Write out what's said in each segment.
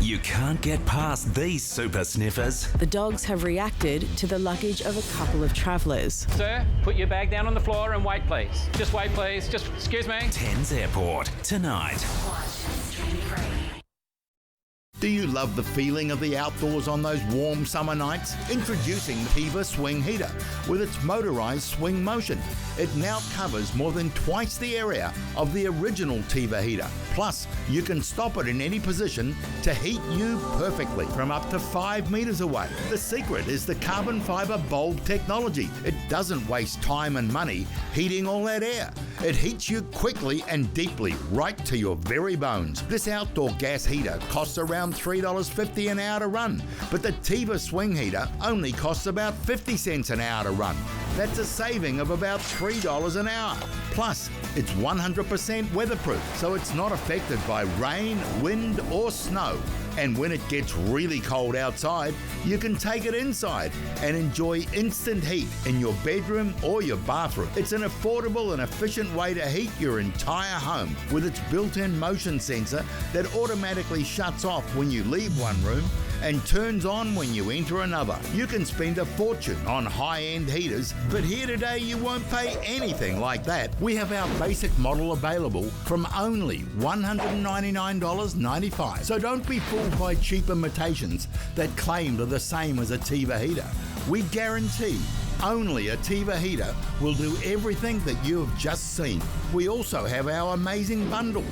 You can't get past these super sniffers. The dogs have reacted to the luggage of a couple of travellers. Sir, put your bag down on the floor and wait, please. Just wait, please. Just, excuse me. Thames Airport, tonight. Do you love the feeling of the outdoors on those warm summer nights? Introducing the Tiva Swing Heater with its motorised swing motion. It now covers more than twice the area of the original Tiva heater. Plus, you can stop it in any position to heat you perfectly from up to 5 metres away. The secret is the carbon fibre bulb technology. It doesn't waste time and money heating all that air. It heats you quickly and deeply, right to your very bones. This outdoor gas heater costs around $3.50 an hour to run, but the Tiva Swing Heater only costs about 50 cents an hour to run. That's a saving of about $3 an hour. Plus, it's 100% weatherproof, so it's not affected by rain, wind or snow. And when it gets really cold outside, you can take it inside and enjoy instant heat in your bedroom or your bathroom. It's an affordable and efficient way to heat your entire home with its built-in motion sensor that automatically shuts off when you leave one room and turns on when you enter another. You can spend a fortune on high-end heaters, but here today you won't pay anything like that. We have our basic model available from only $199.95. So don't be fooled by cheap imitations that claim they're the same as a Tiva heater. We guarantee only a Tiva heater will do everything that you have just seen. We also have our amazing bundle.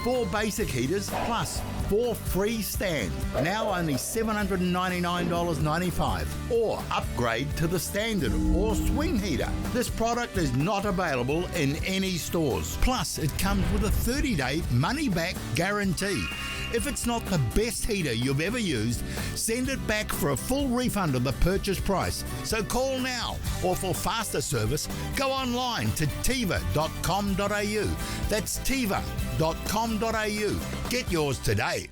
4 basic heaters plus 4 free stands, now only $799.95, or upgrade to the standard or swing heater. This product is not available in any stores. Plus, it comes with a 30-day money-back guarantee. If it's not the best heater you've ever used, send it back for a full refund of the purchase price. So call now, or for faster service, go online to tiva.com.au. That's tiva.com.au. Get yours today.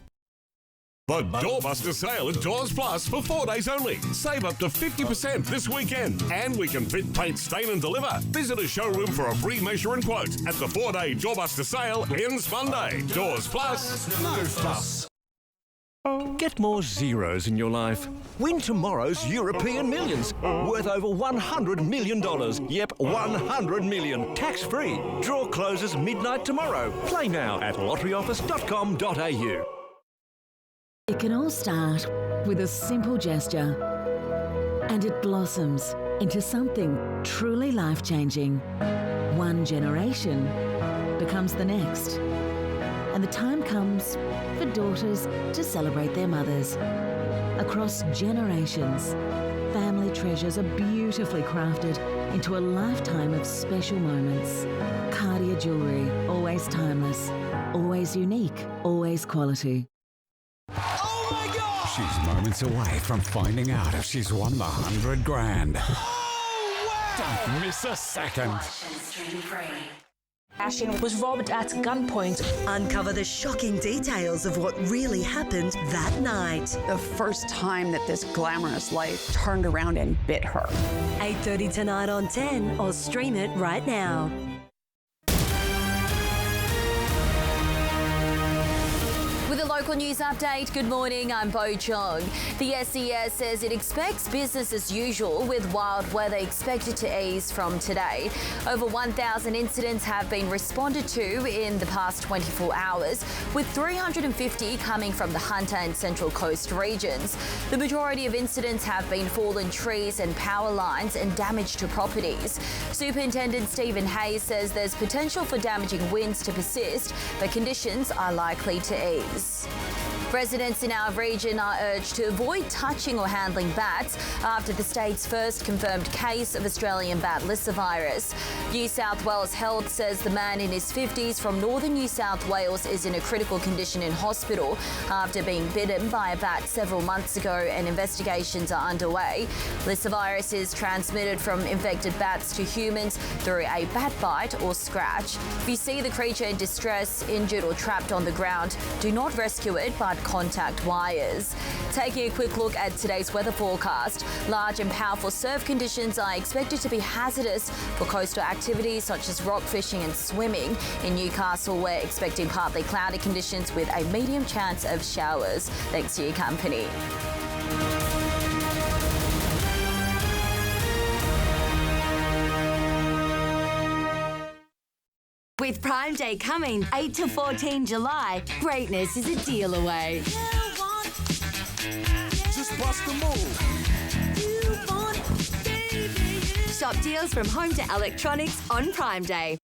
The Doorbuster sale at Doors Plus for 4 days only. Save up to 50% this weekend. And we can fit, paint, stain and deliver. Visit a showroom for a free measure and quote at the 4-day Doorbuster sale ends Monday. Doors Plus, Doors Plus. Get more zeros in your life. Win tomorrow's European Millions, worth over $100 million. Yep, $100 million. Tax-free. Draw closes midnight tomorrow. Play now at lotteryoffice.com.au. It can all start with a simple gesture, and it blossoms into something truly life-changing. One generation becomes the next, and the time comes for daughters to celebrate their mothers. Across generations, family treasures are beautifully crafted into a lifetime of special moments. Cartier jewellery, always timeless, always unique, always quality. Oh my God! She's moments away from finding out if she's won the $100 grand. Oh, wow! Don't miss a second. Ashin was robbed at gunpoint. Uncover the shocking details of what really happened that night. The first time that this glamorous life turned around and bit her. 8:30 tonight on 10, or stream it right now. With a local news update, good morning, I'm Bo Chong. The SES says it expects business as usual with wild weather expected to ease from today. Over 1,000 incidents have been responded to in the past 24 hours, with 350 coming from the Hunter and Central Coast regions. The majority of incidents have been fallen trees and power lines and damage to properties. Superintendent Stephen Hayes says there's potential for damaging winds to persist, but conditions are likely to ease. Residents in our region are urged to avoid touching or handling bats after the state's first confirmed case of Australian bat lyssavirus. New South Wales Health says the man in his 50s from northern New South Wales is in a critical condition in hospital after being bitten by a bat several months ago, and investigations are underway. Lyssavirus is transmitted from infected bats to humans through a bat bite or scratch. If you see the creature in distress, injured or trapped on the ground, do not rescue it, but contact wires. Taking a quick look at today's weather forecast, large and powerful surf conditions are expected to be hazardous for coastal activities such as rock fishing and swimming. In Newcastle, we're expecting partly cloudy conditions with a medium chance of showers. Thanks to your company. With Prime Day coming 8 to 14 July, greatness is a deal away. Just bust a move. Shop deals from home to electronics on Prime Day.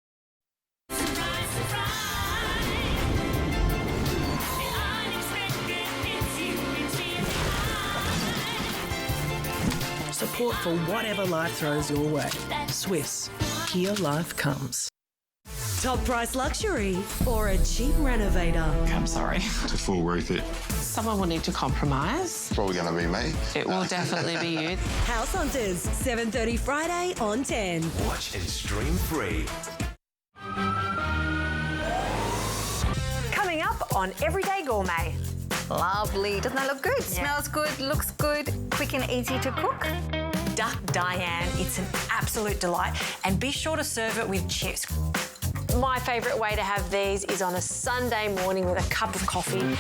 Support for whatever life throws your way. Swiss. Here life comes. Top price luxury or a cheap renovator? I'm sorry. To full worth it. Someone will need to compromise. Probably going to be me. It will definitely be you. House Hunters, 7:30 Friday on 10. Watch and stream free. Coming up on Everyday Gourmet. Lovely. Doesn't that look good? Yeah. Smells good, looks good, quick and easy to cook. Duck Diane, it's an absolute delight. And be sure to serve it with chips. My favourite way to have these is on a Sunday morning with a cup of coffee.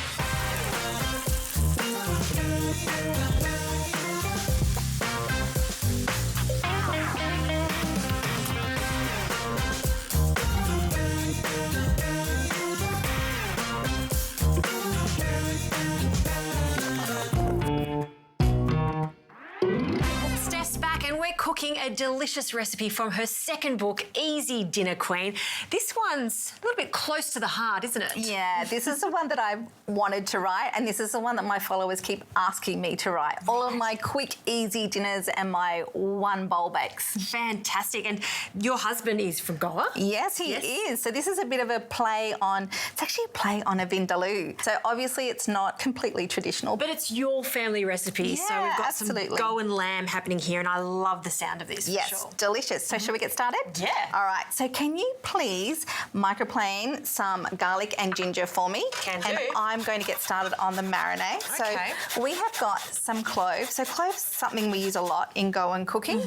And we're cooking a delicious recipe from her second book, Easy Dinner Queen. This one's a little bit close to the heart, isn't it? Yeah, this is the one that I've wanted to write, and this is the one that my followers keep asking me to write. All of my quick, easy dinners and my one bowl bakes. Fantastic. And your husband is from Goa? Yes, he is. So this is a bit of a play on, it's actually a play on a vindaloo. So obviously it's not completely traditional. But it's your family recipe. Yeah, so we've got absolutely. some Goan lamb happening here, and I love the sound of this. Yes, for sure. Delicious. So shall we get started? Yeah. All right. So can you please microplane some garlic and ginger for me? Can do. And I'm going to get started on the marinade. Okay. So we have got some cloves. So cloves is something we use a lot in Goan cooking.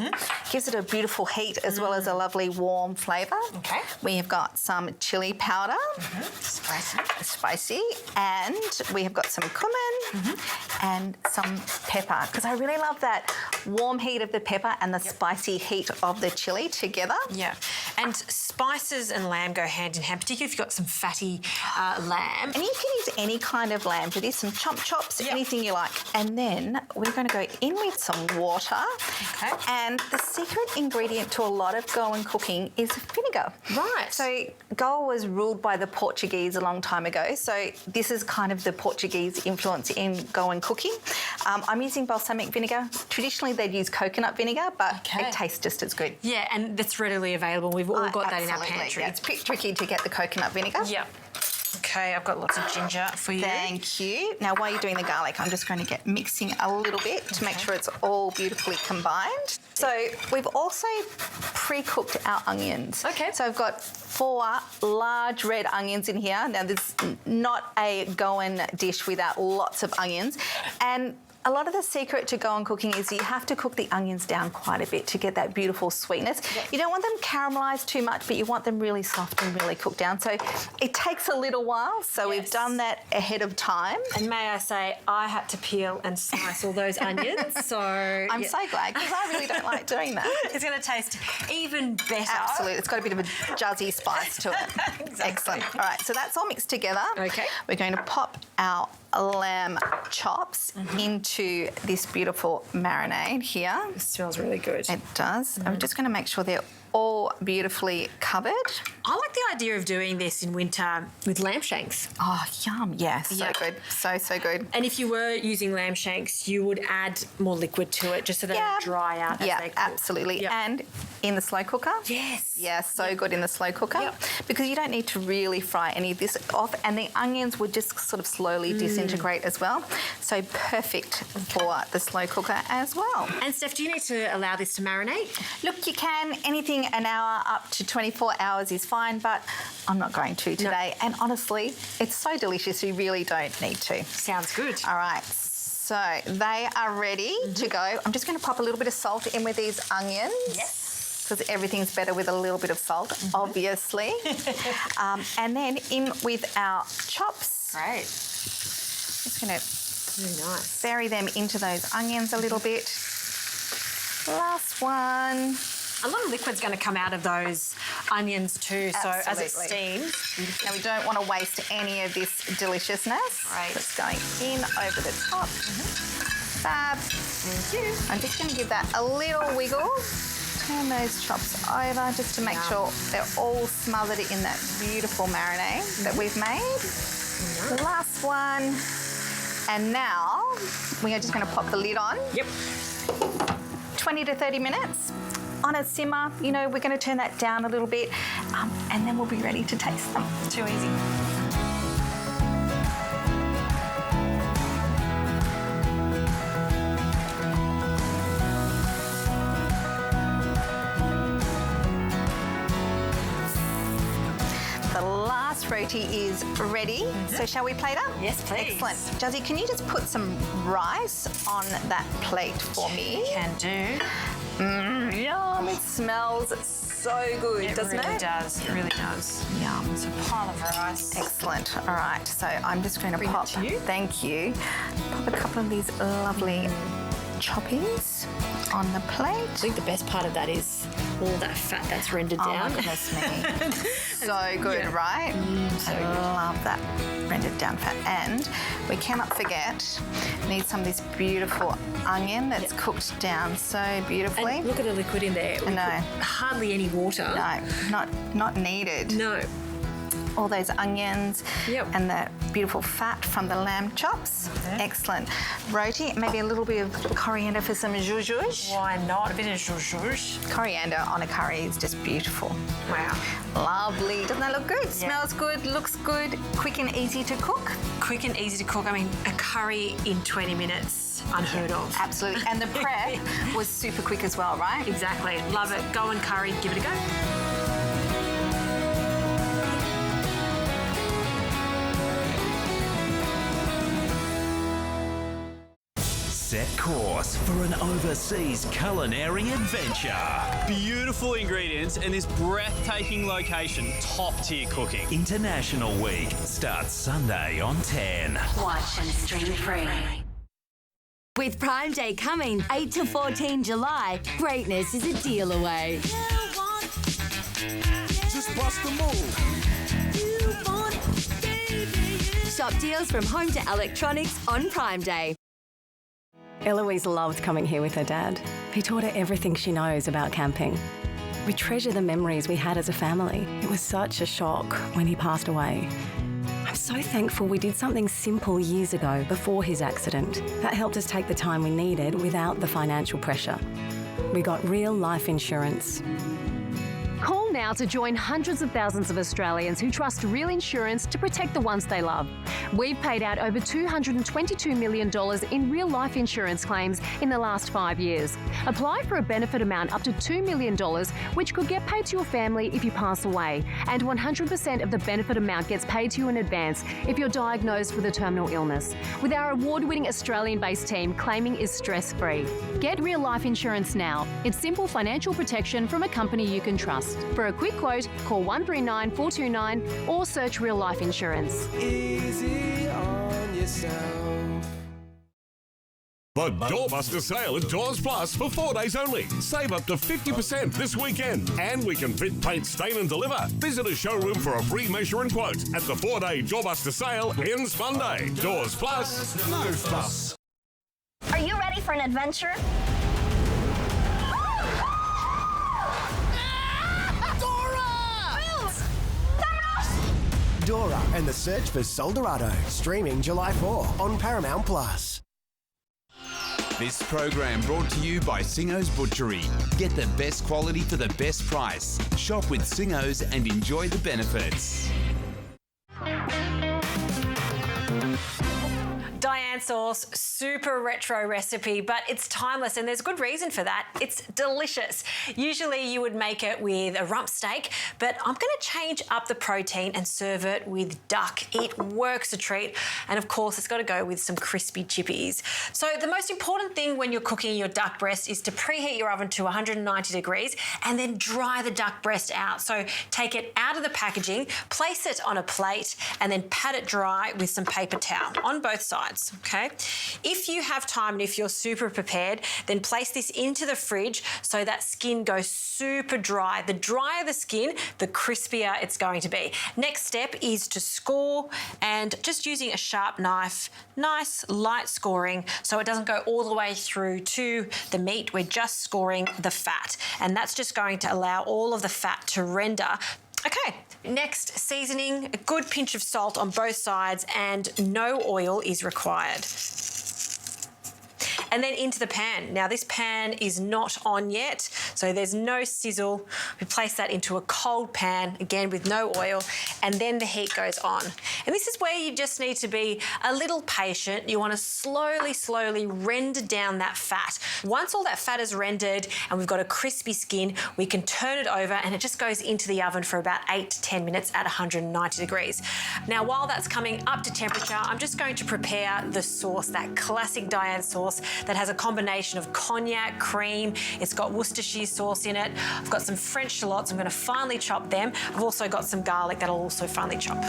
Gives it a beautiful heat as well as a lovely warm flavour. Okay. We have got some chilli powder. Spicy. And we have got some cumin and some pepper, because I really love that warm heat of the pepper and the spicy heat of the chilli together. Yeah. And spices and lamb go hand in hand, particularly if you've got some fatty lamb. And you can use any kind of lamb for this, some chomp chops, anything you like. And then we're going to go in with some water. Okay. And the secret ingredient to a lot of Goan cooking is vinegar. Right. So Goa was ruled by the Portuguese a long time ago. So this is kind of the Portuguese influence in Goan cooking. I'm using balsamic vinegar. Traditionally, they'd use coconut vinegar, but it tastes just as good. Yeah, and that's readily available. We've all got that in our pantry. Yeah, it's a bit tricky to get the coconut vinegar. Yeah. Okay, I've got lots of ginger for you. Thank you. Now, while you're doing the garlic, I'm just going to get mixing a little bit to make sure it's all beautifully combined. So we've also pre-cooked our onions. Okay. So I've got 4 large red onions in here. Now, there's not a Goan dish without lots of onions. And a lot of the secret to Goan cooking is you have to cook the onions down quite a bit to get that beautiful sweetness. You don't want them caramelised too much, but you want them really soft and really cooked down. So it takes a little while, so we've done that ahead of time. And may I say, I had to peel and slice all those onions, so... I'm so glad, because I really don't like doing that. It's going to taste even better. Absolutely. It's got a bit of a jazzy spice to it. Exactly. Excellent. All right, so that's all mixed together. Okay. We're going to pop our lamb chops into this beautiful marinade here. It smells really good. It does. I'm just going to make sure they're all beautifully covered. I like the idea of doing this in winter with lamb shanks. Oh, yum. Yeah, so good. So good. And if you were using lamb shanks, you would add more liquid to it just so they don't dry out as they cook. Absolutely. Yep. And in the slow cooker. Yes. Yeah, so good in the slow cooker because you don't need to really fry any of this off, and the onions would just sort of slowly disintegrate as well. So perfect for the slow cooker as well. And Steph, do you need to allow this to marinate? Look, you can. Anything an hour up to 24 hours is fine, but I'm not going to today. And honestly, it's so delicious, you really don't need to. Sounds good. All right. So they are ready to go. I'm just going to pop a little bit of salt in with these onions. Yes. Because everything's better with a little bit of salt, obviously. And then in with our chops. Great. Just going to Very nice. bury them into those onions a little bit. Last one. A lot of liquid's going to come out of those onions too, so as it Absolutely. steams. Now we don't want to waste any of this deliciousness. Right. It's going in over the top. Fab. Thank you. I'm just going to give that a little wiggle. Turn those chops over just to make sure they're all smothered in that beautiful marinade that we've made. Last one. And now we are just going to pop the lid on. Yep. 20 to 30 minutes on a simmer. You know, we're going to turn that down a little bit and then we'll be ready to taste them. Too easy. The last roti is ready. So shall we plate up? Yes, please. Excellent. Jazzy, can you just put some rice on that plate for me? Can do. Yum, it smells so good, doesn't it? It really does. It really does. Yum. It's a pile of rice. Excellent. All right, so I'm just going to pop. to you. Thank you. Pop a couple of these lovely choppies on the plate. I think the best part of that is all that fat that's rendered down. Oh, goodness me. So good, right? So I good. love that rendered down fat. And we cannot forget, need some of this beautiful onion that's cooked down so beautifully. And look at the liquid in there. We I know. put hardly any water. No, not needed. No. All those onions and the beautiful fat from the lamb chops. Excellent. Roti, maybe a little bit of coriander for some zhuzh. Why not? A bit of zhuzh. Coriander on a curry is just beautiful. Wow. Lovely. Doesn't that look good? Smells good, looks good, quick and easy to cook. Quick and easy to cook. I mean, a curry in 20 minutes, unheard of. Absolutely. And the prep was super quick as well, right? Exactly. Love it. Go and curry. Give it a go. Set course for an overseas culinary adventure. Beautiful ingredients and this breathtaking location. Top tier cooking. International Week starts Sunday on 10. Watch and stream free. With Prime Day coming 8 to 14 July, greatness is a deal away. Just bust the move. Shop deals from home to electronics on Prime Day. Eloise loved coming here with her dad. He taught her everything she knows about camping. We treasure the memories we had as a family. It was such a shock when he passed away. I'm so thankful we did something simple years ago before his accident. That helped us take the time we needed without the financial pressure. We got real life insurance. Call now to join hundreds of thousands of Australians who trust real insurance to protect the ones they love. We've paid out over $222 million in real life insurance claims in the last 5 years. Apply for a benefit amount up to $2 million, which could get paid to your family if you pass away, and 100% of the benefit amount gets paid to you in advance if you're diagnosed with a terminal illness. With our award-winning Australian-based team, claiming is stress-free. Get real life insurance now. It's simple financial protection from a company you can trust. For a quick quote, call 139 429 or search Real Life Insurance. Easy on yourself. The Doorbuster sale at Doors Plus for 4 days only. Save up to 50% this weekend. And we can fit, paint, stain and deliver. Visit a showroom for a free measure and quote at the 4-day Doorbuster sale ends Monday. Doors Plus, no fuss. Are you ready for an adventure? Dora and the Search for Soldorado, streaming July 4 on Paramount Plus. This program brought to you by Singo's Butchery. Get the best quality for the best price. Shop with Singo's and enjoy the benefits. Diane sauce, super retro recipe, but it's timeless and there's a good reason for that. It's delicious. Usually you would make it with a rump steak, but I'm going to change up the protein and serve it with duck. It works a treat. And of course, it's got to go with some crispy chippies. So the most important thing when you're cooking your duck breast is to preheat your oven to 190 degrees and then dry the duck breast out. So take it out of the packaging, place it on a plate, and then pat it dry with some paper towel on both sides, okay? If you have time and if you're super prepared, then place this into the fridge so that skin goes super dry. The drier the skin, the crispier it's going to be. Next step is to score, and just using a sharp knife, nice light scoring so it doesn't go all the way through to the meat. We're just scoring the fat, and that's just going to allow all of the fat to render. Okay, next, seasoning, a good pinch of salt on both sides, and no oil is required. And then into the pan. Now this pan is not on yet, so there's no sizzle. We place that into a cold pan, again with no oil, and then the heat goes on. And this is where you just need to be a little patient. You want to slowly render down that fat. Once all that fat is rendered and we've got a crispy skin, we can turn it over and it just goes into the oven for about 8 to 10 minutes at 190 degrees. Now while that's coming up to temperature, I'm just going to prepare the sauce, that classic Diane sauce that has a combination of cognac, cream, it's got Worcestershire sauce in it. I've got some French shallots, I'm going to finely chop them. I've also got some garlic that I'll also finely chop.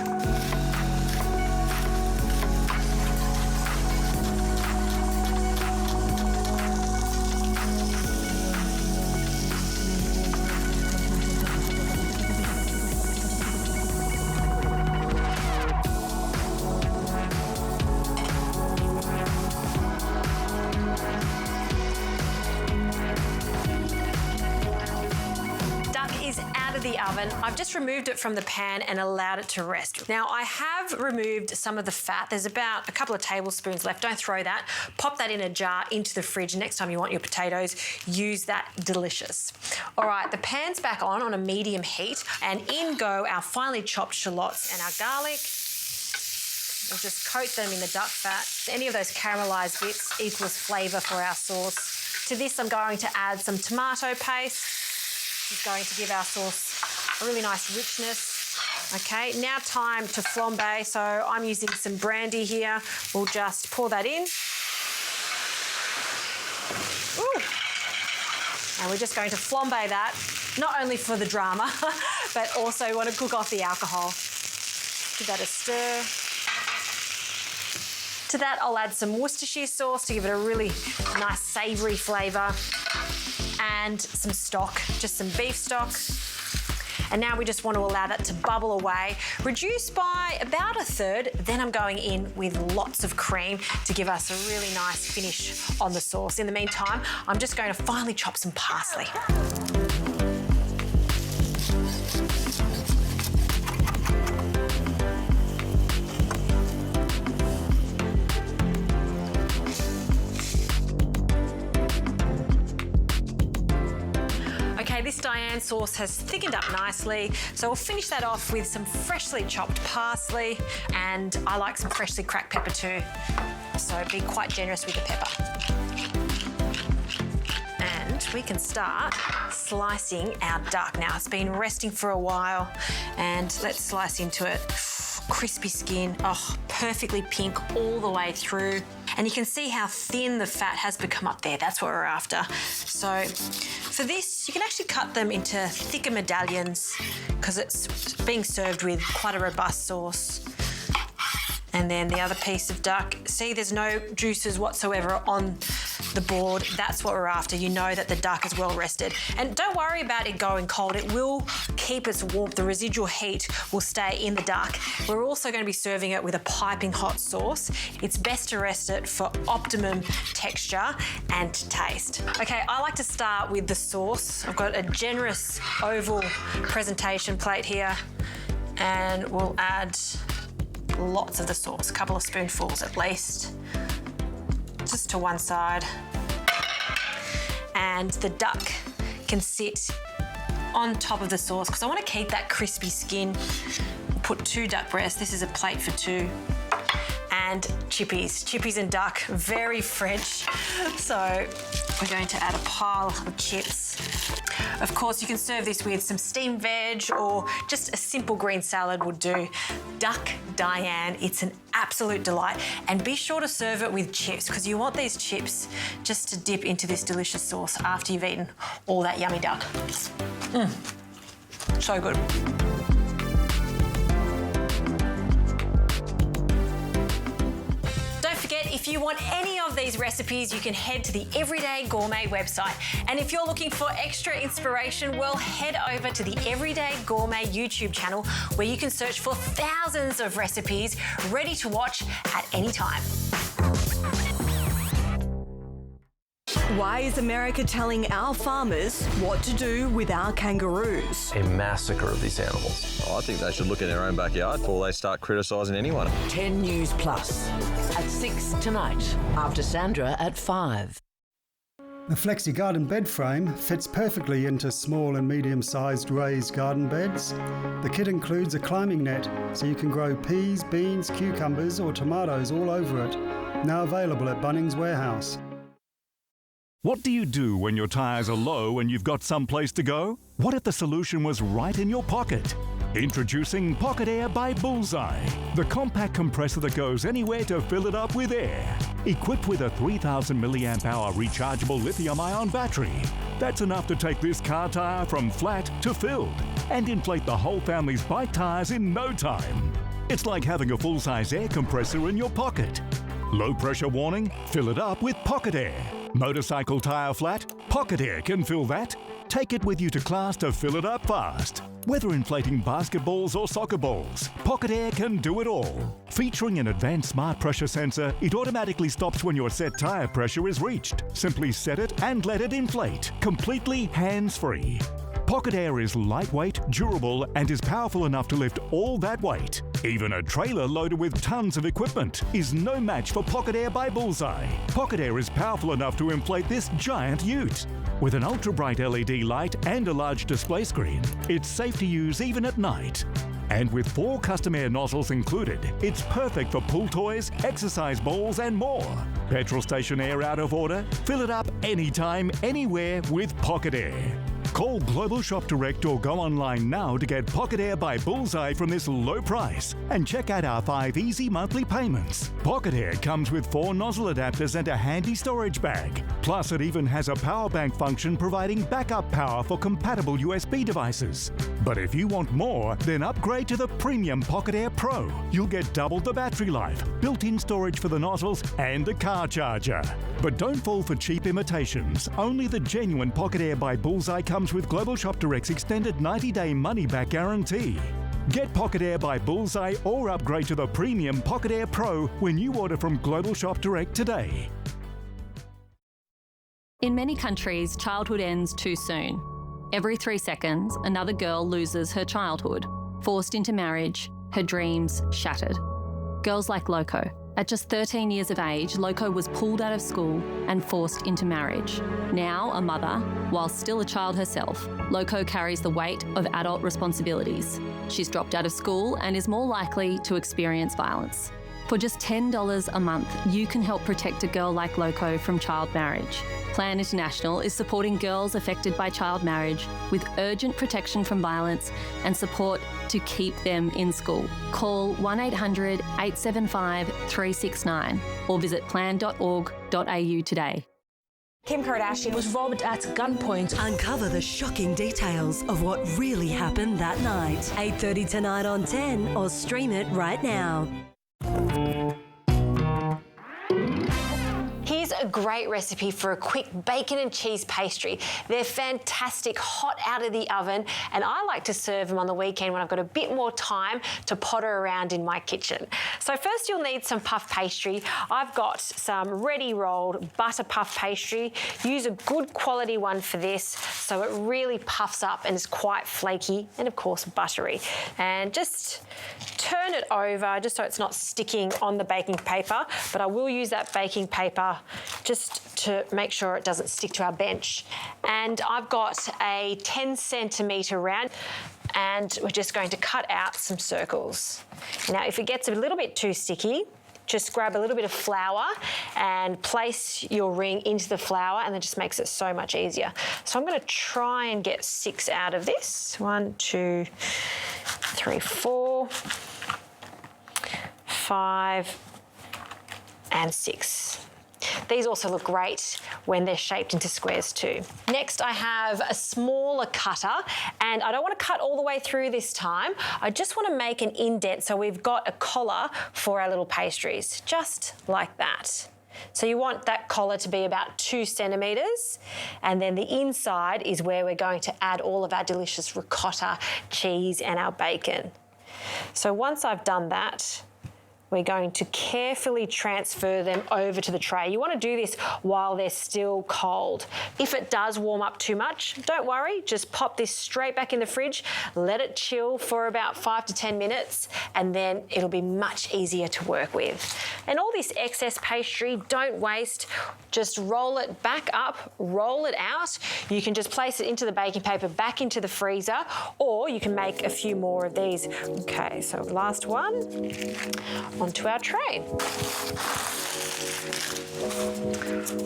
The oven. I've just removed it from the pan and allowed it to rest. Now I have removed some of the fat. There's about a couple of tablespoons left. Don't throw that. Pop that in a jar into the fridge. Next time you want your potatoes, use that. Delicious. All right, the pan's back on a medium heat, and in go our finely chopped shallots and our garlic. We'll just coat them in the duck fat. Any of those caramelised bits equals flavour for our sauce. To this I'm going to add some tomato paste. Is going to give our sauce a really nice richness. Okay, now time to flambe. So I'm using some brandy here. We'll just pour that in. Ooh. And we're just going to flambe that, not only for the drama, but also we want to cook off the alcohol. Give that a stir. To that, I'll add some Worcestershire sauce to give it a really nice savoury flavour. And some stock, just some beef stock. And now we just want to allow that to bubble away, reduce by about a third. Then I'm going in with lots of cream to give us a really nice finish on the sauce. In the meantime, I'm just going to finely chop some parsley. This Diane sauce has thickened up nicely, so we'll finish that off with some freshly chopped parsley, and I like some freshly cracked pepper too, so be quite generous with the pepper. And we can start slicing our duck. Now it's been resting for a while, and let's slice into it. Crispy skin, oh, perfectly pink all the way through. And you can see how thin the fat has become up there. That's what we're after. So for this, you can actually cut them into thicker medallions because it's being served with quite a robust sauce. And then the other piece of duck, see there's no juices whatsoever on the board. That's what we're after. You know that the duck is well rested. And don't worry about it going cold. It will keep its warmth. The residual heat will stay in the duck. We're also going to be serving it with a piping hot sauce. It's best to rest it for optimum texture and taste. Okay, I like to start with the sauce. I've got a generous oval presentation plate here, and we'll add lots of the sauce, a couple of spoonfuls at least, just to one side. And the duck can sit on top of the sauce because I want to keep that crispy skin. We'll put 2 duck breasts. This is a plate for 2. and chippies. Chippies and duck, very French. So we're going to add a pile of chips. Of course, you can serve this with some steamed veg or just a simple green salad would do. Duck Diane, it's an absolute delight. And be sure to serve it with chips because you want these chips just to dip into this delicious sauce after you've eaten all that yummy duck. So good. If you want any of these recipes, you can head to the Everyday Gourmet website. And if you're looking for extra inspiration, well, head over to the Everyday Gourmet YouTube channel where you can search for thousands of recipes ready to watch at any time. Why is America telling our farmers what to do with our kangaroos? A massacre of these animals. I think they should look in their own backyard before they start criticising anyone. 10 News Plus at 6 tonight, after Sandra at 5. The Flexi Garden bed frame fits perfectly into small and medium-sized raised garden beds. The kit includes a climbing net, so you can grow peas, beans, cucumbers or tomatoes all over it. Now available at Bunnings Warehouse. What do you do when your tyres are low and you've got someplace to go? What if the solution was right in your pocket? Introducing Pocket Air by Bullseye, the compact compressor that goes anywhere to fill it up with air. Equipped with a 3,000 milliamp hour rechargeable lithium-ion battery. That's enough to take this car tyre from flat to filled and inflate the whole family's bike tyres in no time. It's like having a full-size air compressor in your pocket. Low pressure warning? Fill it up with Pocket Air. Motorcycle tyre flat? Pocket Air can fill that. Take it with you to class to fill it up fast. Whether inflating basketballs or soccer balls, Pocket Air can do it all. Featuring an advanced smart pressure sensor, it automatically stops when your set tyre pressure is reached. Simply set it and let it inflate, completely hands-free. Pocket Air is lightweight, durable, and is powerful enough to lift all that weight. Even a trailer loaded with tons of equipment is no match for Pocket Air by Bullseye. Pocket Air is powerful enough to inflate this giant ute. With an ultra-bright LED light and a large display screen, it's safe to use even at night. And with 4 custom air nozzles included, it's perfect for pool toys, exercise balls, and more. Petrol station air out of order? Fill it up anytime, anywhere with Pocket Air. Call Global Shop Direct or go online now to get Pocket Air by Bullseye from this low price and check out our 5 easy monthly payments. Pocket Air comes with 4 nozzle adapters and a handy storage bag. Plus, it even has a power bank function providing backup power for compatible USB devices. But if you want more, then upgrade to the premium Pocket Air Pro. You'll get double the battery life, built-in storage for the nozzles, and a car charger. But don't fall for cheap imitations. Only the genuine Pocket Air by Bullseye comes with Global Shop Direct's extended 90-day money-back guarantee. Get Pocket Air by Bullseye or upgrade to the premium Pocket Air Pro when you order from Global Shop Direct today. In many countries, childhood ends too soon. Every 3 seconds, another girl loses her childhood, forced into marriage, her dreams shattered. Girls like Loco. At just 13 years of age, Loco was pulled out of school and forced into marriage. Now a mother, while still a child herself, Loco carries the weight of adult responsibilities. She's dropped out of school and is more likely to experience violence. For just $10 a month, you can help protect a girl like Loco from child marriage. Plan International is supporting girls affected by child marriage with urgent protection from violence and support to keep them in school. Call 1-800-875-369 or visit plan.org.au today. Kim Kardashian was robbed at gunpoint. Uncover the shocking details of what really happened that night. 8:30 tonight on 10 or stream it right now. Here's a great recipe for a quick bacon and cheese pastry. They're fantastic, hot out of the oven, and I like to serve them on the weekend when I've got a bit more time to potter around in my kitchen. So first you'll need some puff pastry. I've got some ready rolled butter puff pastry. Use a good quality one for this so it really puffs up and is quite flaky and of course buttery. And just turn it over just so it's not sticking on the baking paper, but I will use that baking paper just to make sure it doesn't stick to our bench. And I've got a 10 centimetre round and we're just going to cut out some circles. Now, if it gets a little bit too sticky, just grab a little bit of flour and place your ring into the flour, and that just makes it so much easier. So I'm going to try and get 6 out of this. 1, 2, 3, 4, 5, and 6. These also look great when they're shaped into squares too. Next, I have a smaller cutter, and I don't want to cut all the way through this time. I just want to make an indent so we've got a collar for our little pastries, just like that. So you want that collar to be about 2 centimetres, and then the inside is where we're going to add all of our delicious ricotta, cheese, and our bacon. So once I've done that, we're going to carefully transfer them over to the tray. You want to do this while they're still cold. If it does warm up too much, don't worry, just pop this straight back in the fridge, let it chill for about 5 to 10 minutes, and then it'll be much easier to work with. And all this excess pastry, don't waste, just roll it back up, roll it out. You can just place it into the baking paper, back into the freezer, or you can make a few more of these. Okay, so last one. Onto our tray.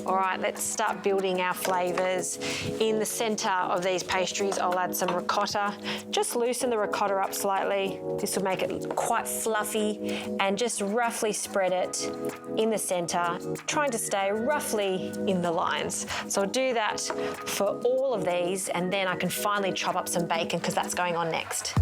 All right, let's start building our flavours. In the centre of these pastries, I'll add some ricotta. Just loosen the ricotta up slightly. This will make it quite fluffy, and just roughly spread it in the centre, trying to stay roughly in the lines. So I'll do that for all of these, and then I can finally chop up some bacon because that's going on next.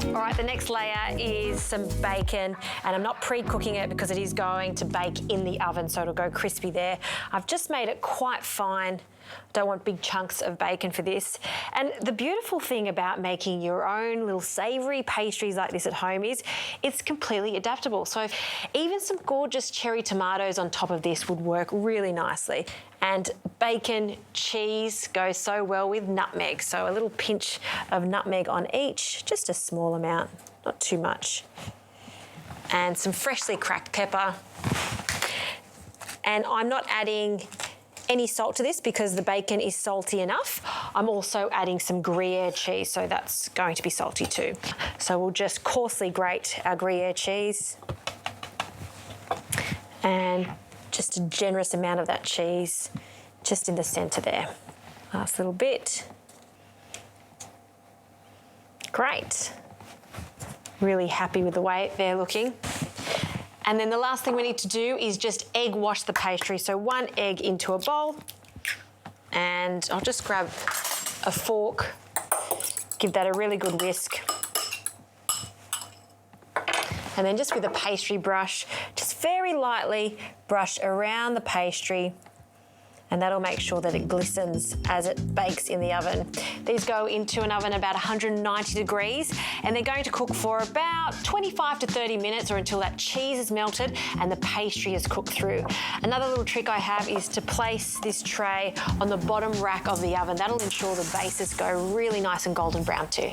All right, the next layer is some bacon, and I'm not pre-cooking it because it is going to bake in the oven, so it'll go crispy there. I've just made it quite fine. Don't want big chunks of bacon for this. And the beautiful thing about making your own little savoury pastries like this at home is it's completely adaptable. So even some gorgeous cherry tomatoes on top of this would work really nicely. And bacon, cheese goes so well with nutmeg. So a little pinch of nutmeg on each, just a small amount, not too much. And some freshly cracked pepper. And I'm not adding any salt to this because the bacon is salty enough. I'm also adding some Gruyere cheese, so that's going to be salty too. So we'll just coarsely grate our Gruyere cheese, and just a generous amount of that cheese just in the centre there. Last little bit. Great. Really happy with the way they're looking. And then the last thing we need to do is just egg wash the pastry. So 1 egg into a bowl, and I'll just grab a fork, give that a really good whisk. And then just with a pastry brush, just very lightly brush around the pastry, and that'll make sure that it glistens as it bakes in the oven. These go into an oven about 190 degrees, and they're going to cook for about 25 to 30 minutes, or until that cheese is melted and the pastry is cooked through. Another little trick I have is to place this tray on the bottom rack of the oven. That'll ensure the bases go really nice and golden brown too.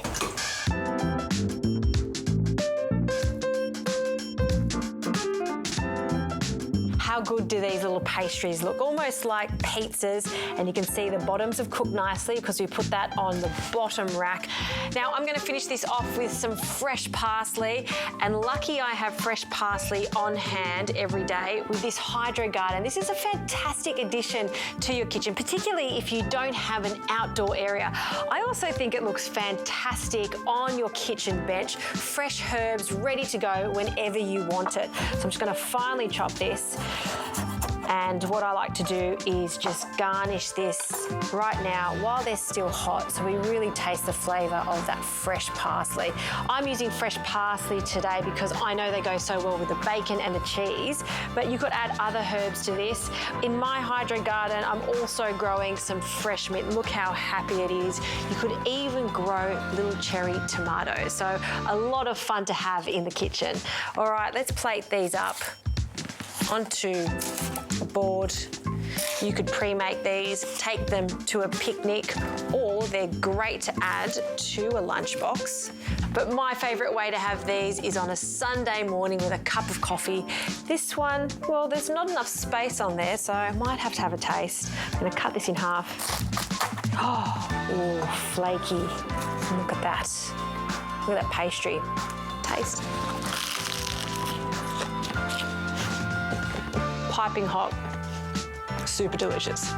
How good do these little pastries look? Almost like pizzas, and you can see the bottoms have cooked nicely because we put that on the bottom rack. Now I'm going to finish this off with some fresh parsley, and lucky I have fresh parsley on hand every day with this Hydro Garden. This is a fantastic addition to your kitchen, particularly if you don't have an outdoor area. I also think it looks fantastic on your kitchen bench. Fresh herbs ready to go whenever you want it. So I'm just going to finely chop this. And what I like to do is just garnish this right now while they're still hot, so we really taste the flavour of that fresh parsley. I'm using fresh parsley today because I know they go so well with the bacon and the cheese, but you could add other herbs to this. In my Hydro Garden, I'm also growing some fresh mint. Look how happy it is. You could even grow little cherry tomatoes, so a lot of fun to have in the kitchen. All right, let's plate these up onto a board. You could pre-make these, take them to a picnic, or they're great to add to a lunchbox. But my favourite way to have these is on a Sunday morning with a cup of coffee. This one, well, there's not enough space on there, so I might have to have a taste. I'm going to cut this in half. Oh, ooh, flaky. Look at that. Look at that pastry. Taste. Piping hot. Super delicious.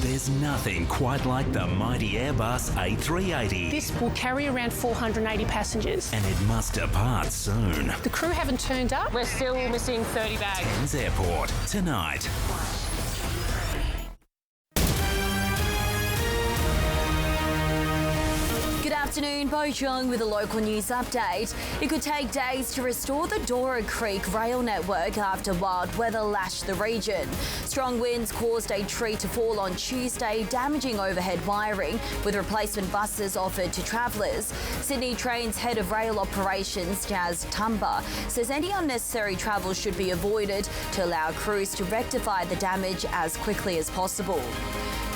There's nothing quite like the mighty Airbus A380. This will carry around 480 passengers. And it must depart soon. The crew haven't turned up. We're still missing 30 bags. Cairns Airport, tonight. Good afternoon, Bo Chung with a local news update. It could take days to restore the Dora Creek rail network after wild weather lashed the region. Strong winds caused a tree to fall on Tuesday, damaging overhead wiring, with replacement buses offered to travellers. Sydney Trains head of rail operations, Jazz Tumba, says any unnecessary travel should be avoided to allow crews to rectify the damage as quickly as possible.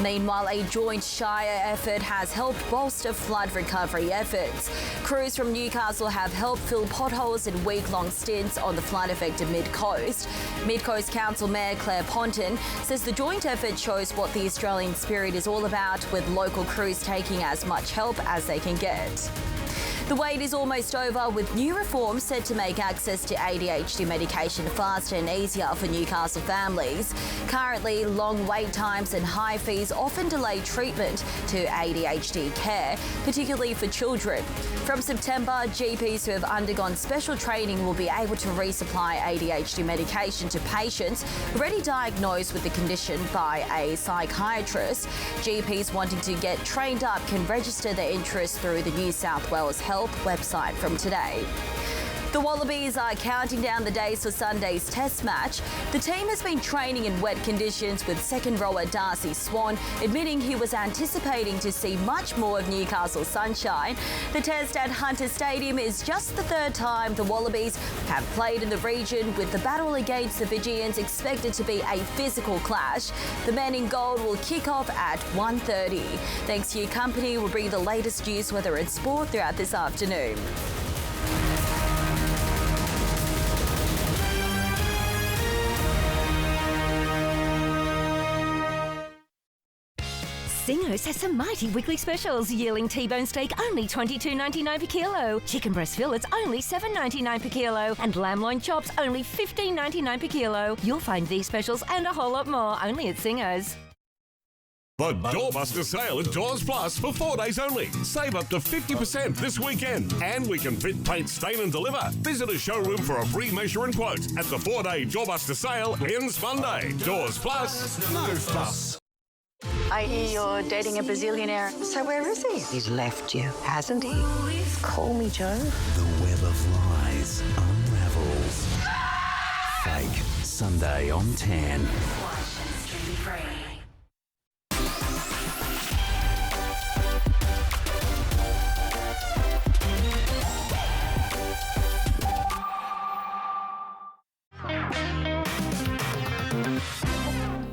Meanwhile, a joint Shire effort has helped bolster flood recovery efforts. Crews from Newcastle have helped fill potholes in week-long stints on the flood-affected Mid-Coast. Mid-Coast Council Mayor Claire Ponton says the joint effort shows what the Australian spirit is all about, with local crews taking as much help as they can get. The wait is almost over, with new reforms set to make access to ADHD medication faster and easier for Newcastle families. Currently, long wait times and high fees often delay treatment to ADHD care, particularly for children. From September, GPs who have undergone special training will be able to resupply ADHD medication to patients already diagnosed with the condition by a psychiatrist. GPs wanting to get trained up can register their interest through the New South Wales Help website from today. The Wallabies are counting down the days for Sunday's Test match. The team has been training in wet conditions, with second rower Darcy Swan admitting he was anticipating to see much more of Newcastle sunshine. The Test at Hunter Stadium is just the third time the Wallabies have played in the region, with the battle against the Fijians expected to be a physical clash. The men in gold will kick off at 1:30. Thanks to your company, we'll bring you the latest news, weather and sport throughout this afternoon. Singo's has some mighty weekly specials. Yearling T-bone steak only $22.99 per kilo. Chicken breast fillets only $7.99 per kilo. And lamb loin chops only $15.99 per kilo. You'll find these specials and a whole lot more only at Singo's. The Doorbuster sale at Doors Plus for 4 days only. Save up to 50% this weekend. And we can fit, paint, stain and deliver. Visit a showroom for a free measure and quote at the 4-day Doorbuster sale ends Monday. Doors Plus, no fuss. I hear you're dating a bazillionaire. So where is he? He's left you, hasn't he? Call me Joe. The web of lies unravels. Fake, Sunday on 10.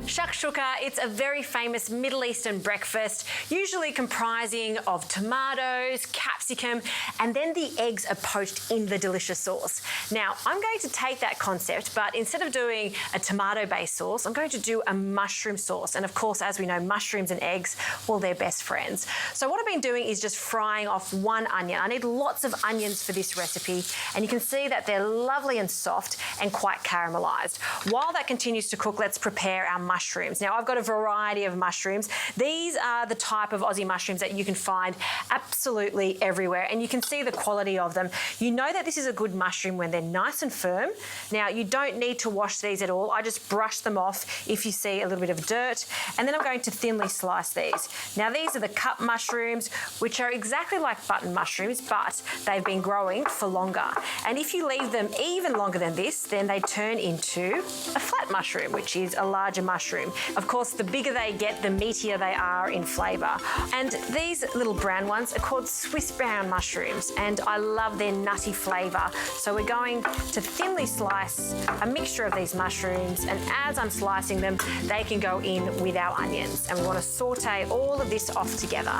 Shakshuka, it's a very famous Middle Eastern breakfast, usually comprising of tomatoes, capsicum, and then the eggs are poached in the delicious sauce. Now, I'm going to take that concept, but instead of doing a tomato-based sauce, I'm going to do a mushroom sauce. And of course, as we know, mushrooms and eggs, well, they're best friends. So what I've been doing is just frying off one onion. I need lots of onions for this recipe, and you can see that they're lovely and soft and quite caramelised. While that continues to cook, let's prepare our mushrooms. Now, I've got a variety of mushrooms. These are the type of Aussie mushrooms that you can find absolutely everywhere, and you can see the quality of them. You know that this is a good mushroom when they're nice and firm. Now, you don't need to wash these at all. I just brush them off if you see a little bit of dirt, and then I'm going to thinly slice these. Now, these are the cup mushrooms, which are exactly like button mushrooms, but they've been growing for longer. And if you leave them even longer than this, then they turn into a flat mushroom, which is a larger mushroom. Of course, the bigger they get, the meatier they are in flavour. And these little brown ones are called Swiss brown mushrooms, and I love their nutty flavour. So we're going to thinly slice a mixture of these mushrooms, and as I'm slicing them, they can go in with our onions. And we want to saute all of this off together.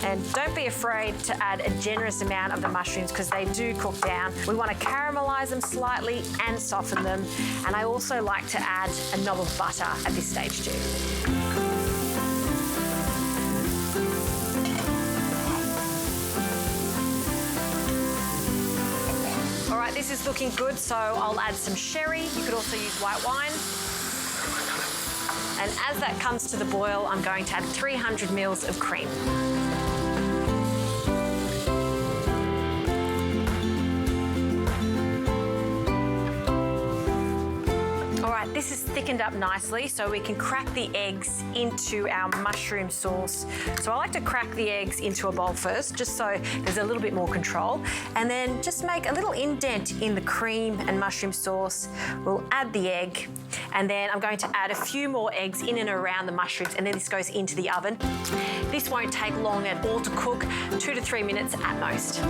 And don't be afraid to add a generous amount of the mushrooms because they do cook down. We want to caramelise them slightly and soften them. And I also like to add a knob of butter at this stage too. All right, this is looking good, so I'll add some sherry. You could also use white wine. And as that comes to the boil, I'm going to add 300 ml of cream. This is thickened up nicely so we can crack the eggs into our mushroom sauce. So I like to crack the eggs into a bowl first, just so there's a little bit more control. And then just make a little indent in the cream and mushroom sauce. We'll add the egg, and then I'm going to add a few more eggs in and around the mushrooms, and then this goes into the oven. This won't take long at all to cook, 2 to 3 minutes at most.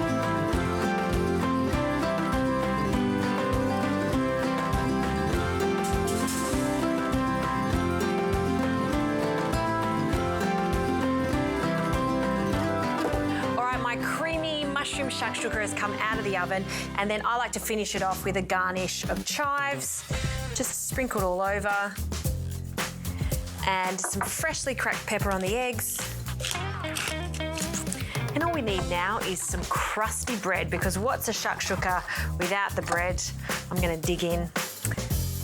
Mushroom shakshuka has come out of the oven, and then I like to finish it off with a garnish of chives, just sprinkled all over, and some freshly cracked pepper on the eggs. And all we need now is some crusty bread, because what's a shakshuka without the bread? I'm going to dig in,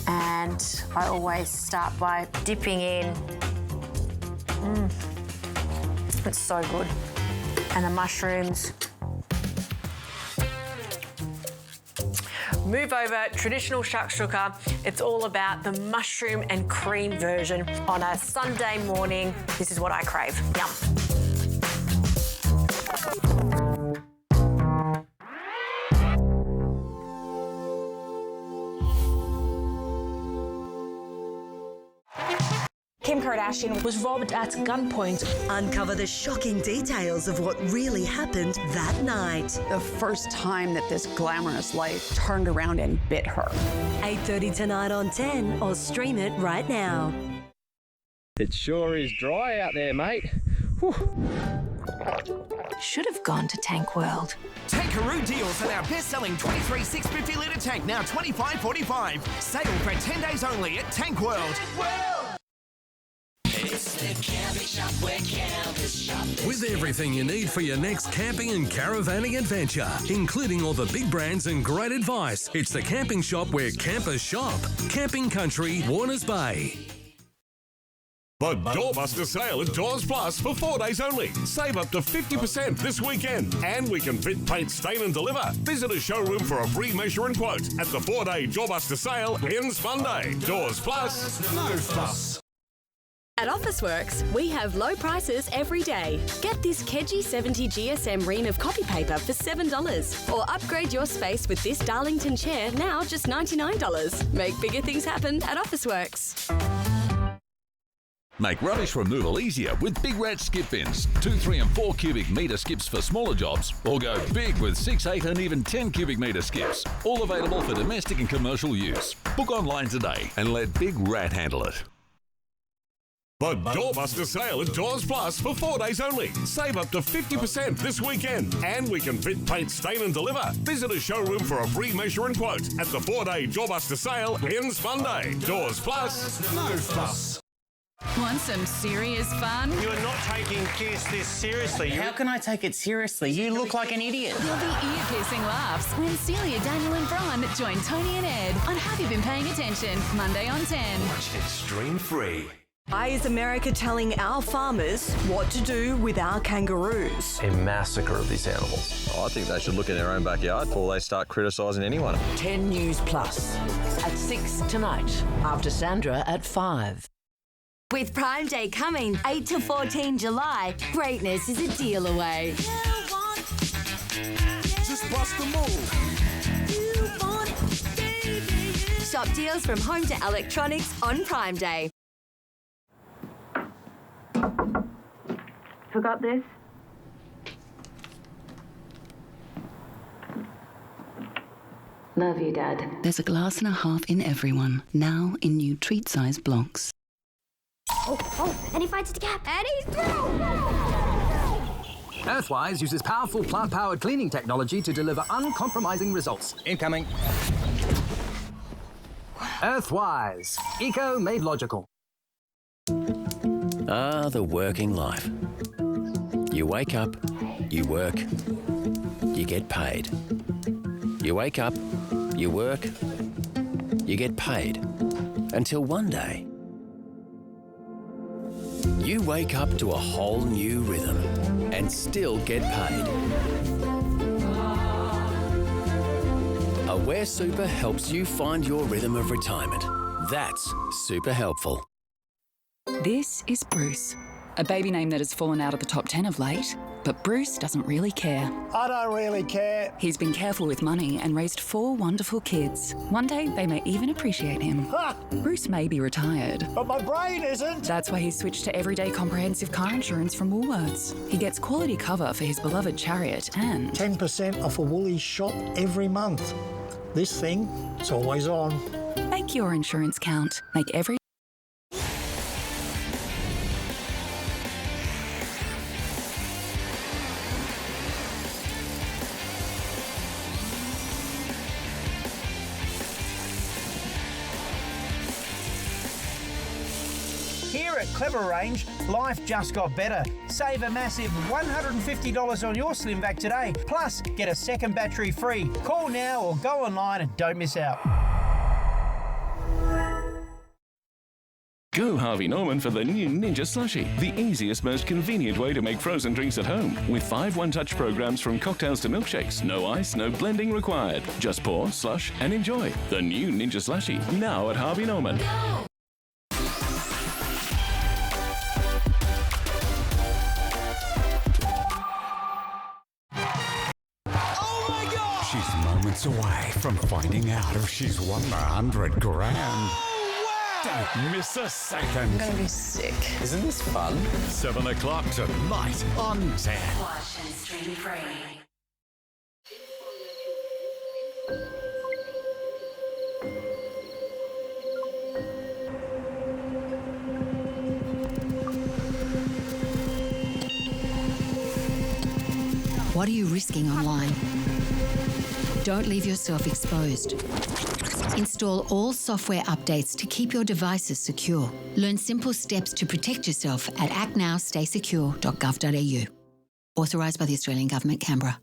and I always start by dipping in. It's so good. And the mushrooms. Move over, traditional shakshuka. It's all about the mushroom and cream version. On a Sunday morning, this is what I crave. Yum. Kim Kardashian was robbed at gunpoint. Uncover the shocking details of what really happened that night. The first time that this glamorous life turned around and bit her. 8:30 tonight on 10, or stream it right now. It sure is dry out there, mate. Whew. Should have gone to Tank World. Tankaroo deals on our best-selling 23 650-litre tank, now $25.45. Sale for 10 days only at Tank World. It's the camping shop where campers shop. With everything you need for your next camping and caravanning adventure, including all the big brands and great advice, it's the camping shop where campers shop. Camping Country, Warners Bay. The Doorbuster sale at Doors Plus for 4 days only. Save up to 50% this weekend. And we can fit, paint, stain and deliver. Visit a showroom for a free measure and quote at the 4-day Doorbuster sale ends Monday. Doors Plus, no fuss. At Officeworks, we have low prices every day. Get this Kedgie 70 GSM ream of copy paper for $7. Or upgrade your space with this Darlington chair, now just $99. Make bigger things happen at Officeworks. Make rubbish removal easier with Big Rat skip bins. 2, 3 and 4 cubic metre skips for smaller jobs, or go big with 6, 8 and even 10 cubic metre skips. All available for domestic and commercial use. Book online today and let Big Rat handle it. The Doorbuster sale at Doors Plus for 4 days only. Save up to 50% this weekend. And we can fit, paint, stain and deliver. Visit a showroom for a free measure and quote at the 4-day Doorbuster sale ends Monday. Doors Plus, no fuss. Want some serious fun? You are not taking this seriously. How can I take it seriously? You look like an idiot. There'll be ear-piercing laughs when Celia, Daniel and Bron join Tony and Ed on Have You Been Paying Attention? Monday on 10. Watch it stream free. Why is America telling our farmers what to do with our kangaroos? A massacre of these animals. I think they should look in their own backyard before they start criticising anyone. 10 News Plus at 6 tonight, after Sandra at 5. With Prime Day coming, 8 to 14 July, greatness is a deal away. Just bust the move. Shop deals from home to electronics on Prime Day. Forgot this? Love you, Dad. There's a glass and a half in everyone, now in new treat-sized blocks. And he finds the gap. And he's through! Earthwise uses powerful plant-powered cleaning technology to deliver uncompromising results. Incoming. Earthwise. Eco made logical. Ah, the working life. You wake up, you work, you get paid. You wake up, you work, you get paid. Until one day, you wake up to a whole new rhythm and still get paid. Aware Super helps you find your rhythm of retirement. That's super helpful. This is Bruce, a baby name that has fallen out of the top 10 of late, but Bruce doesn't really care. I don't really care. He's been careful with money and raised 4 wonderful kids. One day, they may even appreciate him. Ha! Bruce may be retired. But my brain isn't. That's why he switched to everyday comprehensive car insurance from Woolworths. He gets quality cover for his beloved Chariot and 10% off a Woolies shop every month. This thing, it's always on. Make your insurance count. Make every Here at Clever Range, life just got better. Save a massive $150 on your slim vac today. Plus, get a second battery free. Call now or go online and don't miss out. Go Harvey Norman for the new Ninja Slushie, the easiest, most convenient way to make frozen drinks at home. With 5 one-touch programs from cocktails to milkshakes, no ice, no blending required. Just pour, slush, and enjoy. The new Ninja Slushie, now at Harvey Norman. She's moments away from finding out if she's won the 100 grand. Oh, wow! Don't miss a second. I'm going to be sick. Isn't this fun? 7 o'clock tonight on 10. Watch and stream free. What are you risking online? Don't leave yourself exposed. Install all software updates to keep your devices secure. Learn simple steps to protect yourself at actnowstaysecure.gov.au. Authorised by the Australian Government, Canberra.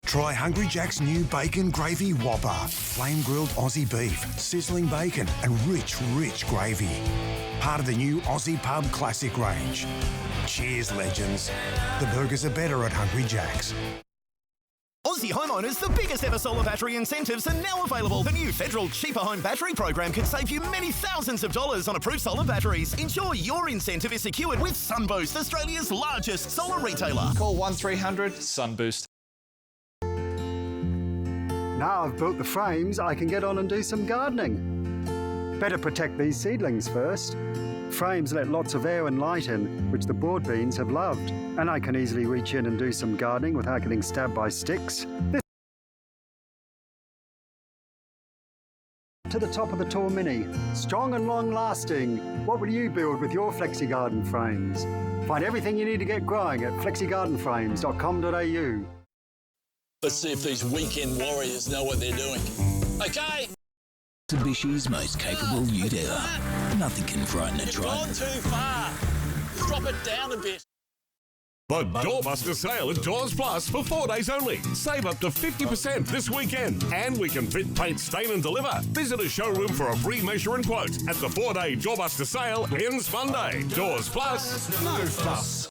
Try Hungry Jack's new Bacon Gravy Whopper. Flame-grilled Aussie beef, sizzling bacon and rich gravy. Part of the new Aussie Pub Classic range. Cheers, legends. The burgers are better at Hungry Jack's. Aussie homeowners, the biggest ever solar battery incentives are now available. The new federal Cheaper Home Battery program could save you many thousands of dollars on approved solar batteries. Ensure your incentive is secured with Sunboost, Australia's largest solar retailer. Call 1300 Sunboost. Now I've built the frames, I can get on and do some gardening. Better protect these seedlings first. Frames let lots of air and light in, which the broad beans have loved. And I can easily reach in and do some gardening without getting stabbed by sticks. To the top of the Tour Mini. Strong and long-lasting. What will you build with your FlexiGarden frames? Find everything you need to get growing at flexigardenframes.com.au. Let's see if these weekend warriors know what they're doing. Okay. Mitsubishi's most capable ute ever. Nothing can frighten a You've truck. gone too far. Drop it down a bit. The Doorbuster sale at Doors Plus for 4 days only. Save up to 50% this weekend. And we can fit, paint, stain and deliver. Visit a showroom for a free measure and quote at the 4-day Doorbuster sale ends Monday. Doors Plus, no fuss.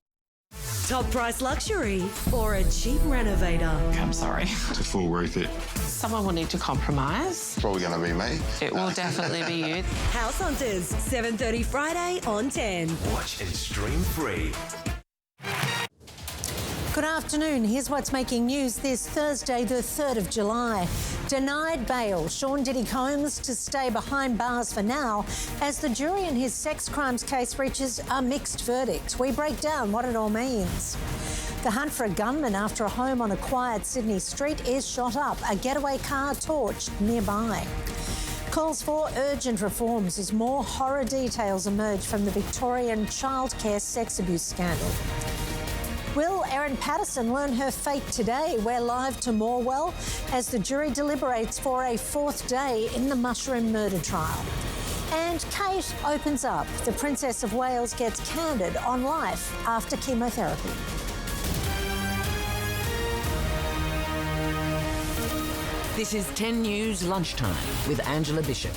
Top price luxury or a cheap renovator? I'm sorry. It's full worth it. Someone will need to compromise. Probably going to be me. It will definitely be you. House Hunters, 7:30 Friday on 10. Watch and stream free. Good afternoon. Here's what's making news this Thursday, the 3rd of July. Denied bail. Sean Diddy Combs to stay behind bars for now as the jury in his sex crimes case reaches a mixed verdict. We break down what it all means. The hunt for a gunman after a home on a quiet Sydney street is shot up. A getaway car torched nearby. Calls for urgent reforms as more horror details emerge from the Victorian childcare sex abuse scandal. Will Erin Patterson learn her fate today? We're live to Morwell as the jury deliberates for a 4th day in the mushroom murder trial. And Kate opens up. The Princess of Wales gets candid on life after chemotherapy. This is 10 News Lunchtime with Angela Bishop.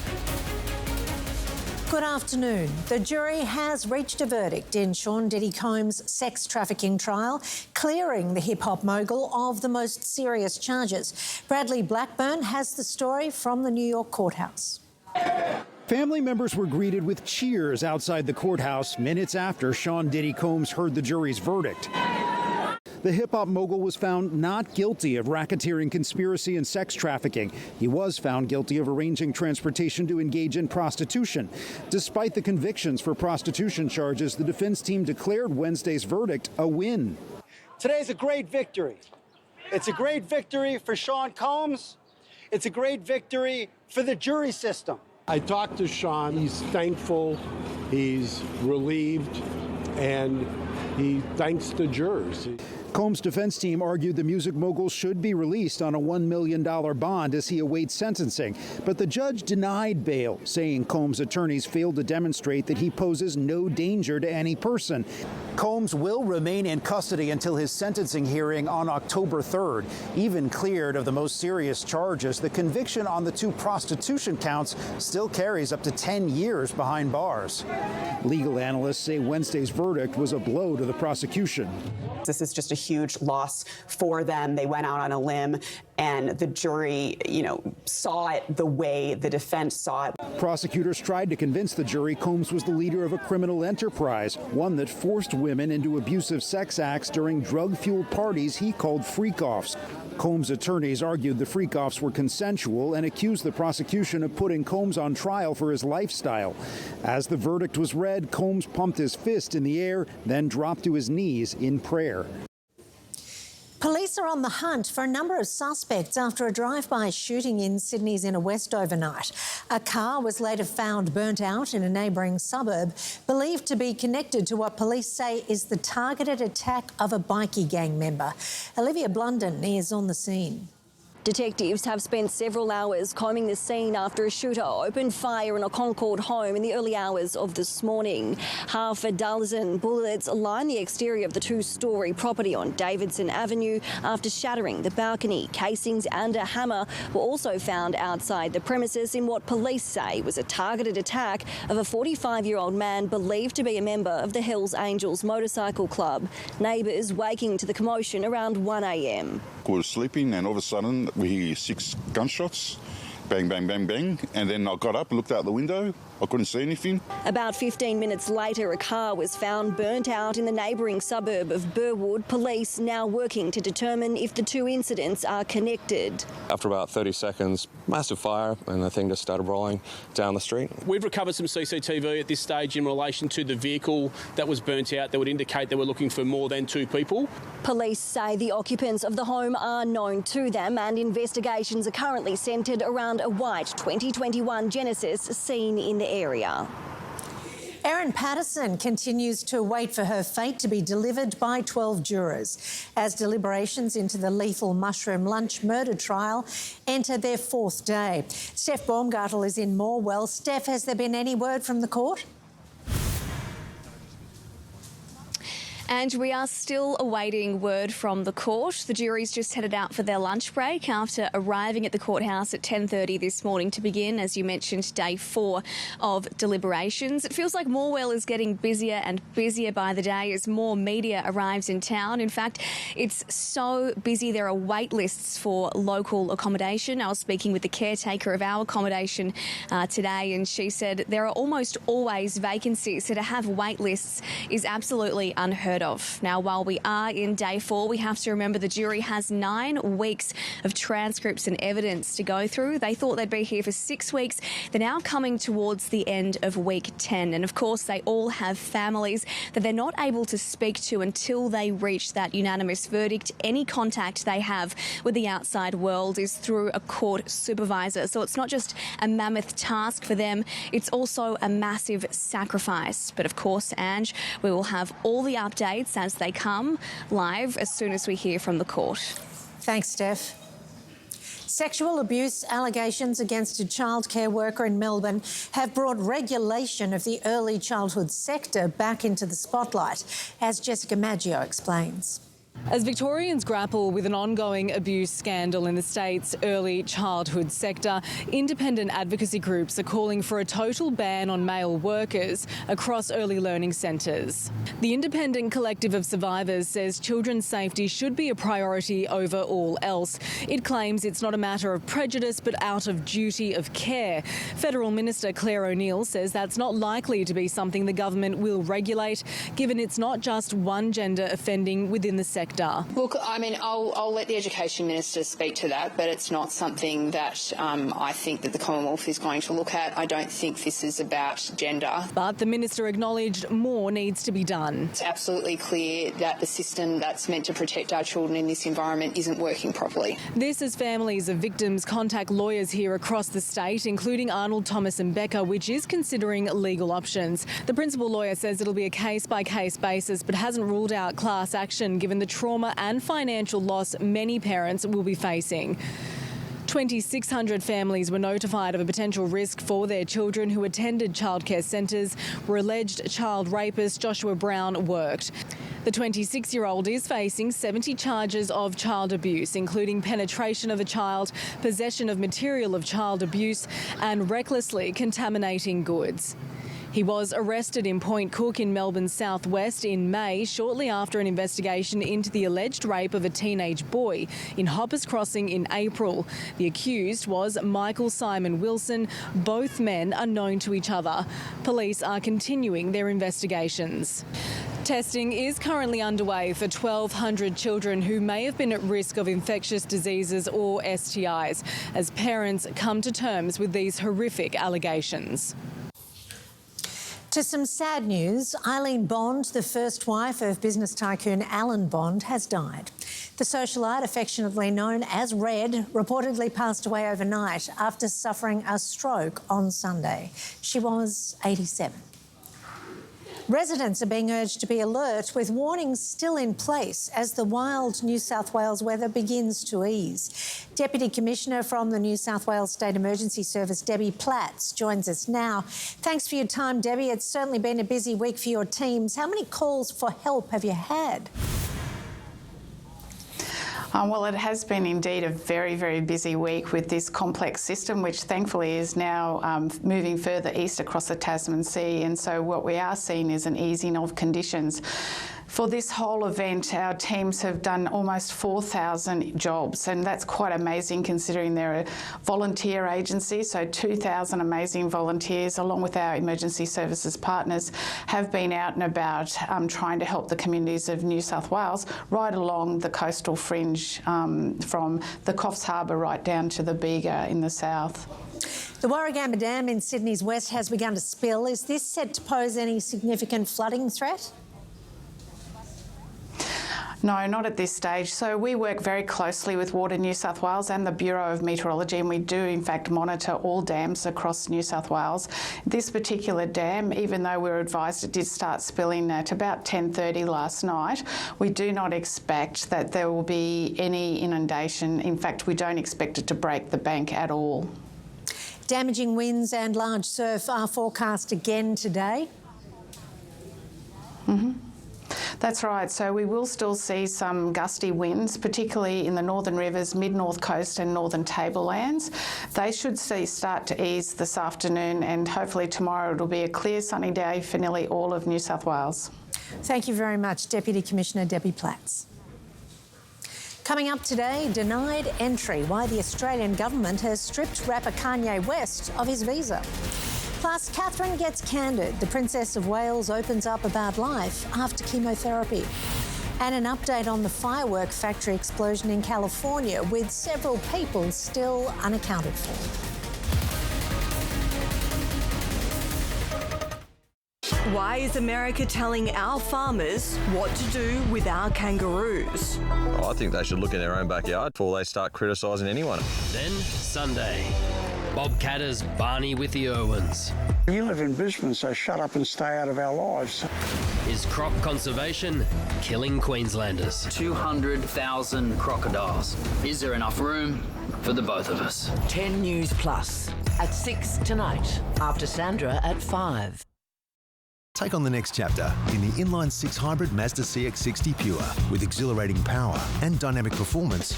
Good afternoon. The jury has reached a verdict in Sean Diddy Combs' sex trafficking trial, clearing the hip-hop mogul of the most serious charges. Bradley Blackburn has the story from the New York courthouse. Family members were greeted with cheers outside the courthouse minutes after Sean Diddy Combs heard the jury's verdict. The hip-hop mogul was found not guilty of racketeering, conspiracy, and sex trafficking. He was found guilty of arranging transportation to engage in prostitution. Despite the convictions for prostitution charges, the defense team declared Wednesday's verdict a win. Today's a great victory. It's a great victory for Sean Combs. It's a great victory for the jury system. I talked to Sean. He's thankful, he's relieved, and he thanks the jurors. Combs' defense team argued the music mogul should be released on a $1 million bond as he awaits sentencing. But the judge denied bail, saying Combs' attorneys failed to demonstrate that he poses no danger to any person. Combs will remain in custody until his sentencing hearing on October 3rd. Even cleared of the most serious charges, the conviction on the 2 prostitution counts still carries up to 10 years behind bars. Legal analysts say Wednesday's verdict was a blow to the prosecution. This is just a huge loss for them. They went out on a limb, and the jury, saw it the way the defense saw it. Prosecutors tried to convince the jury Combs was the leader of a criminal enterprise, one that forced women into abusive sex acts during drug-fueled parties he called freak-offs. Combs' attorneys argued the freak-offs were consensual and accused the prosecution of putting Combs on trial for his lifestyle. As the verdict was read, Combs pumped his fist in the air, then dropped to his knees in prayer. Police are on the hunt for a number of suspects after a drive-by shooting in Sydney's inner west overnight. A car was later found burnt out in a neighbouring suburb, believed to be connected to what police say is the targeted attack of a bikie gang member. Olivia Blunden is on the scene. Detectives have spent several hours combing the scene after a shooter opened fire in a Concord home in the early hours of this morning. Half a dozen bullets line the exterior of the 2-storey property on Davidson Avenue after shattering the balcony. Casings and a hammer were also found outside the premises in what police say was a targeted attack of a 45-year-old man believed to be a member of the Hells Angels motorcycle club. Neighbours waking to the commotion around 1 a.m. We were sleeping and all of a sudden we hear 6 gunshots, bang, bang, bang, bang, and then I got up, looked out the window, I couldn't see anything. About 15 minutes later, a car was found burnt out in the neighbouring suburb of Burwood. Police now working to determine if the 2 incidents are connected. After about 30 seconds, massive fire, and the thing just started rolling down the street. We've recovered some CCTV at this stage in relation to the vehicle that was burnt out that would indicate they were looking for more than 2 people. Police say the occupants of the home are known to them, and investigations are currently centred around a white 2021 Genesis seen in the area. Erin Patterson continues to wait for her fate to be delivered by 12 jurors as deliberations into the lethal mushroom lunch murder trial enter their 4th day. Steph Baumgartel is in Morwell. Steph, has there been any word from the court? And we are still awaiting word from the court. The jury's just headed out for their lunch break after arriving at the courthouse at 10:30 this morning to begin, as you mentioned, day 4 of deliberations. It feels like Morwell is getting busier and busier by the day as more media arrives in town. In fact, it's so busy there are wait lists for local accommodation. I was speaking with the caretaker of our accommodation today, and she said there are almost always vacancies, so to have wait lists is absolutely unheard unheard of. Now, while we are in day 4, we have to remember the jury has 9 weeks of transcripts and evidence to go through. They thought they'd be here for 6 weeks. They're now coming towards the end of week 10. And of course, they all have families that they're not able to speak to until they reach that unanimous verdict. Any contact they have with the outside world is through a court supervisor. So it's not just a mammoth task for them, it's also a massive sacrifice. But of course, Ange, we will have all the updates as they come live as soon as we hear from the court. Thanks, Steph. Sexual abuse allegations against a childcare worker in Melbourne have brought regulation of the early childhood sector back into the spotlight, as Jessica Maggio explains. As Victorians grapple with an ongoing abuse scandal in the state's early childhood sector, independent advocacy groups are calling for a total ban on male workers across early learning centres. The Independent Collective of Survivors says children's safety should be a priority over all else. It claims it's not a matter of prejudice but out of duty of care. Federal Minister Claire O'Neill says that's not likely to be something the government will regulate, given it's not just one gender offending within the sector. Look, I mean, I'll let the Education Minister speak to that, but it's not something that I think that the Commonwealth is going to look at. I don't think this is about gender. But the Minister acknowledged more needs to be done. It's absolutely clear that the system that's meant to protect our children in this environment isn't working properly. This as families of victims contact lawyers here across the state, including Arnold, Thomas and Becker, which is considering legal options. The principal lawyer says it'll be a case-by-case basis, but hasn't ruled out class action given the trauma and financial loss many parents will be facing. 2,600 families were notified of a potential risk for their children who attended childcare centres where alleged child rapist Joshua Brown worked. The 26-year-old is facing 70 charges of child abuse, including penetration of a child, possession of material of child abuse and recklessly contaminating goods. He was arrested in Point Cook in Melbourne's southwest in May, shortly after an investigation into the alleged rape of a teenage boy in Hoppers Crossing in April. The accused was Michael Simon Wilson. Both men are known to each other. Police are continuing their investigations. Testing is currently underway for 1,200 children who may have been at risk of infectious diseases or STIs, as parents come to terms with these horrific allegations. To some sad news, Eileen Bond, the first wife of business tycoon Alan Bond, has died. The socialite, affectionately known as Red, reportedly passed away overnight after suffering a stroke on Sunday. She was 87. Residents are being urged to be alert, with warnings still in place as the wild New South Wales weather begins to ease. Deputy Commissioner from the New South Wales State Emergency Service, Debbie Platts, joins us now. Thanks for your time, Debbie. It's certainly been a busy week for your teams. How many calls for help have you had? Well, it has been indeed a very, very busy week with this complex system, which thankfully is now moving further east across the Tasman Sea. And so what we are seeing is an easing of conditions. For this whole event, our teams have done almost 4,000 jobs, and that's quite amazing considering they're a volunteer agency. So 2,000 amazing volunteers, along with our emergency services partners, have been out and about trying to help the communities of New South Wales right along the coastal fringe, from the Coffs Harbour right down to the Bega in the south. The Warragamba Dam in Sydney's west has begun to spill. Is this set to pose any significant flooding threat? No, not at this stage. So we work very closely with Water New South Wales and the Bureau of Meteorology, and we do in fact monitor all dams across New South Wales. This particular dam, even though we were advised it did start spilling at about 10:30 last night, we do not expect that there will be any inundation. In fact, we don't expect it to break the bank at all. Damaging winds and large surf are forecast again today. That's right. So we will still see some gusty winds, particularly in the Northern Rivers, mid-north coast and northern tablelands. They should start to ease this afternoon, and hopefully tomorrow it'll be a clear sunny day for nearly all of New South Wales. Thank you very much, Deputy Commissioner Debbie Platts. Coming up today, denied entry, why the Australian government has stripped rapper Kanye West of his visa. Plus, Catherine gets candid. The Princess of Wales opens up about life after chemotherapy. And an update on the firework factory explosion in California, with several people still unaccounted for. Why is America telling our farmers what to do with our kangaroos? I think they should look in their own backyard before they start criticising anyone. Then, Sunday, Bob Catter's Barney with the Irwins. You live in Brisbane, so shut up and stay out of our lives. Is crop conservation killing Queenslanders? 200,000 crocodiles. Is there enough room for the both of us? 10 News Plus at 6 tonight, after Sandra at 5. Take on the next chapter in the inline-6 hybrid Mazda CX-60 Pure with exhilarating power and dynamic performance.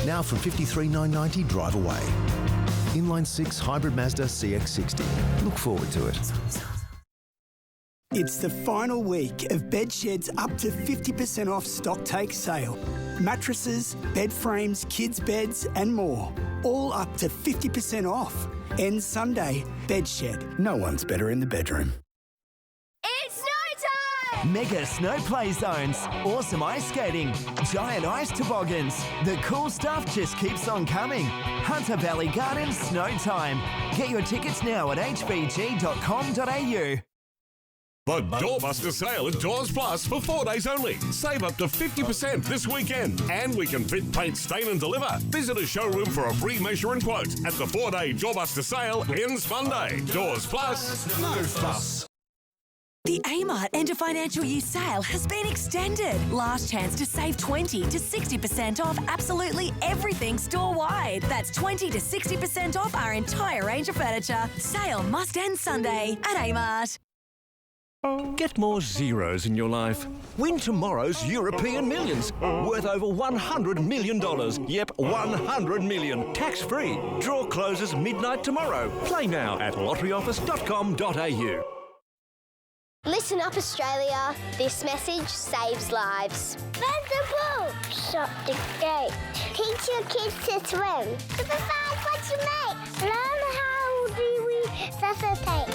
Now from $53,990 drive away. Inline-6 hybrid Mazda CX-60. Look forward to it. It's the final week of Bedshed's up to 50% off stock take sale. Mattresses, bed frames, kids' beds and more. All up to 50% off. Ends Sunday. Bedshed. No one's better in the bedroom. Mega snow play zones, awesome ice skating, giant ice toboggans. The cool stuff just keeps on coming. Hunter Valley Gardens Snow Time. Get your tickets now at hbg.com.au. The Doorbuster sale at Doors Plus for 4 days only. Save up to 50% this weekend. And we can fit, paint, stain and deliver. Visit a showroom for a free measure and quote at the 4-day Doorbuster sale ends Monday. Doors Plus, no fuss. The Amart End of Financial Year sale has been extended. Last chance to save 20 to 60% off absolutely everything store-wide. That's 20 to 60% off our entire range of furniture. Sale must end Sunday at Amart. Get more zeros in your life. Win tomorrow's European Millions, worth over $100 million. Yep, $100 million. Tax-free. Draw closes midnight tomorrow. Play now at lotteryoffice.com.au. Listen up, Australia. This message saves lives. There's the pool. Shut the gate. Teach your kids to swim. Supervise what you make. Learn how do we resuscitate.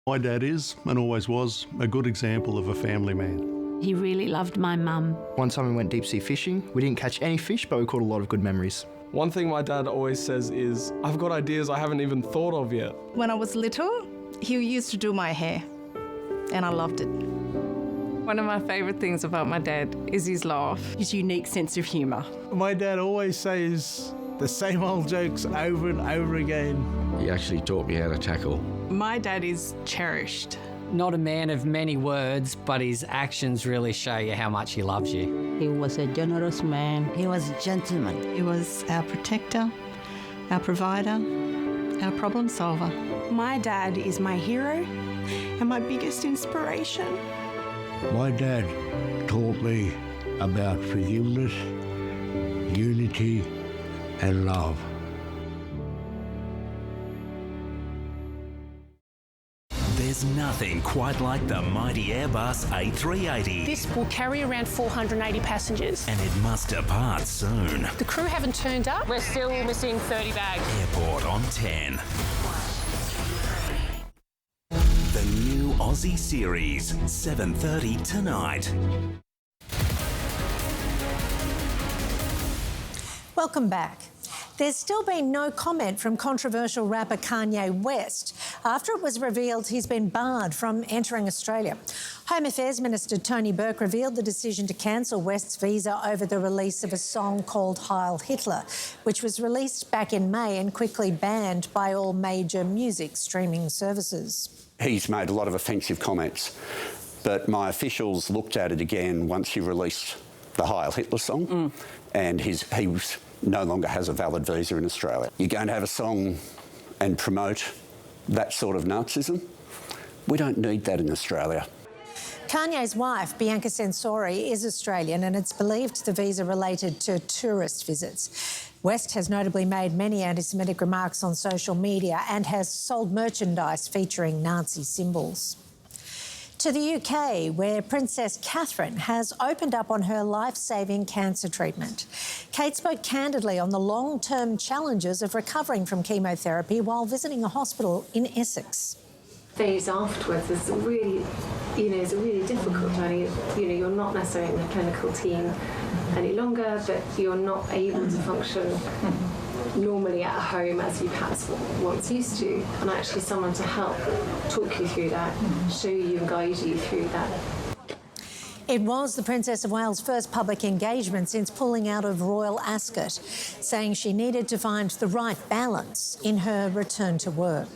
My dad is, and always was, a good example of a family man. He really loved my mum. One time we went deep sea fishing. We didn't catch any fish, but we caught a lot of good memories. One thing my dad always says is, I've got ideas I haven't even thought of yet. When I was little, he used to do my hair, and I loved it. One of my favourite things about my dad is his laugh. His unique sense of humour. My dad always says the same old jokes over and over again. He actually taught me how to tackle. My dad is cherished. Not a man of many words, but his actions really show you how much he loves you. He was a generous man. He was a gentleman. He was our protector, our provider, our problem solver. My dad is my hero and my biggest inspiration. My dad taught me about forgiveness, unity and love. There's nothing quite like the mighty Airbus A380. This will carry around 480 passengers. And it must depart soon. The crew haven't turned up. We're still missing 30 bags. Airport on 10. The new Aussie series, 7:30 tonight. Welcome back. There's still been no comment from controversial rapper Kanye West after it was revealed he's been barred from entering Australia. Home Affairs Minister Tony Burke revealed the decision to cancel West's visa over the release of a song called Heil Hitler, which was released back in May and quickly banned by all major music streaming services. He's made a lot of offensive comments, but my officials looked at it again once he released the Heil Hitler song, and he no longer has a valid visa in Australia. You're going to have a song and promote that sort of Nazism? We don't need that in Australia. Kanye's wife, Bianca Censori, is Australian, and it's believed the visa related to tourist visits. West has notably made many anti-Semitic remarks on social media and has sold merchandise featuring Nazi symbols. To the UK, where Princess Catherine has opened up on her life-saving cancer treatment. Kate spoke candidly on the long-term challenges of recovering from chemotherapy while visiting a hospital in Essex. Phase afterwards is really, is a really difficult journey. You're not necessarily in the clinical team any longer, but you're not able to function normally at home as you perhaps once used to, and actually someone to help talk you through that, show you and guide you through that. It was the Princess of Wales' first public engagement since pulling out of Royal Ascot, saying she needed to find the right balance in her return to work.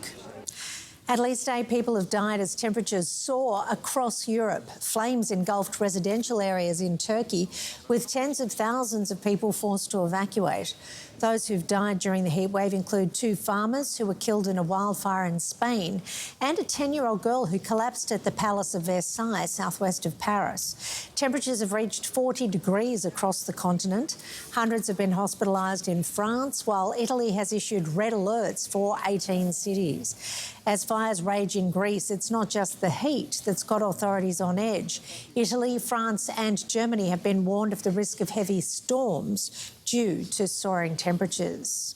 At least 8 people have died as temperatures soar across Europe. Flames engulfed residential areas in Turkey, with tens of thousands of people forced to evacuate. Those who've died during the heatwave include 2 farmers who were killed in a wildfire in Spain and a 10-year-old girl who collapsed at the Palace of Versailles, southwest of Paris. Temperatures have reached 40 degrees across the continent. Hundreds have been hospitalised in France, while Italy has issued red alerts for 18 cities. As fires rage in Greece, it's not just the heat that's got authorities on edge. Italy, France and Germany have been warned of the risk of heavy storms due to soaring temperatures.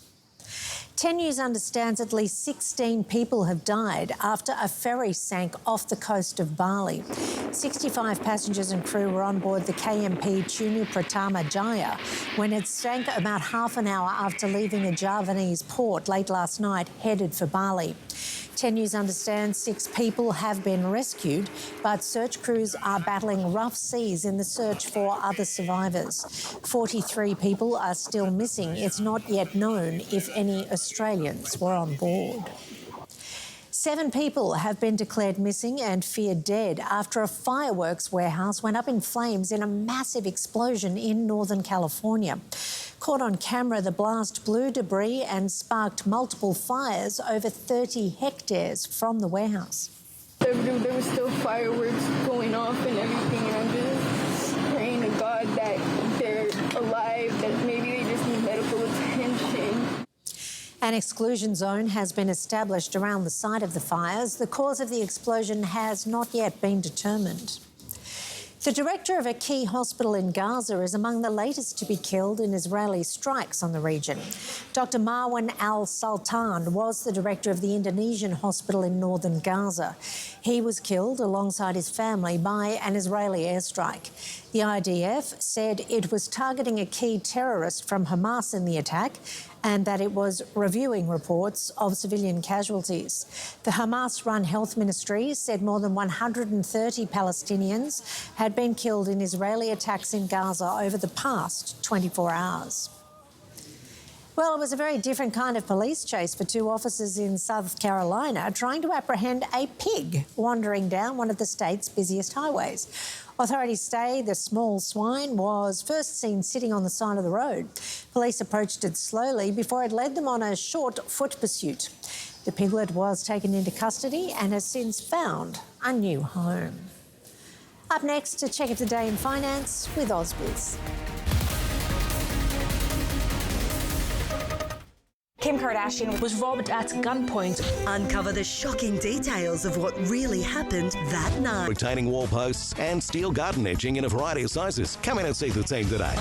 10 News understands at least 16 people have died after a ferry sank off the coast of Bali. 65 passengers and crew were on board the KMP Tunu Pratama Jaya when it sank about half an hour after leaving a Javanese port late last night, headed for Bali. 10 News understands 6 people have been rescued, but search crews are battling rough seas in the search for other survivors. 43 people are still missing. It's not yet known if any Australians were on board. 7 people have been declared missing and feared dead after a fireworks warehouse went up in flames in a massive explosion in Northern California. Caught on camera, the blast blew debris and sparked multiple fires over 30 hectares from the warehouse. There was still fireworks going off and everything, and I'm just praying to God that they're alive, that maybe they just need medical attention. An exclusion zone has been established around the site of the fires. The cause of the explosion has not yet been determined. The director of a key hospital in Gaza is among the latest to be killed in Israeli strikes on the region. Dr. Marwan al-Sultan was the director of the Indonesian hospital in northern Gaza. He was killed alongside his family by an Israeli airstrike. The IDF said it was targeting a key terrorist from Hamas in the attack and that it was reviewing reports of civilian casualties. The Hamas-run health ministry said more than 130 Palestinians had been killed in Israeli attacks in Gaza over the past 24 hours. Well, it was a very different kind of police chase for 2 officers in South Carolina trying to apprehend a pig wandering down one of the state's busiest highways. Authorities say the small swine was first seen sitting on the side of the road. Police approached it slowly before it led them on a short foot pursuit. The piglet was taken into custody and has since found a new home. Up next, to check of the day in finance with Ausbiz. Kim Kardashian was robbed at gunpoint. Uncover the shocking details of what really happened that night. Retaining wall posts and steel garden edging in a variety of sizes. Come in and see the team today.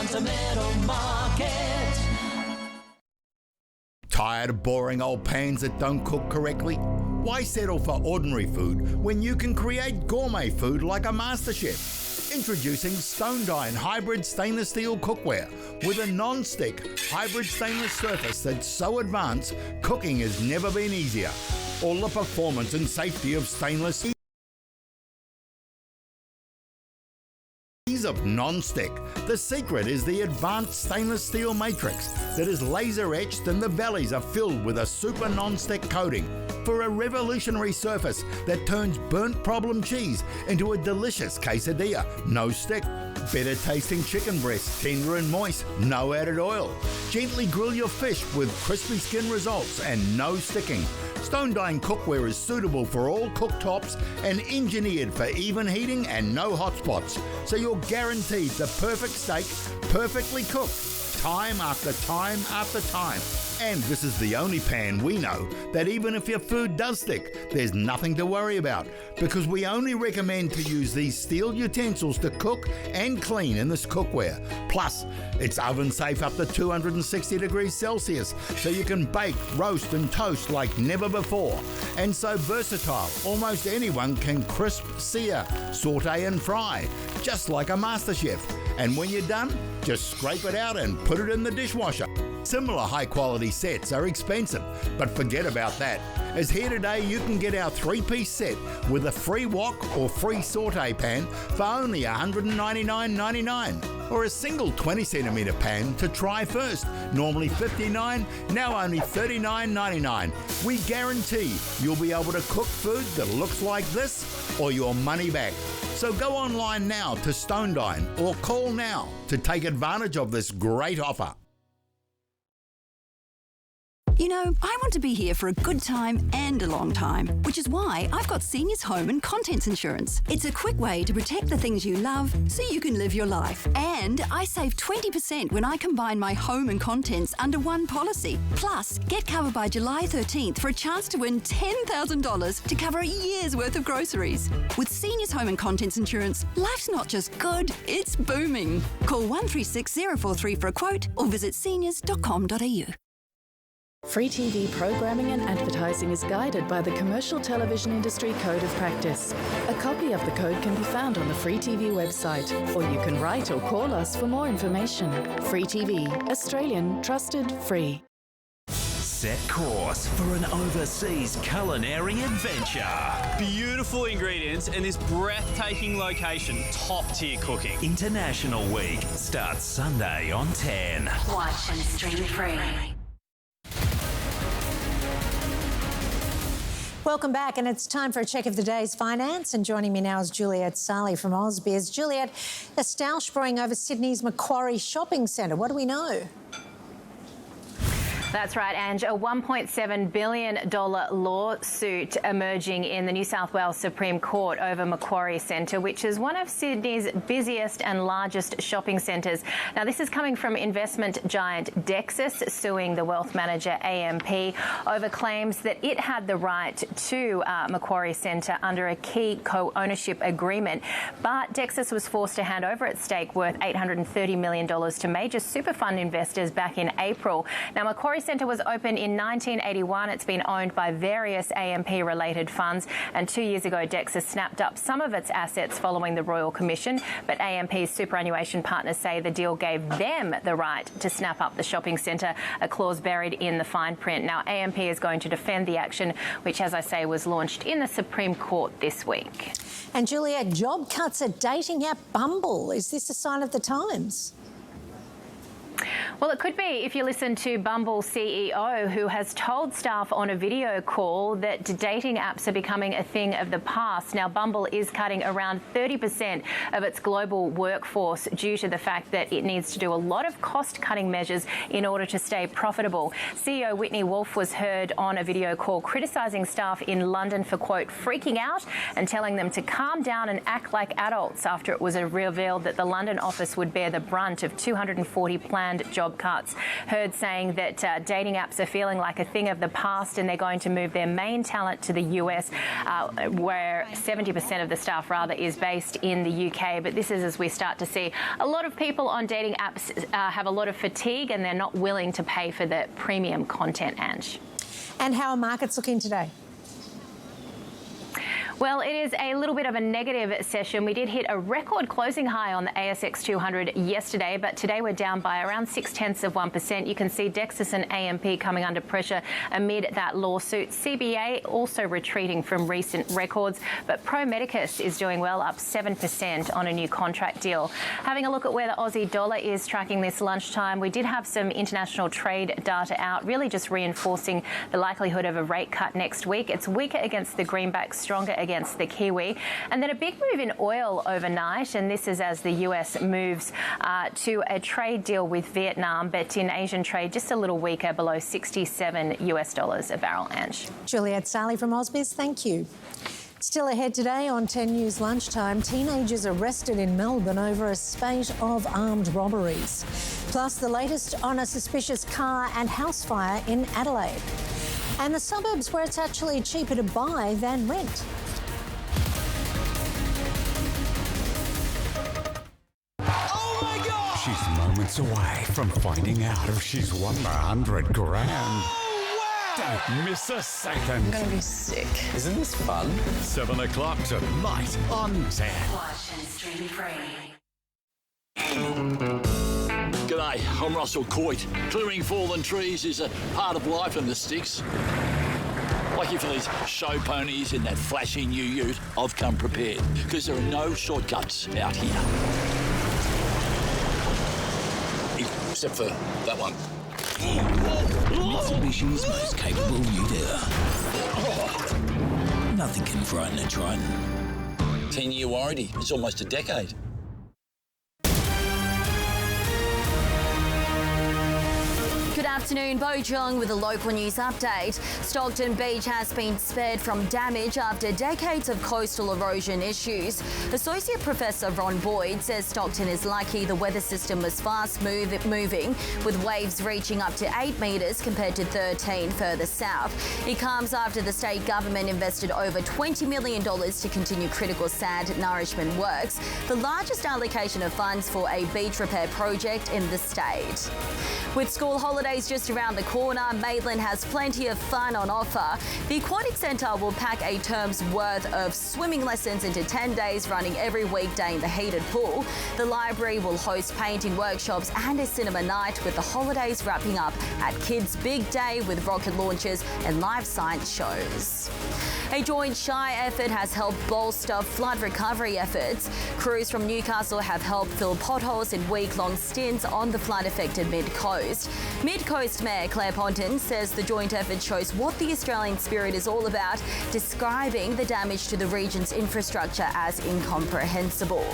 Tired of boring old pans that don't cook correctly? Why settle for ordinary food when you can create gourmet food like a master chef? Introducing Stone Dine Hybrid Stainless Steel Cookware with a non-stick hybrid stainless surface that's so advanced, cooking has never been easier. All the performance and safety of stainless of non-stick. The secret is the advanced stainless steel matrix that is laser etched and the bellies are filled with a super non-stick coating for a revolutionary surface that turns burnt problem cheese into a delicious quesadilla. No stick. Better tasting chicken breast, tender and moist, no added oil. Gently grill your fish with crispy skin results and no sticking. Stone Dine cookware is suitable for all cooktops and engineered for even heating and no hot spots. So you're guaranteed the perfect steak, perfectly cooked. time after time after time. And this is the only pan we know that even if your food does stick, there's nothing to worry about, because we only recommend to use these steel utensils to cook and clean in this cookware. Plus, it's oven safe up to 260 degrees Celsius, so you can bake, roast and toast like never before. And so versatile, almost anyone can crisp, sear, saute and fry, just like a master chef. And when you're done, just scrape it out and put it in the dishwasher. Similar high-quality sets are expensive, but forget about that, as here today you can get our 3-piece set with a free wok or free saute pan for only $199.99, or a single 20cm pan to try first, normally $59, now only $39.99. We guarantee you'll be able to cook food that looks like this or your money back. So go online now to Stone Dine or call now to take advantage of this great offer. You know, I want to be here for a good time and a long time, which is why I've got Seniors Home and Contents Insurance. It's a quick way to protect the things you love so you can live your life. And I save 20% when I combine my home and contents under one policy. Plus, get cover by July 13th for a chance to win $10,000 to cover a year's worth of groceries. With Seniors Home and Contents Insurance, life's not just good, it's booming. Call 136 043 for a quote or visit seniors.com.au. Free TV programming and advertising is guided by the Commercial Television Industry Code of Practice. A copy of the code can be found on the Free TV website, or you can write or call us for more information. Free TV, Australian, trusted, free. Set course for an overseas culinary adventure. Beautiful ingredients and this breathtaking location. Top tier cooking. International Week starts Sunday on 10. Watch and stream free. Welcome back, and it's time for a check of the day's finance. And joining me now is Juliet Sally from Ausbiz. Juliet, a stoush brewing over Sydney's Macquarie Shopping Centre. What do we know? That's right, Ange. A $1.7 billion lawsuit emerging in the New South Wales Supreme Court over Macquarie Centre, which is one of Sydney's busiest and largest shopping centres. Now, this is coming from investment giant Dexus suing the wealth manager AMP over claims that it had the right to Macquarie Centre under a key co-ownership agreement. But Dexus was forced to hand over its stake worth $830 million to major super fund investors back in April. Now, Macquarie Centre was opened in 1981. It's been owned by various AMP-related funds, and 2 years ago Dexus snapped up some of its assets following the Royal Commission, but AMP's superannuation partners say the deal gave them the right to snap up the shopping centre, a clause buried in the fine print. Now, AMP is going to defend the action, which, as I say, was launched in the Supreme Court this week. And Juliet, job cuts at dating app Bumble. Is this a sign of the times? Well, it could be if you listen to Bumble CEO, who has told staff on a video call that dating apps are becoming a thing of the past. Now, Bumble is cutting around 30% of its global workforce due to the fact that it needs to do a lot of cost-cutting measures in order to stay profitable. CEO Whitney Wolfe was heard on a video call criticising staff in London for, quote, freaking out and telling them to calm down and act like adults after it was revealed that the London office would bear the brunt of 240 planned job cuts. Heard saying that dating apps are feeling like a thing of the past, and they're going to move their main talent to the US, where 70% of the staff is based in the UK. But this is as we start to see a lot of people on dating apps have a lot of fatigue, and they're not willing to pay for the premium content, Ange. And how are markets looking today? Well, it is a little bit of a negative session. We did hit a record closing high on the ASX 200 yesterday, but today we're down by around 0.6%. You can see Dexus and AMP coming under pressure amid that lawsuit. CBA also retreating from recent records, but Pro Medicus is doing well, up 7% on a new contract deal. Having a look at where the Aussie dollar is tracking this lunchtime, we did have some international trade data out, really just reinforcing the likelihood of a rate cut next week. It's weaker against the greenback, stronger against the Kiwi. And then a big move in oil overnight, and this is as the US moves to a trade deal with Vietnam, but in Asian trade just a little weaker, below $67 a barrel, Ange. Juliet Sally from Ausbiz, thank you. Still ahead today on 10 News Lunchtime, teenagers arrested in Melbourne over a spate of armed robberies. Plus, the latest on a suspicious car and house fire in Adelaide. And the suburbs where it's actually cheaper to buy than rent. She's moments away from finding out if she's won the 100 grand. Oh, wow! Don't miss a second. I'm going to be sick. Isn't this fun? 7 o'clock tonight on 10. Watch and stream free. G'day, I'm Russell Coit. Clearing fallen trees is a part of life in the sticks. Lucky for these show ponies in that flashy new ute, I've come prepared, because there are no shortcuts out here. Except for that one. Mitsubishi's most capable ute ever. Nothing can frighten a Triton. 10-year warranty. It's almost a decade. Good afternoon, Bo Jung with a local news update. Stockton Beach has been spared from damage after decades of coastal erosion issues. Associate Professor Ron Boyd says Stockton is lucky the weather system was fast moving, with waves reaching up to 8 metres compared to 13 further south. It comes after the state government invested over $20 million to continue critical sand nourishment works, the largest allocation of funds for a beach repair project in the state. With school holidays just around the corner, Maitland has plenty of fun on offer. The Aquatic Centre will pack a term's worth of swimming lessons into 10 days, running every weekday in the heated pool. The library will host painting workshops and a cinema night, with the holidays wrapping up at Kids' Big Day with rocket launches and live science shows. A joint Shire effort has helped bolster flood recovery efforts. Crews from Newcastle have helped fill potholes in week-long stints on the flood-affected Mid-Coast. Mid-Coast Mayor Claire Ponton says the joint effort shows what the Australian spirit is all about, describing the damage to the region's infrastructure as incomprehensible.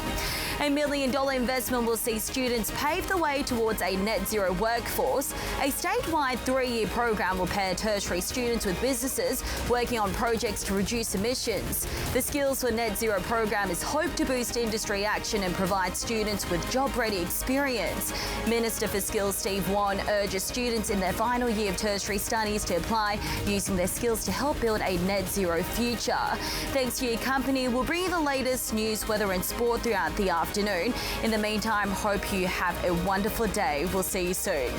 $1 million investment will see students pave the way towards a net zero workforce. A statewide 3-year program will pair tertiary students with businesses working on projects to reduce emissions. The Skills for Net Zero program is hoped to boost industry action and provide students with job-ready experience. Minister for Skills Steve Wan urges students in their final year of tertiary studies to apply, using their skills to help build a net zero future. Thanks to your company, we'll bring you the latest news, weather and sport throughout the afternoon. In the meantime, hope you have a wonderful day. We'll see you soon.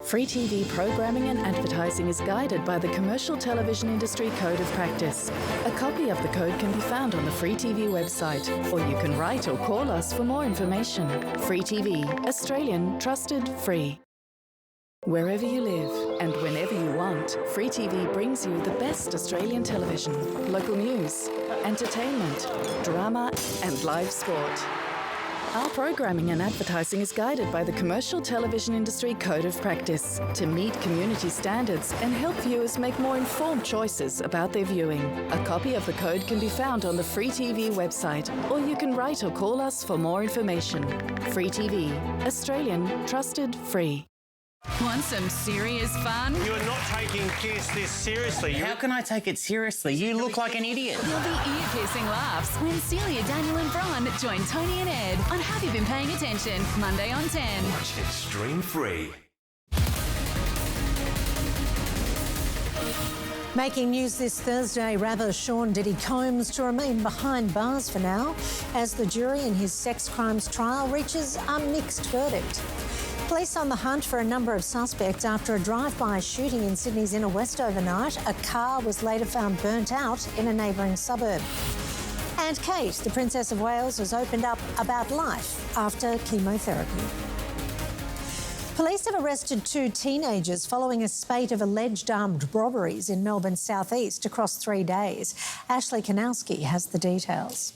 Free TV programming and advertising is guided by the Commercial Television Industry Code of Practice. A copy of the code can be found on the Free TV website, or you can write or call us for more information. Free TV, Australian, trusted, free. Wherever you live and whenever you want, Free TV brings you the best Australian television, local news, entertainment, drama and live sport. Our programming and advertising is guided by the Commercial Television Industry Code of Practice to meet community standards and help viewers make more informed choices about their viewing. A copy of the code can be found on the Free TV website, or you can write or call us for more information. Free TV, Australian, trusted, free. Want some serious fun? You're not taking this seriously. How can I take it seriously? You look like an idiot. There'll be ear-piercing laughs when Celia, Daniel and Bron join Tony and Ed on Have You Been Paying Attention? Monday on 10. Watch it stream free. Making news this Thursday, rapper Sean Diddy Combs to remain behind bars for now as the jury in his sex crimes trial reaches a mixed verdict. Police on the hunt for a number of suspects after a drive-by shooting in Sydney's inner west overnight. A car was later found burnt out in a neighbouring suburb. And Kate, the Princess of Wales, has opened up about life after chemotherapy. Police have arrested 2 teenagers following a spate of alleged armed robberies in Melbourne's southeast across 3 days. Ashley Kanowski has the details.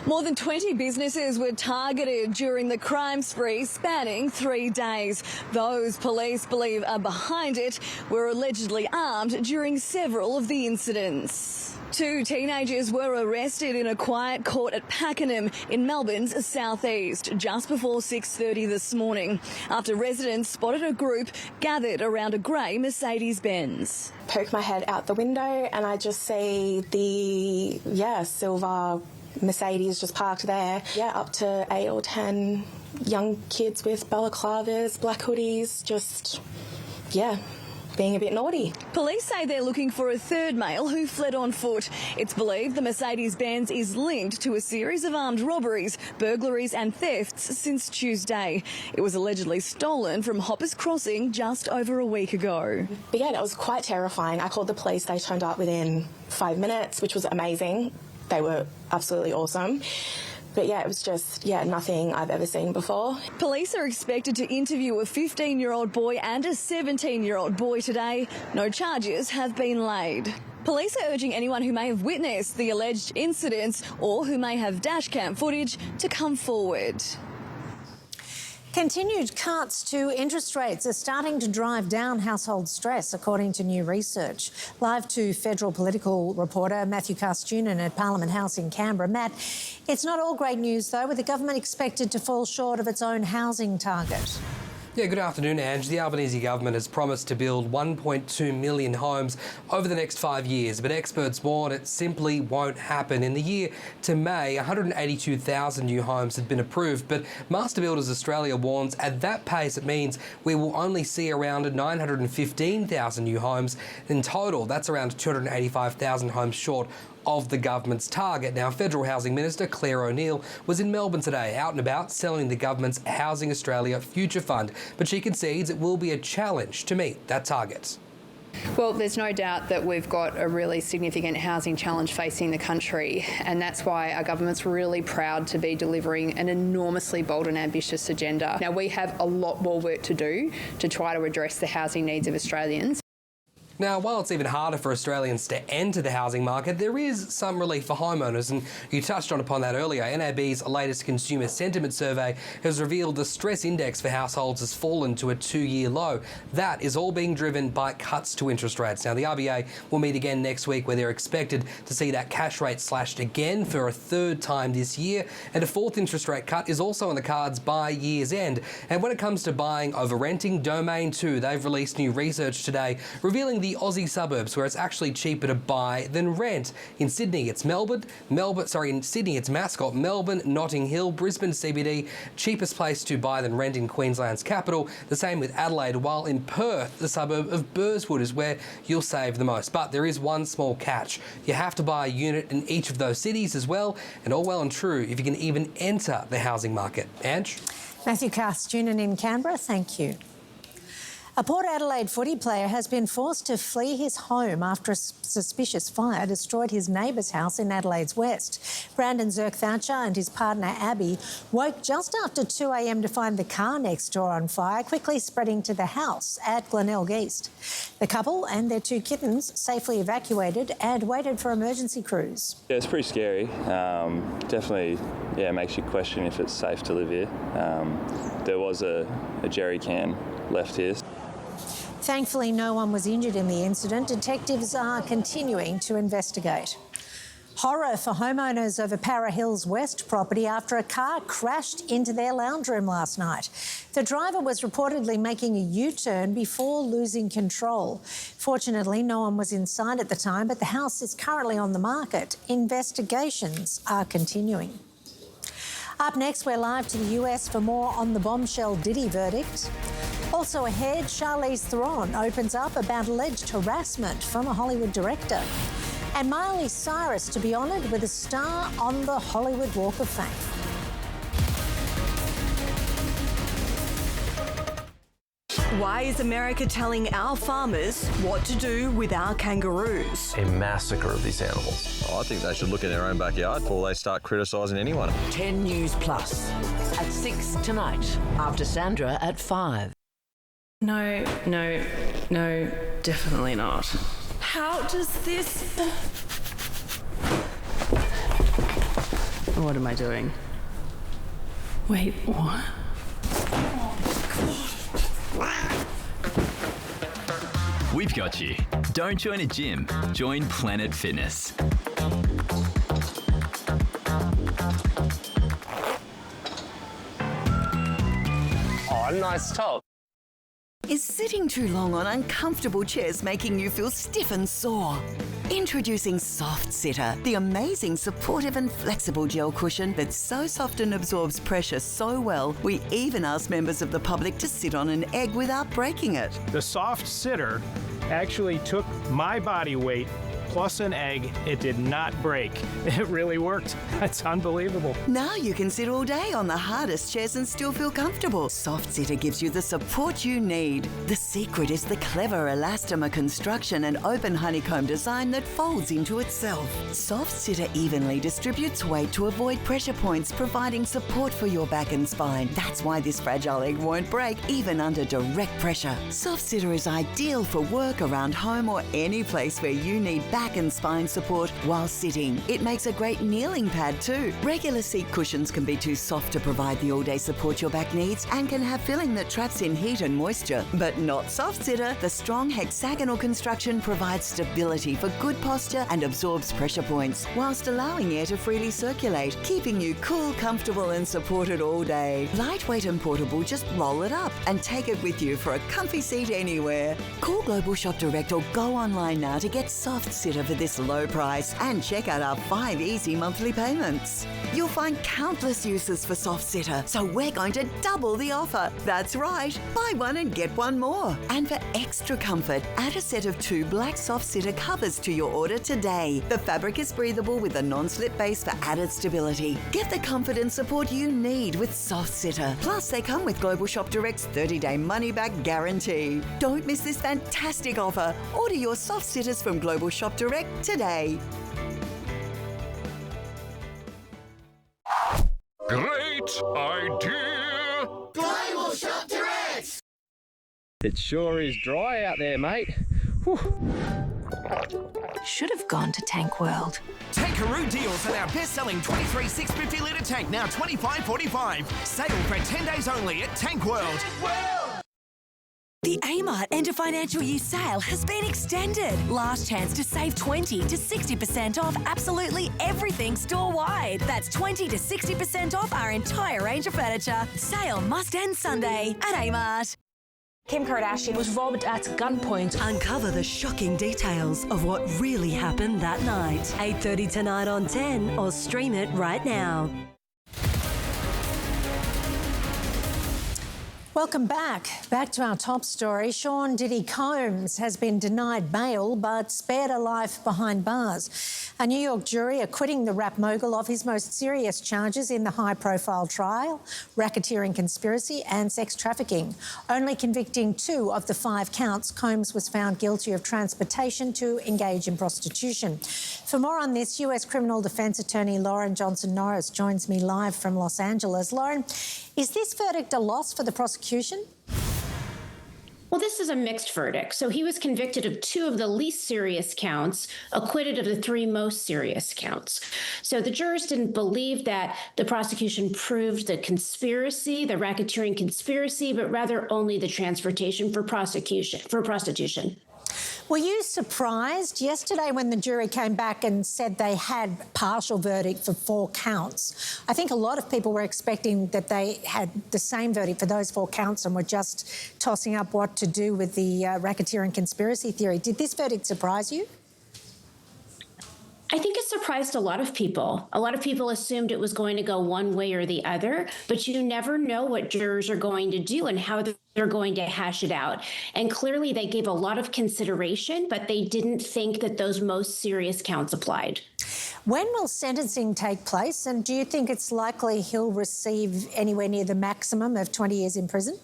More than 20 businesses were targeted during the crime spree spanning 3 days. Those police believe are behind it were allegedly armed during several of the incidents. 2 teenagers were arrested in a quiet court at Pakenham in Melbourne's southeast just before 6:30 this morning after residents spotted a group gathered around a grey Mercedes-Benz. Poke my head out the window and I just see the, silver Mercedes just parked there. Up to 8 or 10 young kids with balaclavas, black hoodies, just, being a bit naughty. Police say they're looking for a third male who fled on foot. It's believed the Mercedes-Benz is linked to a series of armed robberies, burglaries and thefts since Tuesday. It was allegedly stolen from Hoppers Crossing just over a week ago. But that was quite terrifying. I called the police. They turned up within 5 minutes, which was amazing. They were absolutely awesome. But it was just, nothing I've ever seen before. Police are expected to interview a 15-year-old boy and a 17-year-old boy today. No charges have been laid. Police are urging anyone who may have witnessed the alleged incidents or who may have dashcam footage to come forward. Continued cuts to interest rates are starting to drive down household stress, according to new research. Live to federal political reporter Matthew Castunen at Parliament House in Canberra. Matt, it's not all great news, though, with the government expected to fall short of its own housing target. Yeah, good afternoon, Ange. The Albanese government has promised to build 1.2 million homes over the next 5 years, but experts warn it simply won't happen. In the year to May, 182,000 new homes had been approved, but Master Builders Australia warns at that pace it means we will only see around 915,000 new homes in total. That's around 285,000 homes short of the government's target. Now, Federal Housing Minister Claire O'Neill was in Melbourne today, out and about, selling the government's Housing Australia Future Fund, but she concedes it will be a challenge to meet that target. Well, there's no doubt that we've got a really significant housing challenge facing the country, and that's why our government's really proud to be delivering an enormously bold and ambitious agenda. Now, we have a lot more work to do to try to address the housing needs of Australians. Now, while it's even harder for Australians to enter the housing market, there is some relief for homeowners, and you touched upon that earlier. NAB's latest consumer sentiment survey has revealed the stress index for households has fallen to a 2-year low. That is all being driven by cuts to interest rates. Now, the RBA will meet again next week, where they're expected to see that cash rate slashed again for a third time this year, and a fourth interest rate cut is also on the cards by year's end. And when it comes to buying over renting, Domain 2, they've released new research today revealing the Aussie suburbs where it's actually cheaper to buy than rent. In Sydney, it's in Sydney, it's Mascot, Melbourne, Notting Hill, Brisbane CBD, cheapest place to buy than rent in Queensland's capital. The same with Adelaide, while in Perth, the suburb of Burswood is where you'll save the most. But there is one small catch. You have to buy a unit in each of those cities as well, and all well and true if you can even enter the housing market. Ange? Matthew Castunen in Canberra, thank you. A Port Adelaide footy player has been forced to flee his home after a suspicious fire destroyed his neighbour's house in Adelaide's west. Brandon Zirk-Thatcher and his partner Abby woke just after 2 a.m. to find the car next door on fire, quickly spreading to the house at Glenelg East. The couple and their 2 kittens safely evacuated and waited for emergency crews. Yeah, it's pretty scary. Definitely, makes you question if it's safe to live here. There was a jerry can left here. Thankfully, no one was injured in the incident. Detectives are continuing to investigate. Horror for homeowners of a Para Hills West property after a car crashed into their lounge room last night. The driver was reportedly making a U-turn before losing control. Fortunately, no one was inside at the time, but the house is currently on the market. Investigations are continuing. Up next, we're live to the US for more on the bombshell Diddy verdict. Also ahead, Charlize Theron opens up about alleged harassment from a Hollywood director. And Miley Cyrus to be honoured with a star on the Hollywood Walk of Fame. Why is America telling our farmers what to do with our kangaroos? A massacre of these animals. I think they should look in their own backyard before they start criticising anyone. 10 News Plus at 6 tonight, after Sandra at 5. No, definitely not. How does this... What am I doing? Wait, what? We We've got you. Don't join a gym. Join Planet Fitness. Oh, nice top. Is sitting too long on uncomfortable chairs making you feel stiff and sore? Introducing Soft Sitter, the amazing supportive and flexible gel cushion that's so soft and absorbs pressure so well, we even ask members of the public to sit on an egg without breaking it. The Soft Sitter actually took my body weight plus an egg. It did not break. It really worked. That's unbelievable. Now you can sit all day on the hardest chairs and still feel comfortable. Soft Sitter gives you the support you need. The secret is the clever elastomer construction and open honeycomb design that folds into itself. Soft Sitter evenly distributes weight to avoid pressure points, providing support for your back and spine. That's why this fragile egg won't break, even under direct pressure. Soft Sitter is ideal for work, around home, or any place where you need back and spine support while sitting. It makes a great kneeling pad too. Regular seat cushions can be too soft to provide the all-day support your back needs and can have filling that traps in heat and moisture. But not Soft Sitter. The strong hexagonal construction provides stability for good posture and absorbs pressure points, whilst allowing air to freely circulate, keeping you cool, comfortable and supported all day. Lightweight and portable, just roll it up and take it with you for a comfy seat anywhere. Call Global Shop Direct or go online now to get Soft Sitter for this low price and check out our 5 easy monthly payments. You'll find countless uses for Soft Sitter, so we're going to double the offer. That's right, buy one and get one more. And for extra comfort, add a set of 2 black Soft Sitter covers to your order today. The fabric is breathable with a non-slip base for added stability. Get the comfort and support you need with Soft Sitter. Plus, they come with Global Shop Direct's 30-day money-back guarantee. Don't miss this fantastic offer. Order your Soft Sitters from Global Shop Direct today. Great idea! Global Shop Direct! It sure is dry out there, mate. Whew. Should have gone to Tank World. Tankaroo deals on our best-selling 23 650-litre tank, now $25.45. Sale for 10 days only at Tank World. The Amart End of Financial Year sale has been extended. Last chance to save 20 to 60% off absolutely everything store-wide. That's 20 to 60% off our entire range of furniture. Sale must end Sunday at Amart. Kim Kardashian was robbed at gunpoint. Uncover the shocking details of what really happened that night. 8:30 tonight on 10 or stream it right now. Welcome back. Back to our top story. Sean Diddy Combs has been denied bail but spared a life behind bars. A New York jury acquitting the rap mogul of his most serious charges in the high-profile trial, racketeering conspiracy and sex trafficking. Only convicting 2 of the 5 counts, Combs was found guilty of transportation to engage in prostitution. For more on this, US criminal defence attorney Lauren Johnson-Norris joins me live from Los Angeles. Lauren, is this verdict a loss for the prosecution? Well, this is a mixed verdict. So he was convicted of 2 of the least serious counts, acquitted of the 3 most serious counts. So the jurors didn't believe that the prosecution proved the conspiracy, the racketeering conspiracy, but rather only the transportation for prostitution. Were you surprised yesterday when the jury came back and said they had partial verdict for 4 counts? I think a lot of people were expecting that they had the same verdict for those 4 counts and were just tossing up what to do with the racketeering conspiracy theory. Did this verdict surprise you? I think it surprised a lot of people. A lot of people assumed it was going to go one way or the other, but you never know what jurors are going to do and how they're going to hash it out. And clearly they gave a lot of consideration, but they didn't think that those most serious counts applied. When will sentencing take place? And do you think it's likely he'll receive anywhere near the maximum of 20 years in prison?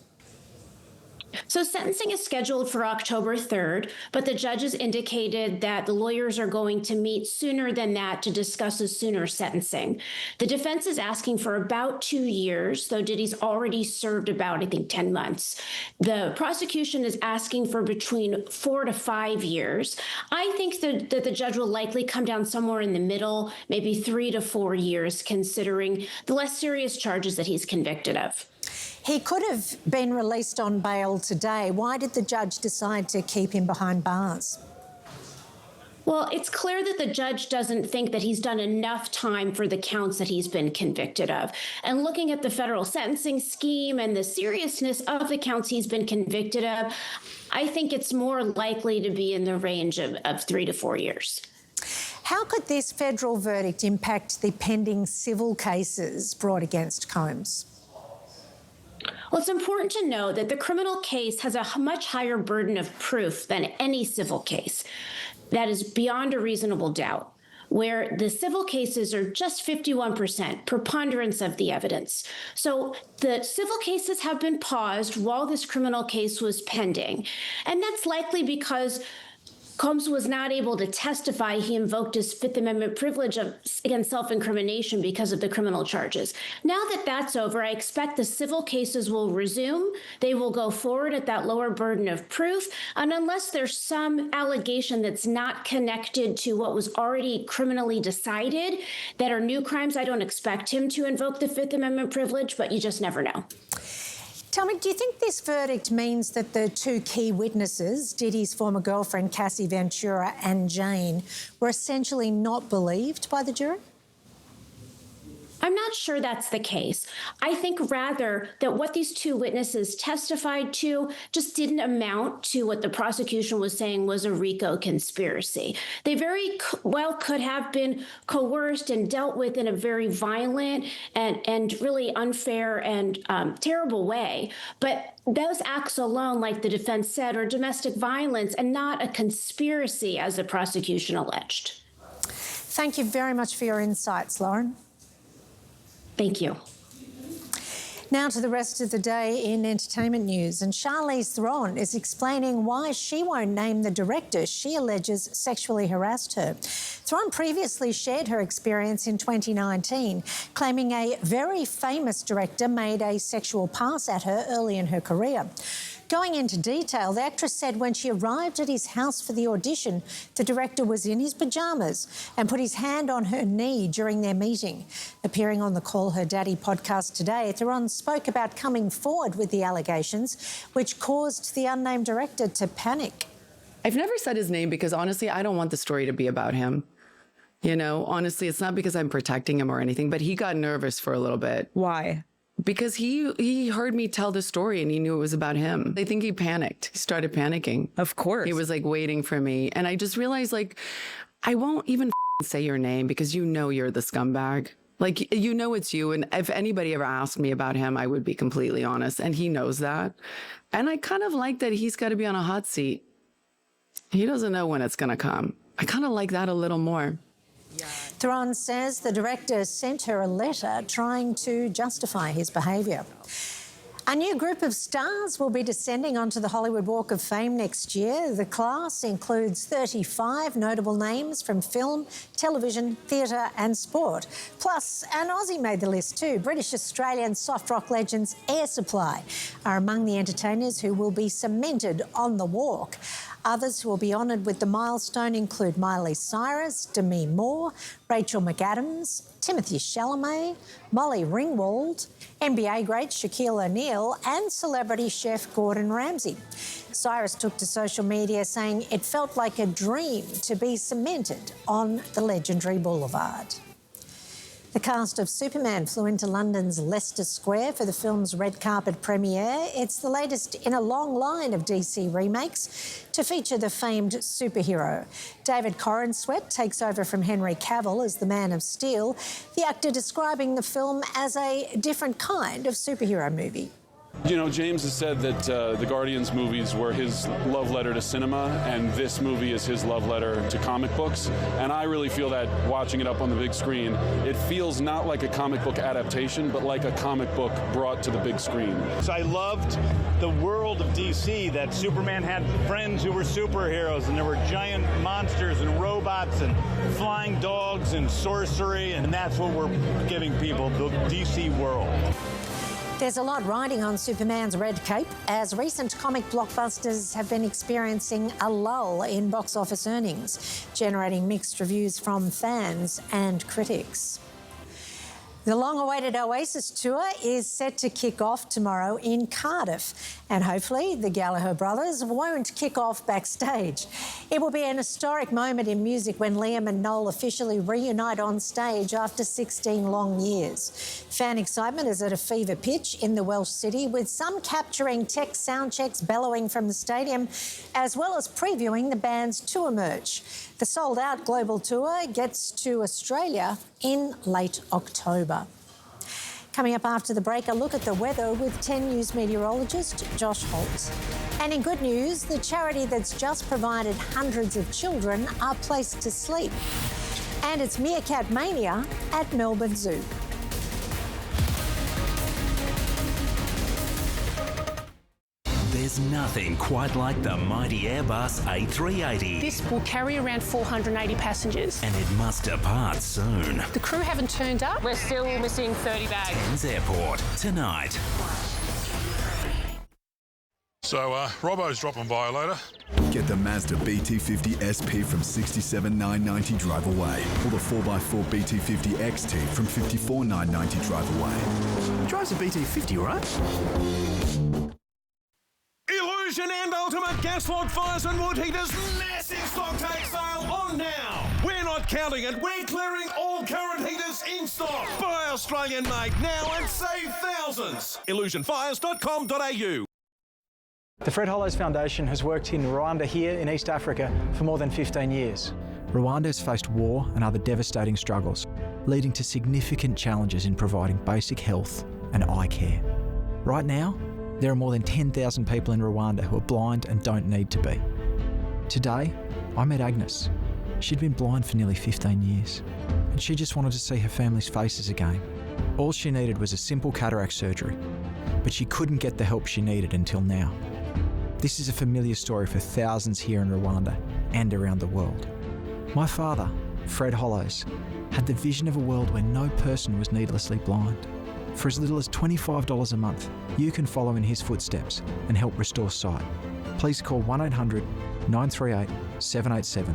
So sentencing is scheduled for October 3rd, but the judges indicated that the lawyers are going to meet sooner than that to discuss a sooner sentencing. The defense is asking for about 2 years, though Diddy's already served about, I think, 10 months. The prosecution is asking for between 4 to 5 years. I think that the judge will likely come down somewhere in the middle, maybe 3 to 4 years, considering the less serious charges that he's convicted of. He could have been released on bail today. Why did the judge decide to keep him behind bars? Well, it's clear that the judge doesn't think that he's done enough time for the counts that he's been convicted of. And looking at the federal sentencing scheme and the seriousness of the counts he's been convicted of, I think it's more likely to be in the range of 3 to 4 years. How could this federal verdict impact the pending civil cases brought against Combs? Well, it's important to know that the criminal case has a much higher burden of proof than any civil case. That is beyond a reasonable doubt, where the civil cases are just 51%, preponderance of the evidence. So the civil cases have been paused while this criminal case was pending. And that's likely because Combs was not able to testify. He invoked his Fifth Amendment privilege against self-incrimination because of the criminal charges. Now that that's over, I expect the civil cases will resume. They will go forward at that lower burden of proof. And unless there's some allegation that's not connected to what was already criminally decided that are new crimes, I don't expect him to invoke the Fifth Amendment privilege, but you just never know. Tell me, do you think this verdict means that the two key witnesses, Diddy's former girlfriend Cassie Ventura and Jane, were essentially not believed by the jury? I'm not sure that's the case. I think rather that what these two witnesses testified to just didn't amount to what the prosecution was saying was a RICO conspiracy. They very well could have been coerced and dealt with in a very violent and really unfair and terrible way. But those acts alone, like the defense said, are domestic violence and not a conspiracy as the prosecution alleged. Thank you very much for your insights, Lauren. Thank you. Now to the rest of the day in entertainment news. And Charlize Theron is explaining why she won't name the director she alleges sexually harassed her. Theron previously shared her experience in 2019, claiming a very famous director made a sexual pass at her early in her career. Going into detail, the actress said when she arrived at his house for the audition, the director was in his pyjamas and put his hand on her knee during their meeting. Appearing on the Call Her Daddy podcast today, Theron spoke about coming forward with the allegations, which caused the unnamed director to panic. I've never said his name because, honestly, I don't want the story to be about him. You know, honestly, it's not because I'm protecting him or anything, but he got nervous for a little bit. Why? Because he heard me tell the story and he knew it was about him. I think he panicked. He started panicking. Of course. He was like waiting for me. And I just realized, like, I won't even say your name because you know you're the scumbag. Like, you know it's you. And if anybody ever asked me about him, I would be completely honest. And he knows that. And I kind of like that he's got to be on a hot seat. He doesn't know when it's going to come. I kind of like that a little more. Theron says the director sent her a letter trying to justify his behaviour. A new group of stars will be descending onto the Hollywood Walk of Fame next year. The class includes 35 notable names from film, television, theatre and sport. Plus, an Aussie made the list too. British Australian soft rock legends Air Supply are among the entertainers who will be cemented on the walk. Others who will be honoured with the milestone include Miley Cyrus, Demi Moore, Rachel McAdams, Timothée Chalamet, Molly Ringwald, NBA great Shaquille O'Neal and celebrity chef Gordon Ramsay. Cyrus took to social media saying it felt like a dream to be cemented on the legendary boulevard. The cast of Superman flew into London's Leicester Square for the film's red carpet premiere. It's the latest in a long line of DC remakes to feature the famed superhero. David Corenswet takes over from Henry Cavill as the Man of Steel, the actor describing the film as a different kind of superhero movie. You know, James has said that the Guardians movies were his love letter to cinema, and this movie is his love letter to comic books. And I really feel that watching it up on the big screen, it feels not like a comic book adaptation, but like a comic book brought to the big screen. So I loved the world of DC, that Superman had friends who were superheroes, and there were giant monsters and robots and flying dogs and sorcery, and that's what we're giving people, the DC world. There's a lot riding on Superman's red cape, as recent comic blockbusters have been experiencing a lull in box office earnings, generating mixed reviews from fans and critics. The long-awaited Oasis tour is set to kick off tomorrow in Cardiff, and hopefully the Gallagher brothers won't kick off backstage. It will be an historic moment in music when Liam and Noel officially reunite on stage after 16 long years. Fan excitement is at a fever pitch in the Welsh city, with some capturing tech sound checks bellowing from the stadium, as well as previewing the band's tour merch. The sold-out global tour gets to Australia in late October. Coming up after the break, a look at the weather with 10 News meteorologist Josh Holt. And in good news, the charity that's just provided hundreds of children a place to sleep. And it's Meerkat Mania at Melbourne Zoo. There's nothing quite like the mighty Airbus A380. This will carry around 480 passengers. And it must depart soon. The crew haven't turned up. We're still missing 30 bags. Cairns Airport, tonight. So, Robbo's dropping by later. Get the Mazda BT50 SP from $67,990 drive away, or the 4x4 BT50 XT from $54,990 drive away. He drives a BT50, right? Illusion and Ultimate Gas Log Fires and Wood Heaters massive stock take sale on now. We're not counting it, we're clearing all current heaters in stock. Buy Australian made now and save thousands. illusionfires.com.au. The Fred Hollows Foundation has worked in Rwanda here in East Africa for more than 15 years. Rwanda has faced war and other devastating struggles, leading to significant challenges in providing basic health and eye care. Right now, there are more than 10,000 people in Rwanda who are blind and don't need to be. Today, I met Agnes. She'd been blind for nearly 15 years, and she just wanted to see her family's faces again. All she needed was a simple cataract surgery, but she couldn't get the help she needed until now. This is a familiar story for thousands here in Rwanda and around the world. My father, Fred Hollows, had the vision of a world where no person was needlessly blind. For as little as $25 a month, you can follow in his footsteps and help restore sight. Please call 1800 938 787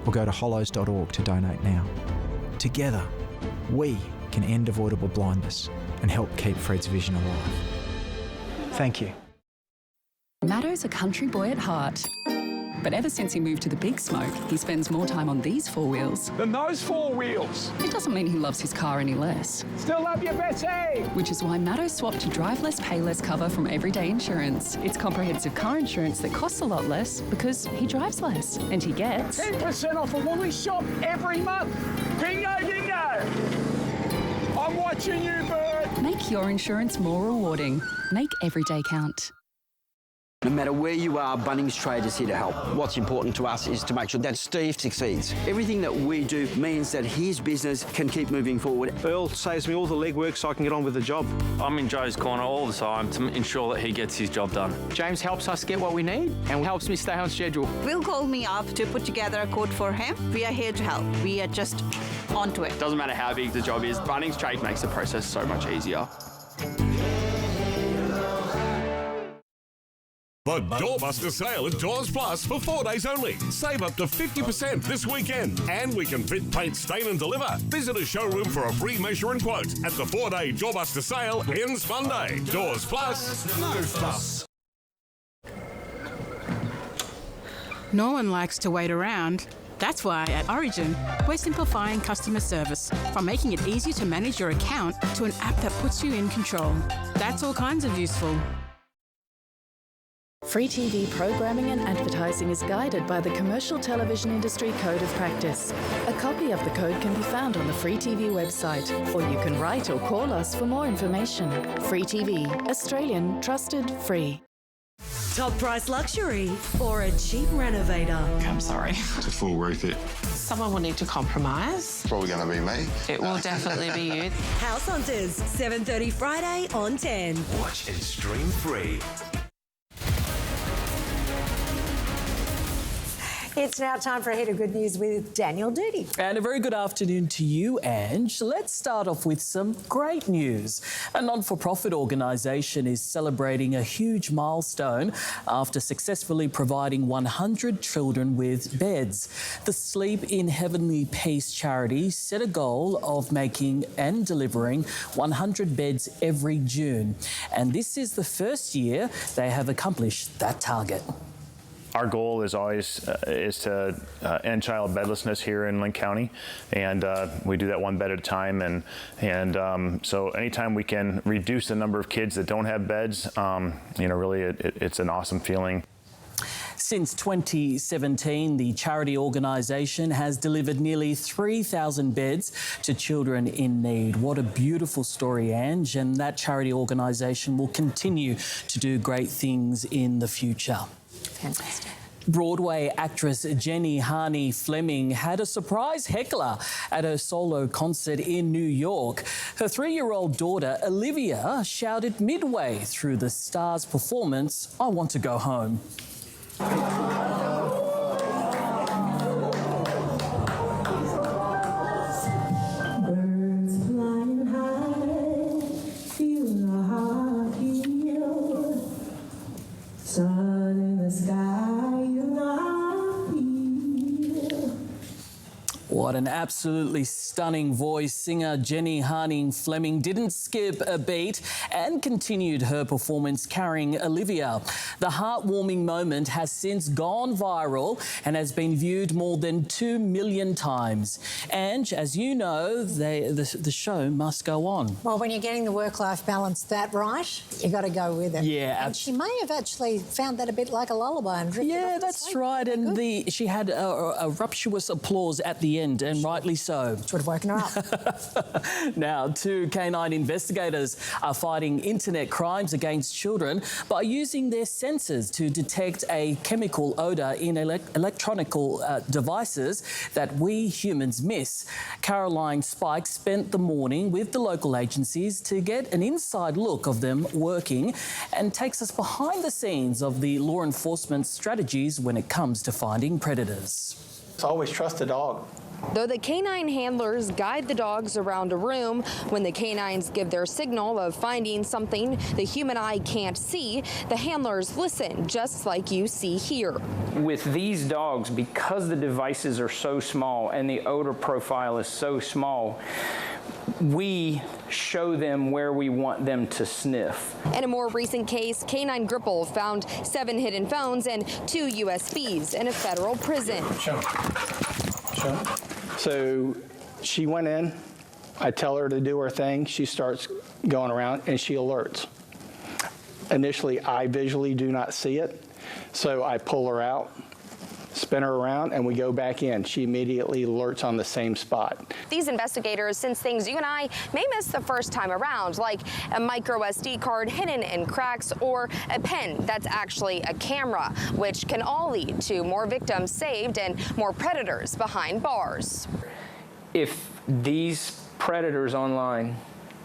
or go to hollows.org to donate now. Together, we can end avoidable blindness and help keep Fred's vision alive. Thank you. Matto's a country boy at heart. But ever since he moved to the Big Smoke, he spends more time on these four wheels than those four wheels. It doesn't mean he loves his car any less. Still love you, Betty! Which is why Matto swapped to Drive Less, Pay Less cover from Everyday Insurance. It's comprehensive car insurance that costs a lot less because he drives less. And he gets 10% off a Woolies shop every month. Bingo, bingo! I'm watching you, bird! Make your insurance more rewarding. Make every day count. No matter where you are, Bunnings Trade is here to help. What's important to us is to make sure that Steve succeeds. Everything that we do means that his business can keep moving forward. Earl saves me all the legwork so I can get on with the job. I'm in Joe's corner all the time to ensure that he gets his job done. James helps us get what we need and helps me stay on schedule. Will called me up to put together a quote for him. We are here to help. We are just onto it. Doesn't matter how big the job is, Bunnings Trade makes the process so much easier. The Doorbuster sale at Doors Plus for 4 days only. Save up to 50% this weekend. And we can fit, paint, stain and deliver. Visit a showroom for a free measure and quote at the 4-day Doorbuster sale ends Monday. Doors Plus, no fuss. No one likes to wait around. That's why at Origin, we're simplifying customer service from making it easy to manage your account to an app that puts you in control. That's all kinds of useful. Free TV programming and advertising is guided by the Commercial Television Industry Code of Practice. A copy of the code can be found on the Free TV website, or you can write or call us for more information. Free TV, Australian, trusted, free. Top price luxury or a cheap renovator? I'm sorry. It's a full refit. Someone will need to compromise. Probably going to be me. It will definitely be you. House Hunters, 7:30 Friday on 10. Watch and stream free. It's now time for a hit of good news with Daniel Doody. And a very good afternoon to you, Ange. Let's start off with some great news. A non-for-profit organisation is celebrating a huge milestone after successfully providing 100 children with beds. The Sleep in Heavenly Peace charity set a goal of making and delivering 100 beds every June. And this is the first year they have accomplished that target. Our goal is always is to end child bedlessness here in Linn County, and we do that one bed at a time. And so anytime we can reduce the number of kids that don't have beds, really it's an awesome feeling. Since 2017, the charity organisation has delivered nearly 3,000 beds to children in need. What a beautiful story, Ange, and that charity organisation will continue to do great things in the future. Fantastic. Broadway actress Jenny Harney Fleming had a surprise heckler at her solo concert in New York. Her 3-year-old daughter Olivia shouted midway through the star's performance, "I want to go home." Birds flying high, feel the heart heal. Sun in the sky, you know feel. What an absolutely stunning voice. Singer Jenny Harney Fleming didn't skip a beat and continued her performance carrying Olivia. The heartwarming moment has since gone viral and has been viewed more than 2 million times. And as you know, the show must go on. Well, when you're getting the work-life balance that right, you got to go with it. Yeah, and she may have actually found that a bit like a lullaby and drifted off to that's sleep. right. And she had a rapturous applause at the end, and rightly so. Which would have woken her up. Now, 2 canine investigators are fighting internet crimes against children by using their sensors to detect a chemical odour in electronic devices that we humans miss. Caroline Spike spent the morning with the local agencies to get an inside look of them working and takes us behind the scenes of the law enforcement strategies when it comes to finding predators. It's always trust the dog. Though the canine handlers guide the dogs around a room, when the canines give their signal of finding something the human eye can't see, the handlers listen, just like you see here. With these dogs, because the devices are so small and the odor profile is so small, we show them where we want them to sniff. In a more recent case, Canine Gripple found 7 hidden phones and 2 USBs in a federal prison. So she went in, I tell her to do her thing, she starts going around and she alerts. Initially, I visually do not see it, so I pull her out, spin her around, and we go back in. She immediately alerts on the same spot. These investigators sense things you and I may miss the first time around, like a micro SD card hidden in cracks or a pen that's actually a camera, which can all lead to more victims saved and more predators behind bars. If these predators online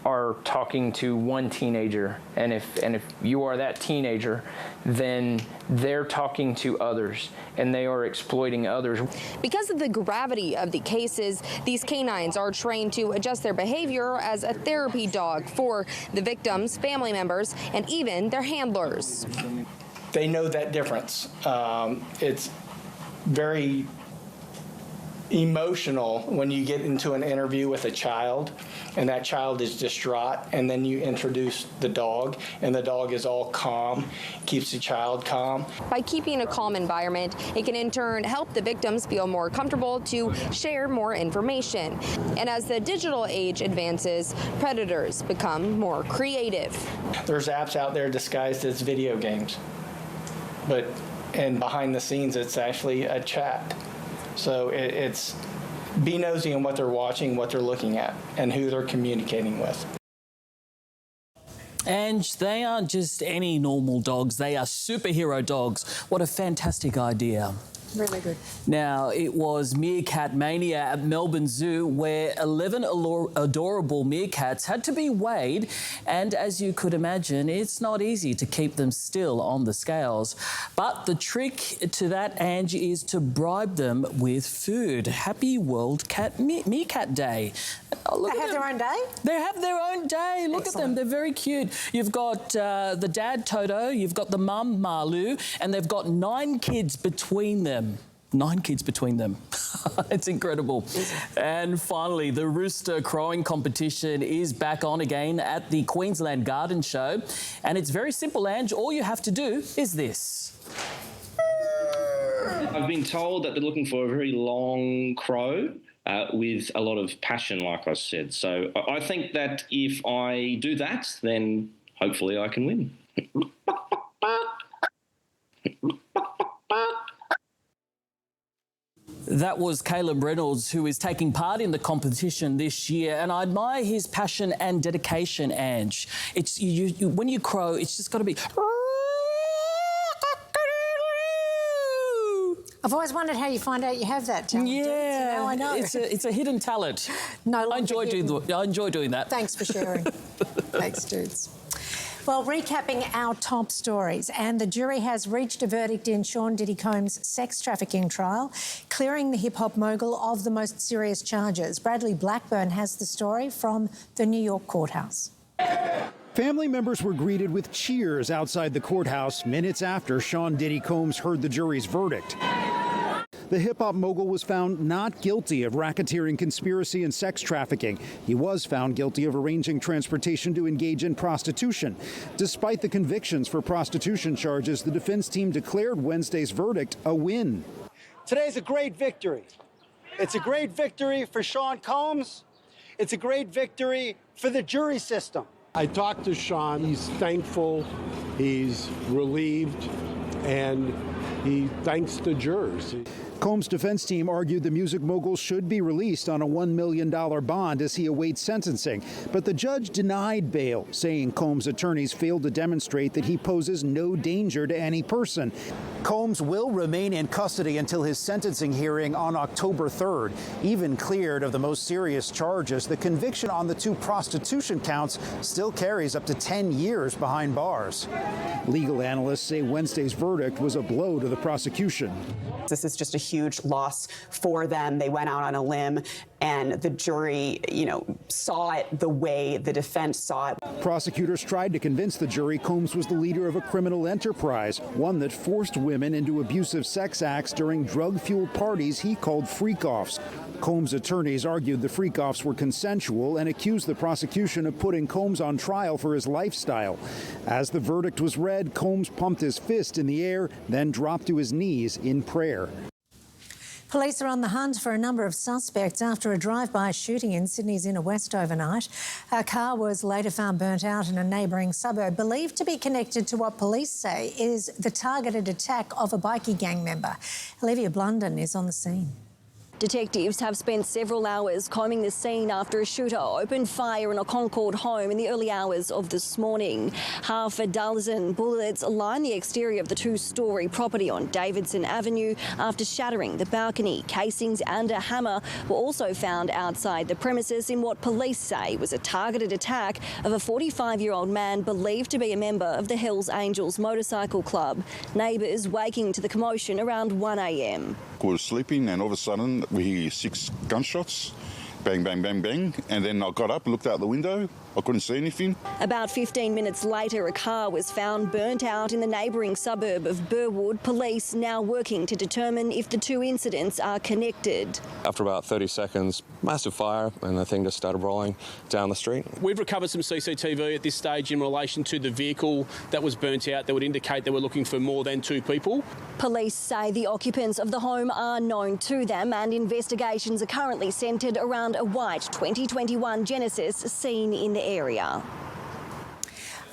are talking to one teenager, and if you are that teenager, then they're talking to others and they are exploiting others. Because of the gravity of the cases, these canines are trained to adjust their behavior as a therapy dog for the victims, family members, and even their handlers. They know that difference. It's very emotional when you get into an interview with a child and that child is distraught, and then you introduce the dog and the dog is all calm, keeps the child calm. By keeping a calm environment, it can in turn help the victims feel more comfortable to share more information. And as the digital age advances, predators become more creative. There's apps out there disguised as video games, and behind the scenes it's actually a chat. So it's be nosy in what they're watching, what they're looking at, and who they're communicating with. And they aren't just any normal dogs, they are superhero dogs. What a fantastic idea. Really good. Now, it was Meerkat Mania at Melbourne Zoo, where 11 adorable meerkats had to be weighed, and as you could imagine, it's not easy to keep them still on the scales. But the trick to that, Angie, is to bribe them with food. Happy World Meerkat Day. Oh, they have their own day? They have their own day. Look at them. They're very cute. You've got the dad, Toto, you've got the mum, Malu, and they've got 9 kids between them. 9 kids between them. It's incredible. And finally, the rooster crowing competition is back on again at the Queensland Garden Show. And it's very simple, Ange. All you have to do is this. I've been told that they're looking for a very long crow with a lot of passion, like I said. So I think that if I do that, then hopefully I can win. That was Caleb Reynolds, who is taking part in the competition this year, and I admire his passion and dedication, Ange. It's when you crow, it's just got to be... I've always wondered how you find out you have that talent. Yeah, now I know. It's a hidden talent. No, I enjoy doing that. Thanks for sharing. Thanks, dudes. Well, recapping our top stories, and the jury has reached a verdict in Sean Diddy Combs' sex trafficking trial, clearing the hip-hop mogul of the most serious charges. Bradley Blackburn has the story from the New York courthouse. Family members were greeted with cheers outside the courthouse minutes after Sean Diddy Combs heard the jury's verdict. The hip-hop mogul was found not guilty of racketeering, conspiracy, and sex trafficking. He was found guilty of arranging transportation to engage in prostitution. Despite the convictions for prostitution charges, the defense team declared Wednesday's verdict a win. Today's a great victory. It's a great victory for Sean Combs. It's a great victory for the jury system. I talked to Sean. He's thankful, he's relieved, and he thanks the jurors. Combs' defense team argued the music mogul should be released on a $1 million bond as he awaits sentencing. But the judge denied bail, saying Combs' attorneys failed to demonstrate that he poses no danger to any person. Combs will remain in custody until his sentencing hearing on October 3rd. Even cleared of the most serious charges, the conviction on the 2 prostitution counts still carries up to 10 years behind bars. Legal analysts say Wednesday's verdict was a blow to the prosecution. This is just a huge loss for them. They went out on a limb, and the jury, saw it the way the defense saw it. Prosecutors tried to convince the jury Combs was the leader of a criminal enterprise, one that forced women into abusive sex acts during drug-fueled parties he called freak-offs. Combs' attorneys argued the freak-offs were consensual and accused the prosecution of putting Combs on trial for his lifestyle. As the verdict was read, Combs pumped his fist in the air, then dropped to his knees in prayer. Police are on the hunt for a number of suspects after a drive-by shooting in Sydney's inner west overnight. A car was later found burnt out in a neighbouring suburb, believed to be connected to what police say is the targeted attack of a bikie gang member. Olivia Blunden is on the scene. Detectives have spent several hours combing the scene after a shooter opened fire in a Concord home in the early hours of this morning. Half a dozen bullets line the exterior of the 2-storey property on Davidson Avenue after shattering the balcony. Casings and a hammer were also found outside the premises in what police say was a targeted attack of a 45-year-old man believed to be a member of the Hells Angels motorcycle club. Neighbours waking to the commotion around 1 a.m. We were sleeping, and all of a sudden we hear 6 gunshots. Bang, bang, bang, bang. And then I got up, looked out the window. I couldn't see anything. About 15 minutes later, a car was found burnt out in the neighbouring suburb of Burwood. Police now working to determine if the 2 incidents are connected. After about 30 seconds, massive fire, and the thing just started rolling down the street. We've recovered some CCTV at this stage in relation to the vehicle that was burnt out that would indicate they were looking for more than 2 people. Police say the occupants of the home are known to them, and investigations are currently centred around a white 2021 Genesis seen in the area.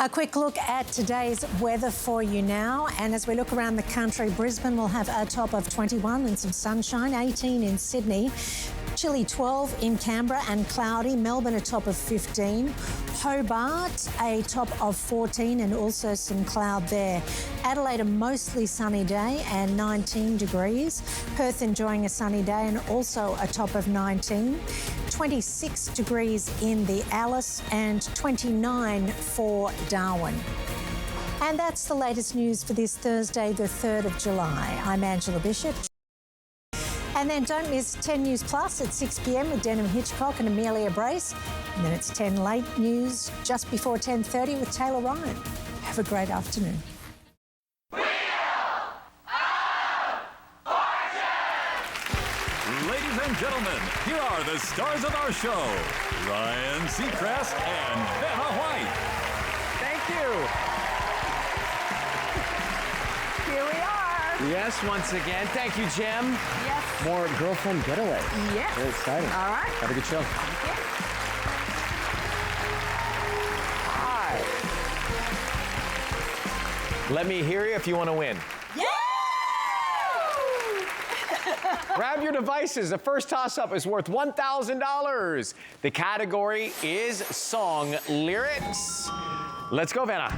A quick look at today's weather for you now. And as we look around the country, Brisbane will have a top of 21 and some sunshine, 18 in Sydney. Chilly 12 in Canberra and cloudy. Melbourne a top of 15. Hobart a top of 14 and also some cloud there. Adelaide a mostly sunny day and 19 degrees. Perth enjoying a sunny day and also a top of 19. 26 degrees in the Alice and 29 for Darwin. And that's the latest news for this Thursday, the 3rd of July. I'm Angela Bishop. And then don't miss 10 News Plus at 6 p.m. with Denham Hitchcock and Amelia Brace. And then it's 10 Late News just before 10:30 with Taylor Ryan. Have a great afternoon. Ladies and gentlemen, here are the stars of our show, Ryan Seacrest and Vanna White. Thank you. Here we are. Yes, once again. Thank you, Jim. Yes. More girlfriend getaway. Yes. Very exciting. All right. Have a good show. Hi. Let me hear you if you want to win. Grab your devices. The first toss-up is worth $1,000. The category is song lyrics. Let's go, Vanna.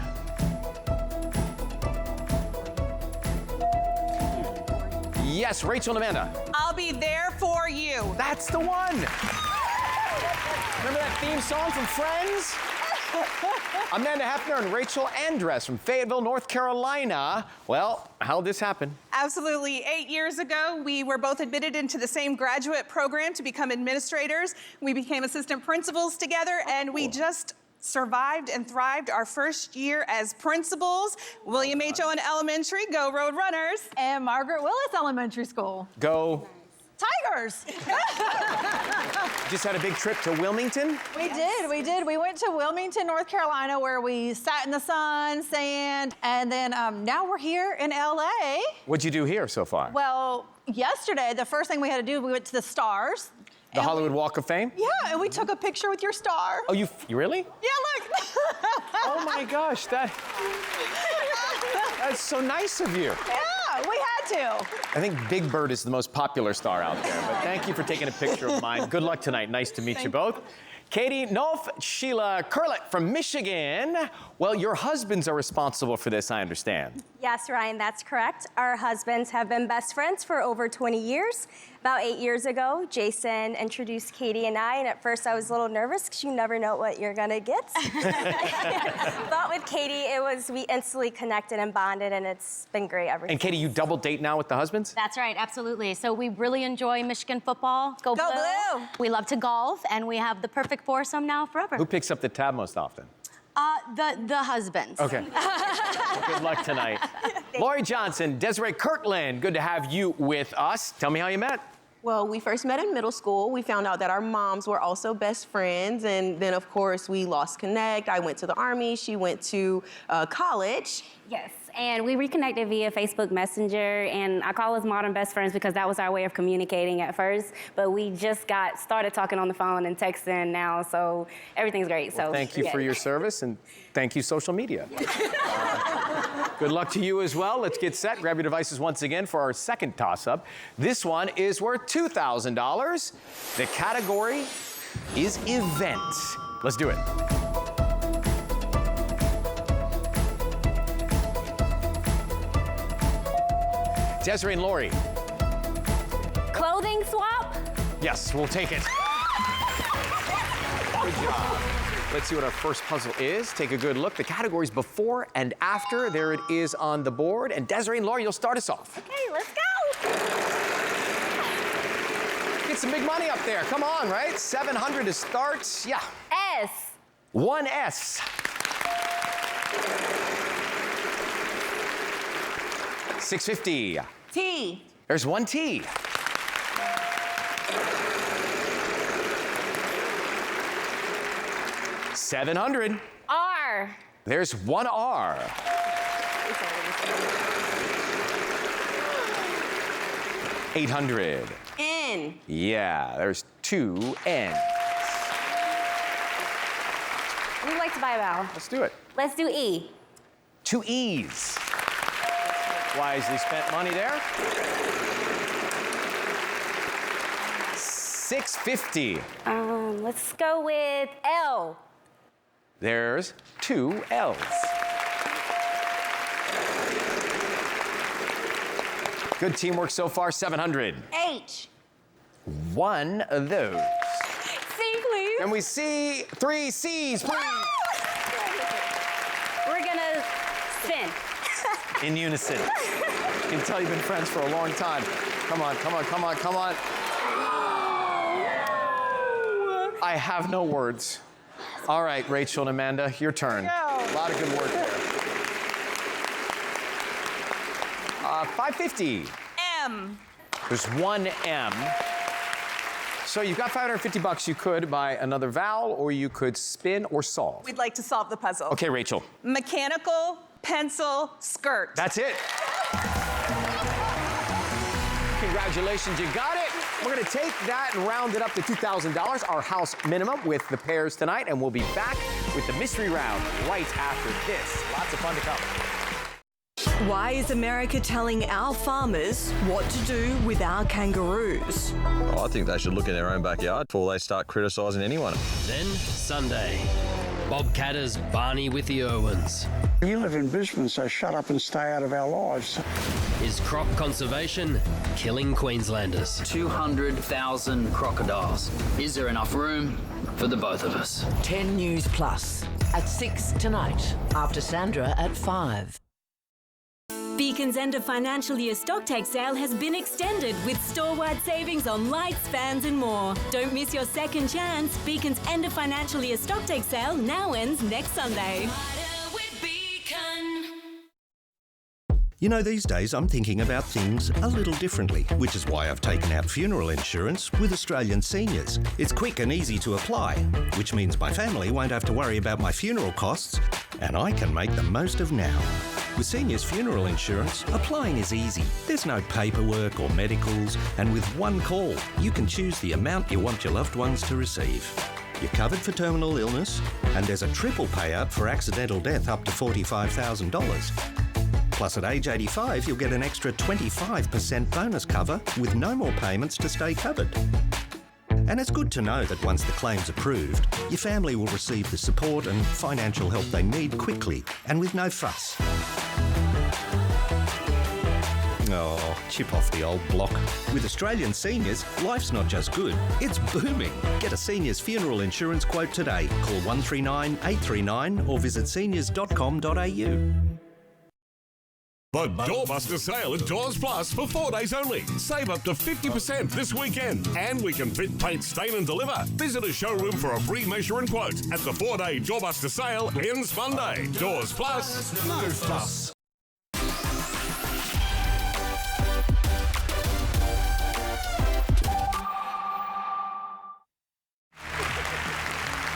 Yes, Rachel and Amanda. I'll be there for you. That's the one. Remember that theme song from Friends? Amanda Hefner and Rachel Andress from Fayetteville, North Carolina. Well, how'd this happen? Absolutely. 8 years ago, we were both admitted into the same graduate program to become administrators. We became assistant principals together, and we just survived and thrived our first year as principals. William H. Owen Elementary, go Road Runners. And Margaret Willis Elementary School. Go. Tigers! Just had a big trip to Wilmington? We did. We went to Wilmington, North Carolina, where we sat in the sun, sand, and then now we're here in LA. What'd you do here so far? Well, yesterday, the first thing we had to do, we went to the stars. The Hollywood Walk of Fame? Yeah, and we took a picture with your star. Oh, you really? Yeah, look. Oh my gosh, that's so nice of you. Yeah, we had to. I think Big Bird is the most popular star out there, but thank you for taking a picture of mine. Good luck tonight. Nice to meet you both. Katie Nolf, Sheila Curlett from Michigan. Well, your husbands are responsible for this, I understand. Yes, Ryan, that's correct. Our husbands have been best friends for over 20 years. About 8 years ago, Jason introduced Katie and I, and at first I was a little nervous because you never know what you're gonna get. But with Katie, we instantly connected and bonded, and it's been great ever since. And Katie, you double date now with the husbands? That's right, absolutely. So we really enjoy Michigan football. Go Blue. We love to golf, and we have the perfect foursome now forever. Who picks up the tab most often? The husbands. Okay. Good luck tonight. Lori Johnson, Desiree Kirtland, good to have you with us. Tell me how you met. Well, we first met in middle school. We found out that our moms were also best friends. And then, of course, we lost connect. I went to the Army. She went to college. Yes, and we reconnected via Facebook Messenger, and I call us modern best friends because that was our way of communicating at first, but we just started talking on the phone and texting now, so everything's great. Well, so thank you for your service, and thank you, social media. Good luck to you as well. Let's get set. Grab your devices once again for our second toss-up. This one is worth $2,000. The category is event. Let's do it. Desiree and Lori. Clothing swap? Yes, we'll take it. Good job. Let's see what our first puzzle is. Take a good look. The categories before and after. There it is on the board. And Desiree and Lori, you'll start us off. Okay, let's go. Get some big money up there. Come on, right? $700 to start. Yeah. S. One S. $650. T. There's one T. $700. R. There's one R. $800. N. Yeah, there's two N's. We'd like to buy a vowel. Let's do it. Let's do E. Two E's. Wisely spent money there. 650. Let's go with L. There's 2 L's. Good teamwork so far, 700. H. 1 of those. C, please. Can we see 3 C's, please? We're gonna spin. In unison. You can tell you've been friends for a long time. Come on, come on, come on, come on. I have no words. All right, Rachel and Amanda, your turn. A lot of good work there. 550. M. There's 1 M. So you've got $550. You could buy another vowel, or you could spin or solve. We'd like to solve the puzzle. Okay, Rachel. Mechanical pencil skirt. That's it. Congratulations, you got it. We're going to take that and round it up to $2,000, our house minimum, with the pairs tonight, and we'll be back with the mystery round right after this. Lots of fun to come. Why is America telling our farmers what to do with our kangaroos? Oh, I think they should look in their own backyard before they start criticising anyone. Then, Sunday, Bob Catter's Barney with the Irwins. You live in Brisbane, so shut up and stay out of our lives. Is crop conservation killing Queenslanders? 200,000 crocodiles. Is there enough room for the both of us? 10 News Plus at 6 tonight, after Sandra at 5. Beacon's end of financial year stocktake sale has been extended with store-wide savings on lights, fans and more. Don't miss your second chance. Beacon's end of financial year stocktake sale now ends next Sunday. You know, these days I'm thinking about things a little differently, which is why I've taken out funeral insurance with Australian Seniors. It's quick and easy to apply, which means my family won't have to worry about my funeral costs, and I can make the most of now. With Seniors Funeral Insurance, applying is easy. There's no paperwork or medicals, and with one call, you can choose the amount you want your loved ones to receive. You're covered for terminal illness, and there's a triple payout for accidental death up to $45,000. Plus, at age 85, you'll get an extra 25% bonus cover with no more payments to stay covered. And it's good to know that once the claim's approved, your family will receive the support and financial help they need quickly and with no fuss. Oh, chip off the old block. With Australian Seniors, life's not just good, it's booming. Get a Seniors Funeral Insurance quote today. Call 139 839 or visit seniors.com.au. The Doorbuster sale at Doors Plus for 4 days only. Save up to 50% this weekend. And we can fit, paint, stain and deliver. Visit a showroom for a free measure and quote at the 4-day Doorbuster sale ends Monday. Doors Plus, no fuss.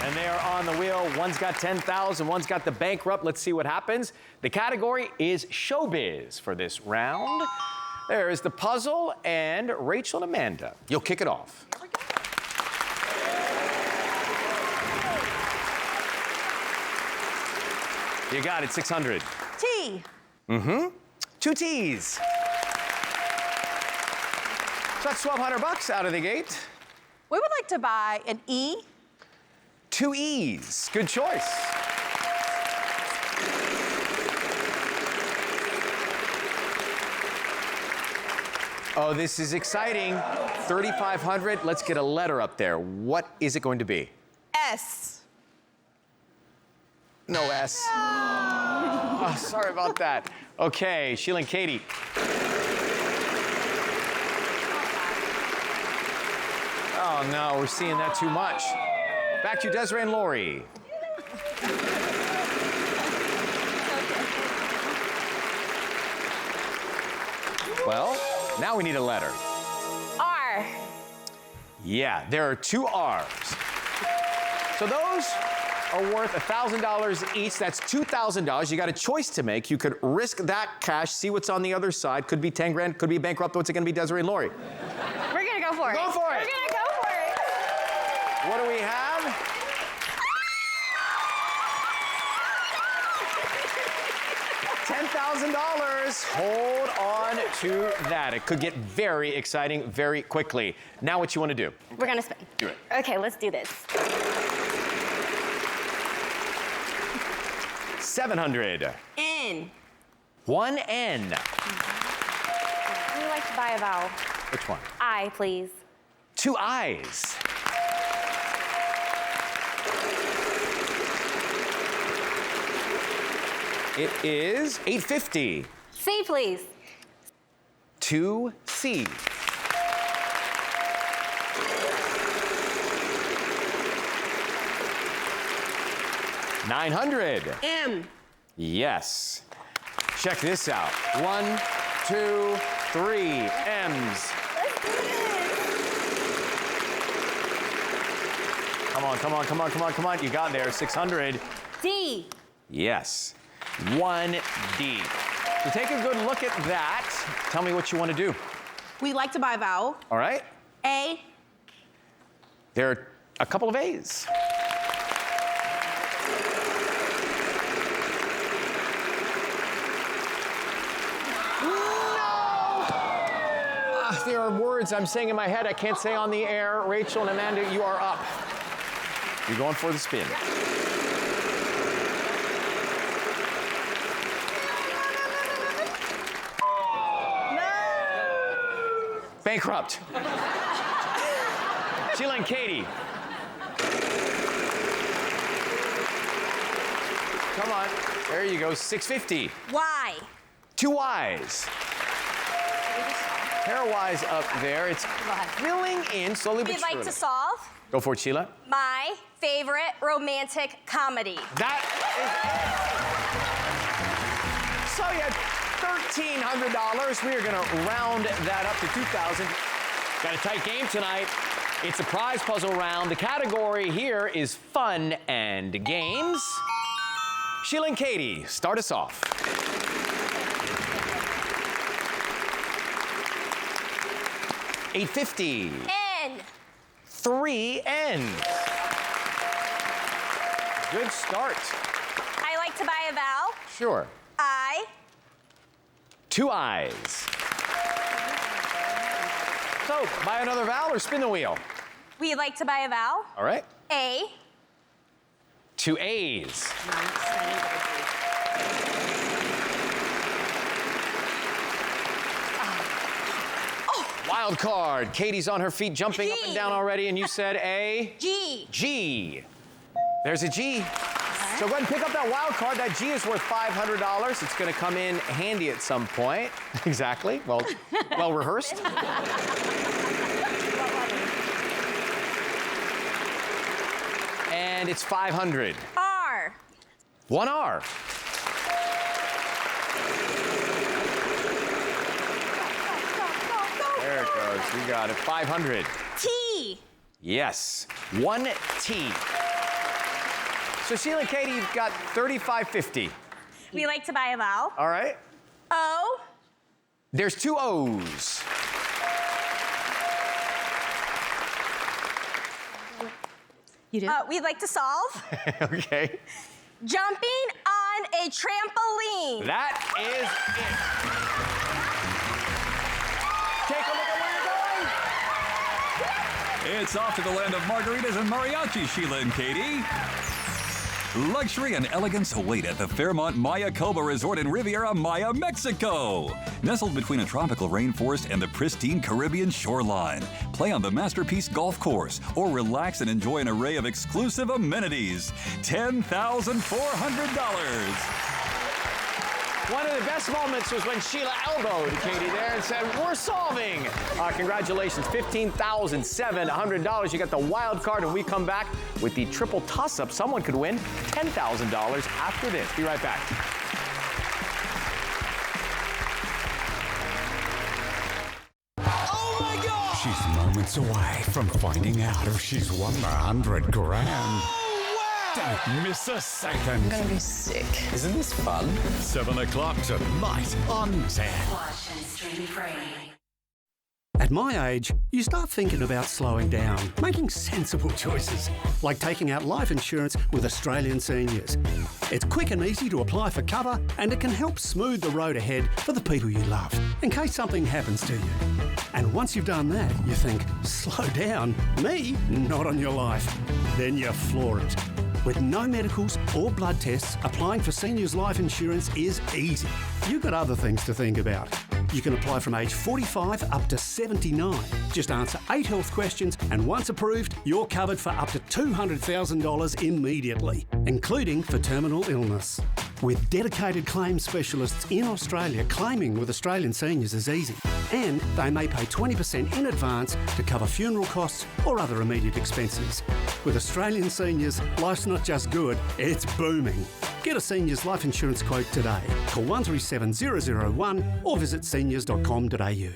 And they are on the wheel. One's got 10,000, one's got the bankrupt. Let's see what happens. The category is showbiz for this round. There is the puzzle, and Rachel and Amanda, you'll kick it off. You got it, 600. T. Mm-hmm. 2 T's. So that's $1,200 out of the gate. We would like to buy an E. 2 E's. Good choice. Oh, this is exciting. 3,500. Let's get a letter up there. What is it going to be? S. No S. Oh, sorry about that. Okay, Sheila and Katie. Oh, no, we're seeing that too much. Back to you, Desiree and Lori. Well, now we need a letter. R. Yeah, there are 2 R's. So those are worth $1,000 each. That's $2,000. You got a choice to make. You could risk that cash, see what's on the other side. Could be 10 grand, could be bankrupt. What's it going to be, Desiree and Lori? We're going to go for it. Go for it. We're going to go for it. What do we have? $10,000 $2,000. Hold on to that. It could get very exciting very quickly. Now what you want to do? We're gonna spin. Do it. Okay, let's do this. 700. N. One N. Who would like to buy a vowel? Which one? I, please. Two I's. It is $8.50. C, please. Two C. $900. M. Yes. Check this out. 1, 2, 3 M's. Come on, come on, come on, come on, come on. You got there. 600. D. Yes. 1D. So take a good look at that. Tell me what you want to do. We'd like to buy a vowel. All right? A. There are a couple of A's. There are words I'm saying in my head I can't say on the air. Rachel and Amanda, you are up. You're going for the spin. No. Bankrupt. Sheila and Katie. Come on. There you go. 650. Y. Two Y's. Pairwise up there. It's filling in slowly but We'd surely. like to solve Go for it, Sheila. my favorite romantic comedy. That is it. So you had $1,300. We are going to round that up to $2,000. Got a tight game tonight. It's a prize puzzle round. The category here is fun and games. Sheila and Katie, start us off. $8.50. N. 3 N's. Good start. I like to buy a vowel. Sure. I. Two I's. So, buy another vowel or spin the wheel? We'd like to buy a vowel. All right. A. Two A's. Wild card. Katie's on her feet, jumping up and down already, and you said a? G. G. There's a G. So go ahead and pick up that wild card. That G is worth $500. It's going to come in handy at some point. Exactly. Well rehearsed. And it's 500. R. One R. There it goes. You got it. 500. T. Yes. One T. So Sheila and Katie, you've got $35.50. We like to buy a vowel. All right. O. There's two O's. You do? We'd like to solve Okay. jumping on a trampoline. That is it. Take a look at where you're going. It's off to the land of margaritas and mariachi, Sheila and Katie. Luxury and elegance await at the Fairmont Mayacoba Resort in Riviera Maya, Mexico. Nestled between a tropical rainforest and the pristine Caribbean shoreline. Play on the Masterpiece Golf Course or relax and enjoy an array of exclusive amenities. $10,400. One of the best moments was when Sheila elbowed Katie there and said, "We're solving." Congratulations, $15,700. You got the wild card, and we come back with the triple toss-up. Someone could win $10,000 after this. Be right back. Oh my God! She's moments away from finding out if she's won the $100 grand. Don't miss a second. I'm gonna be sick. Isn't this fun? 7 o'clock tonight on 10. Watch and stream free. At my age, you start thinking about slowing down, making sensible choices, like taking out life insurance with Australian Seniors. It's quick and easy to apply for cover, and it can help smooth the road ahead for the people you love, in case something happens to you. And once you've done that, you think, slow down? Me? Not on your life. Then you floor it. With no medicals or blood tests, applying for Seniors Life Insurance is easy. You've got other things to think about. You can apply from age 45 up to 79. Just answer 8 health questions, and once approved, you're covered for up to $200,000 immediately, including for terminal illness. With dedicated claims specialists in Australia, claiming with Australian Seniors is easy. And they may pay 20% in advance to cover funeral costs or other immediate expenses. With Australian Seniors, life's not just good, it's booming. Get a Seniors Life Insurance quote today. Call 137 001 or visit seniors.com.au.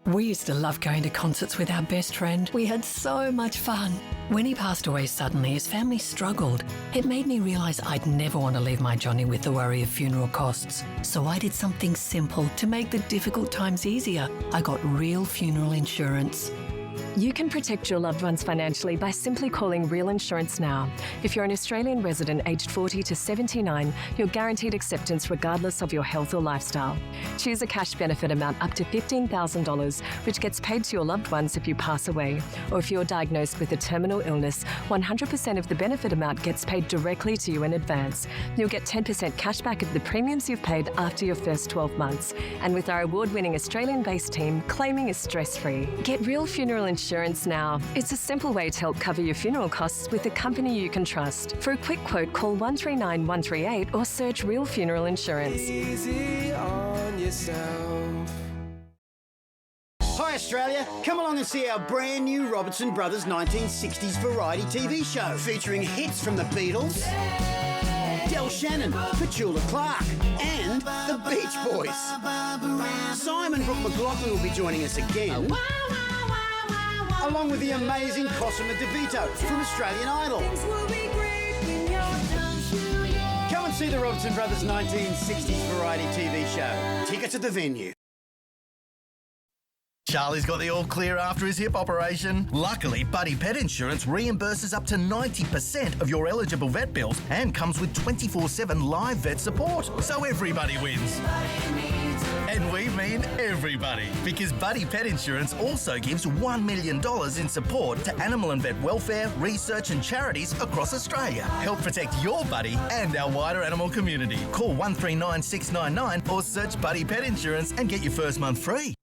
We used to love going to concerts with our best friend. We had so much fun. When he passed away suddenly, his family struggled. It made me realise I'd never want to leave my Johnny with the worry of funeral costs. So I did something simple to make the difficult times easier. I got real funeral insurance. You can protect your loved ones financially by simply calling Real Insurance now. If you're an Australian resident aged 40 to 79, you're guaranteed acceptance regardless of your health or lifestyle. Choose a cash benefit amount up to $15,000, which gets paid to your loved ones if you pass away. Or if you're diagnosed with a terminal illness, 100% of the benefit amount gets paid directly to you in advance. You'll get 10% cash back of the premiums you've paid after your first 12 months. And with our award-winning Australian-based team, claiming is stress-free. Get Real Funeral Insurance now. It's a simple way to help cover your funeral costs with a company you can trust. For a quick quote, call 139 138 or search Real Funeral Insurance. Easy on yourself. Hi Australia, come along and see our brand new Robertson Brothers 1960s variety TV show featuring hits from the Beatles, Del Shannon, Petula Clark and the Beach Boys. Simon Brooke McLaughlin will be joining us again, along with the amazing Cosima DeVito from Australian Idol. Come and see the Robertson Brothers 1960s variety TV show. Tickets at the venue. Charlie's got the all clear after his hip operation. Luckily, Buddy Pet Insurance reimburses up to 90% of your eligible vet bills and comes with 24/7 live vet support. So everybody wins. And we mean everybody, because Buddy Pet Insurance also gives $1 million in support to animal and vet welfare, research and charities across Australia. Help protect your buddy and our wider animal community. Call 139 699 or search Buddy Pet Insurance and get your first month free.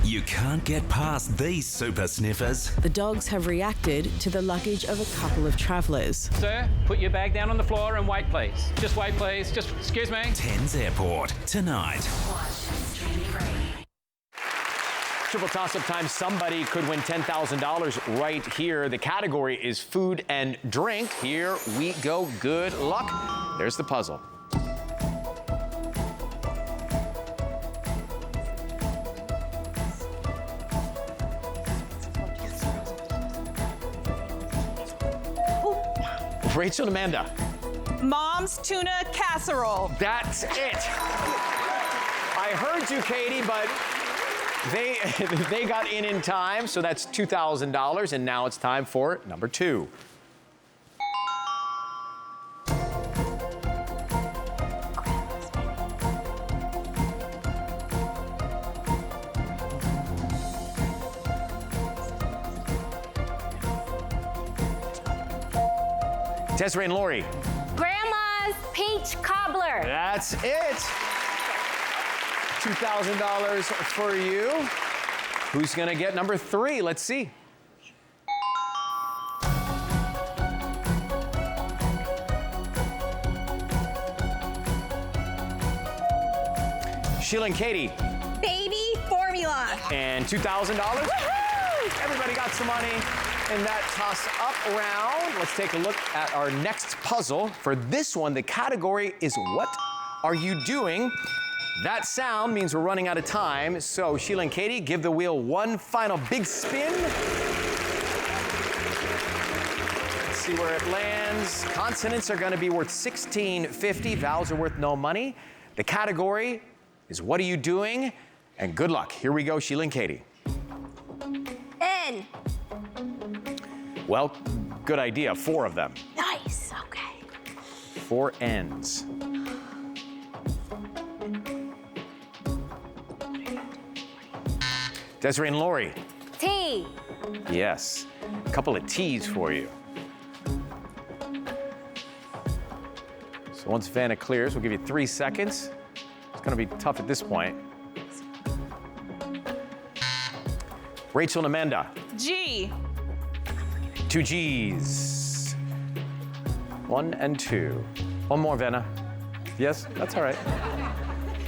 You can't get past these super sniffers. The dogs have reacted to the luggage of a couple of travellers. Sir, put your bag down on the floor and wait, please. Just wait, please. Just, excuse me. Thames Airport, tonight. Triple toss-up time. Somebody could win $10,000 right here. The category is food and drink. Here we go. Good luck. There's the puzzle. Rachel and Amanda. Mom's tuna casserole. That's it. I heard you, Katie, but they got in time, so that's $2,000, and now it's time for number 2. Desiree and Lori. Grandma's peach cobbler. That's it. $2,000 for you. Who's gonna get number 3? Let's see. Sheila and Katie. Baby formula. And $2,000. Everybody got some money in that toss-up round. Let's take a look at our next puzzle. For this one, the category is what are you doing? That sound means we're running out of time. So Sheila and Katie, give the wheel one final big spin. Let's see where it lands. Consonants are gonna be worth $16.50. Vowels are worth no money. The category is what are you doing? And good luck. Here we go, Sheila and Katie. N. Well, good idea. 4 of them. Nice, okay. 4 N's. Desiree and Lori. T. Yes. A couple of T's for you. So once Vanna clears, we'll give you 3 seconds. It's going to be tough at this point. Rachel and Amanda. G. 2 G's. 1 and 2. One more, Vanna. Yes, that's all right.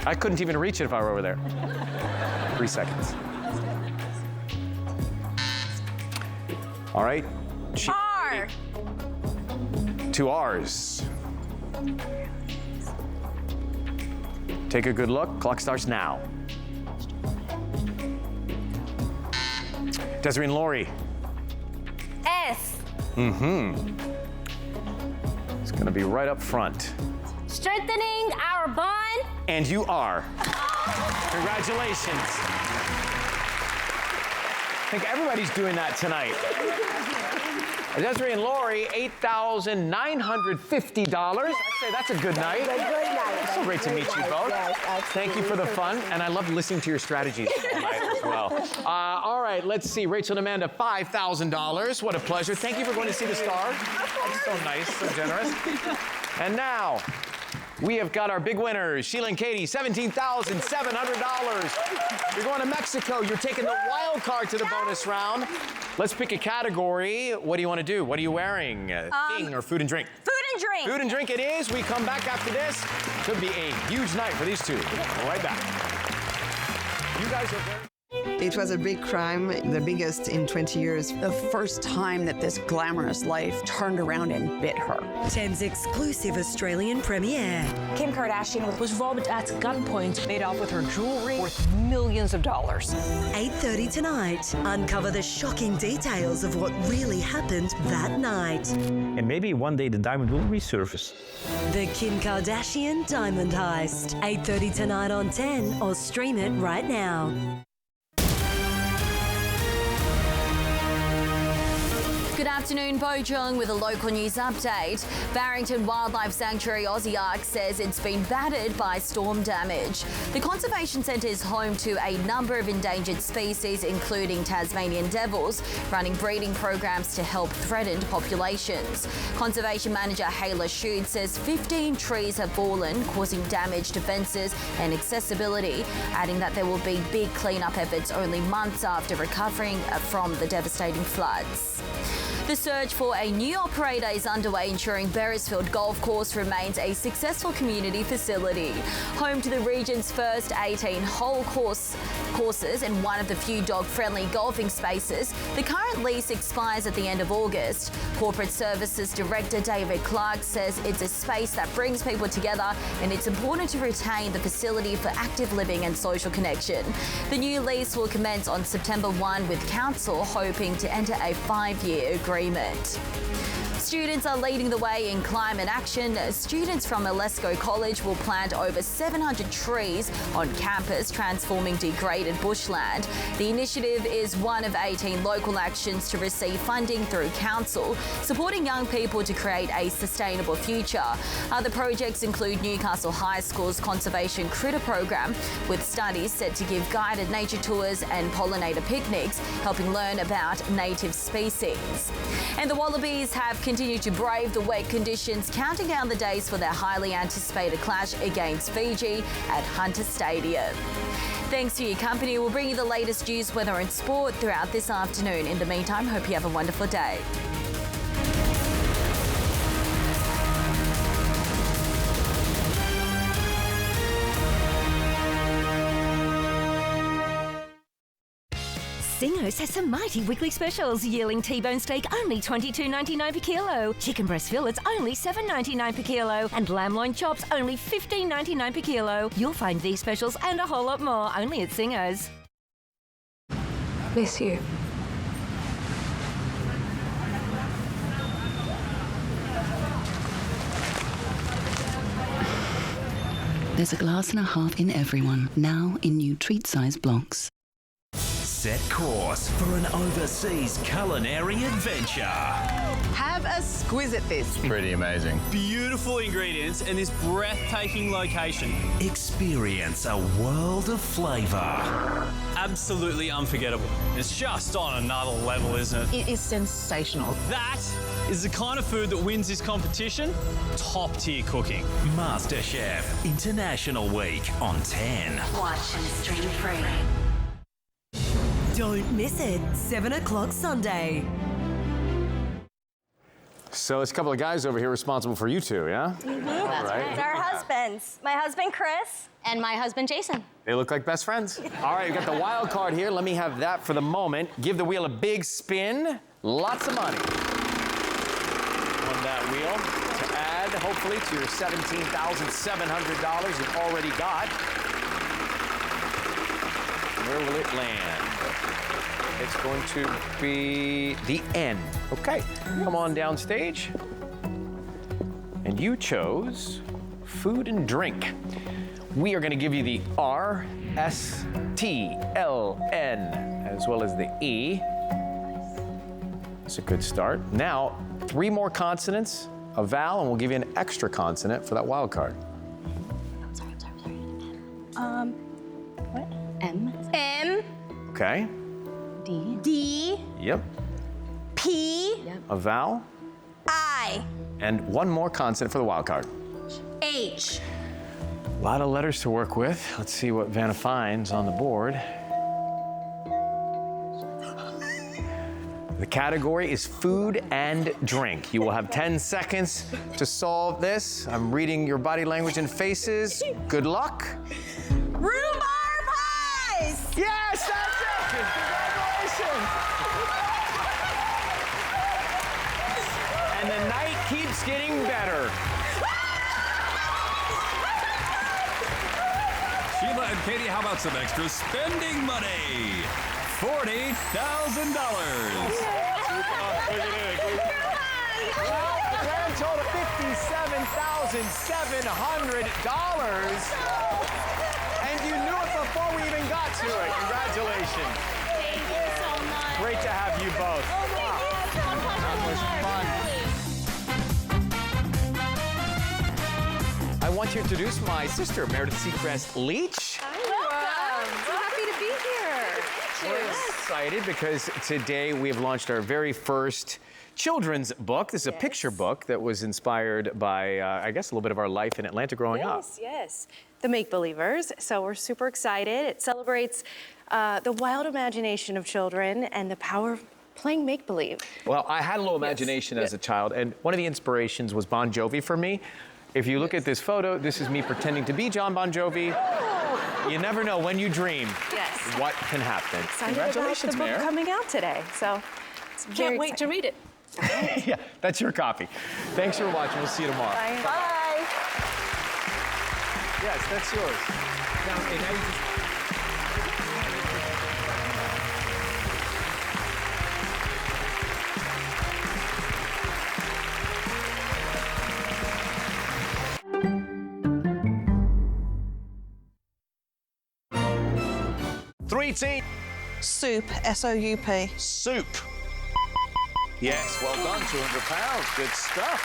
I couldn't even reach it if I were over there. 3 seconds. All right. R. 2 R's. Take a good look. Clock starts now. Desiree and Lori. S. Mm-hmm. It's gonna be right up front. Strengthening our bond. And you are. Congratulations. I think everybody's doing that tonight. Desiree and Lori, $8,950. I'd say that's a good night. It's a good night. It's so great to meet you both. Yes, Thank you for the fun, and I love listening to your strategies all night as well. All right, let's see. Rachel and Amanda, $5,000. What a pleasure. Thank you for going to see the star. That's so nice, so generous. And now, we have got our big winners. Sheila and Katie, $17,700. You're going to Mexico. You're taking the wild card to the bonus round. Let's pick a category. What do you want to do? What are you wearing? Thing or food and drink? Food and drink. Food and drink it is. We come back after this. Should be a huge night for these two. We're right back. You guys are very... It was a big crime, the biggest in 20 years. The first time that this glamorous life turned around and bit her. 10's exclusive Australian premiere. Kim Kardashian was robbed at gunpoint, made off with her jewelry worth millions of dollars. 8:30 tonight. Uncover the shocking details of what really happened that night. And maybe one day the diamond will resurface. The Kim Kardashian Diamond Heist. 8:30 tonight on 10 or stream it right now. Good afternoon, Bojung with a local news update. Barrington Wildlife Sanctuary Aussie Ark says it's been battered by storm damage. The Conservation Centre is home to a number of endangered species, including Tasmanian devils, running breeding programs to help threatened populations. Conservation Manager Hayla Shute says 15 trees have fallen, causing damage to fences and accessibility, adding that there will be big cleanup efforts only months after recovering from the devastating floods. The search for a new operator is underway, ensuring Beresfield Golf Course remains a successful community facility. Home to the region's first 18-hole courses and one of the few dog-friendly golfing spaces, the current lease expires at the end of August. Corporate Services Director David Clark says it's a space that brings people together and it's important to retain the facility for active living and social connection. The new lease will commence on September 1, with Council hoping to enter a 5-year agreement. Students are leading the way in climate action. Students from Alesco College will plant over 700 trees on campus, transforming degraded bushland. The initiative is one of 18 local actions to receive funding through Council, supporting young people to create a sustainable future. Other projects include Newcastle High School's Conservation Critter program, with studies set to give guided nature tours and pollinator picnics, helping learn about native species. And the Wallabies have continued to brave the wet conditions, counting down the days for their highly anticipated clash against Fiji at Hunter Stadium. Thanks for your company. We'll bring you the latest news, weather and sport throughout this afternoon. In the meantime, hope you have a wonderful day. Singos has some mighty weekly specials. Yearling T-bone steak only $22.99 per kilo. Chicken breast fillets only $7.99 per kilo. And lamb loin chops only $15.99 per kilo. You'll find these specials and a whole lot more only at Singos. Miss you. There's a glass and a half in everyone, now in new treat-size blocks. Set course for an overseas culinary adventure. Have a squiz at this. Pretty amazing. Beautiful ingredients in this breathtaking location. Experience a world of flavour. Absolutely unforgettable. It's just on another level, isn't it? It is sensational. That is the kind of food that wins this competition. Top tier cooking. MasterChef International Week on 10. Watch and stream free. Don't miss it. 7 o'clock Sunday. So it's a couple of guys over here responsible for you two, yeah? Mm-hmm. All right. It's our husbands. My husband, Chris. And my husband, Jason. They look like best friends. All right, we got the wild card here. Let me have that for the moment. Give the wheel a big spin. Lots of money on that wheel to add, hopefully, to your $17,700 you've already got. Where will it land? It's going to be the end. Okay, come on down stage. And you chose food and drink. We are going to give you the R, S, T, L, N, as well as the E. It's a good start. Now, 3 more consonants, a vowel, and we'll give you an extra consonant for that wild card. I'm sorry. What? M. M. Okay. D. D. Yep. P. Yep. A vowel. I. And 1 more consonant for the wild card. H. A lot of letters to work with. Let's see what Vanna finds on the board. The category is food and drink. You will have 10 seconds to solve this. I'm reading your body language and faces. Good luck. Rhubarb pies! Yes, that's it! Congratulations! And the night keeps getting better. Sheila and Katie, how about some extra spending money? $40,000. Well, a grand total of $57,700. And you knew it before we even got to it. Congratulations. Thank you so much. Great to have you both. Oh, thank you so much. That was fun. I want to introduce my sister, Meredith Seacrest Leach. Welcome. So happy to be here. We're excited because today we have launched our very first children's book. This is a picture book that was inspired by, I guess, a little bit of our life in Atlanta growing up. Yes. The Make Believers. So we're super excited. It celebrates the wild imagination of children and the power of playing make-believe. Well, I had a little imagination as a child, and one of the inspirations was Bon Jovi for me. If you look at this photo, this is me pretending to be John Bon Jovi. You never know when you dream what can happen. Excited Congratulations, about the book Mayor. coming out today. So can't wait to read it. Yeah, that's your copy. Thanks for watching. We'll see you tomorrow. Bye. Yes, that's yours. Now you just... 3 teams. Soup, S-O-U-P. Soup. Yes, well done, £200. Good stuff.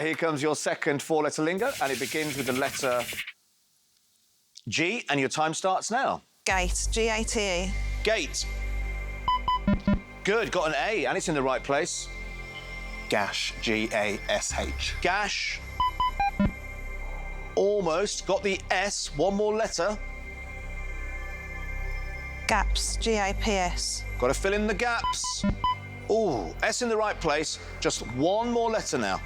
Here comes your second 4-letter lingo, and it begins with the letter G, and your time starts now. Gate, G-A-T-E. Gate. Good, got an A, and it's in the right place. Gash, G-A-S-H. Gash. Almost, got the S, 1 more letter. Gaps, G-A-P-S. Got to fill in the gaps. Ooh, S in the right place. Just 1 more letter now.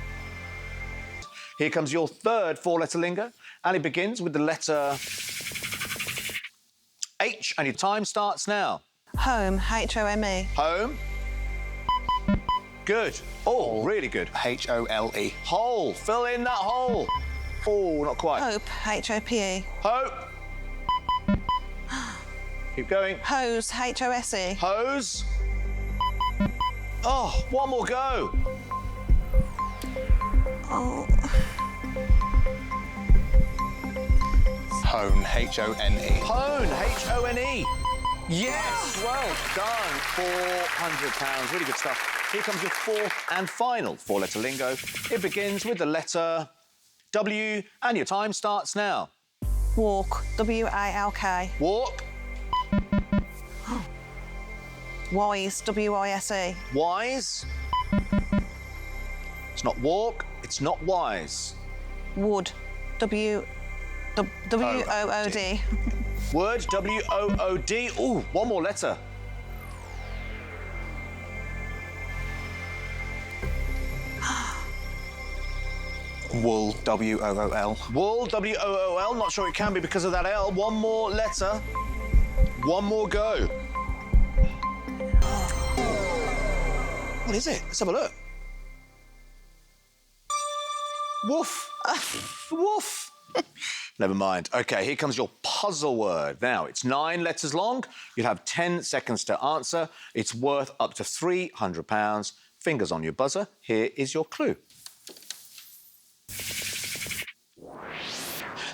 Here comes your third 4-letter lingo, and it begins with the letter H, and your time starts now. Home, H-O-M-E. Home. Good. Oh, really good. H-O-L-E. Hole. Fill in that hole. Oh, not quite. Hope, H-O-P-E. Hope. Keep going. Hose, H-O-S-E. Hose. Oh, 1 more go. Oh. Hone, H-O-N-E. Hone, H-O-N-E. Yes, well done. £400. Really good stuff. Here comes your fourth and final four-letter lingo. It begins with the letter W, and your time starts now. Walk. W-A-L-K. Walk. Wise. W-I-S-E. Wise. It's not walk. It's not wise. Wood. W-O-O-D. Word. W-O-O-D. Ooh, one more letter. Wool, W-O-O-L. Wool, W-O-O-L. Not sure it can be because of that L. One more letter. One more go. What is it? Let's have a look. Woof. Woof. Never mind. OK, here comes your puzzle word. Now, it's 9 letters long. You'll have 10 seconds to answer. It's worth up to £300. Fingers on your buzzer. Here is your clue.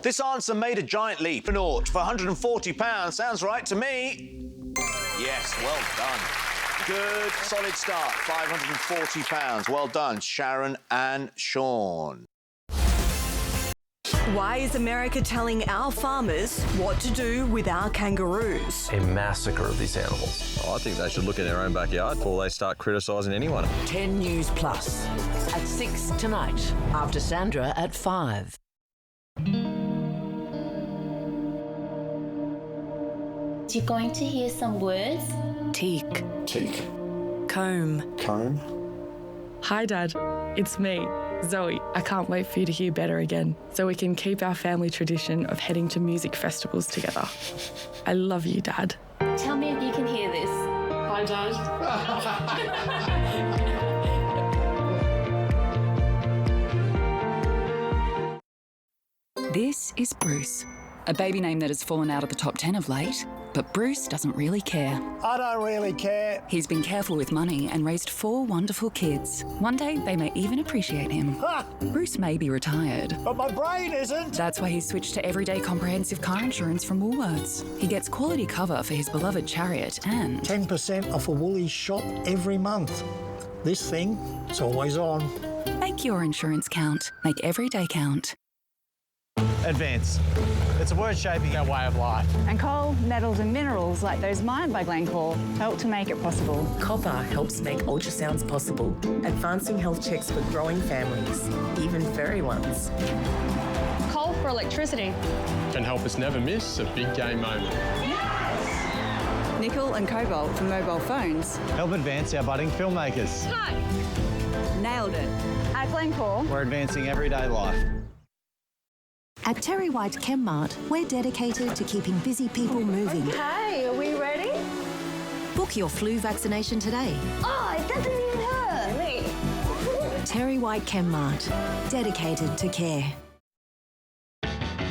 This answer made a giant leap. For £140. Sounds right to me. Yes, well done. Good, solid start. £540. Well done, Sharon and Sean. Why is America telling our farmers what to do with our kangaroos? A massacre of these animals. I think they should look in their own backyard before they start criticising anyone. 10 News Plus at 6 tonight, after Sandra at 5. You're going to hear some words. Teak. Teak. Comb. Comb. Hi, Dad. It's me, Zoe. I can't wait for you to hear Better again, so we can keep our family tradition of heading to music festivals together. I love you, Dad. Tell me if you can hear this. Hi, Dad. This is Bruce, a baby name that has fallen out of the top 10 of late. But Bruce doesn't really care. I don't really care. He's been careful with money and raised 4 wonderful kids. One day, they may even appreciate him. Ha! Bruce may be retired. But my brain isn't. That's why he switched to everyday comprehensive car insurance from Woolworths. He gets quality cover for his beloved Chariot and 10% off a Woolies shop every month. This thing, it's always on. Make your insurance count. Make every day count. Advance. It's a word shaping our way of life. And coal, metals and minerals like those mined by Glencore help to make it possible. Copper helps make ultrasounds possible, advancing health checks for growing families, even furry ones. Coal for electricity. Can help us never miss a big game moment. Yes! Nickel and cobalt for mobile phones. Help advance our budding filmmakers. Hi! Nailed it. At Glencore, we're advancing everyday life. At Terry White Chemmart, we're dedicated to keeping busy people moving. Okay, are we ready? Book your flu vaccination today. Oh, it doesn't even hurt. Wait. Terry White Chemmart, dedicated to care.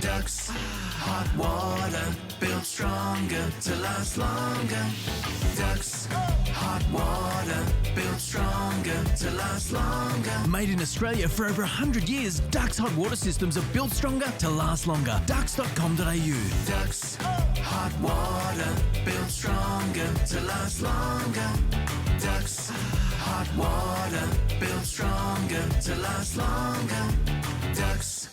Ducks, hot water, built stronger to last longer. Ducks, hot water, built stronger to last longer. Made in Australia for over 100 years, Ducks hot water systems are built stronger to last longer. Ducks.com.au. Ducks, hot water, built stronger to last longer. Ducks, hot water, built stronger to last longer. Ducks.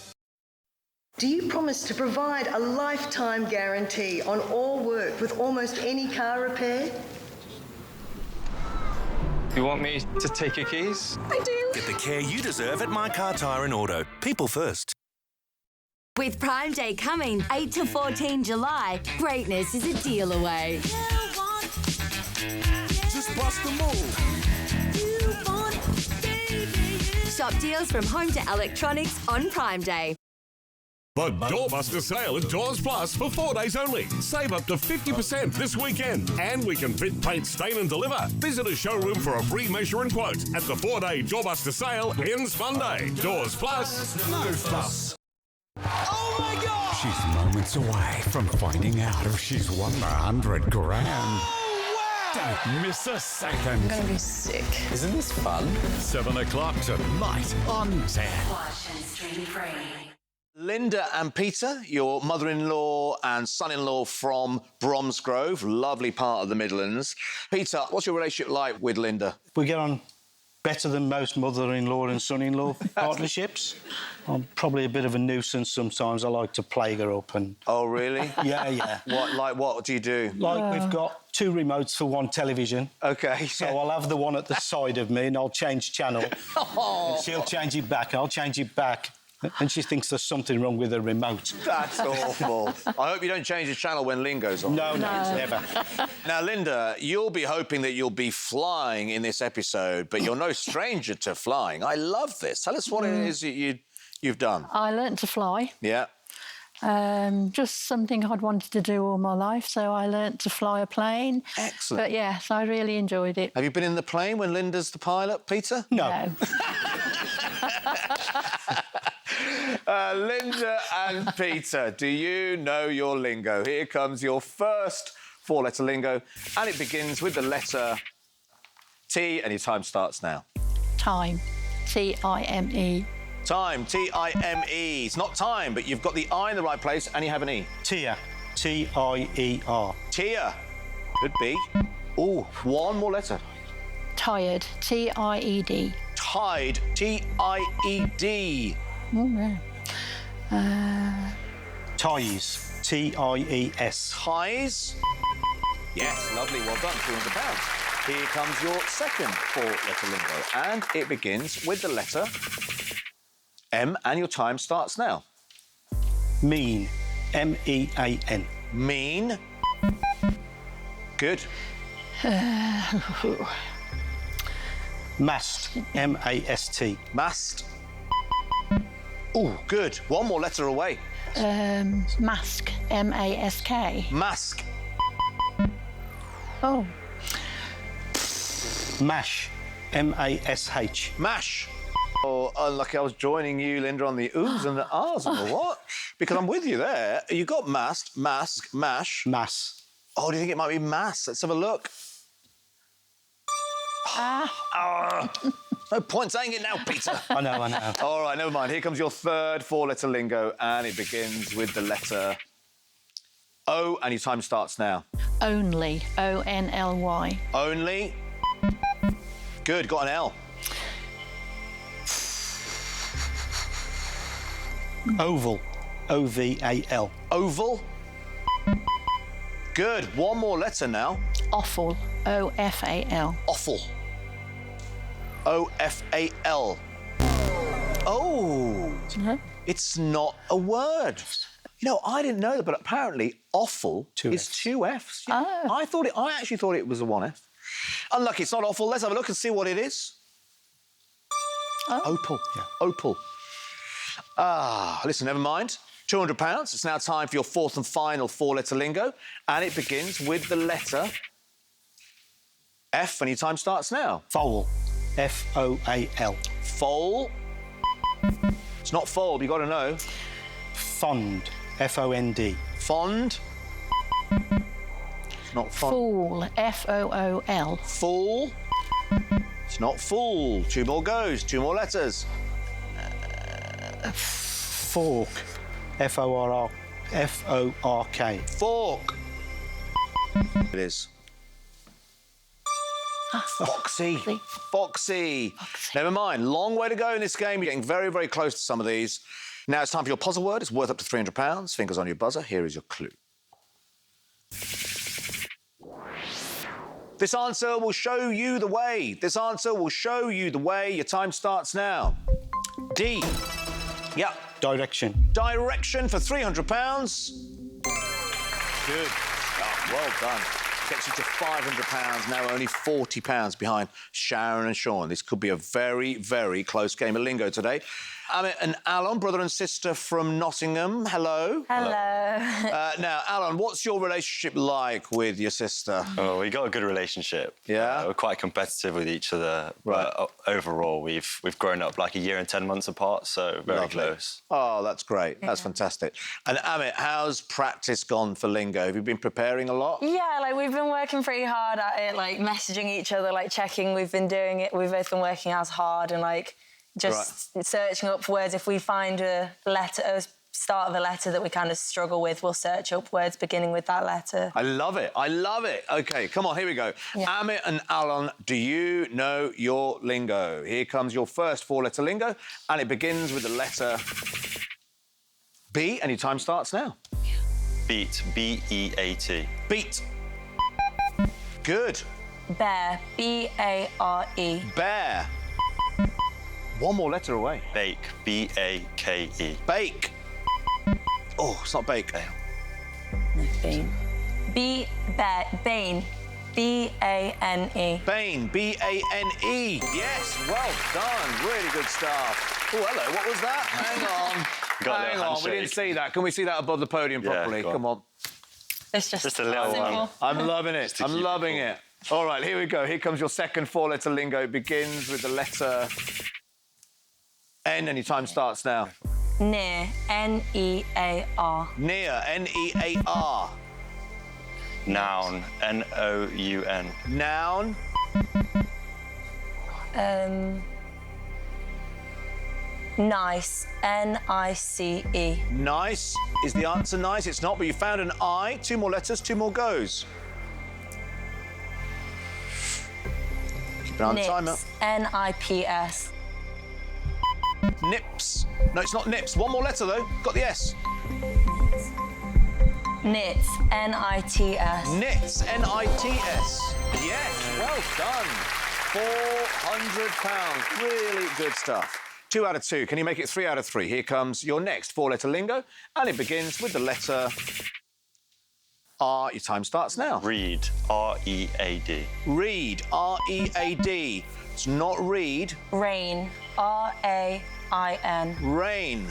Do you promise to provide a lifetime guarantee on all work with almost any car repair? You want me to take your keys? I do. Get the care you deserve at My Car Tyre and Auto. People first. With Prime Day coming 8 to 14 July, greatness is a deal away. Just bust the move. Shop deals from home to electronics on Prime Day. The Doorbuster sale at Doors Plus for 4 days only. Save up to 50% this weekend. And we can fit, paint, stain and deliver. Visit a showroom for a free measure and quote at the 4-day Doorbuster sale ends Monday. Doors Plus, no fuss. Oh my God! She's moments away from finding out if she's won the $100 grand. Oh, wow! Don't miss a second. I'm gonna be sick. Isn't this fun? 7 o'clock tonight on 10. Watch and stream free. Linda and Peter, your mother-in-law and son-in-law from Bromsgrove, lovely part of the Midlands. Peter, what's your relationship like with Linda? We get on better than most mother-in-law and son-in-law partnerships. I'm probably a bit of a nuisance sometimes. I like to plague her up and... Oh, really? Yeah. What do you do? Like, we've got 2 remotes for 1 television. OK. So I'll have the one at the side of me and I'll change channel. And she'll change it back, I'll change it back. And she thinks there's something wrong with the remote. That's awful. I hope you don't change the channel when Lynn goes on. No, never. Now, Linda, you'll be hoping that you'll be flying in this episode, but you're no stranger to flying. I love this. Tell us what it is that you've done. I learnt to fly. Yeah. Just something I'd wanted to do all my life, so I learnt to fly a plane. Excellent. But, yes, I really enjoyed it. Have you been in the plane when Linda's the pilot, Peter? No. Linda and Peter, do you know your lingo? Here comes your first 4-letter lingo, and it begins with the letter T, and your time starts now. Time. T-I-M-E. Time. T-I-M-E. It's not time, but you've got the I in the right place, and you have an E. Tier. T-I-E-R. Tier. Could be. Ooh, one more letter. Tired. T-I-E-D. Tide. T-I-E-D. Oh, yeah. Ties. T-I-E-S. Ties. Yes, lovely. Well done. £200. Here comes your second 4-letter lingo, and it begins with the letter M, and your time starts now. Mean. M-E-A-N. Mean. Good. Mast. M-A-S-T. Mast. Oh, good. One more letter away. Mask. M-A-S-K. Mask. Oh. Mash. M-A-S-H. Mash. Oh, unlucky I was joining you, Linda, on the oohs and the ahs and the what? Because I'm with you there. You got mast, mask, mash. Mass. Oh, do you think it might be mass? Let's have a look. No point saying it now, Peter. I know. All right, never mind. Here comes your third 4-letter lingo, and it begins with the letter O, and your time starts now. Only. O-N-L-Y. Only. Good, got an L. Oval. O-V-A-L. Oval. Good. One more letter now. Offal. O-F-A-L. Offal. O-F-A-L. Oh. It's not a word. You know, I didn't know that, but apparently offal is 2 Fs. Oh. I actually thought it was a 1 F. Unlucky, it's not offal. Let's have a look and see what it is. Oh. Opal. Yeah. Opal. Listen, never mind. £200. It's now time for your fourth and final 4-letter lingo, and it begins with the letter F, and your time starts now. Foal. F-O-A-L. Foal. It's not fold, you've got to know. Fond. F-O-N-D. Fond. It's not fond. Fool. F-O-O-L. Fool. It's not fool. 2 more goes, 2 more letters. Fork. F-O-R-R. F-O-R-K. Fork. It is. Foxy. Foxy. Never mind. Long way to go in this game. You're getting very, very close to some of these. Now it's time for your puzzle word. It's worth up to £300. Fingers on your buzzer. Here is your clue. This answer will show you the way. This answer will show you the way. Your time starts now. D. Yeah. Direction. Direction for £300. Good. Oh, well done. Gets you to £500, now only £40 behind Sharon and Sean. This could be a very, very close game of lingo today. Amit and Alan, brother and sister from Nottingham. Hello. Hello. Now, Alan, what's your relationship like with your sister? Oh, we got a good relationship. Yeah? We're quite competitive with each other. Right. But overall, we've grown up like a year and 10 months apart, so very Lovely. close. Oh, that's great. That's fantastic. And Amit, how's practice gone for lingo? Have you been preparing a lot? Yeah, like we've been working pretty hard at it, like messaging each other, like checking we've been doing it. We've both been working as hard and like just searching up words. If we find a start of a letter that we kind of struggle with, we'll search up words beginning with that letter. I love it. I love it. OK, come on, here we go. Yeah. Amit and Alan, do you know your lingo? Here comes your first four-letter lingo, and it begins with the letter B, and your time starts now. Beat, B-E-A-T. Beat. Good. Bear, B-A-R-E. Bear. One more letter away. Bake, B-A-K-E. Bake. Oh, it's not bake. No, Bane. Bane. B-A-N-E. Bane, B-A-N-E. Yes, well done. Really good stuff. Oh, hello, what was that? Hang on. Hang on, we didn't see that. Can we see that above the podium properly? Come on. It's just a little one. I'm loving it. I'm loving it. All right, here we go. Here comes your second four-letter lingo. It begins with the letter N, and your time starts now. Near, N-E-A-R. Near, N-E-A-R. Noun, N-O-U-N. Noun. Nice, N-I-C-E. Nice. Is the answer nice? It's not, but you found an I. Two more letters, two more goes. Keep an eye on the timer. N-I-P-S. Nips. No, it's not nips. One more letter, though. Got the S. Knits, N-I-T-S. Knits, N-I-T-S. Yes, well done. £400. Really good stuff. 2 out of 2. Can you make it 3 out of 3? Here comes your next four-letter lingo, and it begins with the letter R. Your time starts now. Read, R-E-A-D. Read, R-E-A-D. It's not read. Rain, R-A-I-N. Rain.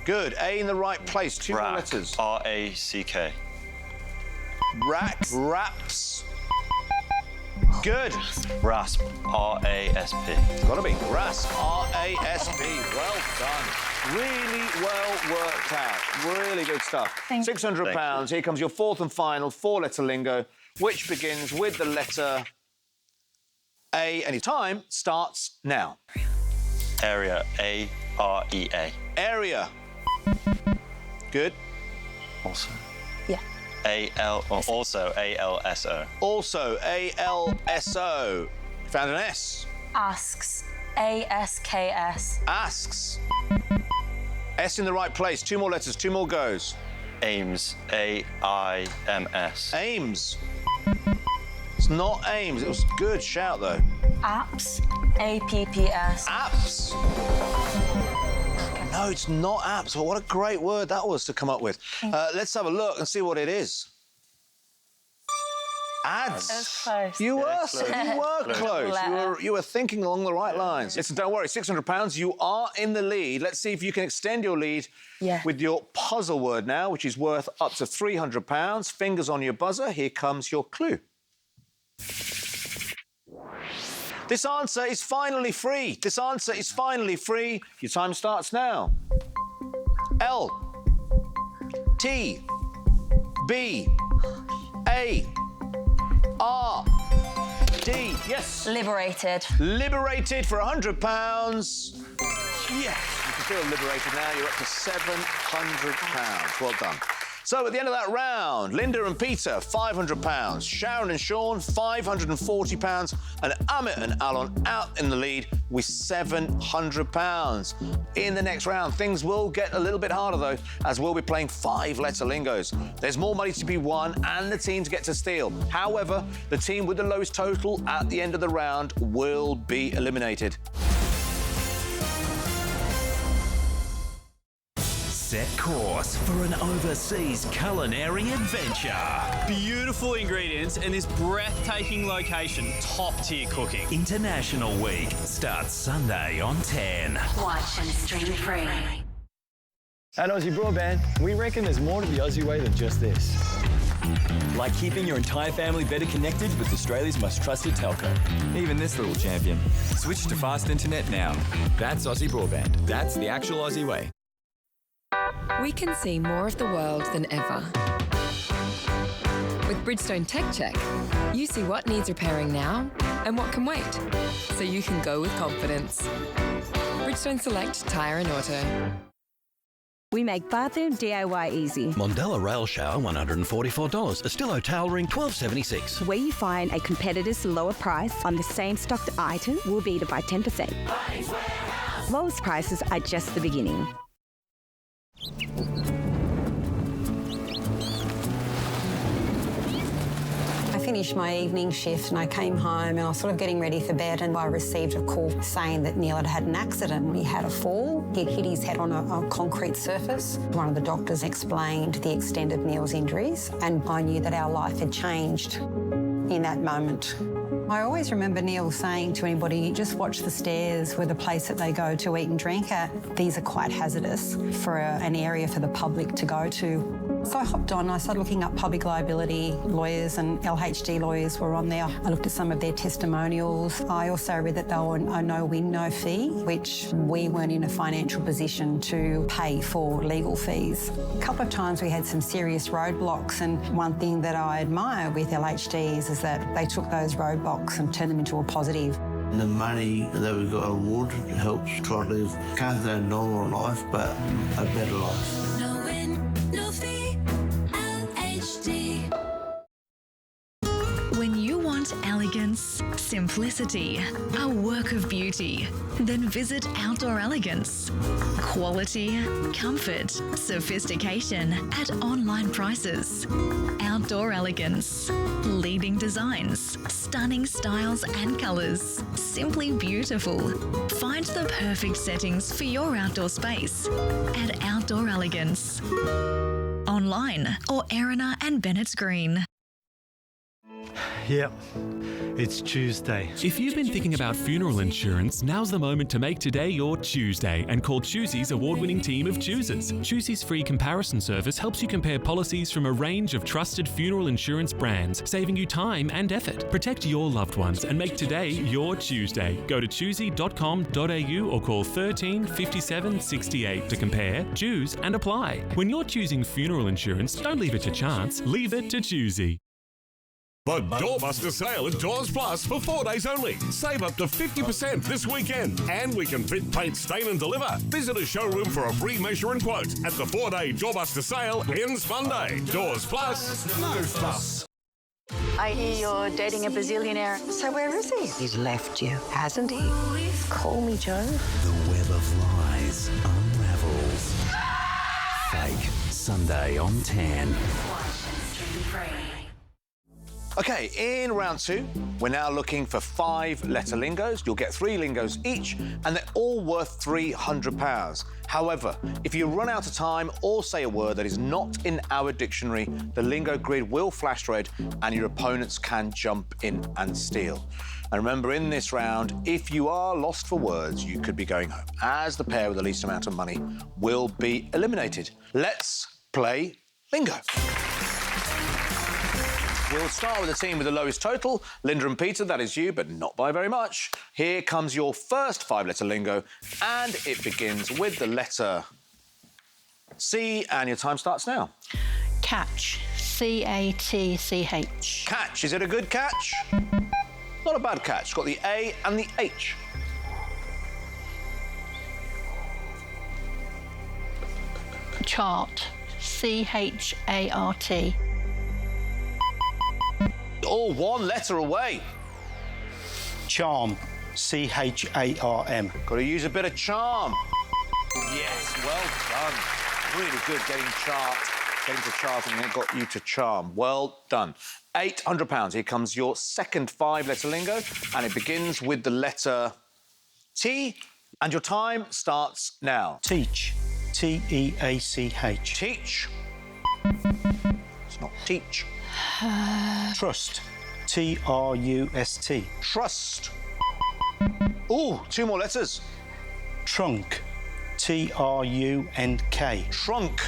Good. A in the right place. Two more letters. R-A-C-K. Rack. Raps. Good. Rasp, R-A-S-P. Gotta be. Rasp, R-A-S-P. Well done. Really well worked out. Really good stuff. £600. Here comes your fourth and final four-letter lingo, which begins with the letter A, and your time starts now. Area, A-R-E-A. Area. Good. Also. Yeah. Also, A-L-S-O. Also, A-L-S-O. Found an S. Asks, A-S-K-S. Asks. S in the right place. Two more letters, two more goes. Aims, A-I-M-S. Aims. It's not Aims. It was a good shout, though. Apps, A-P-P-S. Apps. No, it's not apps. Well, what a great word that was to come up with. Let's have a look and see what it is. Ads. That was close. You were Close. close. You were thinking along the right lines. Listen, don't worry, £600. You are in the lead. Let's see if you can extend your lead with your puzzle word now, which is worth up to £300. Fingers on your buzzer. Here comes your clue. This answer is finally free. This answer is finally free. Your time starts now. L. T. B. A. R. D. Yes. Liberated. Liberated for £100. Yes. You can feel liberated now. You're up to £700. Well done. So at the end of that round, Linda and Peter, £500. Sharon and Sean, £540. And Amit and Alan out in the lead with £700. In the next round, things will get a little bit harder, though, as we'll be playing 5-letter lingos. There's more money to be won and the team to get to steal. However, the team with the lowest total at the end of the round will be eliminated. Set course for an overseas culinary adventure. Beautiful ingredients and this breathtaking location. Top-tier cooking. International Week starts Sunday on 10. Watch and stream free. At Aussie Broadband, we reckon there's more to the Aussie way than just this. Like keeping your entire family better connected with Australia's most trusted telco. Even this little champion. Switch to fast internet now. That's Aussie Broadband. That's the actual Aussie way. We can see more of the world than ever. With Bridgestone Tech Check, you see what needs repairing now and what can wait, so you can go with confidence. Bridgestone Select Tyre and Auto. We make bathroom DIY easy. Mondella Rail Shower, $144. Estillo Towel Ring, $12.76. Where you find a competitor's lower price on the same stocked item, we'll beat it by 10%. Lowest prices are just the beginning. I finished my evening shift and I came home and I was sort of getting ready for bed and I received a call saying that Neil had had an accident. He had a fall. He hit his head on a concrete surface. One of the doctors explained the extent of Neil's injuries and I knew that our life had changed in that moment. I always remember Neil saying to anybody, just watch the stairs. We're the place that they go to eat and drink at. These are quite hazardous for an area for the public to go to. So I hopped on, I started looking up public liability lawyers and LHD lawyers were on there. I looked at some of their testimonials. I also read that they were a no-win, no-fee, which we weren't in a financial position to pay for legal fees. A couple of times we had some serious roadblocks and one thing that I admire with LHDs is that they took those roadblocks and turned them into a positive. The money that we got awarded helps try to live, can't say a normal life, but a better life. No win, no fee, LHD. When you want elegance, simplicity, a work of beauty, then visit Outdoor Elegance. Quality, comfort, sophistication at online prices. Outdoor Elegance. Leading designs, stunning styles and colours. Simply beautiful. Find the perfect settings for your outdoor space at Outdoor Elegance. Online or Erina and Bennett's Green. Yep, it's Tuesday. If you've been thinking about funeral insurance, now's the moment to make today your Tuesday and call Choosie's award-winning team of choosers. Choosie's free comparison service helps you compare policies from a range of trusted funeral insurance brands, saving you time and effort. Protect your loved ones and make today your Tuesday. Go to choosie.com.au or call 13 57 68 to compare, choose and apply. When you're choosing funeral insurance, don't leave it to chance, leave it to Choosie. The Doorbuster sale at Doors Plus for 4 days only. Save up to 50% this weekend. And we can fit, paint, stain and deliver. Visit a showroom for a free measure and quote at the 4-day Doorbuster sale ends Monday. Doors Plus, no fuss. I hear you're dating a bazillionaire. So where is he? He's left you, hasn't he? Call me, Joe. The web of lies unravels. Fake, Sunday on 10. OK, in round 2, we're now looking for 5-letter lingos. You'll get 3 lingos each, and they're all worth £300. However, if you run out of time or say a word that is not in our dictionary, the lingo grid will flash red and your opponents can jump in and steal. And remember, in this round, if you are lost for words, you could be going home, as the pair with the least amount of money will be eliminated. Let's play lingo. We'll start with the team with the lowest total. Linda and Peter, that is you, but not by very much. Here comes your first 5-letter lingo, and it begins with the letter C, and your time starts now. Catch. C-A-T-C-H. Catch. Is it a good catch? Not a bad catch. It's got the A and the H. Chart. C-H-A-R-T. All 1 letter away. Charm. C-H-A-R-M. Got to use a bit of charm. Yes, well done. Really good getting to chart and it got you to charm. Well done. £800. Here comes your second 5-letter lingo, and it begins with the letter T, and your time starts now. Teach. T-E-A-C-H. Teach. It's not teach. Trust. T-R-U-S-T. Trust. Ooh, 2 more letters. Trunk. T-R-U-N-K. Trunk.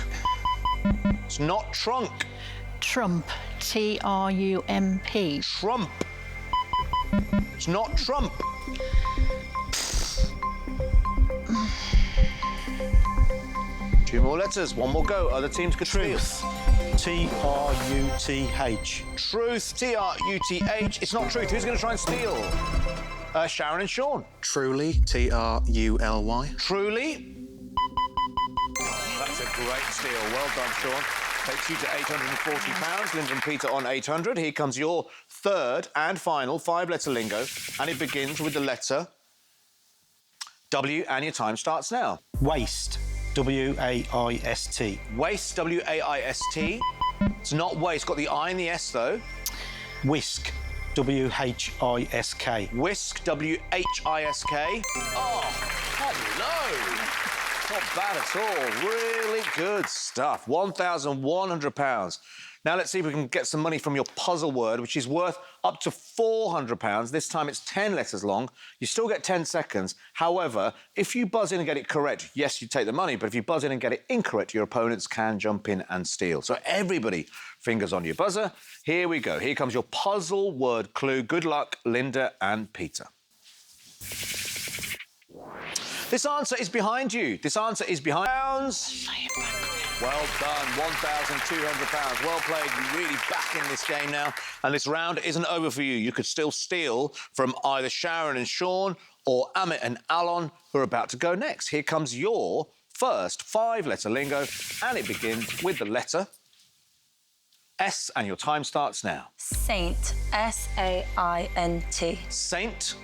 It's not trunk. Trump. T-R-U-M-P. Trump. It's not trump. Two more letters, 1 more go. Other teams could Truth. T-R-U-T-H. Truth. T-R-U-T-H. It's not truth. Who's going to try and steal? Sharon and Sean. Truly. T-R-U-L-Y. Truly. Oh, that's a Great steal. Well done, Sean. Takes you to £840. Linda and Peter on 800. Here comes your third and final five-letter lingo, and it begins with the letter W, and your time starts now. Waist. W-A-I-S-T. Waist, W-A-I-S-T. It's not waist, got the I and the S, though. Whisk. W-H-I-S-K. Whisk, W-H-I-S-K. Oh, hello. Not bad at all. Really good stuff. £1,100. Now, let's see if we can get some money from your puzzle word, which is worth up to £400. This time it's 10 letters long. You still get 10 seconds. However, if you buzz in and get it correct, yes, you take the money, but if you buzz in and get it incorrect, your opponents can jump in and steal. So everybody, fingers on your buzzer. Here we go. Here comes your puzzle word clue. Good luck, Linda and Peter. This answer is behind you. This answer is behind pounds. Well done, £1,200. Well played. You're really back in this game now. And this round isn't over for you. You could still steal from either Sharon and Sean or Amit and Alon, who are about to go next. Here comes your first five-letter lingo, and it begins with the letter S, and your time starts now. Saint. S-A-I-N-T. Saint.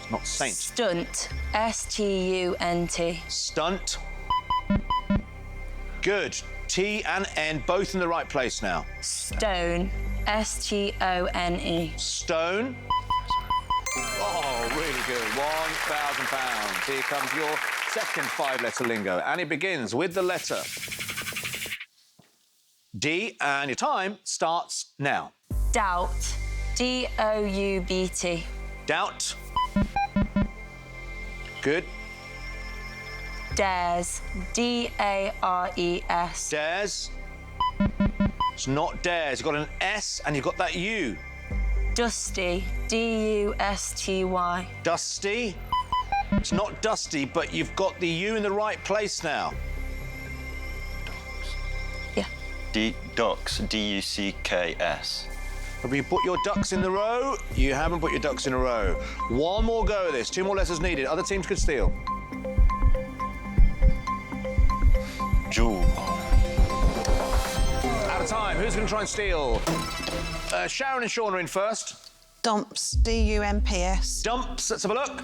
Not saint. Stunt. S-T-U-N-T. Stunt. Good. T and N, both in the right place now. Stone. S-T-O-N-E. Stone. Oh, really good. £1,000. Here comes your second five-letter lingo, and it begins with the letter D, and your time starts now. Doubt. D-O-U-B-T. Doubt. Good. Dares. D-A-R-E-S. Dares. It's not dares. You've got an S and you've got that U. Dusty. D-U-S-T-Y. Dusty. It's not dusty, but you've got the U in the right place now. Yeah. Ducks. D-U-C-K-S. Have you put your ducks in the row? You haven't put your ducks in a row. One more go at this. Two more letters needed. Other teams could steal. Jewel. Out of time. Who's going to try and steal? Sharon and Sean are in first. Dumps. D-U-M-P-S. Dumps. Let's have a look.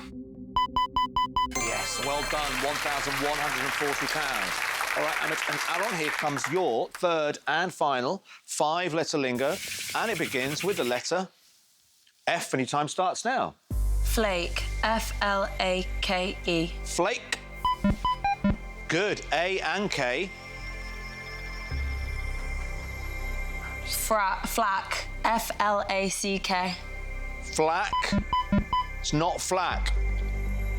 Yes, well done. £1,140. All right, Amit and Alon, here comes your third and final five-letter lingo, and it begins with the letter F, and your time starts now. Flake. F-L-A-K-E. Flake. Good. A and K. Flack. F-L-A-C-K. Flack. It's not flack.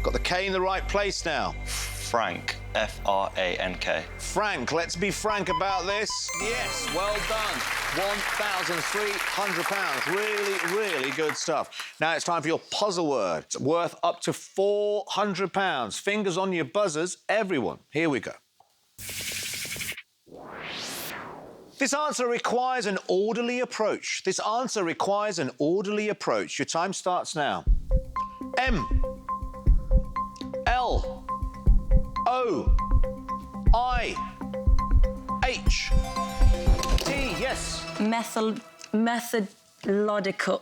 Got the K in the right place now. Frank. F-R-A-N-K. Frank, let's be frank about this. Yes, well done. £1,300. Really, really good stuff. Now it's time for your puzzle word. It's worth up to £400. Fingers on your buzzers, everyone. Here we go. This answer requires an orderly approach. This answer requires an orderly approach. Your time starts now. M. L. O. I. H. T. Yes. Methodological.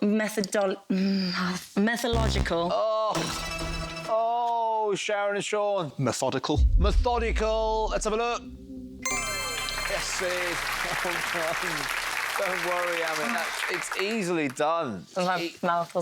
Oh, Sharon and Sean. Methodical. Methodical. Let's have a look. Yes, it is. Don't worry, Amit. It's easily done.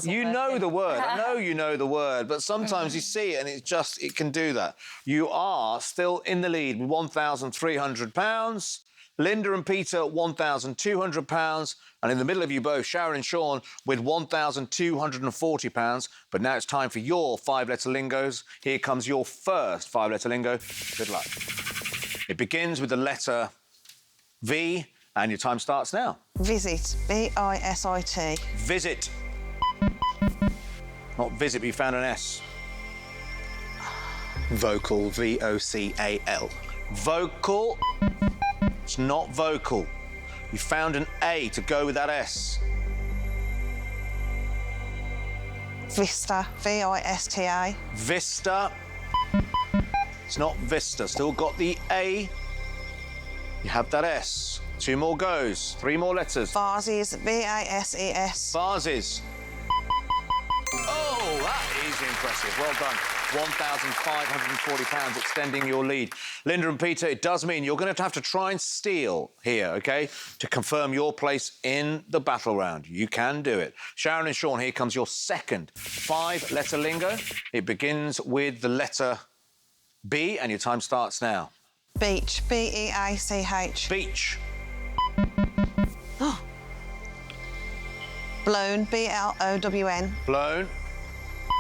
You know the word. I know you know the word, but sometimes you see it and it can do that. You are still in the lead with £1,300. Linda and Peter, £1,200. And in the middle of you both, Sharon and Sean, with £1,240. But now it's time for your five-letter lingos. Here comes your first five-letter lingo. Good luck. It begins with the letter V, and your time starts now. Visit. V-I-S-I-T. Visit. Not visit, but you found an S. Vocal. V-O-C-A-L. Vocal. It's not vocal. You found an A to go with that S. Vista. V-I-S-T-A. Vista. It's not Vista. Still got the A. You have that S. 2 more goes. 3 more letters. Vases, V-A-S-E-S. Vases. Oh, that is impressive. Well done. £1,540, extending your lead. Linda and Peter, it does mean you're going to have to try and steal here, OK, to confirm your place in the battle round. You can do it. Sharon and Sean, here comes your second 5-letter lingo. It begins with the letter B, and your time starts now. Beach, B-E-A-C-H. Beach. Oh. Blown, B-L-O-W-N. Blown.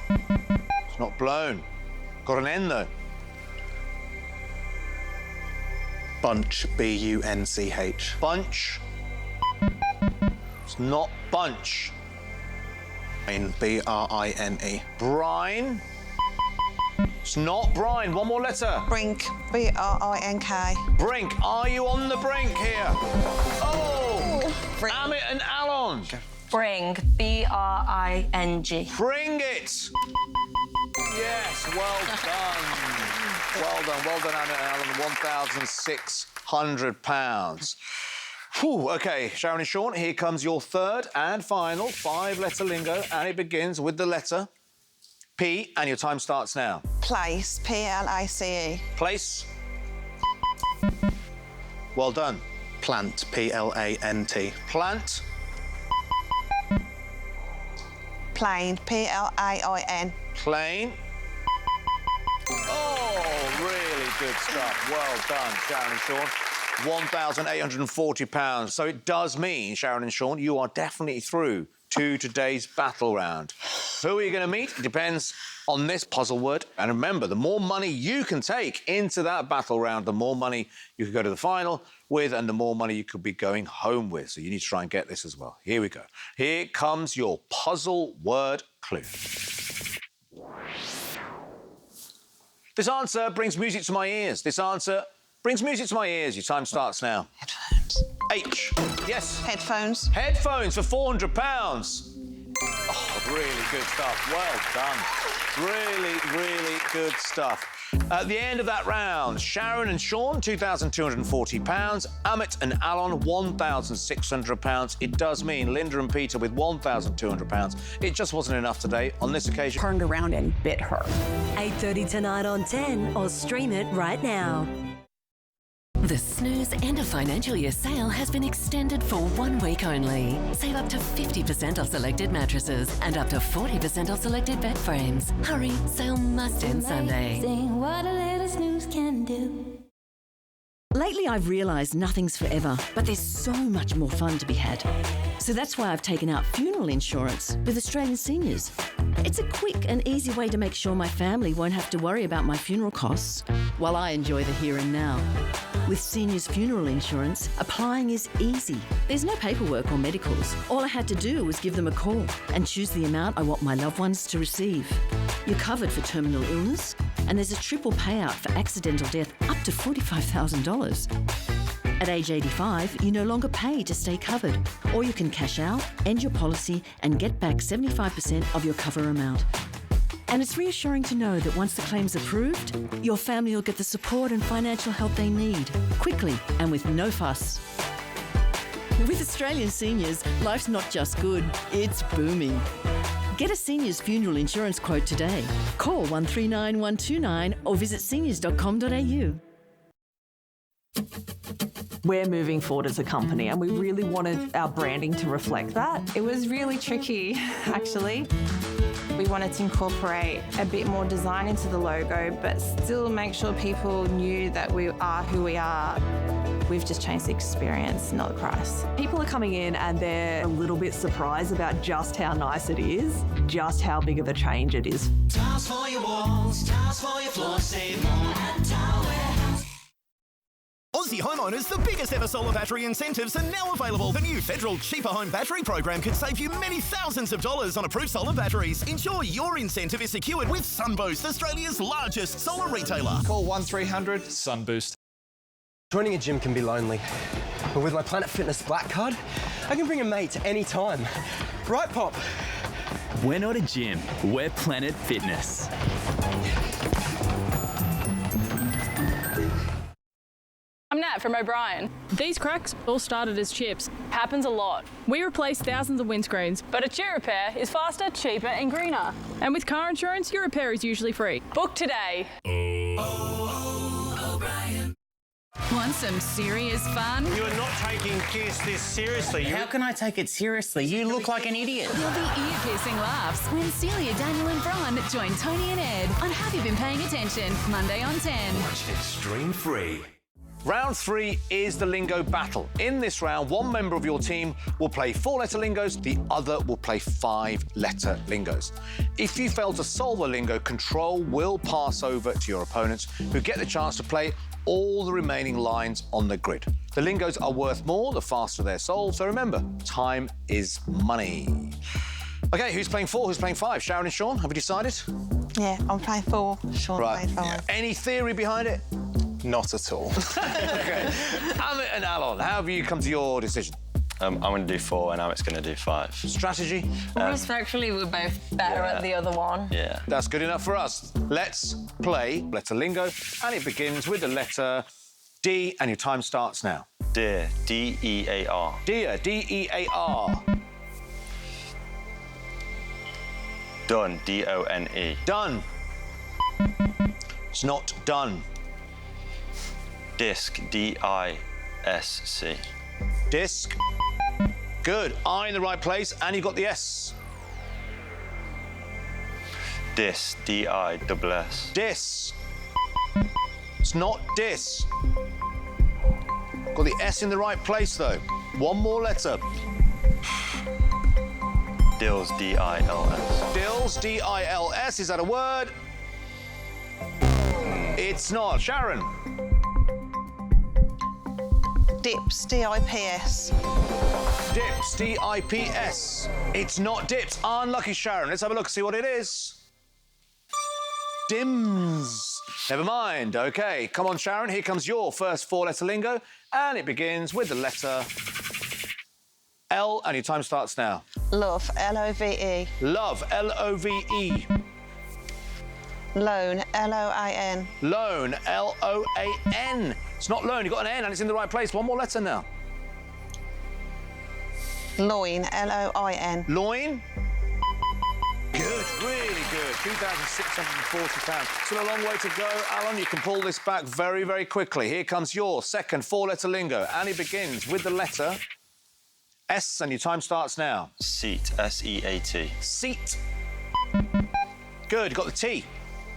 It's not blown. Got an N, though. Bunch, B-U-N-C-H. Bunch. It's not bunch. Brine, B-R-I-N-E. Brine. It's not brine. 1 more letter. Brink, B-R-I-N-K. Brink. Are you on the brink here? Oh! Amit and Alon. Bring, B-R-I-N-G. Bring it! Yes, well done. Well done, Amit and Alon. £1,600. Whew, OK, Sharon and Sean, here comes your third and final 5-letter lingo, and it begins with the letter P, and your time starts now. Place, P-L-A-C-E. Place. Well done. Plant, P-L-A-N-T. Plant. Plane, P-L-A-I-N. Plane. Oh, really good stuff. Well done, Sharon and Sean. £1,840. So it does mean, Sharon and Sean, you are definitely through to today's battle round. Who are you going to meet? It depends on this puzzle word. And remember, the more money you can take into that battle round, the more money you can go to the final with and the more money you could be going home with. So you need to try and get this as well. Here we go. Here comes your puzzle word clue. This answer brings music to my ears. This answer brings music to my ears. Your time starts now. Headphones. H. Yes. Headphones. Headphones for £400. Oh, really good stuff. Well done. Really, really good stuff. At the end of that round, Sharon and Sean, £2,240. Amit and Alon, £1,600. It does mean Linda and Peter with £1,200. It just wasn't enough today. On this occasion, Turned around and bit her. 8:30 tonight on 10, or stream it right now. The Snooze End of Financial Year sale has been extended for 1 week only. Save up to 50% off selected mattresses and up to 40% off selected bed frames. Hurry, sale must end Sunday. What a little snooze can do. Lately, I've realised nothing's forever, but there's so much more fun to be had. So that's why I've taken out funeral insurance with Australian Seniors. It's a quick and easy way to make sure my family won't have to worry about my funeral costs while I enjoy the here and now. With Seniors Funeral Insurance, applying is easy. There's no paperwork or medicals. All I had to do was give them a call and choose the amount I want my loved ones to receive. You're covered for terminal illness, and there's a triple payout for accidental death up to $45,000. At age 85, you no longer pay to stay covered, or you can cash out, end your policy, and get back 75% of your cover amount. And it's reassuring to know that once the claim's approved, your family will get the support and financial help they need, quickly and with no fuss. With Australian Seniors, life's not just good, it's booming. Get a Seniors Funeral Insurance quote today. Call 139 129 or visit seniors.com.au. We're moving forward as a company and we really wanted our branding to reflect that. It was really tricky, actually. We wanted to incorporate a bit more design into the logo, but still make sure people knew that we are who we are. We've just changed the experience, not the price. People are coming in and they're a little bit surprised about just how nice it is, just how big of a change it is. Tiles for your walls, tiles for your floors, save more at Tile Warehouse. Aussie homeowners, the biggest ever solar battery incentives are now available. The new federal Cheaper Home Battery program could save you many thousands of dollars on approved solar batteries. Ensure your incentive is secured with Sunboost, Australia's largest solar retailer. Call 1300 Sunboost. Joining a gym can be lonely, but with my Planet Fitness Black Card, I can bring a mate anytime. Right, Pop? We're not a gym, we're Planet Fitness. Kat from O'Brien. These cracks all started as chips. Happens a lot. We replace thousands of windscreens, but a chip repair is faster, cheaper and greener. And with car insurance, your repair is usually free. Book today. Want some serious fun? You are not taking this seriously. How can I take it seriously? You look like an idiot. There'll be ear-piercing laughs when Celia, Daniel and Bron join Tony and Ed on Have You Been Paying Attention? Monday on 10. Watch Extreme Free. Round 3 is the lingo battle. In this round, one member of your team will play 4-letter lingos, the other will play 5-letter lingos. If you fail to solve a lingo, control will pass over to your opponents, who get the chance to play all the remaining lines on the grid. The lingos are worth more the faster they're solved, so remember, time is money. OK, who's playing 4, who's playing 5? Sharon and Sean, have you decided? Yeah, I'm playing 4. Sean playing 5. Yeah. Any theory behind it? Not at all. OK. Amit and Alon, how have you come to your decision? I'm going to do 4 and Amit's going to do 5. Strategy? Respectfully, we're both better at the other one. Yeah. That's good enough for us. Let's play letter lingo, and it begins with the letter D, and your time starts now. Dear, D-E-A-R. Dear, D-E-A-R. Done, D-O-N-E. Done. It's not done. Disc, D-I-S-C. Disc. Good. I in the right place, and you got the S. Dis, D-I-S-S. Dis. It's not dis. Got the S in the right place, though. One more letter. Dills, D-I-L-S. Dills, D-I-L-S. Is that a word? It's not. Sharon. Dips, D-I-P-S. Dips, D-I-P-S. It's not dips. Unlucky, Sharon. Let's have a look and see what it is. Dims. Never mind. OK, come on, Sharon. Here comes your first 4-letter lingo, and it begins with the letter L, and your time starts now. Love, L-O-V-E. Love, L-O-V-E. Loan, L-O-A-N. Loan, L-O-A-N. It's not loan, you've got an N and it's in the right place. One more letter now. Loin, L-O-I-N. Loin. Good, really good. £2,640. Still a long way to go, Alan. You can pull this back very, very quickly. Here comes your second 4-letter lingo, and it begins with the letter S, and your time starts now. Seat, S-E-A-T. Seat. Good, you got the T.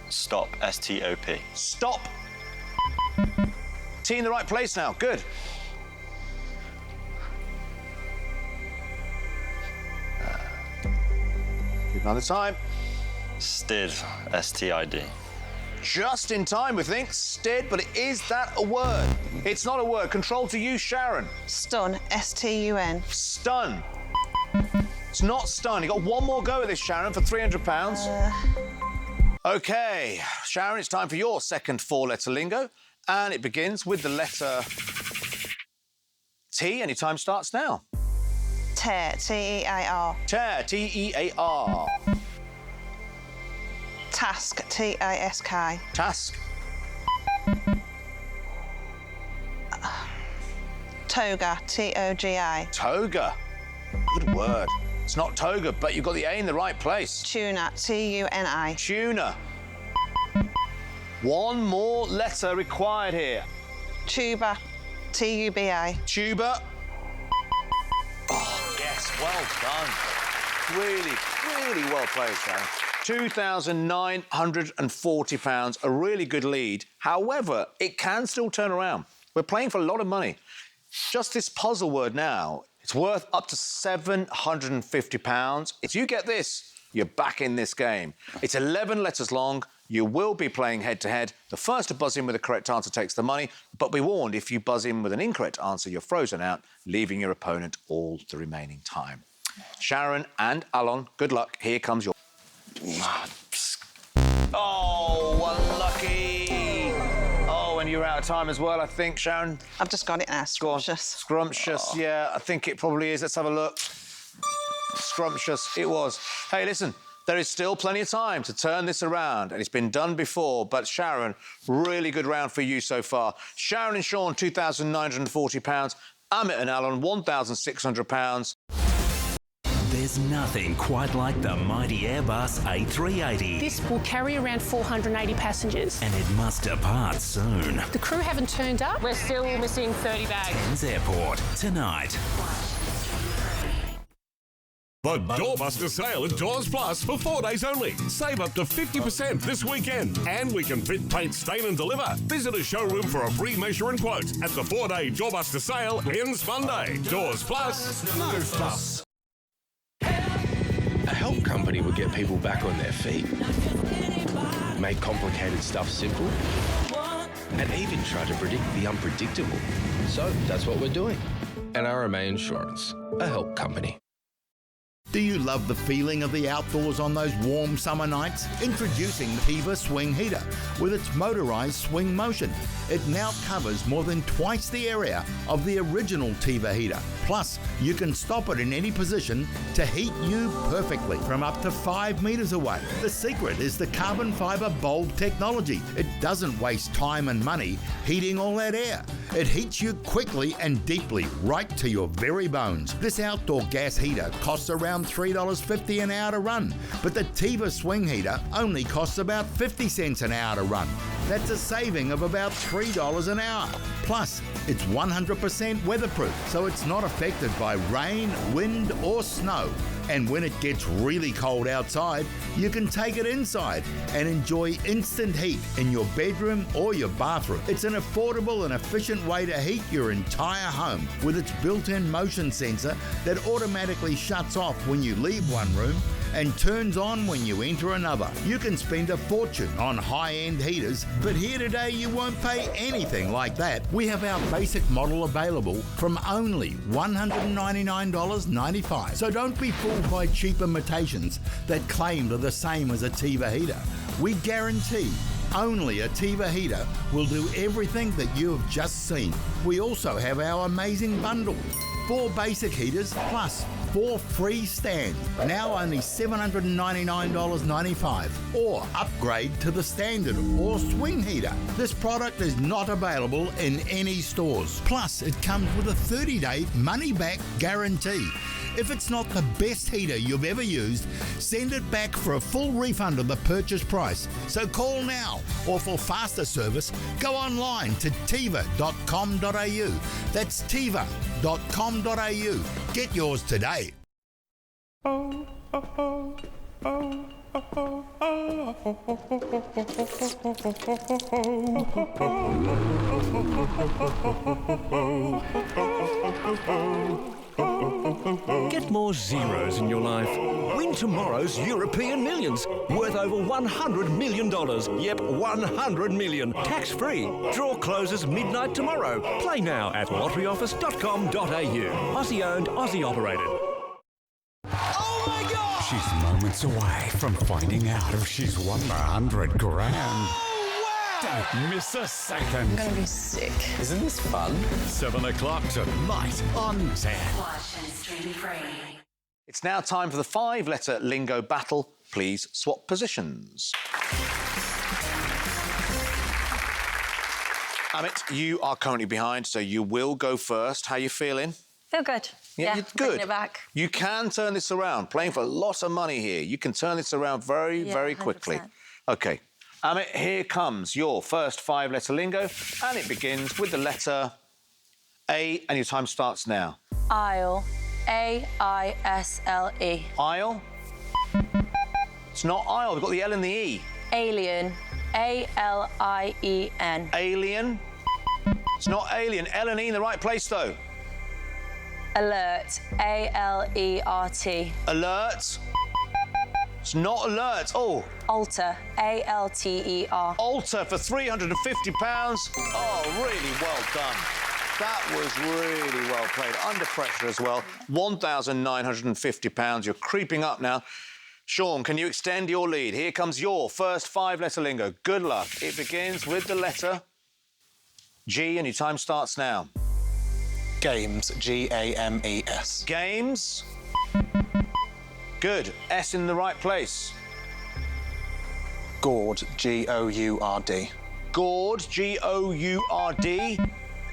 Stop, S-T-O-P. Stop. T in the right place now. Good. Keep another time. Stid, S-T-I-D. Just in time, we think. Stid, but is that a word? It's not a word. Control to you, Sharon. Stun, S-T-U-N. Stun. It's not stun. You got one more go at this, Sharon, for £300. OK, Sharon, it's time for your second 4-letter lingo, and it begins with the letter T, and your time starts now. Tear, T-E-A-R. Tear, T-E-A-R. Task, T-A-S-K. Task. Toga, T-O-G-A. Toga. Good word. It's not toga, but you've got the A in the right place. Tuna, T-U-N-A. Tuna. One more letter required here. Tuba, T-U-B-A. Tuba. Oh, yes, well done. Really, really well played, Sharon. £2,940, a really good lead. However, it can still turn around. We're playing for a lot of money. Just this puzzle word now, it's worth up to £750. If you get this, you're back in this game. It's 11 letters long. You will be playing head-to-head. The first to buzz in with the correct answer takes the money, but be warned, if you buzz in with an incorrect answer, you're frozen out, leaving your opponent all the remaining time. Sharon and Alon, good luck. Here comes your... Oh, unlucky. Oh, and you're out of time as well, I think, Sharon. I've just got it now, scrumptious. Scrumptious, yeah, I think it probably is. Let's have a look. Scrumptious, it was. Hey, listen, There is still plenty of time to turn this around, and it's been done before, but Sharon, really good round for you so far. Sharon and Sean, £2,940. Amit and Alan, £1,600. There's nothing quite like the mighty Airbus A380. This will carry around 480 passengers. And it must depart soon. The crew haven't turned up. We're still missing 30 bags. Cairns Airport, tonight. The Doorbuster sale at Doors Plus for 4 days only. Save up to 50% this weekend. And we can fit, paint, stain and deliver. Visit a showroom for a free measure and quote at the 4-day Doorbuster sale ends Monday. Doors Plus, no fuss. A help company would get people back on their feet, make complicated stuff simple, and even try to predict the unpredictable. So that's what we're doing. NRMA Insurance, a help company. Do you love the feeling of the outdoors on those warm summer nights? Introducing Tiva Swing Heater with its motorised swing motion. It now covers more than twice the area of the original Tiva heater. Plus, you can stop it in any position to heat you perfectly from up to 5 metres away. The secret is the carbon fibre bulb technology. It doesn't waste time and money heating all that air. It heats you quickly and deeply, right to your very bones. This outdoor gas heater costs around $3.50 an hour to run, but the Tiva Swing Heater only costs about 50 cents an hour to run. That's a saving of about $3 an hour. Plus, it's 100% weatherproof, so it's not affected by rain, wind or snow. And when it gets really cold outside, you can take it inside and enjoy instant heat in your bedroom or your bathroom. It's an affordable and efficient way to heat your entire home with its built-in motion sensor that automatically shuts off when you leave one room and turns on when you enter another. You can spend a fortune on high-end heaters, but here today you won't pay anything like that. We have our basic model available from only $199.95. So don't be fooled by cheap imitations that claim they're the same as a Tiva heater. We guarantee only a Tiva heater will do everything that you have just seen. We also have our amazing bundle. 4 basic heaters plus 4 free stands, now only $799.95, or upgrade to the standard or swing heater. This product is not available in any stores. Plus, it comes with a 30-day money-back guarantee. If it's not the best heater you've ever used, send it back for a full refund of the purchase price. So call now, or for faster service, go online to tiva.com.au. That's tiva.com.au. Get yours today. Get more zeros in your life. Win tomorrow's European Millions, worth over $100 million. Yep, $100 million. Tax-free. Draw closes midnight tomorrow. Play now at lotteryoffice.com.au. Aussie-owned, Aussie-operated. She's moments away from finding out if she's won the 100 grand. Oh, wow! Don't miss a second. I'm gonna be sick. Isn't this fun? 7 o'clock tonight on 10. Watch and stream free. It's now time for the 5-letter lingo battle. Please swap positions. Amit, you are currently behind, so you will go first. How are you feeling? Feel good. Yeah, you're good. Bringing it back. You can turn this around. Playing for lots of money here. You can turn this around very, very quickly. 100%. OK. Amit, here comes your first 5-letter lingo, and it begins with the letter A, and your time starts now. Aisle. A-I-S-L-E. Aisle? It's not aisle. We've got the L and the E. Alien. A-L-I-E-N. Alien? It's not alien. L and E in the right place, though. Alert. A-L-E-R-T. Alert? It's not alert. Oh. Alter. A-L-T-E-R. Alter for £350. Oh, really well done. That was really well played. Under pressure as well. £1,950. You're creeping up now. Sean, can you extend your lead? Here comes your first 5-letter lingo. Good luck. It begins with the letter G, and your time starts now. Games. G-A-M-E-S. Games. Good. S in the right place. Gourd, G-O-U-R-D. Gourd, G-O-U-R-D.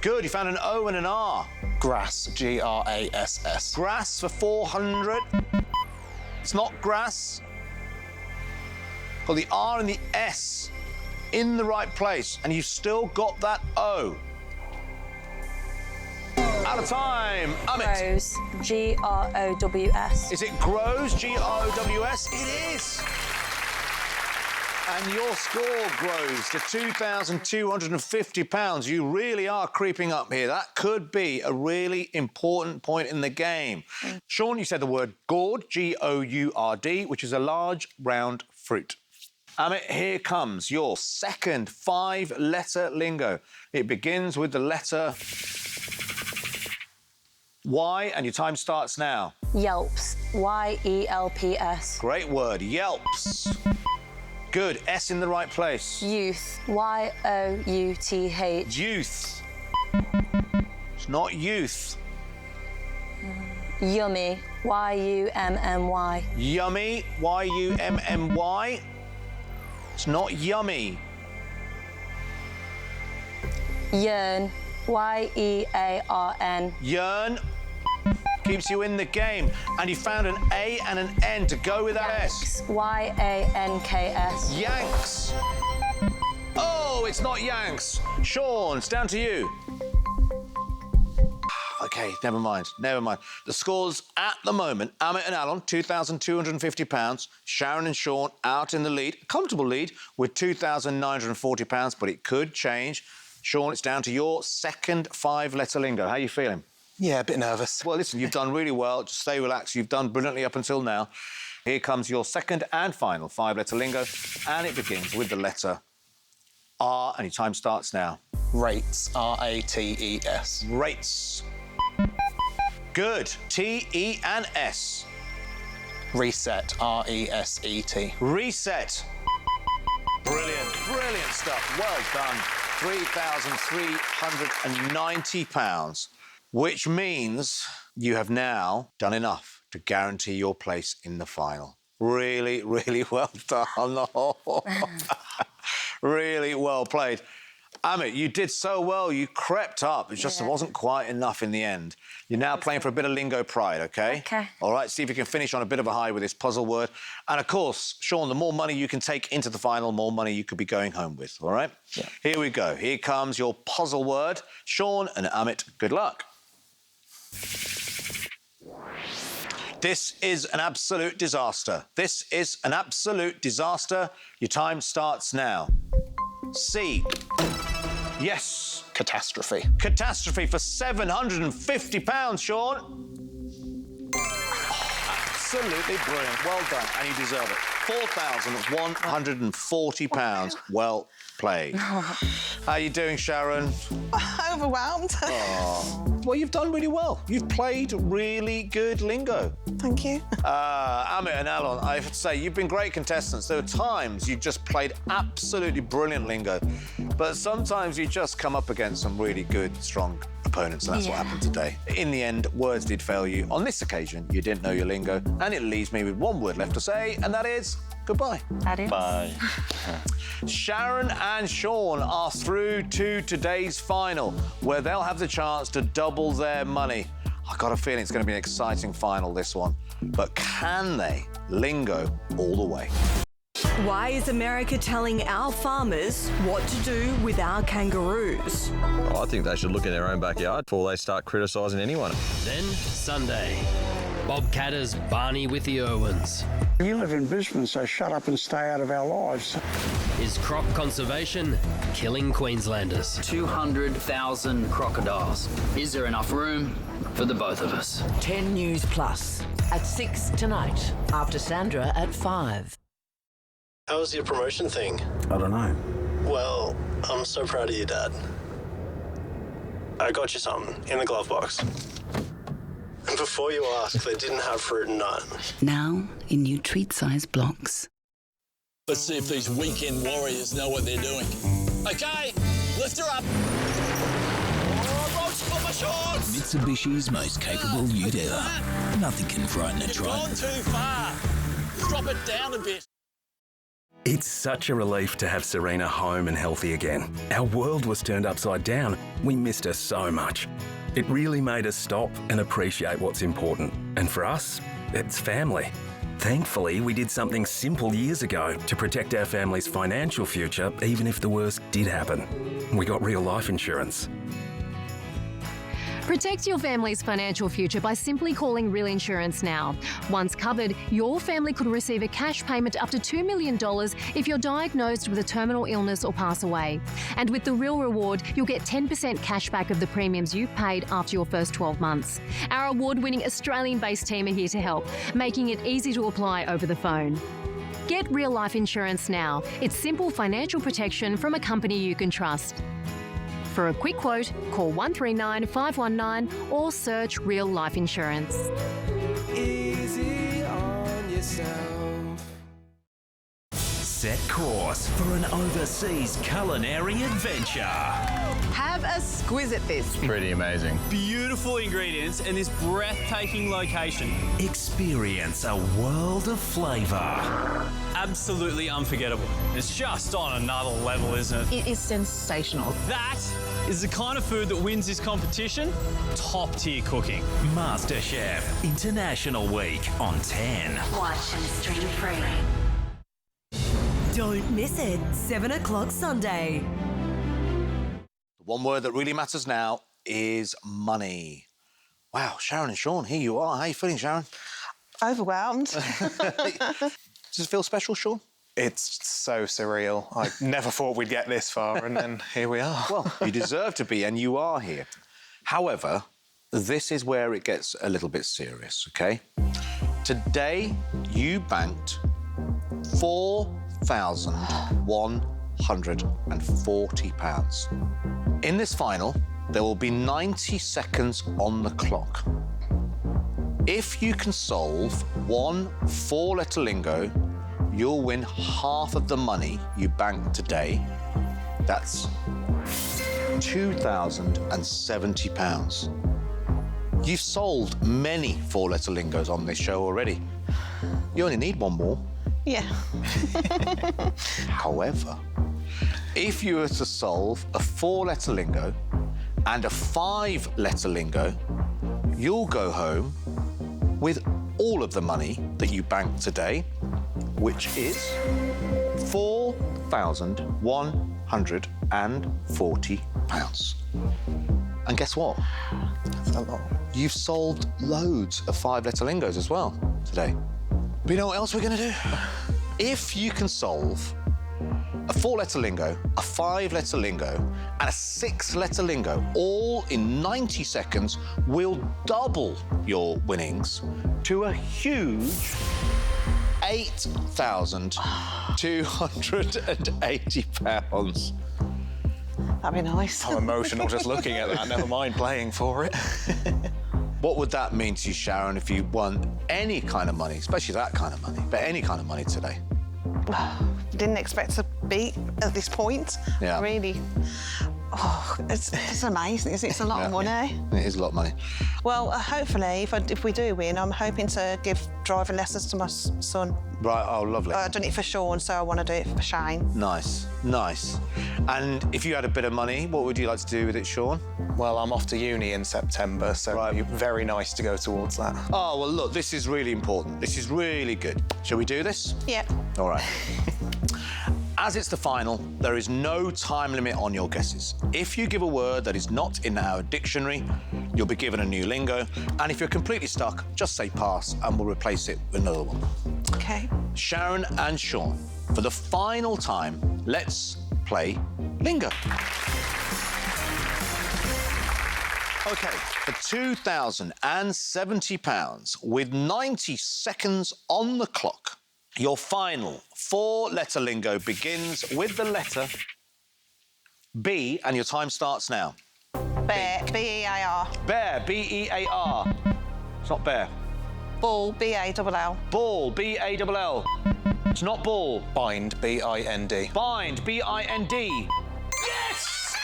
Good, you found an O and an R. Grass, G-R-A-S-S. Grass for 400. It's not grass. Got the R and the S in the right place, and you've still got that O. Out of time. Amit. Grows, G-R-O-W-S. Is it grows, G-R-O-W-S? It is. And your score grows to £2,250. You really are creeping up here. That could be a really important point in the game. Sean, you said the word gourd, G-O-U-R-D, which is a large, round fruit. Amit, here comes your second 5-letter lingo. It begins with the letter Y, and your time starts now. Yelps, Y-E-L-P-S. Great word, yelps. Good, S in the right place. Youth, Y-O-U-T-H. Youth. It's not youth. Yummy, Y-U-M-M-Y. Yummy, Y-U-M-M-Y. It's not yummy. Yearn, Y-E-A-R-N. Yearn keeps you in the game. And you found an A and an N to go with that S. Y-A-N-K-S. Yanks. Oh, it's not Yanks. Sean, it's down to you. OK, never mind. The scores at the moment, Amit and Alan, £2,250. Sharon and Sean out in the lead. A comfortable lead with £2,940, but it could change. Sean, it's down to your second 5-letter lingo. How are you feeling? Yeah, a bit nervous. Well, listen, you've done really well. Just stay relaxed. You've done brilliantly up until now. Here comes your second and final 5-letter lingo, and it begins with the letter R, and your time starts now. Rates, R-A-T-E-S. Rates. Good. T-E and S. Reset, R-E-S-E-T. Reset. Brilliant stuff. Well done. £3,390, which means you have now done enough to guarantee your place in the final. Really, really well done. Really well played. Amit, you did so well. You crept up. It just wasn't quite enough in the end. You're now playing for a bit of lingo pride, OK? OK. All right, see if you can finish on a bit of a high with this puzzle word. And, of course, Sean, the more money you can take into the final, more money you could be going home with, all right? Yeah. Here we go. Here comes your puzzle word. Sean and Amit, good luck. This is an absolute disaster. This is an absolute disaster. Your time starts now. C. Yes. Catastrophe. Catastrophe for £750, Sean. Absolutely brilliant. Well done. And you deserve it. £4,140. Well played. How are you doing, Sharon? Overwhelmed. Oh. Well, you've done really well. You've played really good lingo. Thank you. Amit and Alan, I have to say, you've been great contestants. There are times you've just played absolutely brilliant lingo, but sometimes you just come up against some really good, strong opponents, and that's what happened today. In the end, words did fail you. On this occasion, you didn't know your lingo, and it leaves me with one word left to say, and that is goodbye. Adios. Bye. Sharon and Sean are through to today's final, where they'll have the chance to double their money. I've got a feeling it's going to be an exciting final, this one. But can they lingo all the way? Why is America telling our farmers what to do with our kangaroos? I think they should look in their own backyard before they start criticising anyone. Then, Sunday, Bobcatters Barney with the Irwins. You live in Brisbane, so shut up and stay out of our lives. Is crop conservation killing Queenslanders? 200,000 crocodiles. Is there enough room for the both of us? 10 News Plus at 6 tonight, after Sandra at 5. How was your promotion thing? I don't know. Well, I'm so proud of you, Dad. I got you something in the glove box. And before you ask, they didn't have fruit and nut. Now in new treat-sized blocks. Let's see if these weekend warriors know what they're doing. Okay, lift her up. Oh, roach for my shorts! Mitsubishi's most capable ute ever. Nothing can frighten a You've gone Triton. too far. drop it down a bit. It's such a relief to have Serena home and healthy again. Our world was turned upside down. We missed her so much. It really made us stop and appreciate what's important. And for us, it's family. Thankfully, we did something simple years ago to protect our family's financial future, even if the worst did happen. We got real life insurance. Protect your family's financial future by simply calling Real Insurance now. Once covered, your family could receive a cash payment up to $2 million if you're diagnosed with a terminal illness or pass away. And with the Real Reward, you'll get 10% cash back of the premiums you've paid after your first 12 months. Our award-winning Australian-based team are here to help, making it easy to apply over the phone. Get real life insurance now. It's simple financial protection from a company you can trust. For a quick quote, call 139 519 or search Real Life Insurance. Easy on yourself. Set course for an overseas culinary adventure. Have a squiz at this. Pretty amazing. Beautiful ingredients in this breathtaking location. Experience a world of flavour. Absolutely unforgettable. It's just on another level, isn't it? It is sensational. That is the kind of food that wins this competition. Top tier cooking. MasterChef International Week on 10. Watch and stream free. Don't miss it. 7 o'clock Sunday. The one word that really matters now is money. Wow, Sharon and Sean, here you are. How are you feeling, Sharon? Overwhelmed. Does it feel special, Sean? It's so surreal. I never thought we'd get this far, and then here we are. Well, you deserve to be, and you are here. However, this is where it gets a little bit serious, OK? Today, you banked £4,140. In this final, there will be 90 seconds on the clock. If you can solve one 4-letter lingo, you'll win half of the money you banked today. That's £2,070. You've solved many 4-letter lingos on this show already. You only need one more. Yeah. However, if you were to solve a 4-letter lingo and a 5-letter lingo, you'll go home with all of the money that you banked today, which is £4,140. And guess what? That's a lot. You've solved loads of 5-letter lingos as well today. But you know what else we're going to do? If you can solve a 4-letter lingo, a 5-letter lingo, and a 6-letter lingo, all in 90 seconds, we'll double your winnings to a huge £8,280. That'd be nice. I'm emotional just looking at that, never mind playing for it. What would that mean to you, Sharon, if you won any kind of money, especially that kind of money, but any kind of money today? Didn't expect to be at this point. Yeah. Really. Oh, it's amazing. It's a lot of money. It is a lot of money. Well, hopefully, if we do win, I'm hoping to give driving lessons to my son. Right, oh, lovely. I've done it for Sean, so I want to do it for Shane. Nice, nice. And if you had a bit of money, what would you like to do with it, Sean? Well, I'm off to uni in September, so it'd be very nice to go towards that. Oh, well, look, this is really important. This is really good. Shall we do this? Yeah. All right. As it's the final, there is no time limit on your guesses. If you give a word that is not in our dictionary, you'll be given a new lingo. And if you're completely stuck, just say pass and we'll replace it with another one. OK. Sharon and Sean, for the final time, let's play lingo. OK, for £2,070, with 90 seconds on the clock, your final 4-letter lingo begins with the letter B, and your time starts now. Bear, B-E-A-R. Bear, B-E-A-R. It's not bear. Ball, B-A-L-L. Ball, B-A-L-L. It's not ball. Bind, B-I-N-D. Bind, B-I-N-D. Yes!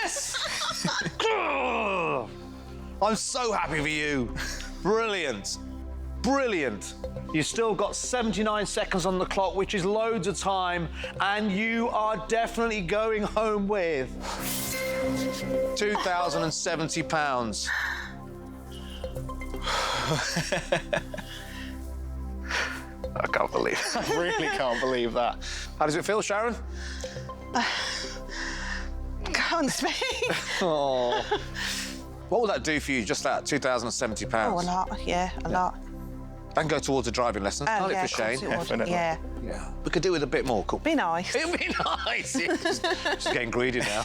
Yes! I'm so happy for you. Brilliant. Brilliant. You've still got 79 seconds on the clock, which is loads of time, and you are definitely going home with £2,070. I can't believe it. I really can't believe that. How does it feel, Sharon? Can't speak. Oh. What will that do for you, just that, £2,070? Oh, a lot, yeah, a lot. That can go towards a driving lesson, can't it, for Shane? Yeah. Yeah. We could do with a bit more. Cool. Be nice. It'd be nice. She's getting greedy now.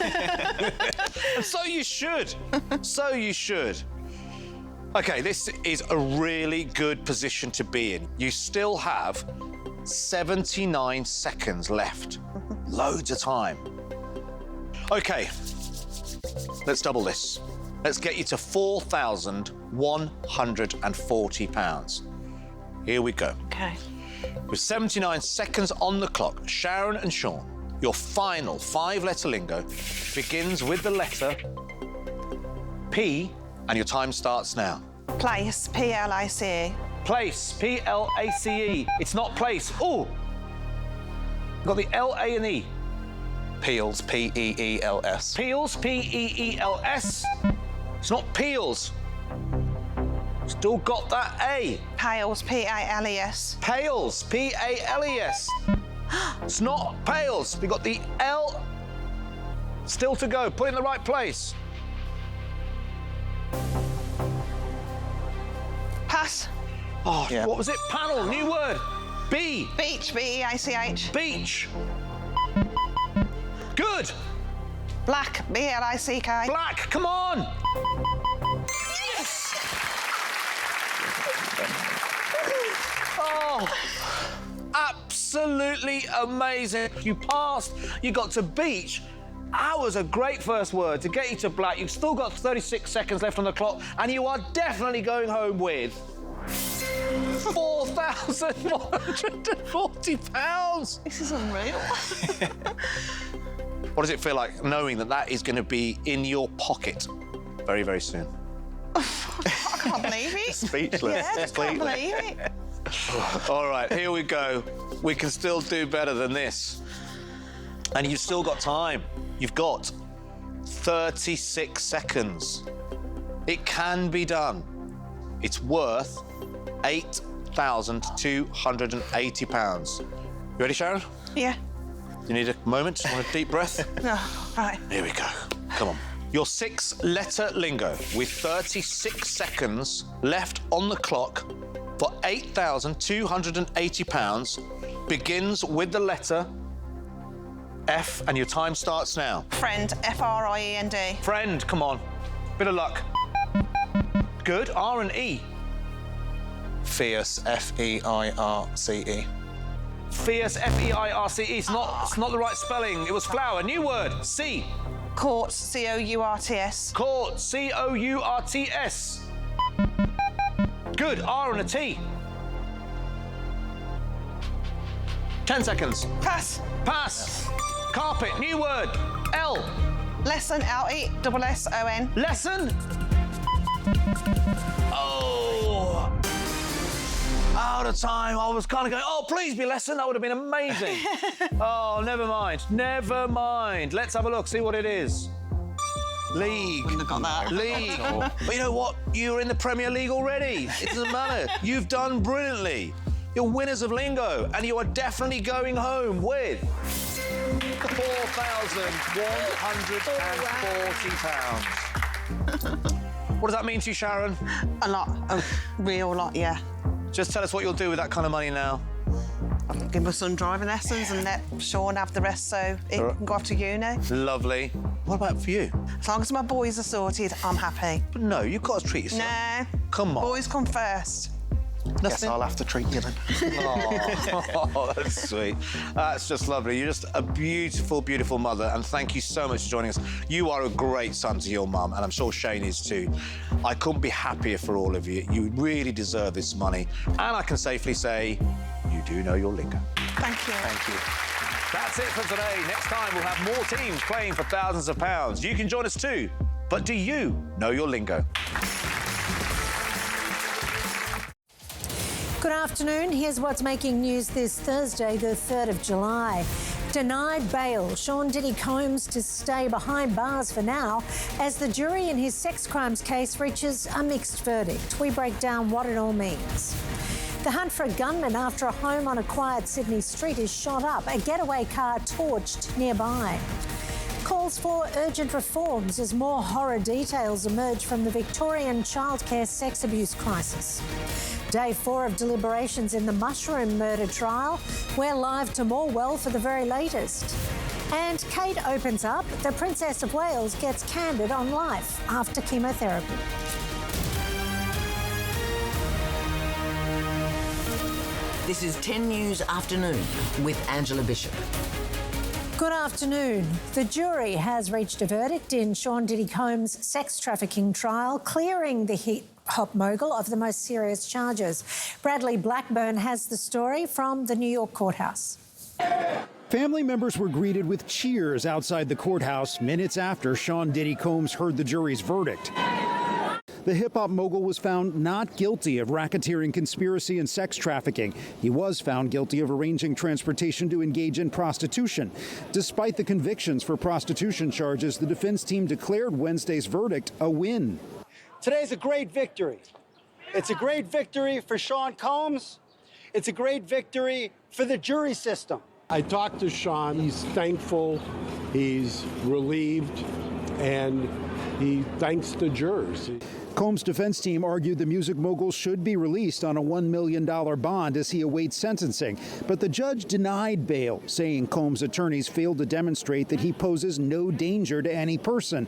And so you should. So you should. OK, this is a really good position to be in. You still have 79 seconds left. Loads of time. OK, let's double this. Let's get you to £4,140. Here we go. OK. With 79 seconds on the clock, Sharon and Sean, your final 5-letter lingo begins with the letter P, and your time starts now. Place, P-L-A-C-E. Place, P-L-A-C-E. It's not place. Oh! You've got the L-A and E. Peels, P-E-E-L-S. Peels, P-E-E-L-S. It's not peels. Still got that A. Pales, P-A-L-E-S. Pales, P-A-L-E-S. It's not pails. We got the L. Still to go. Put it in the right place. Pass. Oh, yeah. What was it? Panel, new word. B. Beach, B-E-A-C-H. Beach. Good. Black, B-L-I-C-K. Black, come on. Yes. Oh, absolutely amazing. You passed, you got to beach. That was a great first word to get you to black. You've still got 36 seconds left on the clock, and you are definitely going home with £4,140. This is unreal. What does it feel like knowing that that is going to be in your pocket very, very soon? I can't believe it. Speechless. Yeah, I just can't believe it. All right, here we go. We can still do better than this. And you've still got time. You've got 36 seconds. It can be done. It's worth £8,280. You ready, Sharon? Yeah. You need a moment? Want a deep breath? No, right. Here we go. Come on. Your 6-letter lingo with 36 seconds left on the clock for £8,280 begins with the letter F, and your time starts now. Friend, F-R-I-E-N-D. Friend, come on. Bit of luck. Good. R and E. Fierce, F-E-I-R-C-E. Fierce, F-E-I-R-C-E. It's not the right spelling. It was flower. New word. C. Court, C-O-U-R-T-S. Court, C-O-U-R-T-S. Good. R and a T. 10 seconds. Pass. Pass. Carpet, new word. L. Lesson, L-E-S-S-O-N. Lesson. Oh. Out of time. I was kind of going, oh, please be lesson. That would have been amazing. Oh, never mind. Never mind. Let's have a look, see what it is. League. Wouldn't have got that. League. But you know what? You're in the Premier League already. It doesn't matter. You've done brilliantly. You're winners of lingo, and you are definitely going home with £4,140. What does that mean to you, Sharon? A lot. A real lot, yeah. Just tell us what you'll do with that kind of money now. I'll give my son driving lessons and let Sean have the rest so he can go off to uni. Lovely. What about for you? As long as my boys are sorted, I'm happy. But no, you've got to treat yourself. Nah. Come on. Boys come first. Guess I'll have to treat you then. Oh, that's sweet. That's just lovely. You're just a beautiful, beautiful mother, and thank you so much for joining us. You are a great son to your mum, and I'm sure Shane is too. I couldn't be happier for all of you. You really deserve this money, and I can safely say you do know your lingo. Thank you. Thank you. That's it for today. Next time, we'll have more teams playing for thousands of pounds. You can join us too, but do you know your lingo? Good afternoon. Here's what's making news this Thursday, the 3rd of July. Denied bail. Sean Diddy Combs to stay behind bars for now as the jury in his sex crimes case reaches a mixed verdict. We break down what it all means. The hunt for a gunman after a home on a quiet Sydney street is shot up. A getaway car torched nearby. Calls for urgent reforms as more horror details emerge from the Victorian childcare sex abuse crisis. Day 4 of deliberations in the Mushroom murder trial. We're live to Morwell for the very latest. And Kate opens up. The Princess of Wales gets candid on life after chemotherapy. This is 10 News Afternoon with Angela Bishop. Good afternoon. The jury has reached a verdict in Sean Diddy Combs' sex trafficking trial, clearing the hip-hop mogul of the most serious charges. Bradley Blackburn has the story from the New York courthouse. Family members were greeted with cheers outside the courthouse minutes after Sean Diddy Combs heard the jury's verdict. The hip-hop mogul was found not guilty of racketeering, conspiracy, and sex trafficking. He was found guilty of arranging transportation to engage in prostitution. Despite the convictions for prostitution charges, the defense team declared Wednesday's verdict a win. Today's a great victory. It's a great victory for Sean Combs. It's a great victory for the jury system. I talked to Sean. He's thankful, he's relieved, and he thanks the jurors. Combs' defense team argued the music mogul should be released on a $1 million bond as he awaits sentencing. But the judge denied bail, saying Combs' attorneys failed to demonstrate that he poses no danger to any person.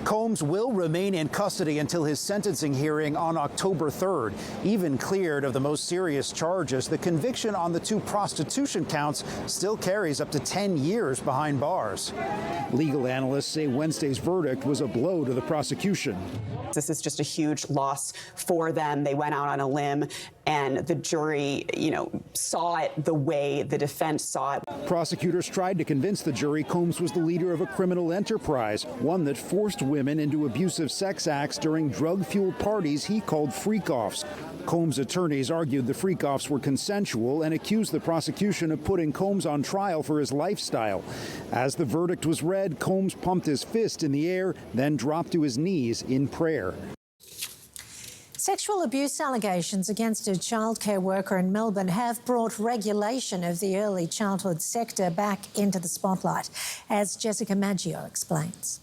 Combs will remain in custody until his sentencing hearing on October 3rd. Even cleared of the most serious charges, the conviction on the 2 prostitution counts still carries up to 10 years behind bars. Legal analysts say Wednesday's verdict was a blow to the prosecution. This is just a huge loss for them. They went out on a limb, and the jury, saw it the way the defense saw it. Prosecutors tried to convince the jury Combs was the leader of a criminal enterprise, one that forced women into abusive sex acts during drug-fueled parties he called freak-offs. Combs' attorneys argued the freak-offs were consensual and accused the prosecution of putting Combs on trial for his lifestyle. As the verdict was read, Combs pumped his fist in the air, then dropped to his knees in prayer. Sexual abuse allegations against a childcare worker in Melbourne have brought regulation of the early childhood sector back into the spotlight, as Jessica Maggio explains.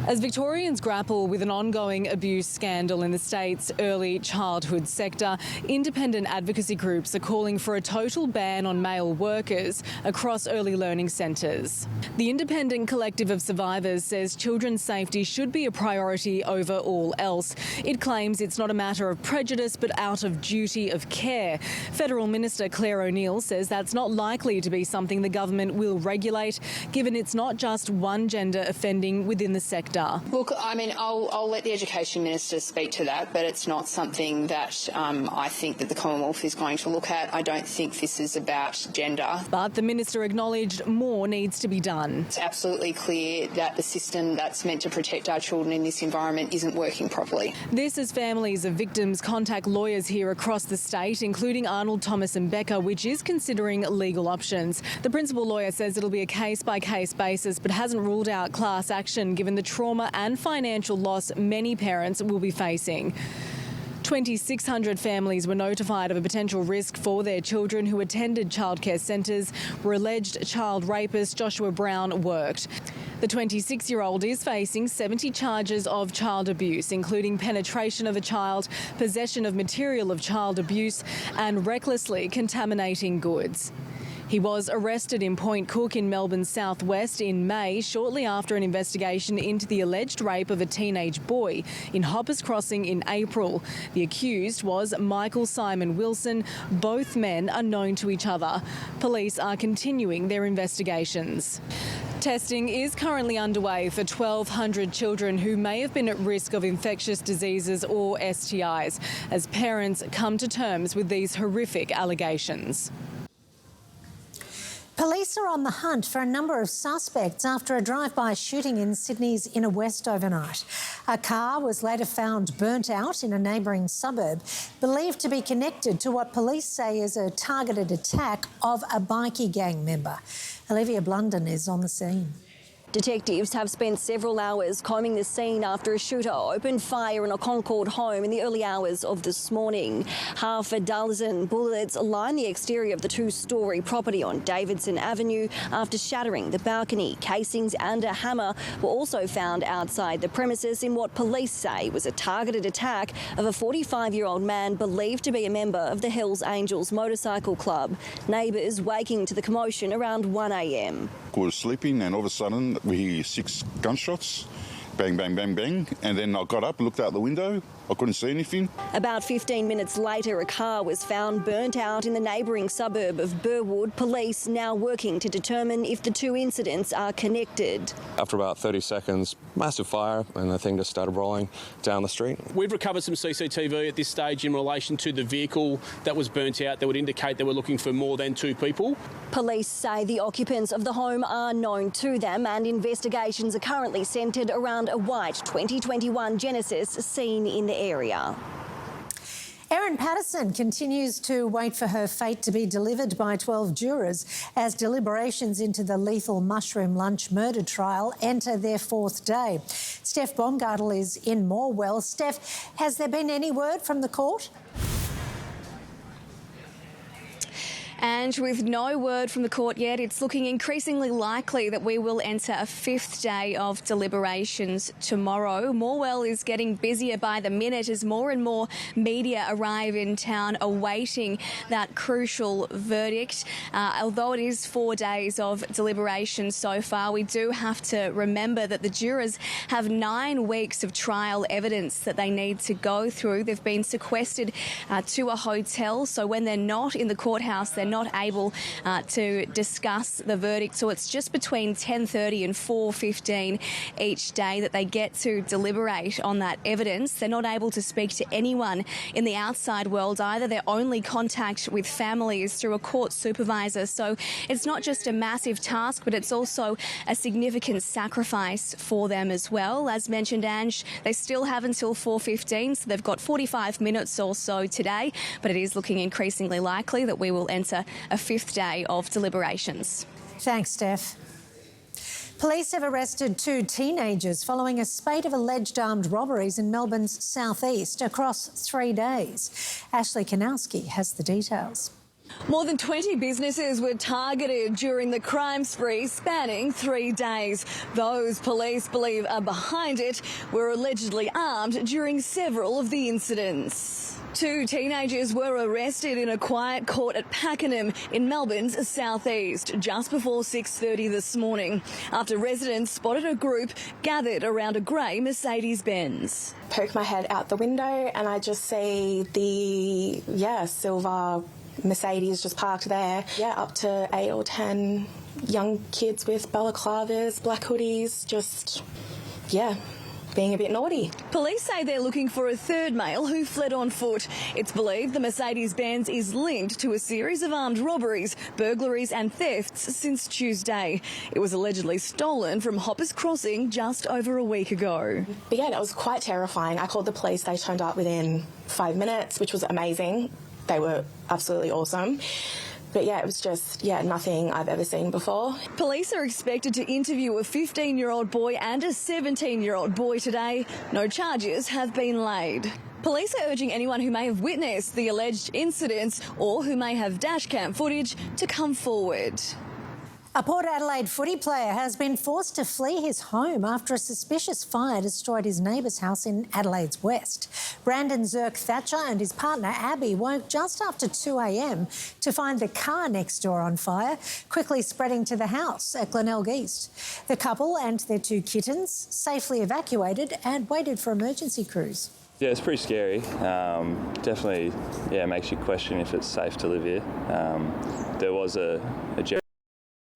As Victorians grapple with an ongoing abuse scandal in the state's early childhood sector, independent advocacy groups are calling for a total ban on male workers across early learning centres. The Independent Collective of Survivors says children's safety should be a priority over all else. It claims it's not a matter of prejudice but out of duty of care. Federal Minister Claire O'Neill says that's not likely to be something the government will regulate, given it's not just one gender offending within the sector. Look, I'll let the Education Minister speak to that, but it's not something that I think that the Commonwealth is going to look at. I don't think this is about gender. But the Minister acknowledged more needs to be done. It's absolutely clear that the system that's meant to protect our children in this environment isn't working properly. This as families of victims contact lawyers here across the state, including Arnold, Thomas and Becker, which is considering legal options. The principal lawyer says it'll be a case-by-case basis, but hasn't ruled out class action given the trauma and financial loss many parents will be facing. 2,600 families were notified of a potential risk for their children who attended childcare centres where alleged child rapist Joshua Brown worked. The 26-year-old is facing 70 charges of child abuse, including penetration of a child, possession of material of child abuse and recklessly contaminating goods. He was arrested in Point Cook in Melbourne's southwest in May, shortly after an investigation into the alleged rape of a teenage boy in Hoppers Crossing in April. The accused was Michael Simon Wilson. Both men are known to each other. Police are continuing their investigations. Testing is currently underway for 1,200 children who may have been at risk of infectious diseases or STIs, as parents come to terms with these horrific allegations. Police Police are on the hunt for a number of suspects after a drive-by shooting in Sydney's inner west overnight. A car was later found burnt out in a neighbouring suburb, believed to be connected to what police say is a targeted attack of a bikie gang member. Olivia Blunden is on the scene. Detectives have spent several hours combing the scene after a shooter opened fire in a Concord home in the early hours of this morning. Half a dozen bullets line the exterior of the two-storey property on Davidson Avenue after shattering the balcony. Casings and a hammer were also found outside the premises in what police say was a targeted attack of a 45-year-old man believed to be a member of the Hells Angels motorcycle club. Neighbours waking to the commotion around 1 a.m. We were sleeping and all of a sudden we hear 6 gunshots, bang, bang, bang, bang, and then I got up, looked out the window. I couldn't see anything. About 15 minutes later, a car was found burnt out in the neighbouring suburb of Burwood. Police now working to determine if the two incidents are connected. After about 30 seconds, massive fire and the thing just started rolling down the street. We've recovered some CCTV at this stage in relation to the vehicle that was burnt out that would indicate they were looking for more than 2 people. Police say the occupants of the home are known to them and investigations are currently centred around a white 2021 Genesis seen in the area. Erin Patterson continues to wait for her fate to be delivered by 12 jurors as deliberations into the lethal mushroom lunch murder trial enter their 4th day. Steph Baumgartel is in Morwell. Steph, has there been any word from the court? And with no word from the court yet, it's looking increasingly likely that we will enter a 5th day of deliberations tomorrow. Morwell is getting busier by the minute as more and more media arrive in town awaiting that crucial verdict. Although it is 4 days of deliberation so far, we do have to remember that the jurors have 9 weeks of trial evidence that they need to go through. They've been sequestered to a hotel, so when they're not in the courthouse, they're not able to discuss the verdict. So it's just between 10:30 and 4:15 each day that they get to deliberate on that evidence. They're not able to speak to anyone in the outside world either. Their only contact with family is through a court supervisor. So it's not just a massive task, but it's also a significant sacrifice for them as well. As mentioned, Ange, they still have until 4:15, so they've got 45 minutes or so today, but it is looking increasingly likely that we will enter a 5th day of deliberations. Thanks, Steph. Police have arrested 2 teenagers following a spate of alleged armed robberies in Melbourne's southeast across 3 days. Ashley Kanowski has the details. More than 20 businesses were targeted during the crime spree spanning 3 days. Those police believe are behind it were allegedly armed during several of the incidents. 2 teenagers were arrested in a quiet court at Pakenham in Melbourne's southeast just before 6:30 this morning after residents spotted a group gathered around a grey Mercedes-Benz. Poke my head out the window and I just see the, silver Mercedes just parked there. Up to 8 or 10 young kids with balaclavas, black hoodies, just, being a bit naughty. Police say they're looking for a 3rd male who fled on foot. It's believed the Mercedes-Benz is linked to a series of armed robberies, burglaries and thefts since Tuesday. It was allegedly stolen from Hoppers Crossing just over a week ago. But that was quite terrifying. I called the police. They turned up within 5 minutes, which was amazing. They were absolutely awesome. But it was just, nothing I've ever seen before. Police are expected to interview a 15-year-old boy and a 17-year-old boy today. No charges have been laid. Police are urging anyone who may have witnessed the alleged incidents or who may have dashcam footage to come forward. A Port Adelaide footy player has been forced to flee his home after a suspicious fire destroyed his neighbour's house in Adelaide's west. Brandon Zirk Thatcher and his partner Abby woke just after 2 a.m. to find the car next door on fire, quickly spreading to the house at Glenelg East. The couple and their 2 kittens safely evacuated and waited for emergency crews. Yeah, it's pretty scary. Definitely, makes you question if it's safe to live here. There was a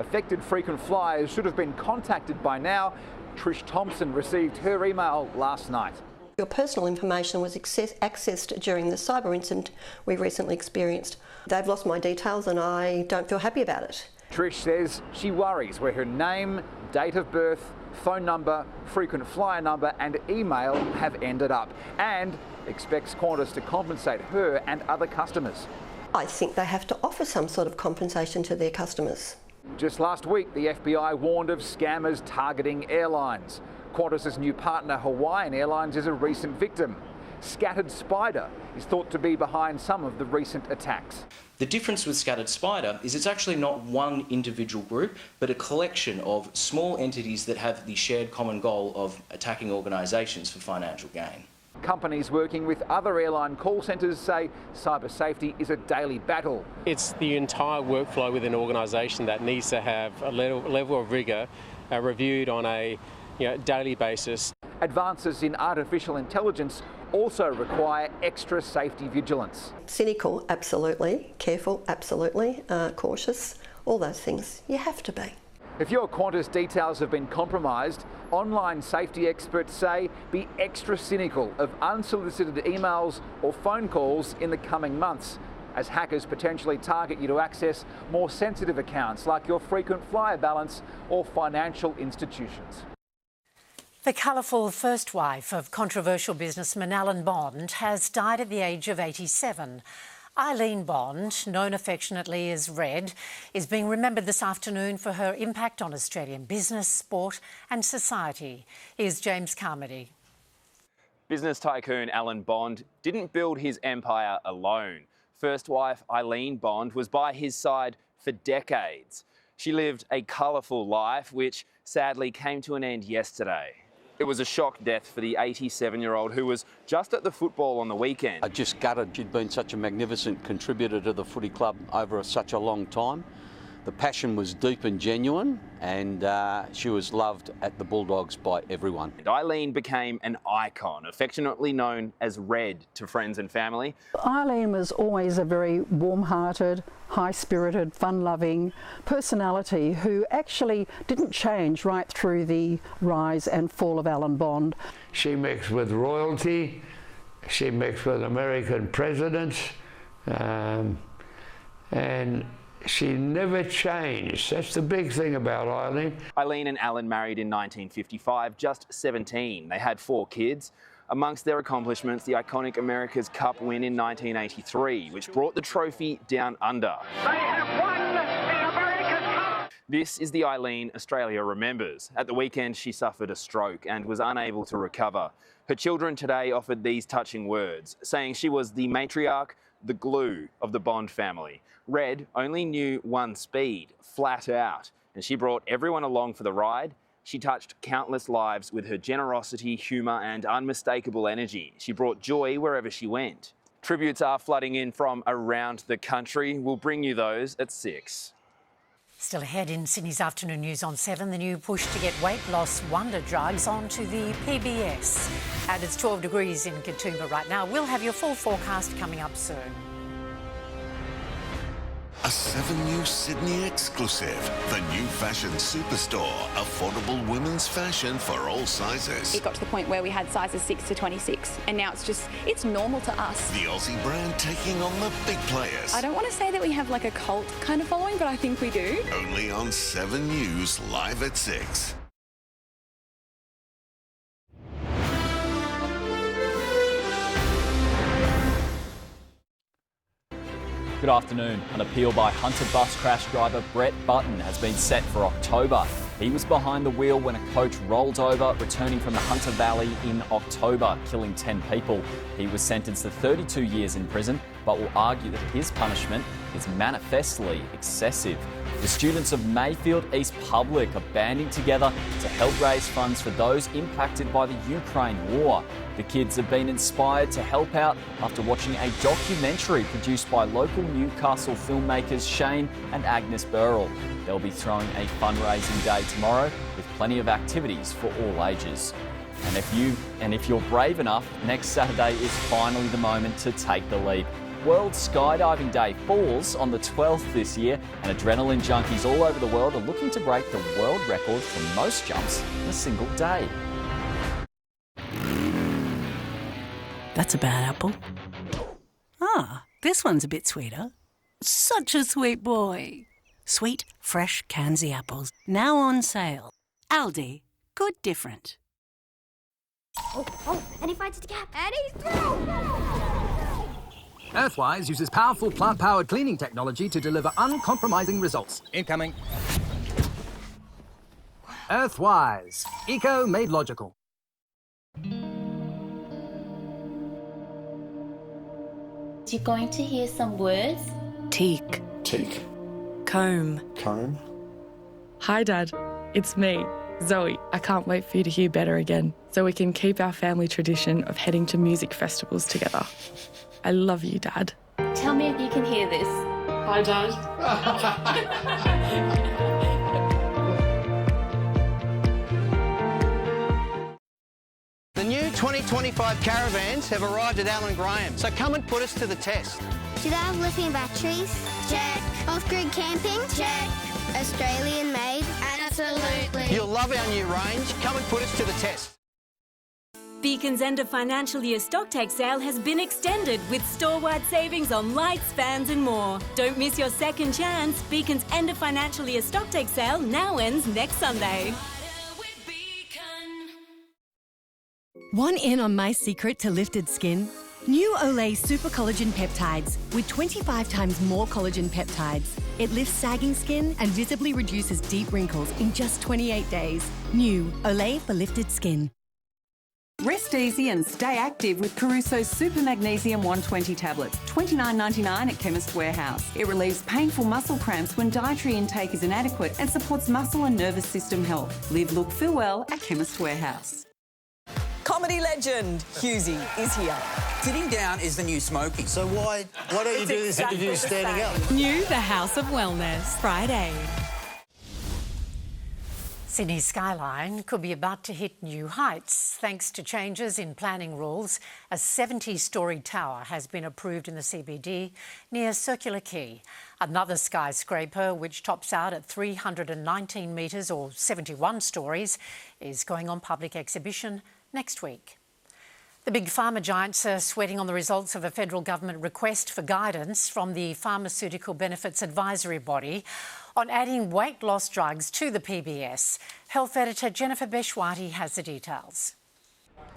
Affected frequent flyers should have been contacted by now. Trish Thompson received her email last night. Your personal information was accessed during the cyber incident we recently experienced. They've lost my details and I don't feel happy about it. Trish says she worries where her name, date of birth, phone number, frequent flyer number and email have ended up, and expects Qantas to compensate her and other customers. I think they have to offer some sort of compensation to their customers. Just last week, the FBI warned of scammers targeting airlines. Qantas's new partner, Hawaiian Airlines, is a recent victim. Scattered Spider is thought to be behind some of the recent attacks. The difference with Scattered Spider is it's actually not one individual group, but a collection of small entities that have the shared common goal of attacking organisations for financial gain. Companies working with other airline call centres say cyber safety is a daily battle. It's the entire workflow within an organisation that needs to have a level of rigour reviewed on a daily basis. Advances in artificial intelligence also require extra safety vigilance. Cynical, absolutely. Careful, absolutely. Cautious, all those things. You have to be. If your Qantas details have been compromised, online safety experts say be extra cynical of unsolicited emails or phone calls in the coming months, as hackers potentially target you to access more sensitive accounts like your frequent flyer balance or financial institutions. The colourful first wife of controversial businessman Alan Bond has died at the age of 87. Eileen Bond, known affectionately as Red, is being remembered this afternoon for her impact on Australian business, sport and society. Here's James Carmody. Business tycoon Alan Bond didn't build his empire alone. First wife Eileen Bond was by his side for decades. She lived a colourful life which sadly came to an end yesterday. It was a shock death for the 87-year-old who was just at the football on the weekend. I just gutted. She'd been such a magnificent contributor to the footy club over such a long time. The passion was deep and genuine, and she was loved at the Bulldogs by everyone. And Eileen became an icon, affectionately known as Red to friends and family. Eileen was always a very warm-hearted, high-spirited, fun-loving personality who actually didn't change right through the rise and fall of Alan Bond. She mixed with royalty, she mixed with American presidents, and she never changed. That's the big thing about Eileen. Eileen and Alan married in 1955, just 17. They had 4 kids. Amongst their accomplishments, the iconic America's Cup win in 1983, which brought the trophy down under. They have won the America's Cup! This is the Eileen Australia remembers. At the weekend, she suffered a stroke and was unable to recover. Her children today offered these touching words, saying she was the matriarch, the glue of the Bond family. Red only knew one speed, flat out, and she brought everyone along for the ride. She touched countless lives with her generosity, humour and unmistakable energy. She brought joy wherever she went. Tributes are flooding in from around the country. We'll bring you those at 6. Still ahead in Sydney's afternoon news on 7, the new push to get weight loss wonder drugs onto the PBS. And it's 12 degrees in Katoomba right now. We'll have your full forecast coming up soon. A 7 News Sydney exclusive. The new fashion superstore. Affordable women's fashion for all sizes. It got to the point where we had sizes 6 to 26, and now it's normal to us. The Aussie brand taking on the big players. I don't want to say that we have like a cult kind of following, but I think we do. Only on 7 News, live at 6. Good afternoon. An appeal by Hunter bus crash driver Brett Button has been set for October. He was behind the wheel when a coach rolled over, returning from the Hunter Valley in October, killing 10 people. He was sentenced to 32 years in prison, but will argue that his punishment is manifestly excessive. The students of Mayfield East Public are banding together to help raise funds for those impacted by the Ukraine war. The kids have been inspired to help out after watching a documentary produced by local Newcastle filmmakers Shane and Agnes Burrell. They'll be throwing a fundraising day tomorrow with plenty of activities for all ages. And if you're brave enough, next Saturday is finally the moment to take the leap. World Skydiving Day falls on the 12th this year, and adrenaline junkies all over the world are looking to break the world record for most jumps in a single day. That's a bad apple. Ah, this one's a bit sweeter. Such a sweet boy. Sweet, fresh Kanzi apples. Now on sale. Aldi. Good different. And he finds the gap. And he's through! Earthwise uses powerful plant-powered cleaning technology to deliver uncompromising results. Incoming. Earthwise. Eco made logical. You're going to hear some words. Teak. Teak. Comb. Comb. Hi, Dad. It's me, Zoe. I can't wait for you to hear better again so we can keep our family tradition of heading to music festivals together. I love you, Dad. Tell me if you can hear this. Hi, Dad. The new 2025 caravans have arrived at Alan Graham, so come and put us to the test. Do they have lithium batteries? Check. Off-grid camping? Check. Australian made? Absolutely. You'll love our new range. Come and put us to the test. Beacon's end of financial year stocktake sale has been extended with store-wide savings on lights, fans and more. Don't miss your second chance. Beacon's end of financial year stocktake sale now ends next Sunday. Want in on my secret to lifted skin? New Olay Super Collagen Peptides with 25 times more collagen peptides. It lifts sagging skin and visibly reduces deep wrinkles in just 28 days. New Olay for lifted skin. Rest easy and stay active with Caruso's Super Magnesium 120 tablets, $29.99 at Chemist Warehouse. It relieves painful muscle cramps when dietary intake is inadequate and supports muscle and nervous system health. Live, look, feel well at Chemist Warehouse. Comedy legend Husey is here. Sitting down is the new smoking. So why don't you do this interview standing up? New The House of Wellness, Friday. Sydney's skyline could be about to hit new heights thanks to changes in planning rules. A 70-storey tower has been approved in the CBD near Circular Quay. Another skyscraper, which tops out at 319 metres or 71 storeys, is going on public exhibition next week. The big pharma giants are sweating on the results of a federal government request for guidance from the Pharmaceutical Benefits Advisory Body on adding weight loss drugs to the PBS. Health editor Jennifer Beshwati has the details.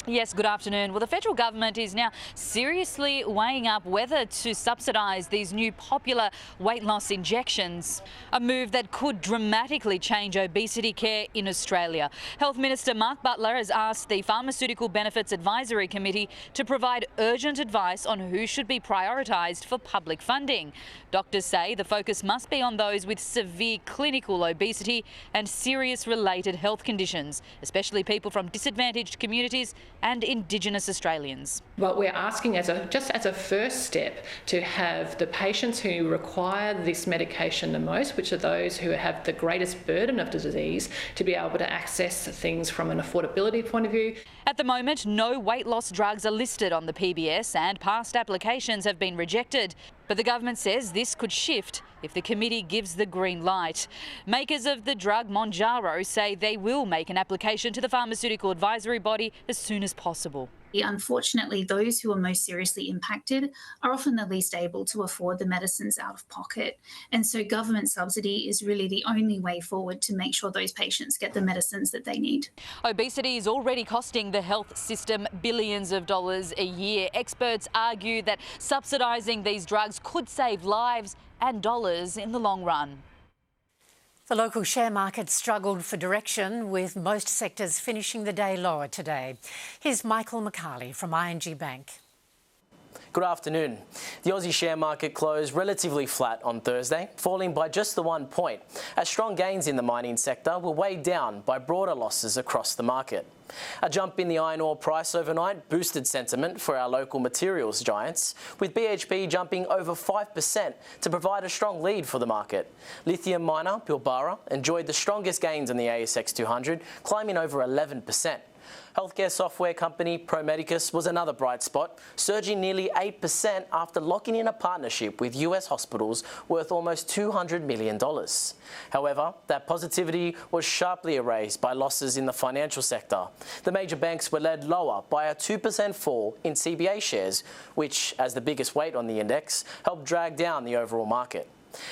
Yes, good afternoon. Well, the federal government is now seriously weighing up whether to subsidise these new popular weight loss injections, a move that could dramatically change obesity care in Australia. Health Minister Mark Butler has asked the Pharmaceutical Benefits Advisory Committee to provide urgent advice on who should be prioritised for public funding. Doctors say the focus must be on those with severe clinical obesity and serious related health conditions, especially people from disadvantaged communities and Indigenous Australians. What we're asking just as a first step to have the patients who require this medication the most, which are those who have the greatest burden of the disease, to be able to access things from an affordability point of view. At the moment, no weight loss drugs are listed on the PBS and past applications have been rejected. But the government says this could shift if the committee gives the green light. Makers of the drug Mounjaro say they will make an application to the Pharmaceutical Advisory Body as soon as possible. Unfortunately, those who are most seriously impacted are often the least able to afford the medicines out of pocket. And so government subsidy is really the only way forward to make sure those patients get the medicines that they need. Obesity is already costing the health system billions of dollars a year. Experts argue that subsidising these drugs could save lives and dollars in the long run. The local share market struggled for direction, with most sectors finishing the day lower today. Here's Michael McCarley from ING Bank. Good afternoon. The Aussie share market closed relatively flat on Thursday, falling by just the 1 point, as strong gains in the mining sector were weighed down by broader losses across the market. A jump in the iron ore price overnight boosted sentiment for our local materials giants, with BHP jumping over 5% to provide a strong lead for the market. Lithium miner Pilbara enjoyed the strongest gains in the ASX 200, climbing over 11%. Healthcare software company Pro Medicus was another bright spot, surging nearly 8% after locking in a partnership with US hospitals worth almost $200 million. However, that positivity was sharply erased by losses in the financial sector. The major banks were led lower by a 2% fall in CBA shares, which, as the biggest weight on the index, helped drag down the overall market.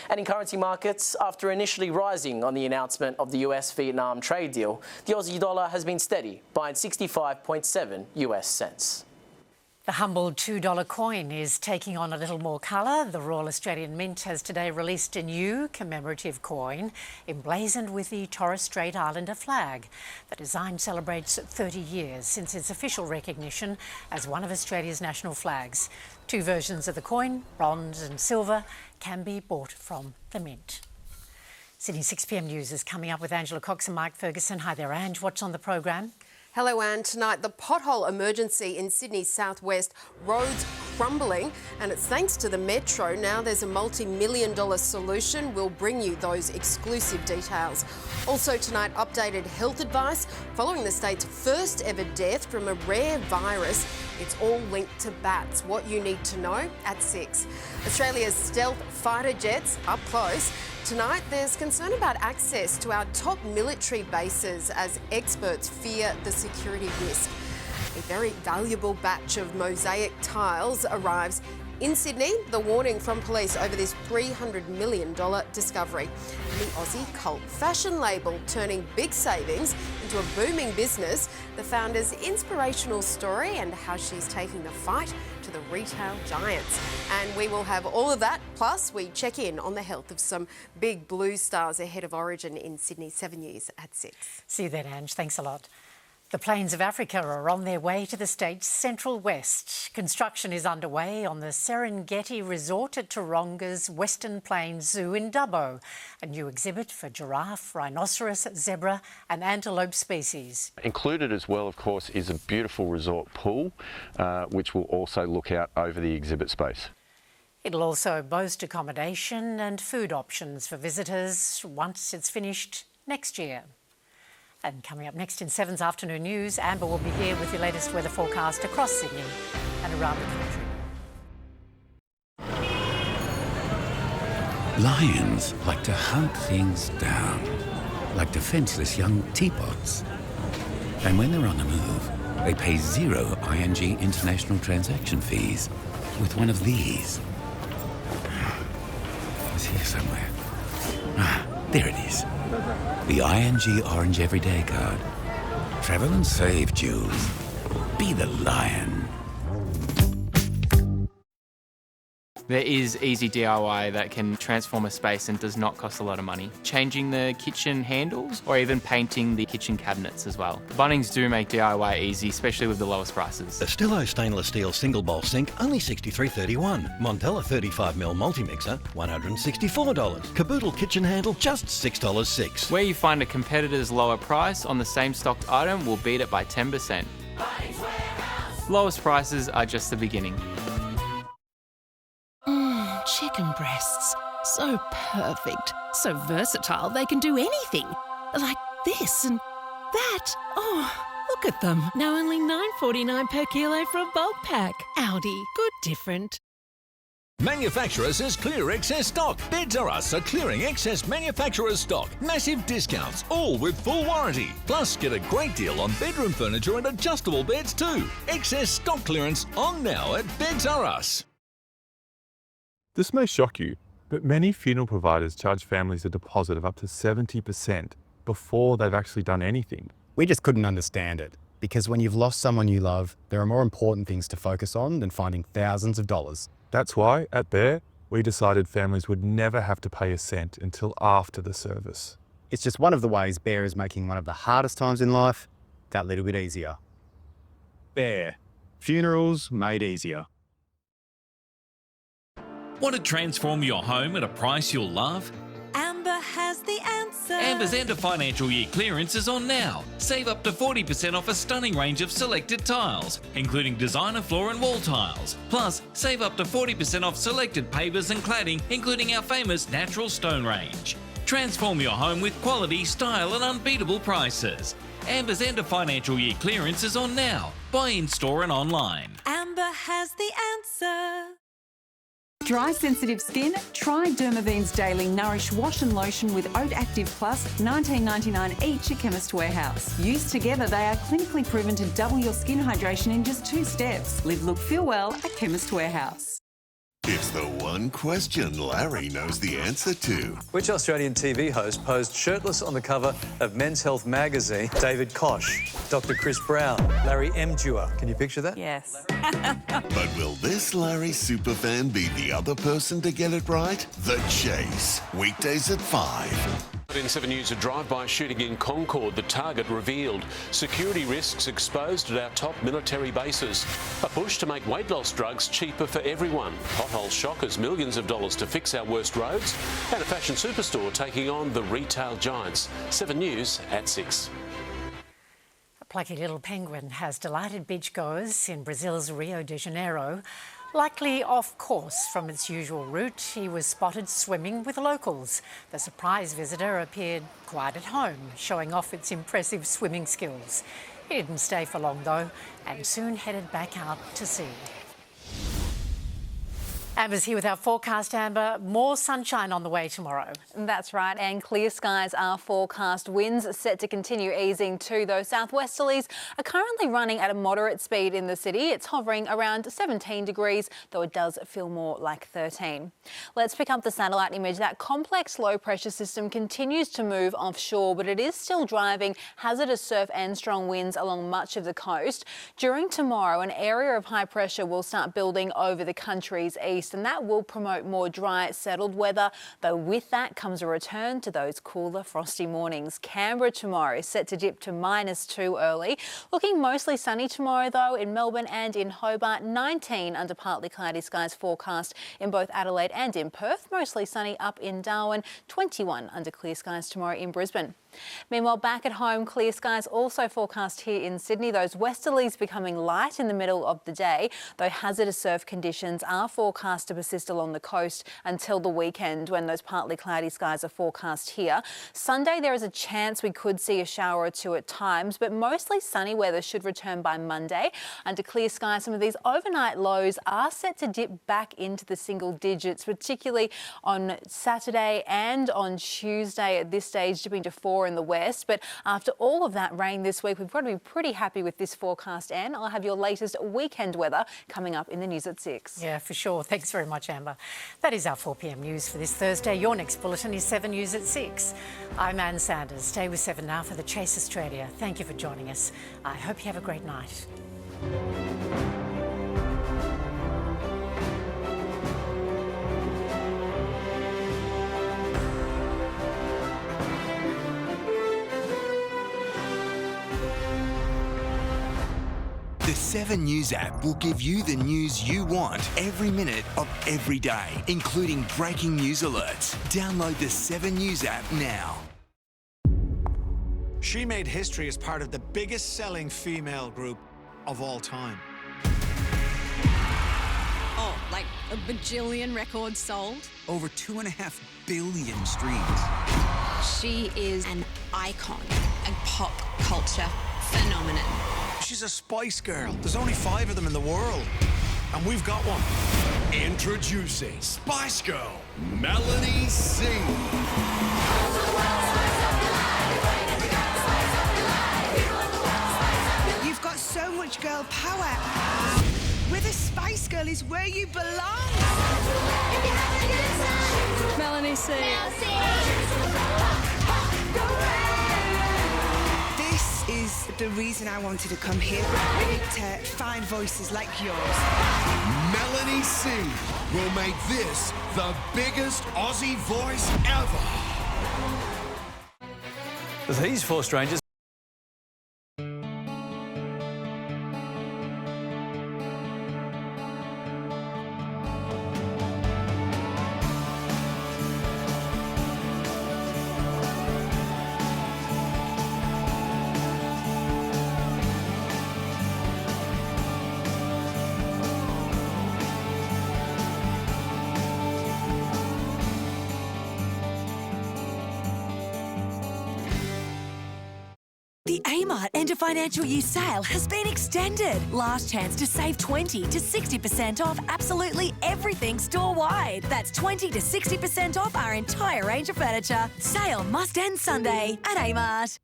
And in currency markets, after initially rising on the announcement of the US-Vietnam trade deal, the Aussie dollar has been steady, buying 65.7 US cents. The humble $2 coin is taking on a little more colour. The Royal Australian Mint has today released a new commemorative coin emblazoned with the Torres Strait Islander flag. The design celebrates 30 years since its official recognition as one of Australia's national flags. Two versions of the coin, bronze and silver, can be bought from the Mint. Sydney 6pm News is coming up with Angela Cox and Mike Ferguson. Hi there, Ange. What's on the program? Hello, Anne. Tonight, the pothole emergency in Sydney's southwest, roads crumbling, and it's thanks to the Metro. Now there's a multi-million-dollar solution. We'll bring you those exclusive details. Also tonight, updated health advice following the state's first ever death from a rare virus. It's all linked to bats. What you need to know at 6. Australia's stealth fighter jets up close. Tonight, there's concern about access to our top military bases as experts fear the security risk. A very valuable batch of mosaic tiles arrives in Sydney. The warning from police over this $300 million discovery. And the Aussie cult fashion label turning big savings into a booming business. The founder's inspirational story and how she's taking the fight to the retail giants. And we will have all of that. Plus, we check in on the health of some big blue stars ahead of Origin in Sydney 7 News at 6. See you then, Ange. Thanks a lot. The plains of Africa are on their way to the state's central west. Construction is underway on the Serengeti Resort at Taronga's Western Plains Zoo in Dubbo, a new exhibit for giraffe, rhinoceros, zebra and antelope species. Included as well, of course, is a beautiful resort pool, which will also look out over the exhibit space. It'll also boast accommodation and food options for visitors once it's finished next year. And coming up next in 7's afternoon news, Amber will be here with your latest weather forecast across Sydney and around the country. Lions like to hunt things down, like defenseless young teapots. And when they're on the move, they pay 0 ING international transaction fees with one of these. It's here somewhere. There it is. The ING Orange Everyday Card. Travel and save, Jules. Be the lion. There is easy DIY that can transform a space and does not cost a lot of money. Changing the kitchen handles or even painting the kitchen cabinets as well. Bunnings do make DIY easy, especially with the lowest prices. Estillo stainless steel single bowl sink, only $63.31. Montella 35mm multi-mixer, $164. Caboodle kitchen handle, just $6.06. Where you find a competitor's lower price on the same stocked item will beat it by 10%. Lowest prices are just the beginning. Chicken breasts. So perfect. So versatile they can do anything. Like this and that. Oh, look at them. Now only $9.49 per kilo for a bulk pack. Aldi. Good different. Manufacturer says clear excess stock. Beds R Us are clearing excess manufacturer's stock. Massive discounts, all with full warranty. Plus, get a great deal on bedroom furniture and adjustable beds too. Excess stock clearance on now at Beds R Us. This may shock you, but many funeral providers charge families a deposit of up to 70% before they've actually done anything. We just couldn't understand it, because when you've lost someone you love, there are more important things to focus on than finding thousands of dollars. That's why, at Bear, we decided families would never have to pay a cent until after the service. It's just one of the ways Bear is making one of the hardest times in life that little bit easier. Bear. Funerals made easier. Want to transform your home at a price you'll love? Amber has the answer. Amber's end of financial year clearance is on now. Save up to 40% off a stunning range of selected tiles, including designer floor and wall tiles. Plus, save up to 40% off selected pavers and cladding, including our famous natural stone range. Transform your home with quality, style and unbeatable prices. Amber's end of financial year clearance is on now. Buy in store and online. Amber has the answer. Dry sensitive skin? Try Dermavene's Daily Nourish Wash and Lotion with Oat Active Plus, $19.99 each at Chemist Warehouse. Used together, they are clinically proven to double your skin hydration in just 2 steps. Live, look, feel well at Chemist Warehouse. It's the one question Larry knows the answer to. Which Australian TV host posed shirtless on the cover of Men's Health magazine? David Koch, Dr. Chris Brown, Larry Emdure. Can you picture that? Yes. But will this Larry superfan be the other person to get it right? The Chase, weekdays at 5. In 7 News, a drive-by shooting in Concord, the target revealed. Security risks exposed at our top military bases. A push to make weight loss drugs cheaper for everyone. Pothole shockers millions of dollars to fix our worst roads. And a fashion superstore taking on the retail giants. 7 News at 6. A plucky little penguin has delighted beachgoers in Brazil's Rio de Janeiro. Likely off course from its usual route, he was spotted swimming with locals. The surprise visitor appeared quite at home, showing off its impressive swimming skills. He didn't stay for long though, and soon headed back out to sea. Amber's here with our forecast, Amber. More sunshine on the way tomorrow. That's right, and clear skies are forecast. Winds set to continue easing too, though. Southwesterlies are currently running at a moderate speed in the city. It's hovering around 17 degrees, though it does feel more like 13. Let's pick up the satellite image. That complex low-pressure system continues to move offshore, but it is still driving hazardous surf and strong winds along much of the coast. During tomorrow, an area of high pressure will start building over the country's east, and that will promote more dry, settled weather, though with that comes a return to those cooler, frosty mornings. Canberra tomorrow is set to dip to -2 early. Looking mostly sunny tomorrow, though, in Melbourne and in Hobart. 19 under partly cloudy skies forecast in both Adelaide and in Perth. Mostly sunny up in Darwin. 21 under clear skies tomorrow in Brisbane. Meanwhile, back at home, clear skies also forecast here in Sydney. Those westerlies becoming light in the middle of the day, though hazardous surf conditions are forecast to persist along the coast until the weekend, when those partly cloudy skies are forecast here. Sunday, there is a chance we could see a shower or two at times, but mostly sunny weather should return by Monday. Under clear skies, some of these overnight lows are set to dip back into the single digits, particularly on Saturday and on Tuesday at this stage, dipping to 4 in the west. But after all of that rain this week, we've got to be pretty happy with this forecast, Anne. I'll have your latest weekend weather coming up in the news at 6. Yeah, for sure. Thanks very much, Amber. That is our 4 p.m. news for this Thursday. Your next bulletin is 7 News at 6. I'm Anne Sanders. Stay with 7 Now for the Chase Australia. Thank you for joining us. I hope you have a great night. The 7 News app will give you the news you want every minute of every day, including breaking news alerts. Download the 7 News app now. She made history as part of the biggest selling female group of all time. Oh, like a bajillion records sold? Over 2.5 billion streams. She is an icon, a pop culture phenomenon. She's a Spice Girl. There's only 5 of them in the world. And we've got one. Introducing Spice Girl, Melanie C. You've got so much girl power. With a Spice Girl is where you belong. Melanie C. This is the reason I wanted to come here, to find voices like yours. Melanie C. will make this the biggest Aussie voice ever. These 4 strangers. The Amart End of Financial Year sale has been extended. Last chance to save 20 to 60% off absolutely everything store-wide. That's 20 to 60% off our entire range of furniture. Sale must end Sunday at Amart.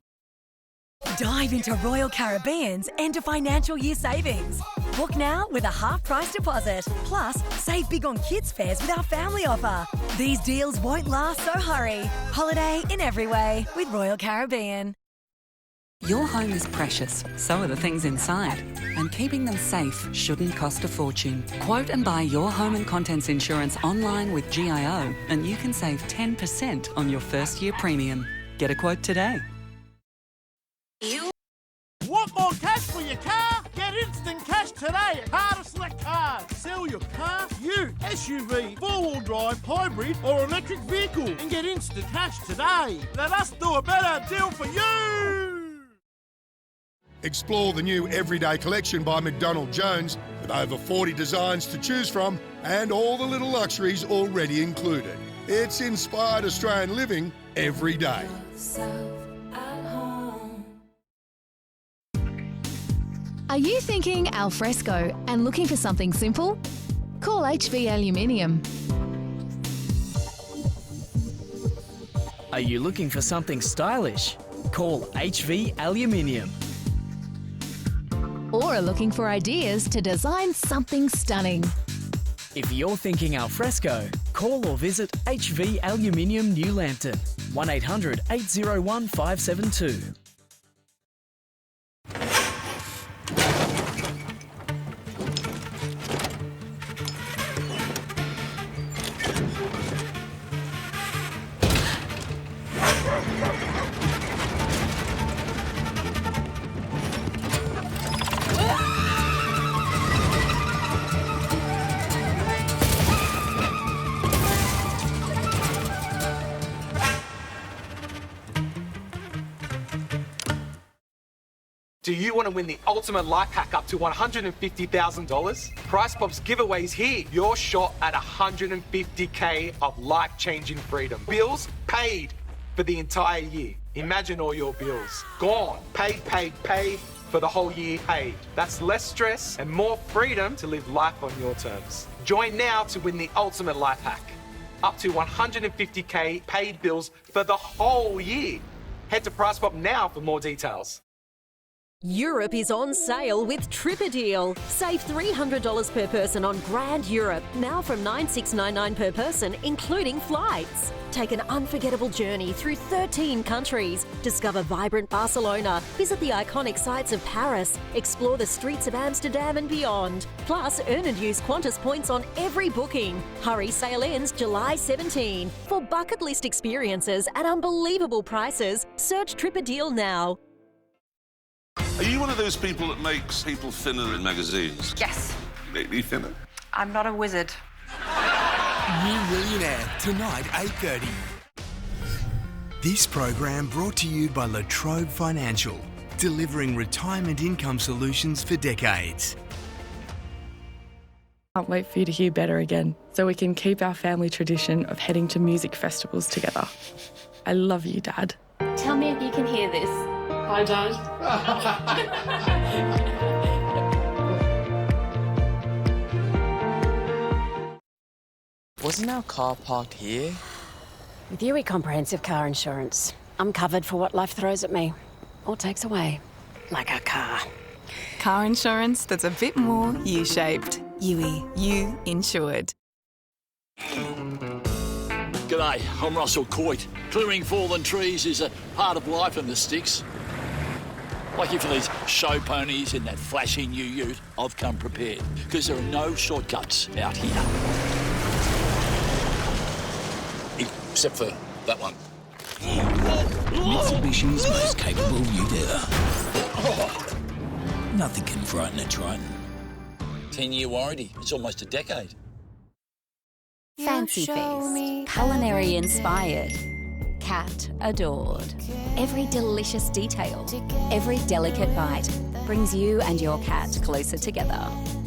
Dive into Royal Caribbean's end of financial year savings. Book now with a half-price deposit. Plus, save big on kids' fares with our family offer. These deals won't last, so hurry. Holiday in every way with Royal Caribbean. Your home is precious, so are the things inside. And keeping them safe shouldn't cost a fortune. Quote and buy your home and contents insurance online with GIO, and you can save 10% on your first year premium. Get a quote today. Want more cash for your car? Get instant cash today at Carter Select Cars. Sell your car, ute, SUV, four-wheel drive, hybrid or electric vehicle and get instant cash today. Let us do a better deal for you. Explore the new Everyday Collection by McDonald Jones with over 40 designs to choose from and all the little luxuries already included. It's inspired Australian living every day. Are you thinking alfresco and looking for something simple? Call HV Aluminium. Are you looking for something stylish? Call HV Aluminium. Or are looking for ideas to design something stunning? If you're thinking alfresco, call or visit HV Aluminium New Lambton, 1800 801 572. Do you want to win the ultimate life hack up to $150,000? Price Pop's giveaways here. Your shot at $150K of life-changing freedom. Bills paid for the entire year. Imagine all your bills gone. Paid for the whole year paid. That's less stress and more freedom to live life on your terms. Join now to win the ultimate life hack. Up to $150K paid bills for the whole year. Head to Price Pop now for more details. Europe is on sale with TripADeal. Save $300 per person on Grand Europe, now from $9,699 per person, including flights. Take an unforgettable journey through 13 countries. Discover vibrant Barcelona, visit the iconic sites of Paris, explore the streets of Amsterdam and beyond. Plus, earn and use Qantas points on every booking. Hurry, sale ends July 17. For bucket list experiences at unbelievable prices, search TripADeal now. Are you one of those people that makes people thinner in magazines? Yes. Make me thinner? I'm not a wizard. New Millionaire, tonight, 8:30. This program brought to you by La Trobe Financial, delivering retirement income solutions for decades. Can't wait for you to hear Better again, so we can keep our family tradition of heading to music festivals together. I love you, Dad. Tell me if you can hear this. Hi, Dad. Wasn't our car parked here? With Yui Comprehensive Car Insurance, I'm covered for what life throws at me or takes away, like a car. Car insurance that's a bit more U-shaped. Yui, you insured. G'day, I'm Russell Coit. Clearing fallen trees is a part of life in the sticks. Lucky for these show ponies in that flashy new ute, I've come prepared, because there are no shortcuts out here. Except for that one. Mitsubishi's most capable ute ever. Oh, nothing can frighten a Triton. 10-year warranty. It's almost a decade. Fancy Feast. Culinary inspired. Cat adored. Every delicious detail, every delicate bite brings you and your cat closer together.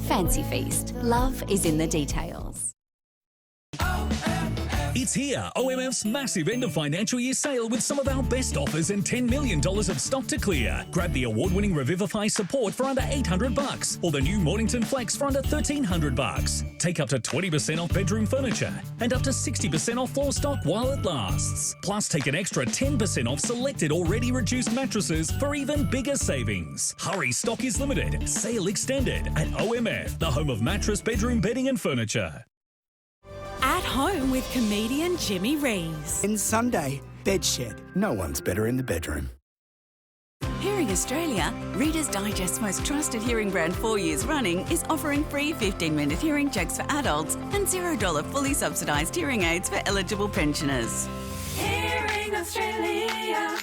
Fancy Feast. Love is in the details. It's here, OMF's massive end of financial year sale with some of our best offers and $10 million of stock to clear. Grab the award-winning Revivify Support for under $800 or the new Mornington Flex for under $1,300. Take up to 20% off bedroom furniture and up to 60% off floor stock while it lasts. Plus, take an extra 10% off selected already reduced mattresses for even bigger savings. Hurry, stock is limited. Sale extended at OMF, the home of mattress, bedroom, bedding and furniture. At home with comedian Jimmy Reeves. In Sunday, Bedshed. No one's better in the bedroom. Hearing Australia, Reader's Digest's most trusted hearing brand 4 years running, is offering free 15-minute hearing checks for adults and $0 fully subsidised hearing aids for eligible pensioners. Hearing Australia.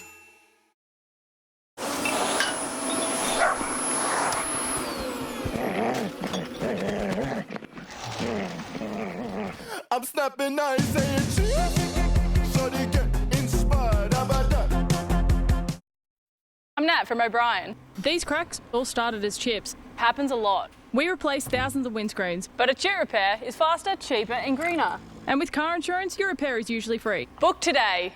I'm snapping now and saying cheese, so they get inspired about that. I'm Nat from O'Brien. These cracks all started as chips. Happens a lot. We replace thousands of windscreens, but a chip repair is faster, cheaper and greener. And with car insurance, your repair is usually free. Book today.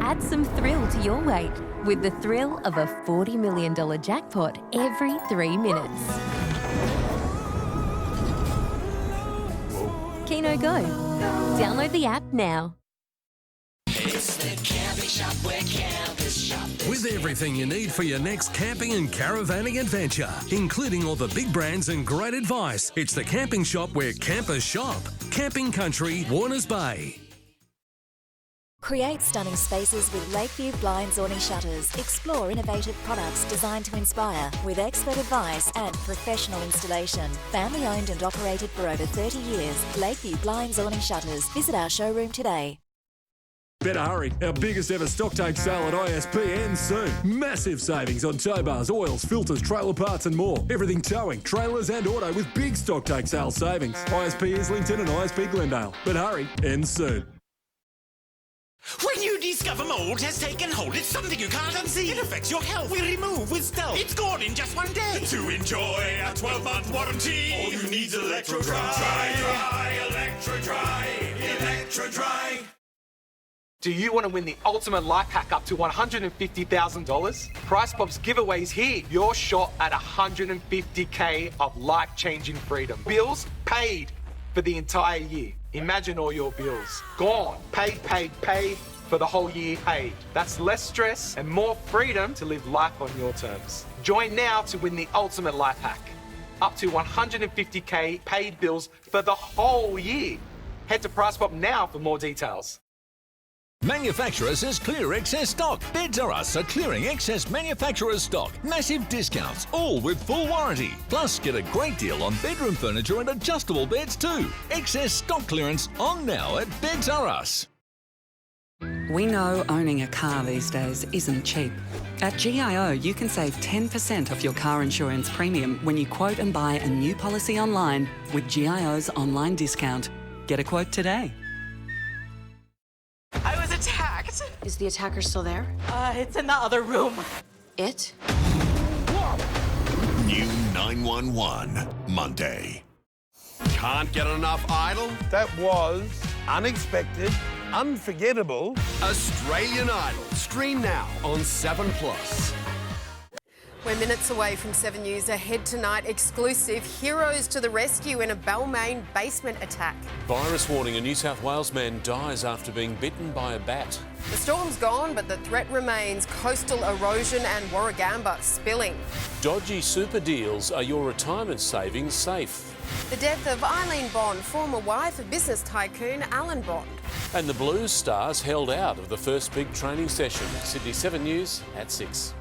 Add some thrill to your wait with the thrill of a $40 million jackpot every 3 minutes. Keno Go. Download the app now. It's the camping shop where campers shop. With everything you need for your next camping and caravanning adventure, including all the big brands and great advice, it's the camping shop where campers shop. Camping Country, Warners Bay. Create stunning spaces with Lakeview Blinds Awning Shutters. Explore innovative products designed to inspire with expert advice and professional installation. Family owned and operated for over 30 years. Lakeview Blinds Awning Shutters. Visit our showroom today. Better hurry. Our biggest ever stock take sale at ISP ends soon. Massive savings on tow bars, oils, filters, trailer parts and more. Everything towing, trailers and auto with big stock take sale savings. ISP Islington and ISP Glendale. But hurry, ends soon. When you discover mold has taken hold, it's something you can't unsee. It affects your health. We remove with stealth. It's gone in just one day. To enjoy a 12-month warranty, all you need is Electro Dry. Electro Dry. Electro Dry. Do you want to win the ultimate life hack up to $150,000? Price Pop's giveaway is here. Your shot at $150K of life-changing freedom. Bills paid for the entire year. Imagine all your bills gone. Paid for the whole year paid. That's less stress and more freedom to live life on your terms. Join now to win the ultimate life hack. Up to $150K paid bills for the whole year. Head to Price Pop now for more details. Manufacturer says clear excess stock. Beds R Us are clearing excess manufacturer's stock. Massive discounts, all with full warranty. Plus, get a great deal on bedroom furniture and adjustable beds too. Excess stock clearance on now at Beds R Us. We know owning a car these days isn't cheap. At GIO, you can save 10% off your car insurance premium when you quote and buy a new policy online with GIO's online discount. Get a quote today. I was attacked. Is the attacker still there? It's in the other room. It? New 911, Monday. Can't get enough Idol? That was unexpected, unforgettable. Australian Idol. Stream now on 7plus. We're minutes away from 7 News. Ahead tonight, exclusive heroes to the rescue in a Balmain basement attack. Virus warning, a New South Wales man dies after being bitten by a bat. The storm's gone, but the threat remains. Coastal erosion and Warragamba spilling. Dodgy super deals. Are your retirement savings safe? The death of Eileen Bond, former wife of business tycoon Alan Bond. And the Blues stars held out of the first big training session. Sydney 7 News at 6.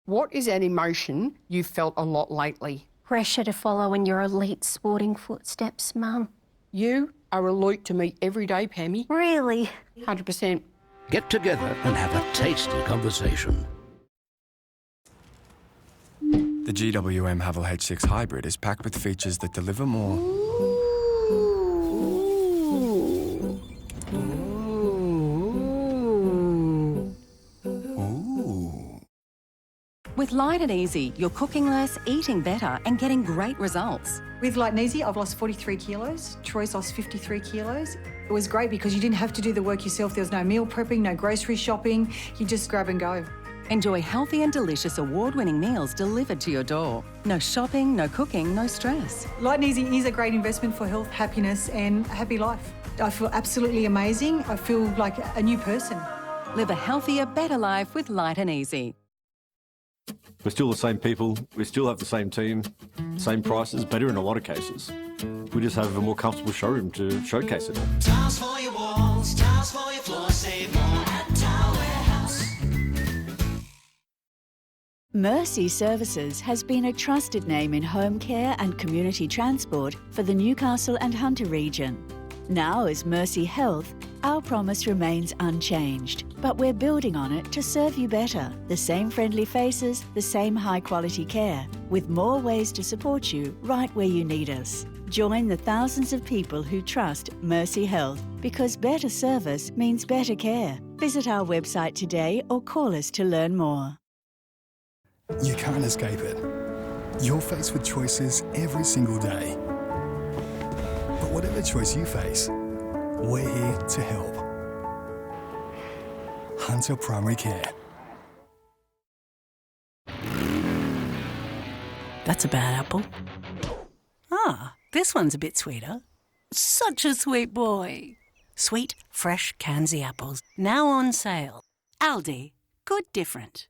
What is an emotion you've felt a lot lately? Pressure to follow in your elite sporting footsteps, Mum. You are elite to me every day, Pammy. Really? 100%. Get together and have a tasty conversation. The GWM Haval H6 Hybrid is packed with features that deliver more. With Light and Easy, you're cooking less, eating better and getting great results. With Light and Easy, I've lost 43 kilos. Troy's lost 53 kilos. It was great because you didn't have to do the work yourself. There was no meal prepping, no grocery shopping. You just grab and go. Enjoy healthy and delicious award-winning meals delivered to your door. No shopping, no cooking, no stress. Light and Easy is a great investment for health, happiness and a happy life. I feel absolutely amazing. I feel like a new person. Live a healthier, better life with Light and Easy. We're still the same people, we still have the same team, same prices, better in a lot of cases. We just have a more comfortable showroom to showcase it. Tiles for your walls, tiles for your floor, save more at Tile Warehouse. Mercy Services has been a trusted name in home care and community transport for the Newcastle and Hunter region. Now as Mercy Health, our promise remains unchanged, but we're building on it to serve you better. The same friendly faces, the same high-quality care, with more ways to support you right where you need us. Join the thousands of people who trust Mercy Health, because better service means better care. Visit our website today or call us to learn more. You can't escape it. You're faced with choices every single day. But whatever choice you face, we're here to help. Hunter Primary Care. That's a bad apple. Ah, this one's a bit sweeter. Such a sweet boy. Sweet, fresh Kanzi apples, now on sale. Aldi, good different.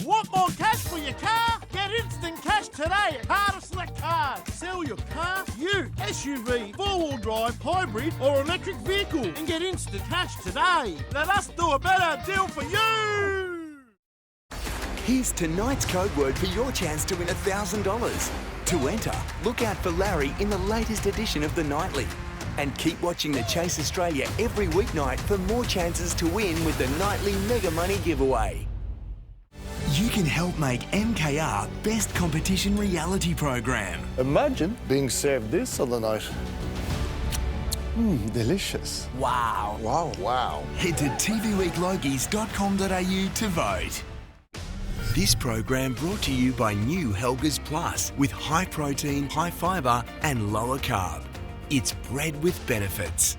Want more cash for your car? Get instant cash today at Carter Select Cars. Sell your car, ute, SUV, four-wheel drive, hybrid or electric vehicle and get instant cash today. Let us do a better deal for you. Here's tonight's code word for your chance to win $1,000. To enter, look out for Larry in the latest edition of The Nightly. And keep watching The Chase Australia every weeknight for more chances to win with the Nightly Mega Money Giveaway. You can help make MKR best competition reality program. Imagine being served this on the night. Delicious. Wow. Wow. Wow. Head to tvweeklogies.com.au to vote. This program brought to you by new Helga's Plus with high protein, high fibre and lower carb. It's bread with benefits.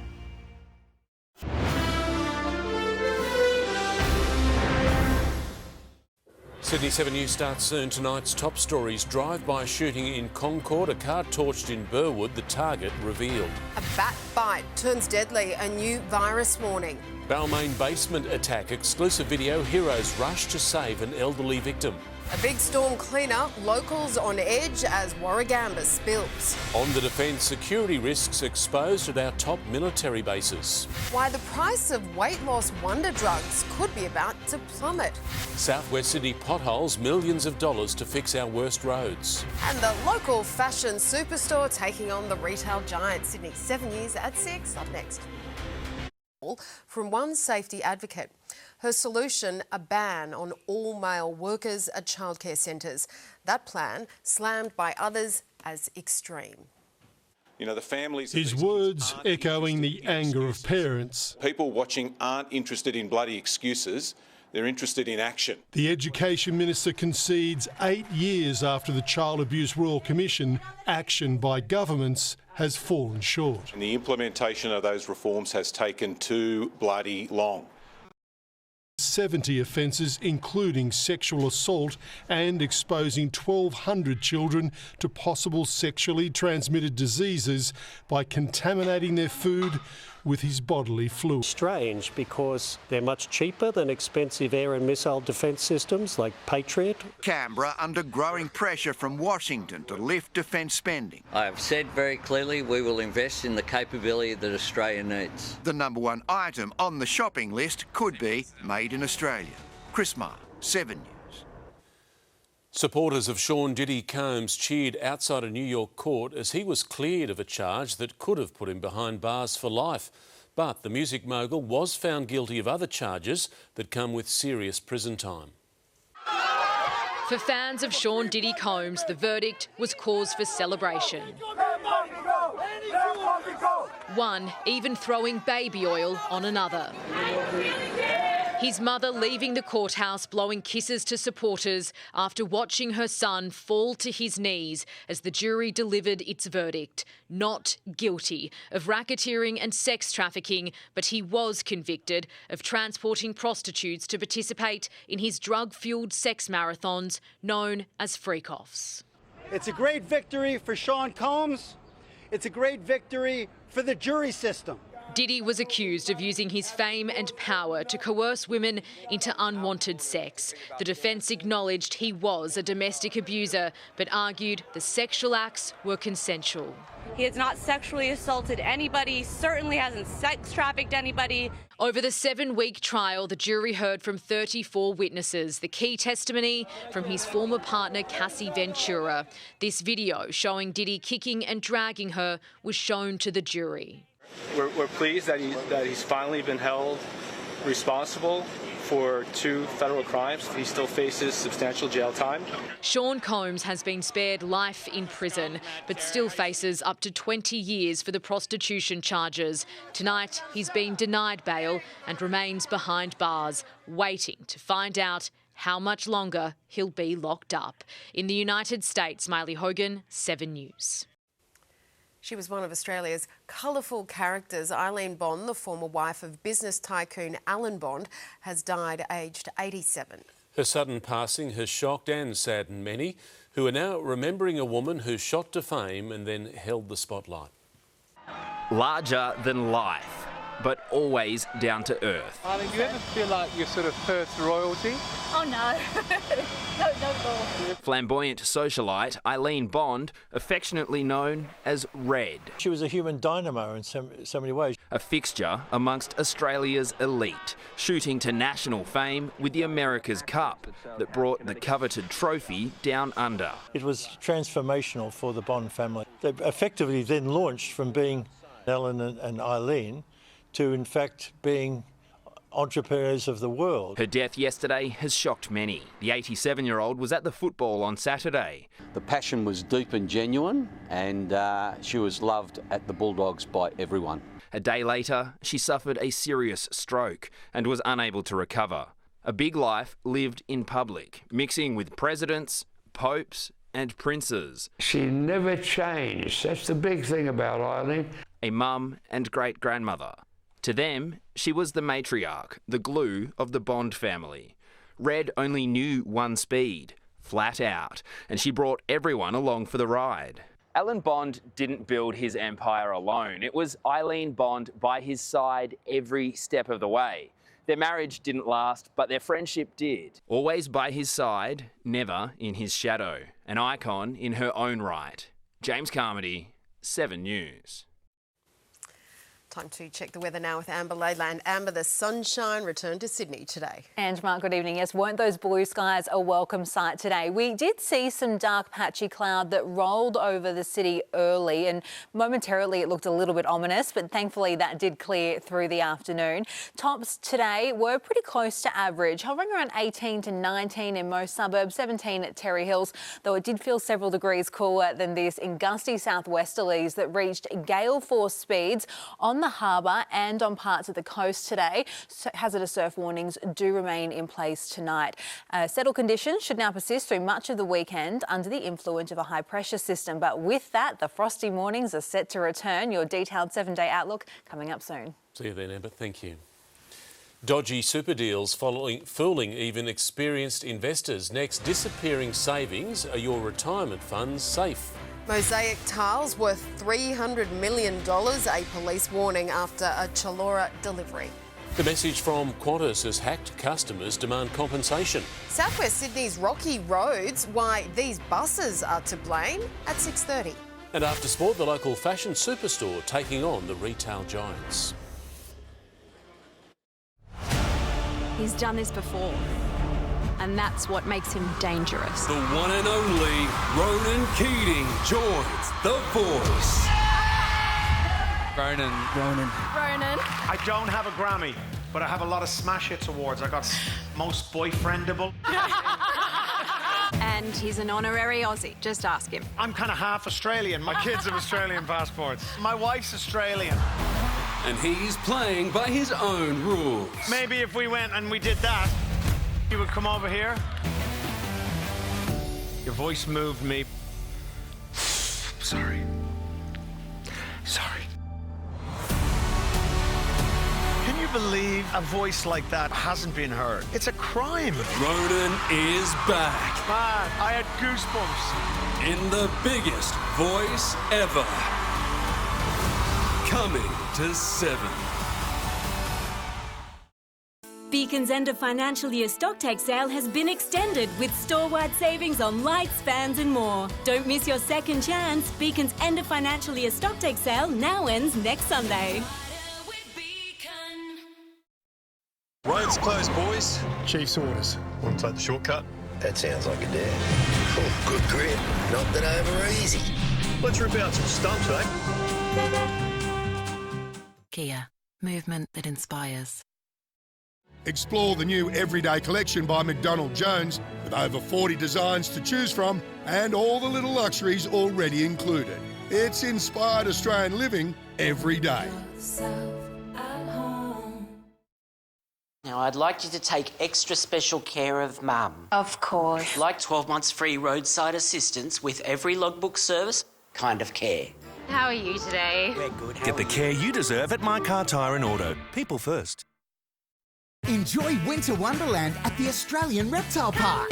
Sydney 7 News starts soon. Tonight's top stories: drive-by shooting in Concord, a car torched in Burwood, the target revealed. A bat bite turns deadly, a new virus warning. Balmain basement attack, exclusive video, heroes rush to save an elderly victim. A big storm cleanup, locals on edge as Warragamba spills. On the defence, security risks exposed at our top military bases. Why the price of weight loss wonder drugs could be about to plummet. Southwest Sydney potholes, millions of dollars to fix our worst roads. And the local fashion superstore taking on the retail giant. Sydney 7 News at 6, up next. From one safety advocate. Her solution, a ban on all male workers at childcare centres. That plan slammed by others as extreme. You know, the families... His words echoing the anger of parents. People watching aren't interested in bloody excuses. They're interested in action. The Education Minister concedes 8 years after the Child Abuse Royal Commission, action by governments has fallen short. And the implementation of those reforms has taken too bloody long. 70 offences, including sexual assault and exposing 1,200 children to possible sexually transmitted diseases by contaminating their food with his bodily fluid. Strange, because they're much cheaper than expensive air and missile defence systems like Patriot. Canberra under growing pressure from Washington to lift defence spending. I have said very clearly we will invest in the capability that Australia needs. The number one item on the shopping list could be made in Australia. Chris Marr, 7 News. Supporters of Sean Diddy Combs cheered outside a New York court as he was cleared of a charge that could have put him behind bars for life. But the music mogul was found guilty of other charges that come with serious prison time. For fans of Sean Diddy Combs, the verdict was cause for celebration. One even throwing baby oil on another. His mother leaving the courthouse blowing kisses to supporters after watching her son fall to his knees as the jury delivered its verdict. Not guilty of racketeering and sex trafficking, but he was convicted of transporting prostitutes to participate in his drug-fuelled sex marathons known as freak-offs. It's a great victory for Sean Combs. It's a great victory for the jury system. Diddy was accused of using his fame and power to coerce women into unwanted sex. The defence acknowledged he was a domestic abuser, but argued the sexual acts were consensual. He has not sexually assaulted anybody, certainly hasn't sex trafficked anybody. Over the 7-week trial, the jury heard from 34 witnesses. The key testimony from his former partner, Cassie Ventura. This video showing Diddy kicking and dragging her was shown to the jury. We're pleased that he's finally been held responsible for 2 federal crimes. He still faces substantial jail time. Sean Combs has been spared life in prison, but still faces up to 20 years for the prostitution charges. Tonight, he's been denied bail and remains behind bars, waiting to find out how much longer he'll be locked up. In the United States, Miley Hogan, 7 News. She was one of Australia's colourful characters. Eileen Bond, the former wife of business tycoon Alan Bond, has died aged 87. Her sudden passing has shocked and saddened many who are now remembering a woman who shot to fame and then held the spotlight. Larger than life, but always down to earth. Eileen, do you ever feel like you're sort of Perth royalty? Oh no, no, not at all. Flamboyant socialite Eileen Bond, affectionately known as Red. She was a human dynamo in so many ways. A fixture amongst Australia's elite, shooting to national fame with the America's Cup that brought the coveted trophy down under. It was transformational for the Bond family. They effectively then launched from being Ellen and Eileen to, in fact, being entrepreneurs of the world. Her death yesterday has shocked many. The 87-year-old was at the football on Saturday. The passion was deep and genuine, and she was loved at the Bulldogs by everyone. A day later, she suffered a serious stroke and was unable to recover. A big life lived in public, mixing with presidents, popes and princes. She never changed. That's the big thing about Eileen. A mum and great-grandmother. To them, she was the matriarch, the glue of the Bond family. Red only knew one speed, flat out, and she brought everyone along for the ride. Alan Bond didn't build his empire alone. It was Eileen Bond by his side every step of the way. Their marriage didn't last, but their friendship did. Always by his side, never in his shadow. An icon in her own right. James Carmody, 7 News. Time to check the weather now with Amber Leyland. Amber, the sunshine returned to Sydney today. And Mark, good evening. Yes, weren't those blue skies a welcome sight today? We did see some dark patchy cloud that rolled over the city early, and momentarily it looked a little bit ominous, but thankfully that did clear through the afternoon. Tops today were pretty close to average, hovering around 18 to 19 in most suburbs, 17 at Terry Hills, though it did feel several degrees cooler than this in gusty southwesterlies that reached gale force speeds on the harbour and on parts of the coast today. Hazardous surf warnings do remain in place tonight. Settled conditions should now persist through much of the weekend under the influence of a high pressure system. But with that, the frosty mornings are set to return. Your detailed 7-day outlook coming up soon. See you then, Amber. Thank you. Dodgy super deals fooling even experienced investors. Next, disappearing savings. Are your retirement funds safe? Mosaic tiles worth $300 million, a police warning after a Chalora delivery. The message from Qantas as hacked customers demand compensation. Southwest Sydney's rocky roads, why these buses are to blame, at 6:30. And after sport, the local fashion superstore taking on the retail giants. He's done this before. And that's what makes him dangerous. The one and only Ronan Keating joins The Voice. Ronan. I don't have a Grammy, but I have a lot of smash hits awards. I got most boyfriendable. And he's an honorary Aussie. Just ask him. I'm kind of half Australian. My kids have Australian passports. My wife's Australian. and he's playing by his own rules. Maybe if we went and we did that, you would come over here. Your voice moved me. Sorry. Can you believe a voice like that hasn't been heard? It's a crime. Ronan is back. Man, I had goosebumps. In the biggest voice ever. Coming to 7. Beacon's end of financial year stocktake sale has been extended with store-wide savings on lights, fans and more. Don't miss your second chance. Beacon's end of financial year stocktake sale now ends next Sunday. Road's closed, boys. Chief's orders. Want to take the shortcut? That sounds like a dare. Oh, good grip. Not that over easy. Let's rip out some stumps, eh? Kia. Movement that inspires. Explore the new Everyday Collection by McDonald Jones with over 40 designs to choose from and all the little luxuries already included. It's inspired Australian living every day. Now, I'd like you to take extra special care of Mum. Of course. Like 12 months free roadside assistance with every logbook service kind of care. How are you today? We're good. Get the care you deserve at My Car Tyre and Auto. People first. Enjoy Winter Wonderland at the Australian Reptile Park.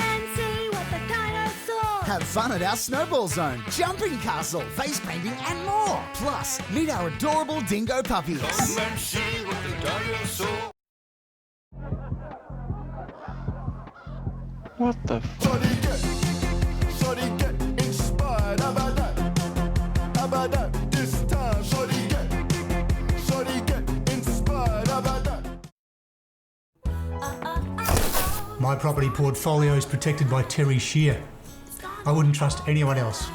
Have fun at our Snowball Zone, Jumping Castle, face painting and more. Plus, meet our adorable dingo puppies. Come and see what the dinosaur. What the Sorry, get inspired. How about that? How about that? This time, sorry, get inspired. How about that? My property portfolio is protected by Terry Shear. I wouldn't trust anyone else.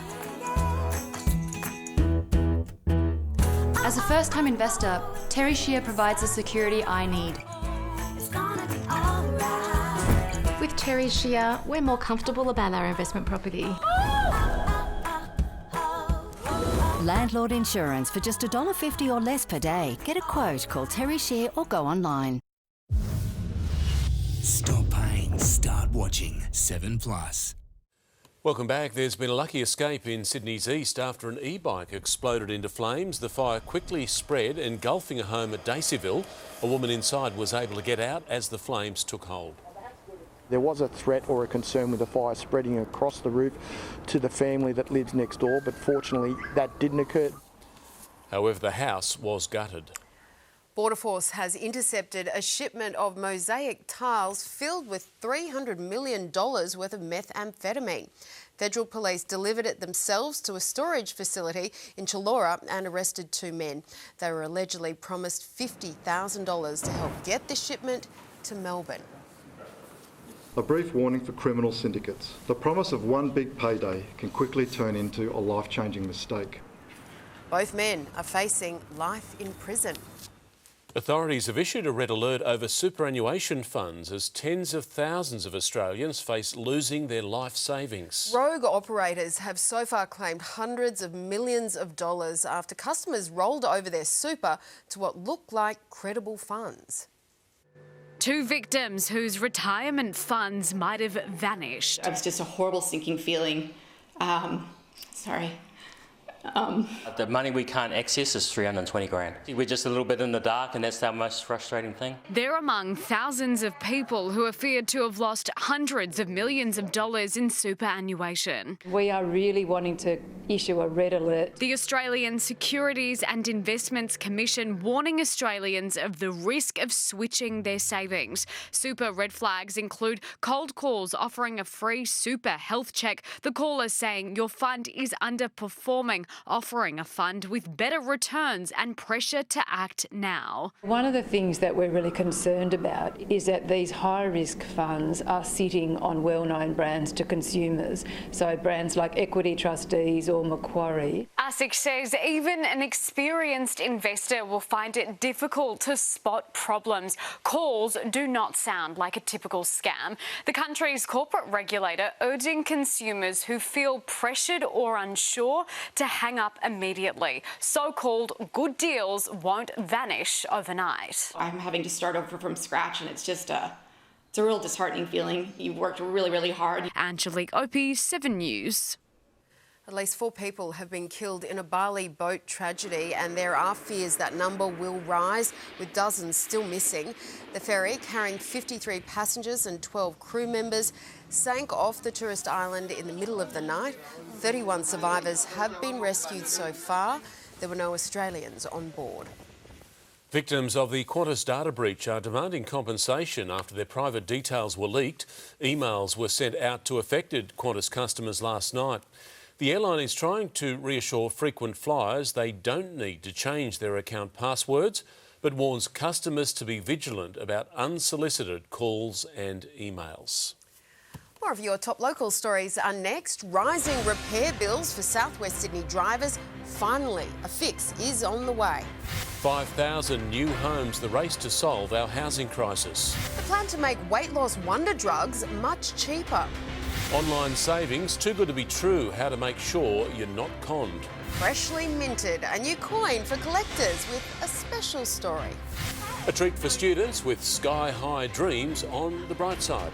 As a first-time investor, Terry Shear provides the security I need. With Terry Shear, we're more comfortable about our investment property. Landlord insurance for just $1.50 or less per day. Get a quote, call Terry Shear or go online. Stop paying, start watching 7+. Welcome back. There's been a lucky escape in Sydney's east after an e-bike exploded into flames. The fire quickly spread, engulfing a home at Daceyville. A woman inside was able to get out as the flames took hold. There was a threat or a concern with the fire spreading across the roof to the family that lives next door, but fortunately that didn't occur. However, the house was gutted. Border Force has intercepted a shipment of mosaic tiles filled with $300 million worth of methamphetamine. Federal police delivered it themselves to a storage facility in Chullora and arrested 2 men. They were allegedly promised $50,000 to help get the shipment to Melbourne. A brief warning for criminal syndicates. The promise of one big payday can quickly turn into a life-changing mistake. Both men are facing life in prison. Authorities have issued a red alert over superannuation funds as tens of thousands of Australians face losing their life savings. Rogue operators have so far claimed hundreds of millions of dollars after customers rolled over their super to what looked like credible funds. 2 victims whose retirement funds might have vanished. It was just a horrible sinking feeling. Sorry. The money we can't access is 320 grand. We're just a little bit in the dark, and that's our most frustrating thing. They're among thousands of people who are feared to have lost hundreds of millions of dollars in superannuation. We are really wanting to issue a red alert. The Australian Securities and Investments Commission warning Australians of the risk of switching their savings. Super red flags include cold calls offering a free super health check, the caller saying your fund is underperforming, offering a fund with better returns and pressure to act now. One of the things that we're really concerned about is that these high-risk funds are sitting on well-known brands to consumers, so brands like Equity Trustees or Macquarie. ASIC says even an experienced investor will find it difficult to spot problems. Calls do not sound like a typical scam. The country's corporate regulator urging consumers who feel pressured or unsure to hang up immediately. So-called good deals won't vanish overnight. I'm having to start over from scratch, and it's a real disheartening feeling. You've worked really, really hard. Angelique Opie, 7 News. At least 4 people have been killed in a Bali boat tragedy, and there are fears that number will rise, with dozens still missing. The ferry, carrying 53 passengers and 12 crew members, sank off the tourist island in the middle of the night. 31 survivors have been rescued so far. There were no Australians on board. Victims of the Qantas data breach are demanding compensation after their private details were leaked. Emails were sent out to affected Qantas customers last night. The airline is trying to reassure frequent flyers they don't need to change their account passwords, but warns customers to be vigilant about unsolicited calls and emails. More of your top local stories are next. Rising repair bills for Southwest Sydney drivers. Finally, a fix is on the way. 5,000 new homes, the race to solve our housing crisis. The plan to make weight loss wonder drugs much cheaper. Online savings, too good to be true, how to make sure you're not conned. Freshly minted, a new coin for collectors with a special story. A treat for students with sky-high dreams on the bright side.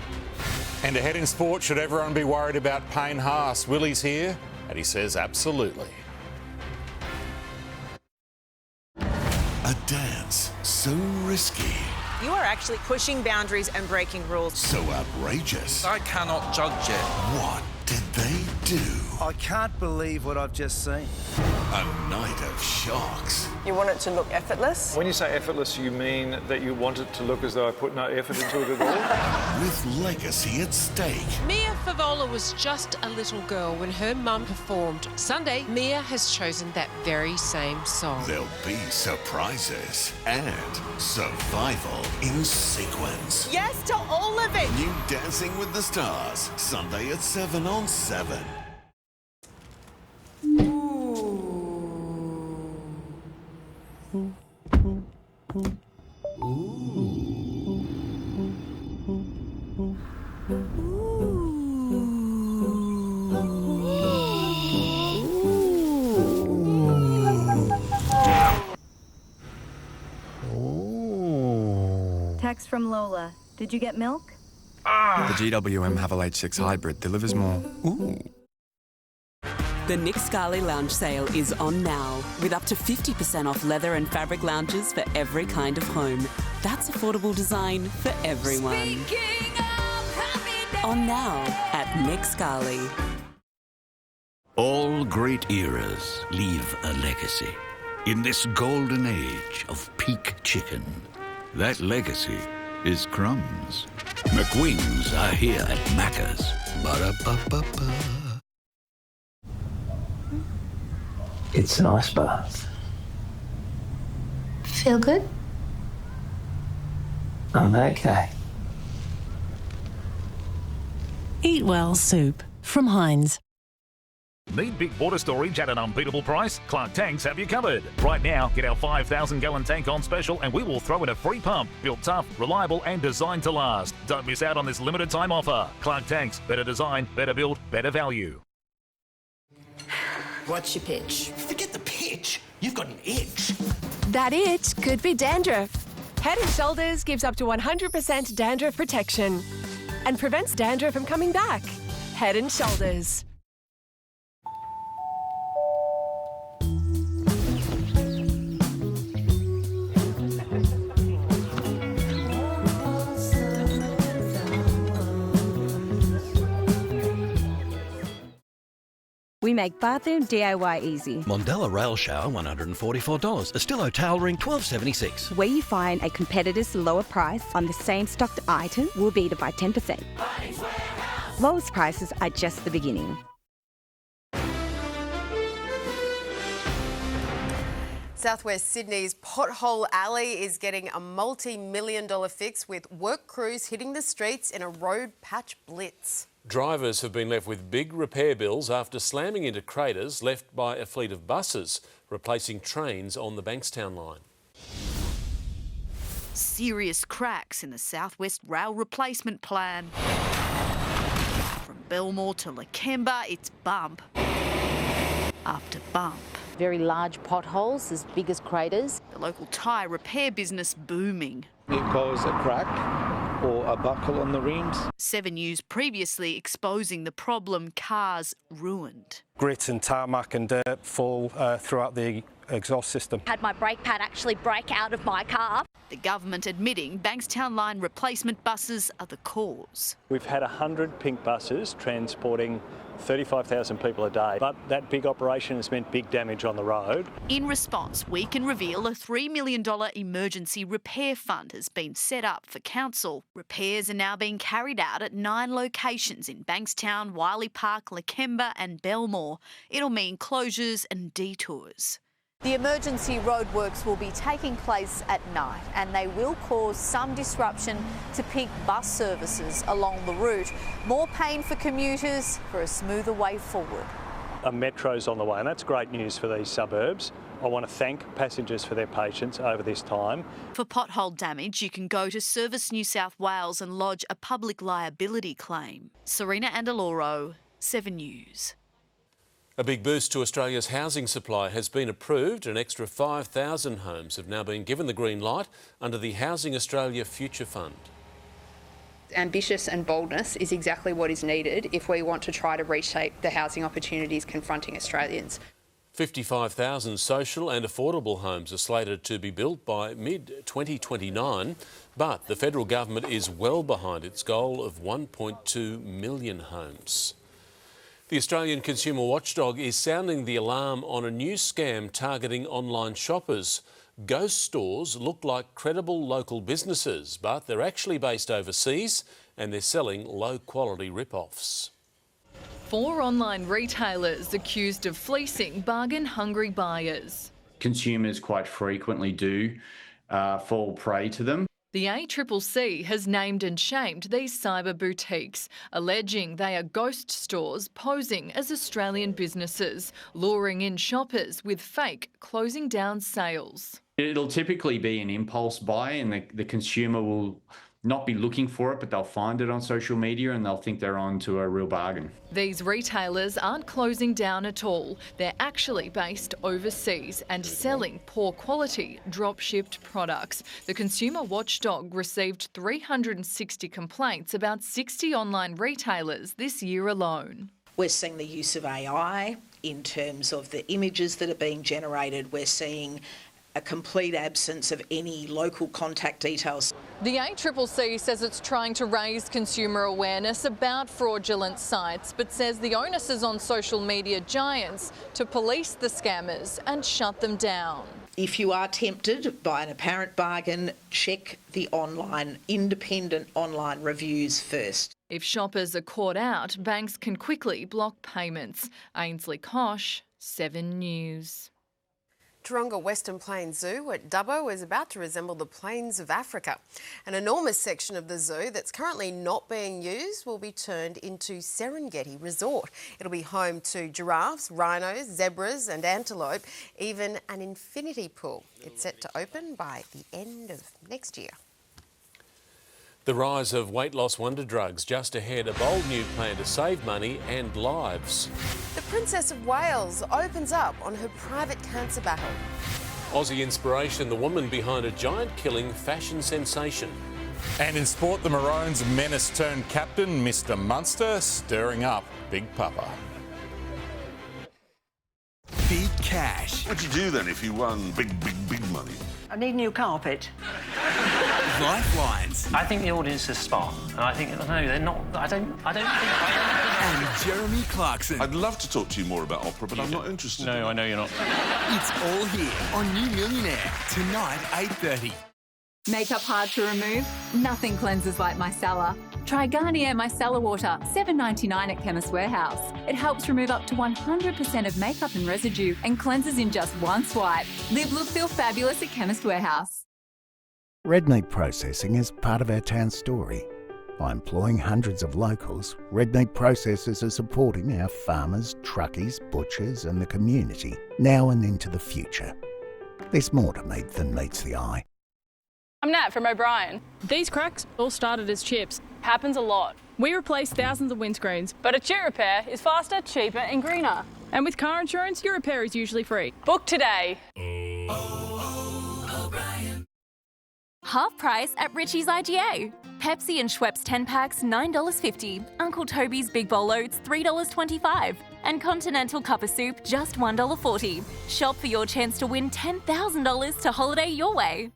And ahead in sport, should everyone be worried about Payne Haas? Willie's here, and he says absolutely. A dance so risky. You are actually pushing boundaries and breaking rules. So outrageous. I cannot judge it. What did they do? I can't believe what I've just seen. A night of shocks. You want it to look effortless? When you say effortless, you mean that you want it to look as though I put no effort into it at all? With legacy at stake. Mia Favola was just a little girl when her mum performed. Sunday, Mia has chosen that very same song. There'll be surprises and survival in sequence. Yes to all of it! New Dancing with the Stars, Sunday at 7 on 7. Text from Lola. Did you get milk? The GWM Havel H6 Hybrid delivers more. Ooh. The Nick Scarley Lounge sale is on now, with up to 50% off leather and fabric lounges for every kind of home. That's affordable design for everyone. On now at Nick Scarley. All great eras leave a legacy. In this golden age of peak chicken, that legacy is crumbs. McWings are here at Macca's. Ba-da-ba-ba-ba. It's an ice bath. Feel good? I'm okay. Eat Well soup from Heinz. Need big water storage at an unbeatable price? Clark Tanks have you covered. Right now, get our 5,000-gallon tank on special and we will throw in a free pump. Built tough, reliable and designed to last. Don't miss out on this limited time offer. Clark Tanks, better design, better build, better value. What's your pitch? Forget the pitch. You've got an itch. That itch could be dandruff. Head & Shoulders gives up to 100% dandruff protection and prevents dandruff from coming back. Head & Shoulders. We make bathroom DIY easy. Mondella Rail Shower, $144. Estilo Towel Ring, $12.76. Where you find a competitor's lower price on the same stocked item will beat it by 10%. Lowest prices are just the beginning. Southwest Sydney's Pothole Alley is getting a multi-million-dollar fix with work crews hitting the streets in a road patch blitz. Drivers have been left with big repair bills after slamming into craters left by a fleet of buses, replacing trains on the Bankstown line. Serious cracks in the Southwest Rail replacement plan. From Belmore to Lakemba, it's bump. after bump. Very large potholes, as big as craters. The local tyre repair business booming. It caused a crack or a buckle on the rims. 7 News previously exposing the problem, cars ruined. Grit and tarmac and dirt fall throughout the exhaust system. Had my brake pad actually break out of my car. The government admitting Bankstown line replacement buses are the cause. We've had 100 pink buses transporting 35,000 people a day, but that big operation has meant big damage on the road. In response, we can reveal a $3 million emergency repair fund has been set up for council. Repairs are now being carried out at 9 locations in Bankstown, Wiley Park, Lakemba and Belmore. It'll mean closures and detours. The emergency roadworks will be taking place at night and they will cause some disruption to peak bus services along the route. More pain for commuters for a smoother way forward. A metro's on the way, and that's great news for these suburbs. I want to thank passengers for their patience over this time. For pothole damage, you can go to Service New South Wales and lodge a public liability claim. Serena Andaloro, 7 News. A big boost to Australia's housing supply has been approved. An extra 5,000 homes have now been given the green light under the Housing Australia Future Fund. Ambitious and boldness is exactly what is needed if we want to try to reshape the housing opportunities confronting Australians. 55,000 social and affordable homes are slated to be built by mid-2029, but the federal government is well behind its goal of 1.2 million homes. The Australian Consumer Watchdog is sounding the alarm on a new scam targeting online shoppers. Ghost stores look like credible local businesses, but they're actually based overseas and they're selling low-quality rip-offs. 4 online retailers accused of fleecing bargain-hungry buyers. Consumers quite frequently do fall prey to them. The ACCC has named and shamed these cyber boutiques, alleging they are ghost stores posing as Australian businesses, luring in shoppers with fake closing down sales. It'll typically be an impulse buy, and the consumer will not be looking for it, but they'll find it on social media and they'll think they're on to a real bargain. These retailers aren't closing down at all. They're actually based overseas and selling poor quality drop-shipped products. The Consumer Watchdog received 360 complaints about 60 online retailers this year alone. We're seeing the use of AI in terms of the images that are being generated. We're seeing a complete absence of any local contact details. The ACCC says it's trying to raise consumer awareness about fraudulent sites, but says the onus is on social media giants to police the scammers and shut them down. If you are tempted by an apparent bargain, check the independent online reviews first. If shoppers are caught out, banks can quickly block payments. Ainsley Kosh, 7 News. Taronga Western Plains Zoo at Dubbo is about to resemble the plains of Africa. An enormous section of the zoo that's currently not being used will be turned into Serengeti Resort. It'll be home to giraffes, rhinos, zebras and antelope, even an infinity pool. It's set to open by the end of next year. The rise of weight loss wonder drugs just ahead, a bold new plan to save money and lives. The Princess of Wales opens up on her private cancer battle. Aussie inspiration, the woman behind a giant-killing fashion sensation. And in sport, the Maroons' menace-turned-captain, Mr Munster, stirring up Big Papa. Big cash. What'd you do then if you won big money? I need new carpet. Lifelines. I think the audience is smart, and I think no, they're not. I don't think. And Jeremy Clarkson. I'd love to talk to you more about opera, but I'm not interested. No, I know you're not. It's all here on New Millionaire tonight, 8:30. Makeup hard to remove? Nothing cleanses like micellar. Try Garnier Micellar Water, $7.99 at Chemist Warehouse. It helps remove up to 100% of makeup and residue and cleanses in just one swipe. Live, look, feel fabulous at Chemist Warehouse. Red Meat Processing is part of our town's story. By employing hundreds of locals, Red Meat Processors are supporting our farmers, truckies, butchers and the community, now and into the future. There's more to meat than meets the eye. I'm Nat from O'Brien. These cracks all started as chips. Happens a lot. We replace thousands of windscreens, but a chip repair is faster, cheaper and greener. And with car insurance, your repair is usually free. Book today. Half price at Richie's IGA. Pepsi and Schweppes 10 packs, $9.50. Uncle Toby's Big Bowl Oats, $3.25. And Continental Cup of Soup, just $1.40. Shop for your chance to win $10,000 to holiday your way.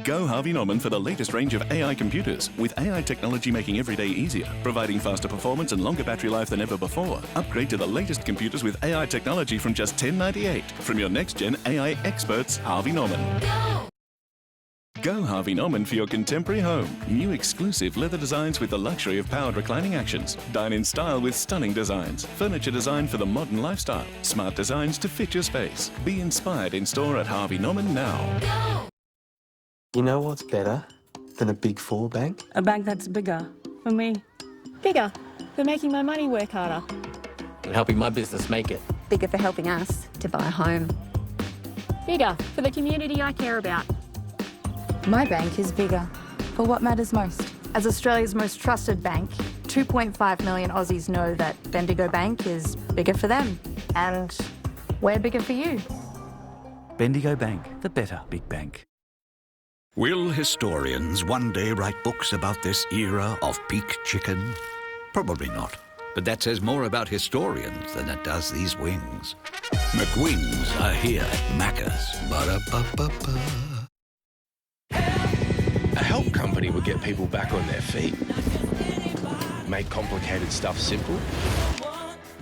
Go Harvey Norman for the latest range of AI computers, with AI technology making every day easier, providing faster performance and longer battery life than ever before. Upgrade to the latest computers with AI technology from just $10.98 from your next-gen AI experts, Harvey Norman. Go Harvey Norman for your contemporary home. New exclusive leather designs with the luxury of powered reclining actions. Dine in style with stunning designs. Furniture designed for the modern lifestyle. Smart designs to fit your space. Be inspired in store at Harvey Norman now. You know what's better than a Big Four bank? A bank that's bigger for me. Bigger for making my money work harder. And helping my business make it. Bigger for helping us to buy a home. Bigger for the community I care about. My bank is bigger for what matters most. As Australia's most trusted bank, 2.5 million Aussies know that Bendigo Bank is bigger for them. And we're bigger for you. Bendigo Bank, the better big bank. Will historians one day write books about this era of peak chicken? Probably not. But that says more about historians than it does these wings. McWings are here at Macca's. Ba-da-ba-ba-ba. A help company would get people back on their feet, make complicated stuff simple,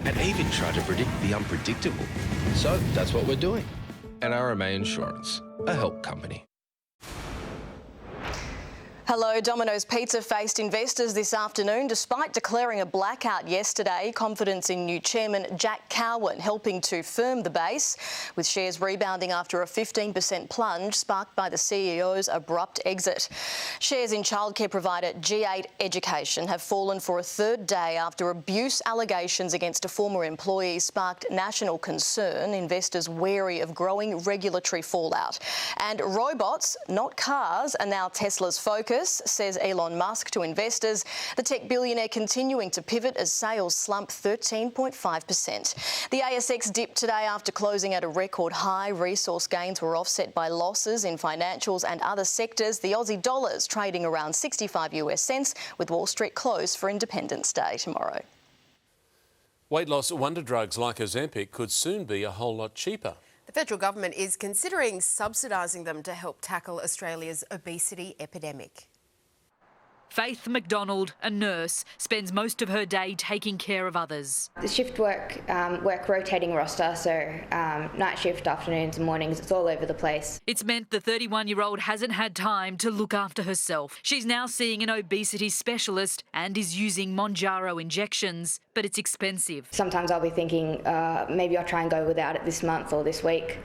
and even try to predict the unpredictable. So that's what we're doing. NRMA Insurance, a help company. Hello, Domino's Pizza faced investors this afternoon despite declaring a blackout yesterday. Confidence in new chairman Jack Cowan helping to firm the base, with shares rebounding after a 15% plunge sparked by the CEO's abrupt exit. Shares in childcare provider G8 Education have fallen for a third day after abuse allegations against a former employee sparked national concern, investors wary of growing regulatory fallout. And robots, not cars, are now Tesla's focus, says Elon Musk to investors. The tech billionaire continuing to pivot as sales slump 13.5%. The ASX dipped today after closing at a record high. Resource gains were offset by losses in financials and other sectors. The Aussie dollar's trading around 65 US cents, with Wall Street closed for Independence Day tomorrow. Weight loss wonder drugs like Ozempic could soon be a whole lot cheaper. The federal government is considering subsidising them to help tackle Australia's obesity epidemic. Faith McDonald, a nurse, spends most of her day taking care of others. The shift work rotating roster, so night shift, afternoons and mornings, it's all over the place. It's meant the 31-year-old hasn't had time to look after herself. She's now seeing an obesity specialist and is using Mounjaro injections, but it's expensive. Sometimes I'll be thinking maybe I'll try and go without it this month or this week.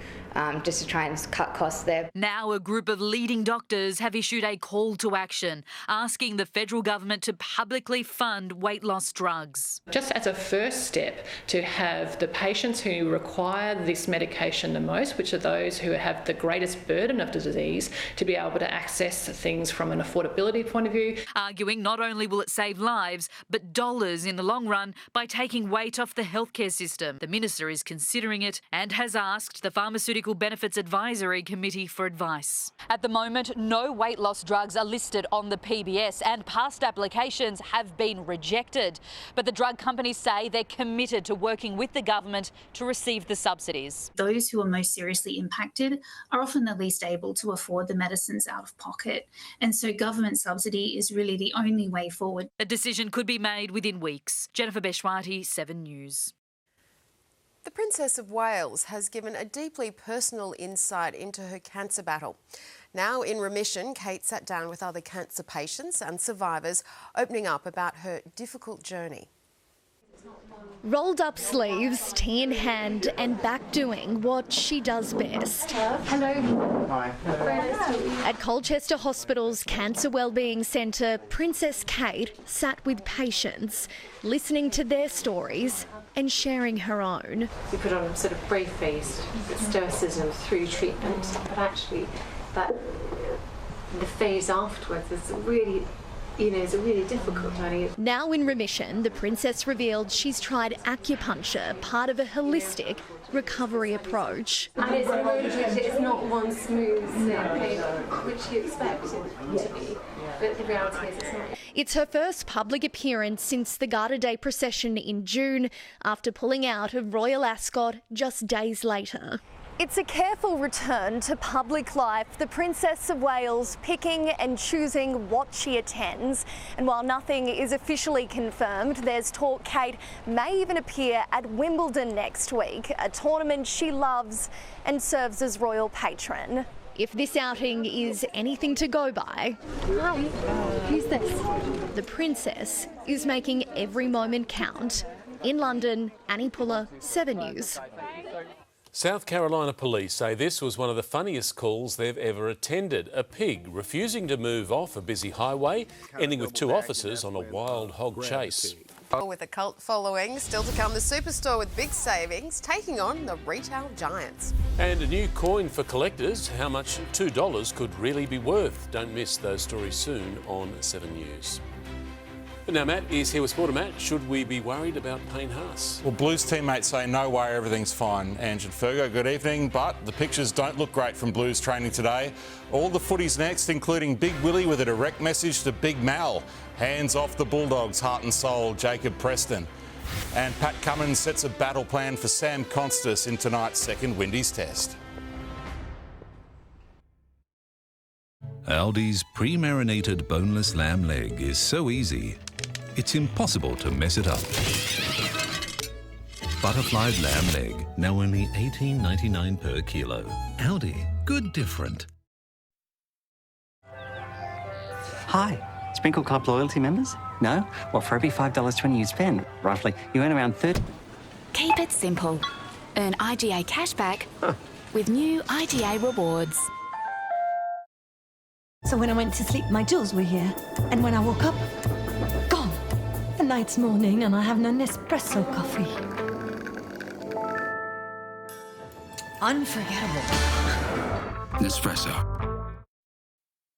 Just to try and cut costs there. Now a group of leading doctors have issued a call to action, asking the federal government to publicly fund weight loss drugs. Just as a first step, to have the patients who require this medication the most, which are those who have the greatest burden of the disease, to be able to access things from an affordability point of view. Arguing not only will it save lives, but dollars in the long run by taking weight off the healthcare system. The minister is considering it and has asked the Pharmaceutical Benefits Advisory Committee for advice. At the moment, no weight loss drugs are listed on the PBS and past applications have been rejected. But the drug companies say they're committed to working with the government to receive the subsidies. Those who are most seriously impacted are often the least able to afford the medicines out of pocket. And so government subsidy is really the only way forward. A decision could be made within weeks. Jennifer Beshwati, 7 News. The Princess of Wales has given a deeply personal insight into her cancer battle. Now in remission, Kate sat down with other cancer patients and survivors, opening up about her difficult journey. Rolled up sleeves, tea in hand and back doing what she does best. Hello. Hi. At Colchester Hospital's Cancer Wellbeing Centre, Princess Kate sat with patients, listening to their stories and sharing her own. We put on sort of brave-faced stoicism through treatment, but actually the phase afterwards is really, it's a really difficult journey. Now in remission, the princess revealed she's tried acupuncture, part of a holistic recovery approach. And it's not one smooth pain, which you expect it to be. But the reality is it's not. It's her first public appearance since the Garter Day procession in June, after pulling out of Royal Ascot just days later. It's a careful return to public life, the Princess of Wales picking and choosing what she attends. And while nothing is officially confirmed, there's talk Kate may even appear at Wimbledon next week, a tournament she loves and serves as royal patron. If this outing is anything to go by... Hi, who's this? The princess is making every moment count. In London, Annie Puller, 7 News. South Carolina police say this was one of the funniest calls they've ever attended. A pig refusing to move off a busy highway, ending with 2 officers on a wild hog chase. With a cult following, still to come, the superstore with big savings, taking on the retail giants. And a new coin for collectors, how much $2 could really be worth. Don't miss those stories soon on 7 News. But now Matt is here with Sport. Matt, should we be worried about Payne Haas? Well, Blues teammates say no way, everything's fine. Ange and Fergo, good evening, but the pictures don't look great from Blues training today. All the footies next, including Big Willie with a direct message to Big Mal. Hands off the Bulldogs, heart and soul, Jacob Preston. And Pat Cummins sets a battle plan for Sam Constas in tonight's second Windies test. Aldi's pre-marinated boneless lamb leg is so easy, it's impossible to mess it up. Butterfly lamb leg, now only $18.99 per kilo. Aldi, good different. Hi, Sprinkle Club loyalty members? No? Well, for every $5.20 you spend, roughly, you earn around 30. Keep it simple. Earn IGA cashback with new IGA rewards. So when I went to sleep, my jewels were here. And when I woke up, gone. The night's morning and I have no Nespresso coffee. Unforgettable. Nespresso.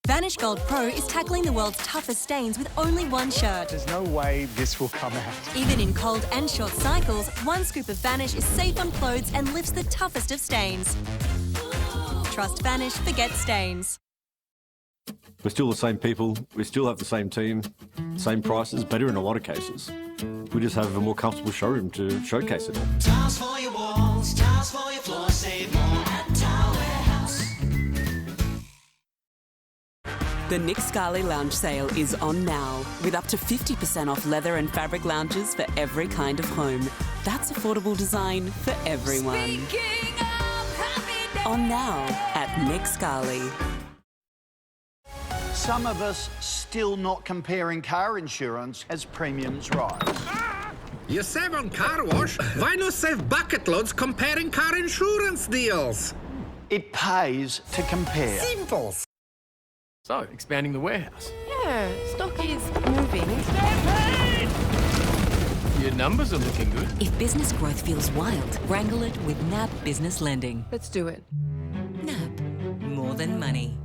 Vanish Gold Pro is tackling the world's toughest stains with only one shirt. There's no way this will come out. Even in cold and short cycles, one scoop of Vanish is safe on clothes and lifts the toughest of stains. Trust Vanish, forget stains. We're still the same people, we still have the same team, same prices, better in a lot of cases. We just have a more comfortable showroom to showcase it all. Tiles for your walls, tiles for your floor, save more at Tile Warehouse. The Nick Scali Lounge sale is on now, with up to 50% off leather and fabric lounges for every kind of home. That's affordable design for everyone. On now at Nick Scali. Some of us still not comparing car insurance as premiums rise. You save on car wash, why not save bucket loads comparing car insurance deals? It pays to compare. Simple. So, expanding the warehouse. Yeah, stock is moving. Your numbers are looking good. If business growth feels wild, wrangle it with NAB Business Lending. Let's do it. NAB. More than money.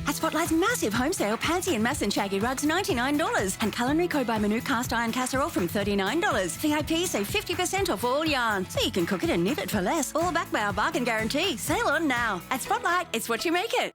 At Spotlight's massive home sale, Pansy and Mass and Shaggy rugs $99. And Culinary Co by Manu cast iron casserole from $39. VIP save 50% off all yarn. So you can cook it and knit it for less. All backed by our bargain guarantee. Sale on now. At Spotlight, it's what you make it.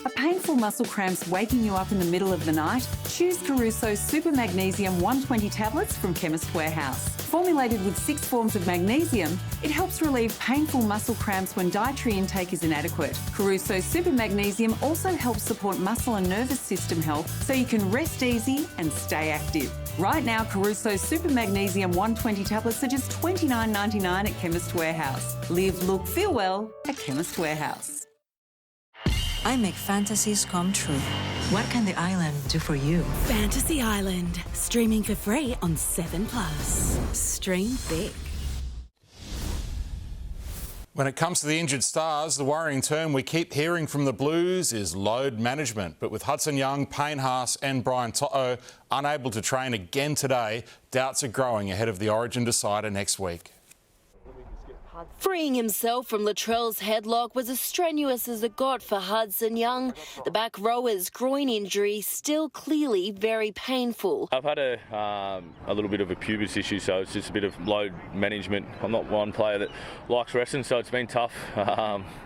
Are painful muscle cramps waking you up in the middle of the night? Choose Caruso Super Magnesium 120 tablets from Chemist Warehouse. Formulated with 6 forms of magnesium, it helps relieve painful muscle cramps when dietary intake is inadequate. Caruso Super Magnesium also helps support muscle and nervous system health so you can rest easy and stay active. Right now, Caruso Super Magnesium 120 tablets are just $29.99 at Chemist Warehouse. Live, look, feel well at Chemist Warehouse. I make fantasies come true. What can the island do for you? Fantasy Island, streaming for free on 7+. Stream big. When it comes to the injured stars, the worrying term we keep hearing from the Blues is load management. But with Hudson Young, Payne Haas and Brian To'o unable to train again today, doubts are growing ahead of the Origin decider next week. Freeing himself from Latrell's headlock was as strenuous as it got for Hudson Young. The back rower's groin injury still clearly very painful. I've had a little bit of a pubis issue, so it's just a bit of load management. I'm not one player that likes wrestling, so it's been tough,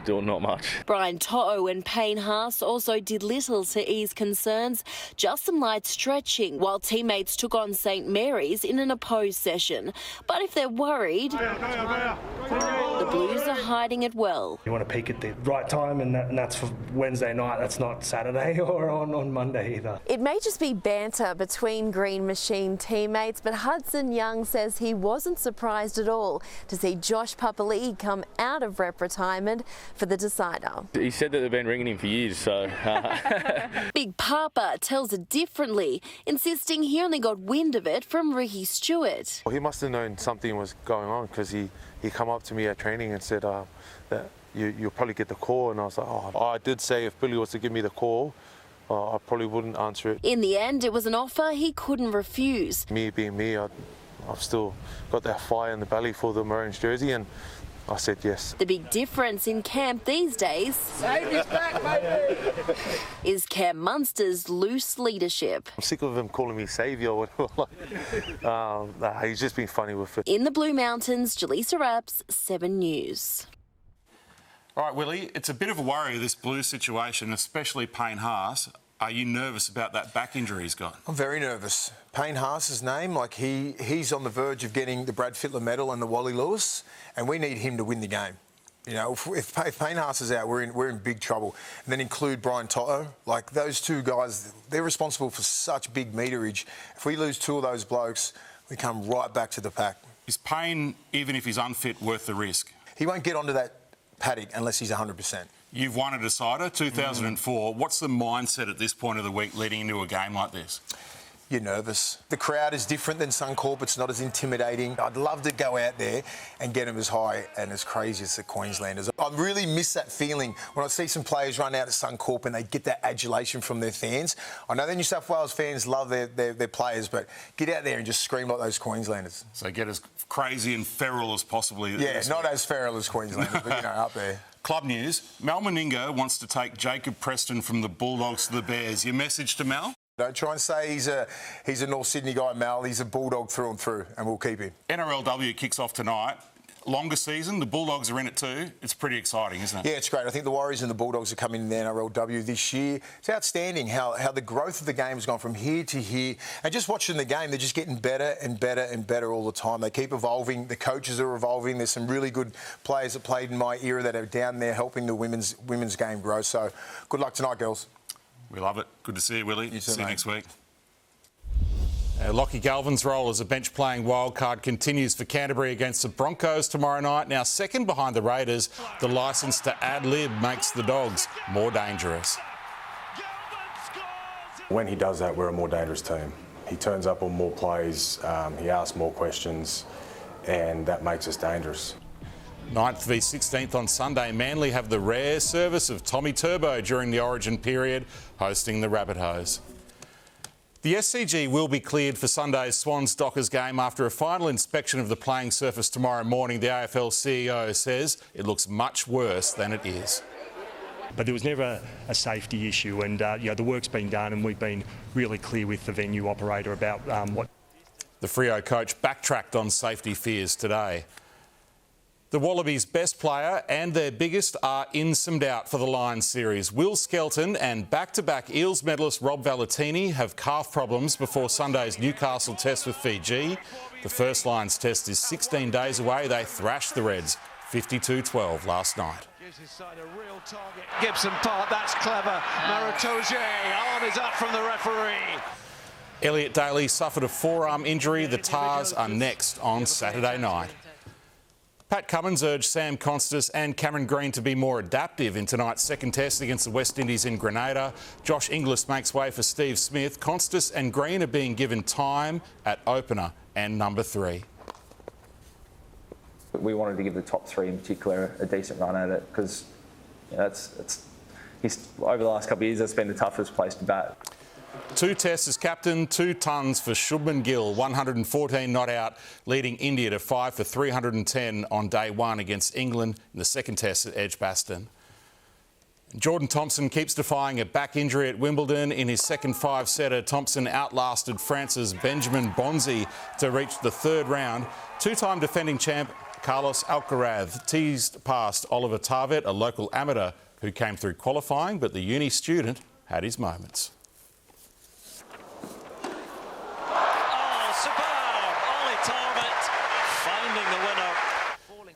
doing not much. Brian To'o and Payne Haas also did little to ease concerns, just some light stretching, while teammates took on St Mary's in an opposed session. But if they're worried, the Blues are hiding it well. You want to peak at the right time, and that's for Wednesday night. That's not Saturday or on Monday either. It may just be banter between Green Machine teammates, but Hudson Young says he wasn't surprised at all to see Josh Papali'i come out of rep retirement for the decider. He said that they've been ringing him for years, so... Big Papa tells it differently, insisting he only got wind of it from Ricky Stewart. Well, he must have known something was going on, because he come up to me at training and said that you'll probably get the call, and I was like, oh, I did say if Billy was to give me the call, I probably wouldn't answer it. In the end, it was an offer he couldn't refuse. Me being me, I've still got that fire in the belly for the Maroons jersey, and I said yes. The big difference in camp these days is Cam Munster's loose leadership. I'm sick of him calling me saviour or whatever. He's just been funny with it. In the Blue Mountains, Jaleesa Rapps, 7 News. All right, Willie, it's a bit of a worry, this Blues situation, especially Payne Haas. Are you nervous about that back injury he's got? I'm very nervous. Payne Haas's name, like he's on the verge of getting the Brad Fittler medal and the Wally Lewis, and we need him to win the game. You know, if Payne Haas is out, we're in big trouble. And then include Brian To'o. Like, those two guys, they're responsible for such big meterage. If we lose two of those blokes, we come right back to the pack. Is Payne, even if he's unfit, worth the risk? He won't get onto that paddock unless he's 100%. You've won a decider, 2004. What's the mindset at this point of the week leading into a game like this? You're nervous. The crowd is different than Suncorp. It's not as intimidating. I'd love to go out there and get them as high and as crazy as the Queenslanders. I really miss that feeling when I see some players run out at Suncorp and they get that adulation from their fans. I know the New South Wales fans love their players, but get out there and just scream like those Queenslanders. So get as crazy and feral as possible. Yeah, not as feral as Queenslanders, but, you know, up there. Club news, Mal Meninga wants to take Jacob Preston from the Bulldogs to the Bears. Your message to Mal? Don't try and say he's a North Sydney guy, Mal. He's a Bulldog through and through, and we'll keep him. NRLW kicks off tonight. Longer season, the Bulldogs are in it too. It's pretty exciting, isn't it? Yeah, it's great. I think the Warriors and the Bulldogs are coming in the NRLW this year. It's outstanding how the growth of the game has gone from here to here. And just watching the game, they're just getting better and better and better all the time. They keep evolving. The coaches are evolving. There's some really good players that played in my era that are down there helping the women's game grow. So good luck tonight, girls. We love it. Good to see you, Willie. You too, see you mate. next week. Lockie Galvin's role as a bench-playing wildcard continues for Canterbury against the Broncos tomorrow night. Now, second behind the Raiders, the licence to ad-lib makes the Dogs more dangerous. When he does that, we're a more dangerous team. He turns up on more plays, he asks more questions, and that makes us dangerous. 9th v 16th on Sunday, Manly have the rare service of Tommy Turbo during the Origin period, hosting the Rabbitohs. The SCG will be cleared for Sunday's Swans Dockers game after a final inspection of the playing surface tomorrow morning. The AFL CEO says it looks much worse than it is. But there was never a safety issue, and the work's been done, and we've been really clear with the venue operator about what... The Freo coach backtracked on safety fears today. The Wallabies' best player and their biggest are in some doubt for the Lions series. Will Skelton and back-to-back Eels medalist Rob Valentini have calf problems before Sunday's Newcastle test with Fiji. The first Lions test is 16 days away. They thrashed the Reds 52-12 last night. Gives his side a real target. Gibson Park, that's clever. Maritoje, arm is up from the referee. Elliot Daly suffered a forearm injury. The Tars are next on Saturday night. Pat Cummins urged Sam Constas and Cameron Green to be more adaptive in tonight's second test against the West Indies in Grenada. Josh Inglis makes way for Steve Smith. Constas and Green are being given time at opener and number 3. We wanted to give the top 3 in particular a decent run at it because he's over the last couple of years that's been the toughest place to bat. 2 tests as captain, 2 tons for Shubman Gill, 114 not out, leading India to 5 for 310 on day 1 against England in the second test at Edgbaston. Jordan Thompson keeps defying a back injury at Wimbledon. In his second 5-setter, Thompson outlasted France's Benjamin Bonzi to reach the 3rd round. 2-time defending champ Carlos Alcaraz teased past Oliver Tarvet, a local amateur who came through qualifying, but the uni student had his moments. Finding the winner.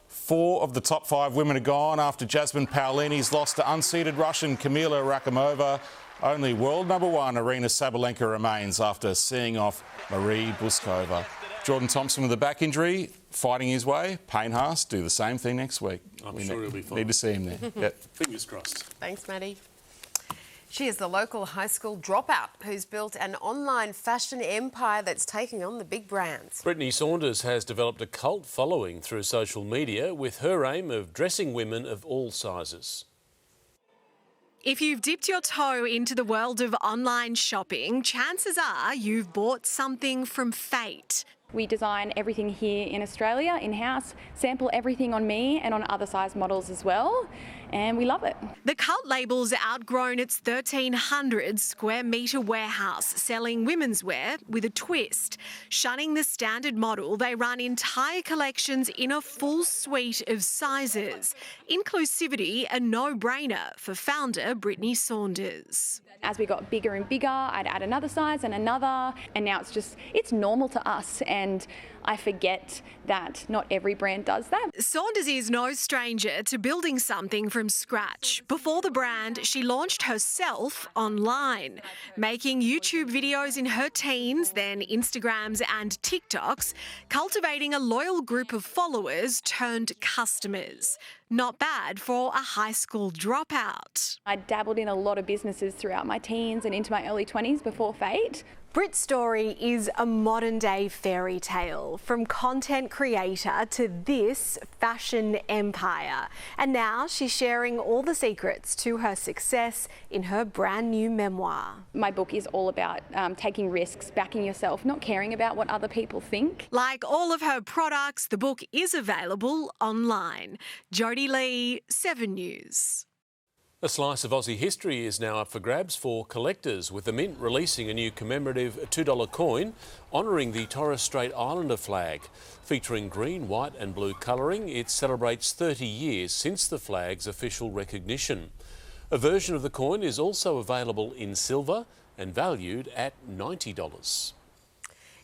4 of the top 5 women are gone after Jasmine Paolini's lost to unseeded Russian Kamila Rakhimova. Only world number 1 Aryna Sabalenka remains after seeing off Marie Buskova. Jordan Thompson with a back injury, fighting his way. Payne Haas do the same thing next week. I'm sure he'll be fine. Need to see him there. Yep. Fingers crossed. Thanks, Maddie. She is the local high school dropout who's built an online fashion empire that's taking on the big brands. Brittany Saunders has developed a cult following through social media with her aim of dressing women of all sizes. If you've dipped your toe into the world of online shopping, chances are you've bought something from Fate. We design everything here in Australia, in-house, sample everything on me and on other size models as well, and we love it. The cult label's outgrown its 1,300 square metre warehouse, selling women's wear with a twist. Shunning the standard model, they run entire collections in a full suite of sizes. Inclusivity a no-brainer for founder Brittany Saunders. As we got bigger and bigger, I'd add another size and another, and now it's normal to us, and I forget that not every brand does that. Saunders is no stranger to building something from scratch. Before the brand, she launched herself online, making YouTube videos in her teens, then Instagrams and TikToks, cultivating a loyal group of followers turned customers. Not bad for a high school dropout. I dabbled in a lot of businesses throughout my teens and into my early 20s before Fate. Brit's story is a modern-day fairy tale, from content creator to this fashion empire. And now she's sharing all the secrets to her success in her brand new memoir. My book is all about taking risks, backing yourself, not caring about what other people think. Like all of her products, the book is available online. Jodie Lee, 7 News. A slice of Aussie history is now up for grabs for collectors, with the Mint releasing a new commemorative $2 coin honouring the Torres Strait Islander flag. Featuring green, white and blue colouring, it celebrates 30 years since the flag's official recognition. A version of the coin is also available in silver and valued at $90.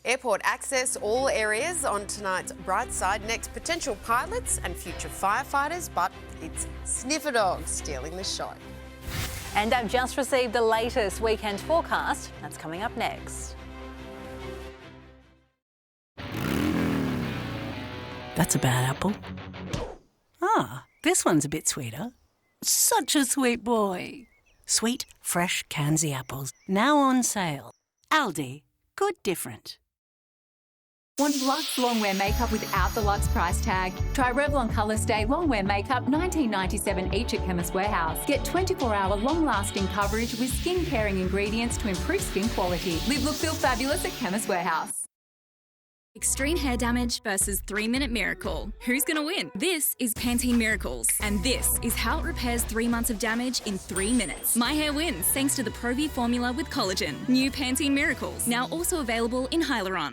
Airport access all areas on tonight's Bright Side. Next, potential pilots and future firefighters, but it's sniffer dogs stealing the show. And I've just received the latest weekend forecast. That's coming up next. That's a bad apple. Ah, this one's a bit sweeter. Such a sweet boy. Sweet, fresh Kanzi apples, now on sale. Aldi, good different. Want luxe long-wear makeup without the luxe price tag? Try Revlon Colour Stay long-wear makeup, $19.97 each at Chemist Warehouse. Get 24-hour long-lasting coverage with skin-caring ingredients to improve skin quality. Live, look, feel fabulous at Chemist Warehouse. Extreme hair damage versus 3-minute miracle. Who's going to win? This is Pantene Miracles, and this is how it repairs 3 months of damage in 3 minutes. My hair wins thanks to the Pro-V formula with collagen. New Pantene Miracles, now also available in Hyaluron.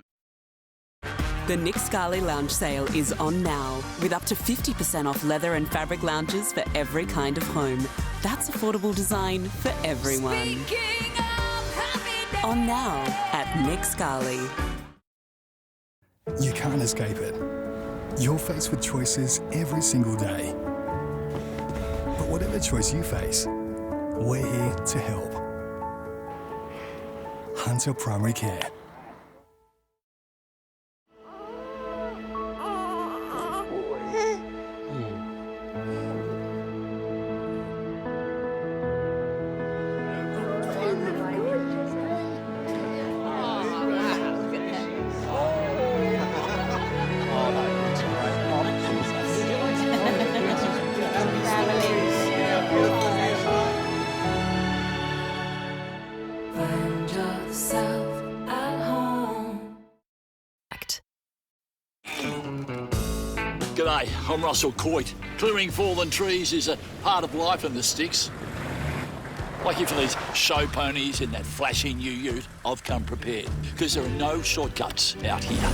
The Nick Scali Lounge sale is on now, with up to 50% off leather and fabric lounges for every kind of home. That's affordable design for everyone. On now at Nick Scali. You can't escape it. You're faced with choices every single day. But whatever choice you face, we're here to help. Hunter Primary Care. G'day, I'm Russell Coit. Clearing fallen trees is a part of life in the sticks. Like if these show ponies in that flashy new ute, I've come prepared, because there are no shortcuts out here.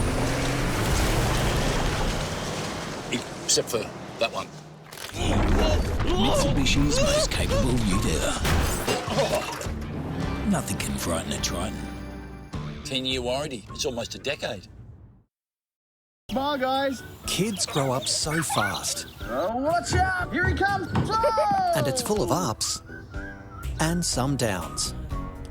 Except for that one. Mitsubishi's most capable ute ever. Nothing can frighten a Triton. 10-year warranty. It's almost a decade. Bye, guys. Kids grow up so fast. Oh, watch out! Here he comes! And it's full of ups and some downs.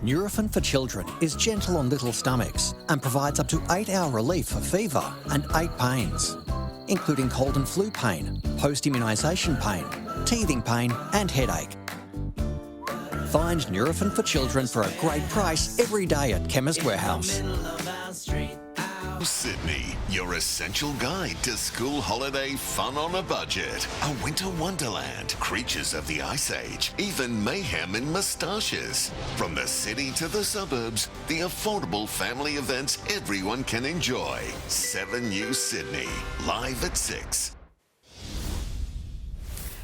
Nurofen for Children is gentle on little stomachs and provides up to 8-hour relief for fever and 8 pains, including cold and flu pain, post-immunisation pain, teething pain and headache. Find Nurofen for Children for a great price every day at Chemist Warehouse. Sydney, your essential guide to school holiday fun on a budget. A winter wonderland, creatures of the Ice Age, even mayhem in moustaches. From the city to the suburbs, the affordable family events everyone can enjoy. 7 News Sydney, live at 6.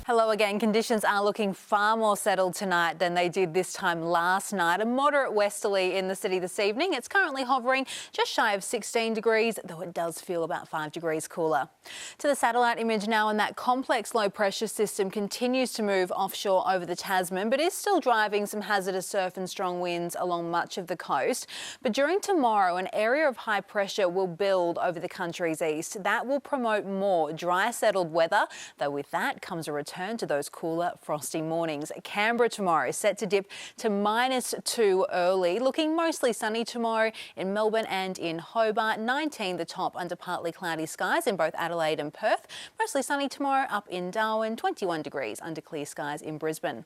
Hello again. Conditions are looking far more settled tonight than they did this time last night. A moderate westerly in the city this evening. It's currently hovering just shy of 16 degrees, though it does feel about 5 degrees cooler. To the satellite image now, and that complex low pressure system continues to move offshore over the Tasman, but is still driving some hazardous surf and strong winds along much of the coast. But during tomorrow, an area of high pressure will build over the country's east. That will promote more dry, settled weather, though with that comes a return to those cooler, frosty mornings. Canberra tomorrow is set to dip to -2 early, looking mostly sunny tomorrow in Melbourne and in Hobart. 19 the top under partly cloudy skies in both Adelaide and Perth. Mostly sunny tomorrow up in Darwin. 21 degrees under clear skies in Brisbane.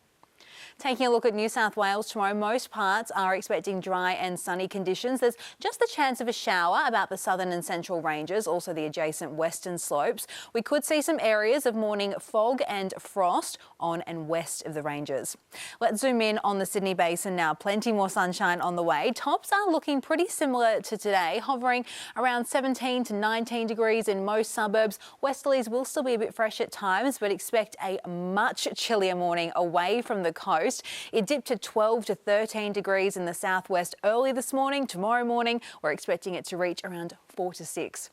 Taking a look at New South Wales tomorrow, most parts are expecting dry and sunny conditions. There's just the chance of a shower about the southern and central ranges, also the adjacent western slopes. We could see some areas of morning fog and frost on and west of the ranges. Let's zoom in on the Sydney Basin now. Plenty more sunshine on the way. Tops are looking pretty similar to today, hovering around 17 to 19 degrees in most suburbs. Westerlies will still be a bit fresh at times, but expect a much chillier morning away from the coast. It dipped to 12 to 13 degrees in the southwest early this morning. Tomorrow morning, we're expecting it to reach around 4 to 6.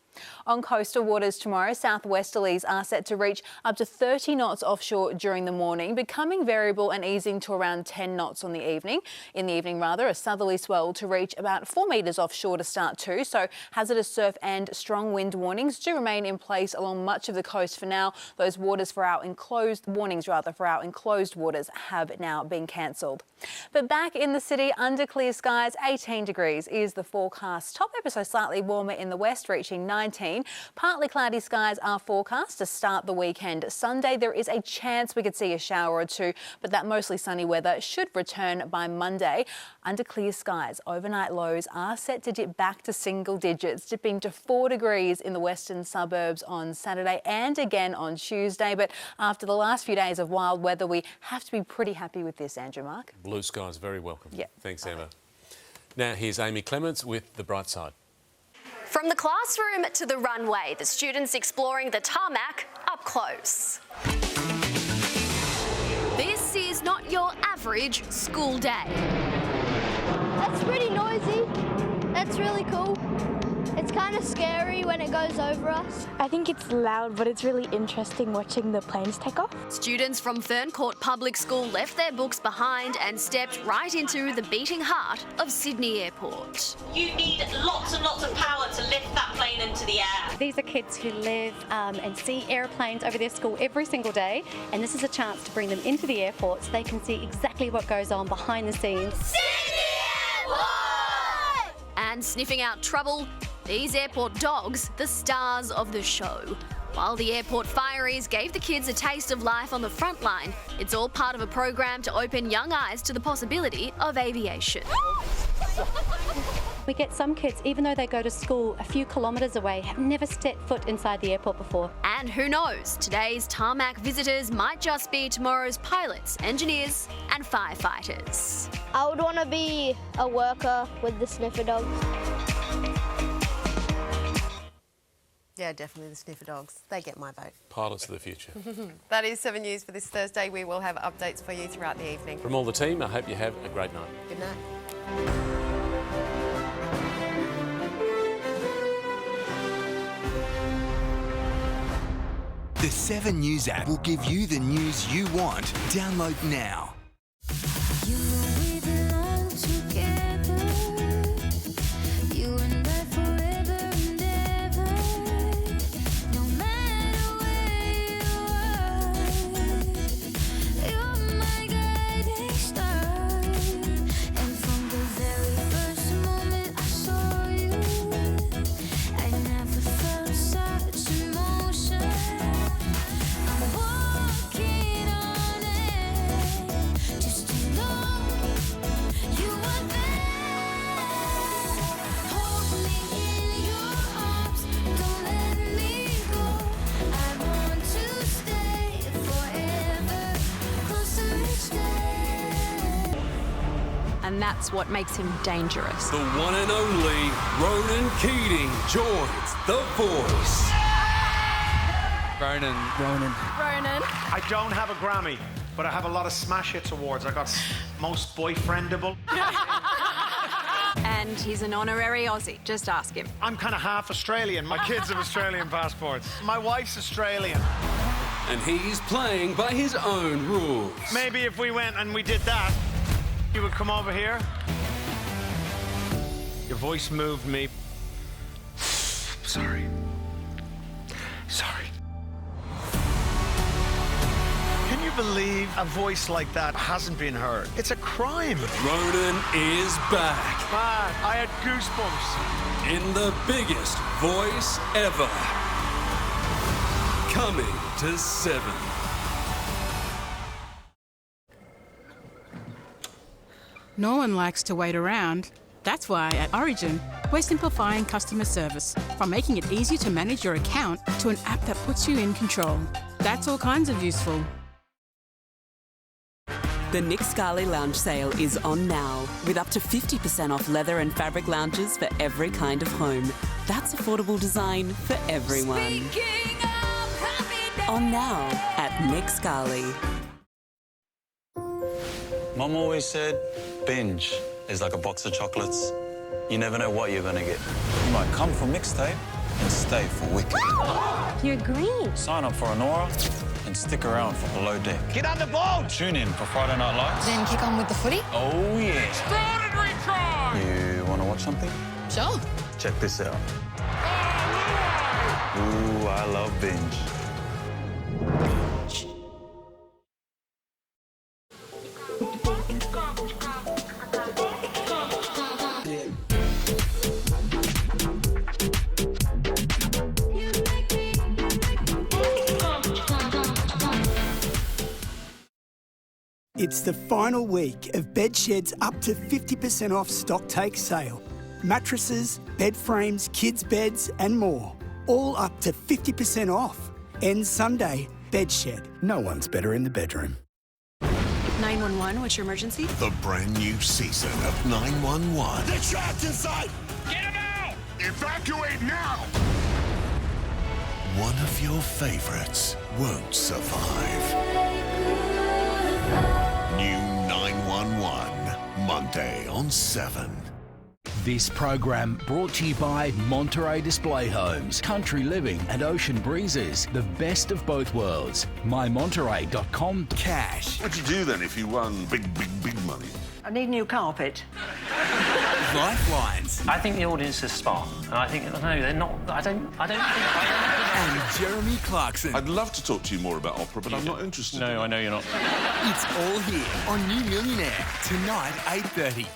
On coastal waters tomorrow, southwesterlies are set to reach up to 30 knots offshore during the morning, becoming variable and easing to around 10 knots on the evening. In the evening, a southerly swell to reach about 4 metres offshore to start too. So hazardous surf and strong wind warnings do remain in place along much of the coast for now. Those warnings for our enclosed waters have now been cancelled. But back in the city, under clear skies, 18 degrees is the forecast. Top ever so slightly warmer in the west, reaching 19. Partly cloudy skies are forecast to start the weekend. Sunday, there is a chance we could see a shower or two, but that mostly sunny weather should return by Monday. Under clear skies, overnight lows are set to dip back to single digits, dipping to 4 degrees in the western suburbs on Saturday and again on Tuesday. But after the last few days of wild weather, we have to be pretty happy with this, Andrew Mark. Blue skies, very welcome. Yeah. Thanks, Emma. Now here's Amy Clements with The Bright Side. From the classroom to the runway, the students exploring the tarmac up close. This is not your average school day. That's pretty noisy. That's really cool. It's kind of scary when it goes over us. I think it's loud, but it's really interesting watching the planes take off. Students from Ferncourt Public School left their books behind and stepped right into the beating heart of Sydney Airport. You need lots and lots of power to lift that plane into the air. These are kids who live and see airplanes over their school every single day, and this is a chance to bring them into the airport so they can see exactly what goes on behind the scenes. Sydney Airport! And sniffing out trouble, these airport dogs, the stars of the show. While the airport fireys gave the kids a taste of life on the front line, it's all part of a program to open young eyes to the possibility of aviation. We get some kids, even though they go to school a few kilometres away, have never stepped foot inside the airport before. And who knows, today's tarmac visitors might just be tomorrow's pilots, engineers and firefighters. I would want to be a worker with the sniffer dogs. Yeah, definitely the sniffer dogs. They get my vote. Pilots of the future. That is 7 News for this Thursday. We will have updates for you throughout the evening. From all the team, I hope you have a great night. Good night. The 7 News app will give you the news you want. Download now. And that's what makes him dangerous. The one and only Ronan Keating joins The Voice. Ronan. I don't have a Grammy, but I have a lot of smash hits awards. I got most boyfriendable. And he's an honorary Aussie. Just ask him. I'm kind of half Australian. My kids have Australian passports. My wife's Australian. And he's playing by his own rules. Maybe if we went and we did that, you would come over here. Your voice moved me. Sorry. Can you believe a voice like that hasn't been heard? It's a crime. Ronan is back. Man, I had goosebumps. In the biggest voice ever. Coming to 7. No one likes to wait around. That's why at Origin, we're simplifying customer service, from making it easier to manage your account to an app that puts you in control. That's all kinds of useful. The Nick Scali Lounge Sale is on now, with up to 50% off leather and fabric lounges for every kind of home. That's affordable design for everyone. On now at Nick Scali. Mum always said, binge is like a box of chocolates. You never know what you're going to get. You might come for mixtape and stay for Wicked. You're green. Sign up for Honora and stick around for Below Deck. Get on the boat! Tune in for Friday Night Lights. Then kick on with the footy? Oh, yeah. Start and retry! You want to watch something? Sure. Check this out. Ooh, I love binge. It's the final week of Bedshed's up to 50% off stock take sale. Mattresses, bed frames, kids' beds and more. All up to 50% off. Ends Sunday. Bedshed. No one's better in the bedroom. 911, what's your emergency? The brand new season of 911. They're trapped inside! Get them out! Evacuate now! One of your favorites won't survive. New 911, Monday on 7. This program brought to you by Monterey Display Homes, Country Living and Ocean Breezes, the best of both worlds. MyMonterey.com cash. What'd you do then if you won big money? I need new carpet. Lifelines. I think the audience is smart, and I think, no, they're not. I don't think. And Jeremy Clarkson. I'd love to talk to you more about opera, but I'm not interested. No, I know you're not. It's all here on New Millionaire, tonight, 8:30.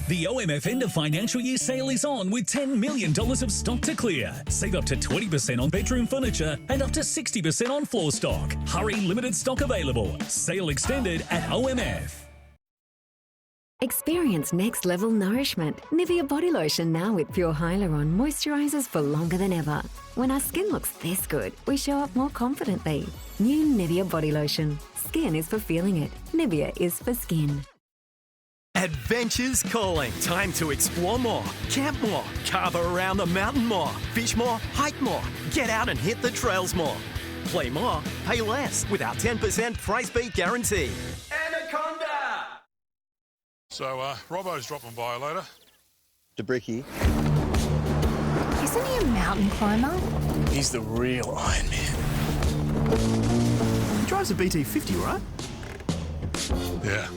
The OMF end of financial year sale is on with $10 million of stock to clear. Save up to 20% on bedroom furniture and up to 60% on floor stock. Hurry, limited stock available. Sale extended at OMF. Experience next-level nourishment. Nivea body lotion now with pure hyaluron moisturizes for longer than ever. When our skin looks this good, we show up more confidently. New Nivea body lotion. Skin is for feeling it. Nivea is for skin. Adventure's calling. Time to explore more, camp more, carve around the mountain more, fish more, hike more, get out and hit the trails more. Play more, pay less with our 10% price beat guarantee. Anaconda! So, Robbo's dropping by later. DeBricky. Isn't he a mountain climber? He's the real Iron Man. He drives a BT50, right? Yeah.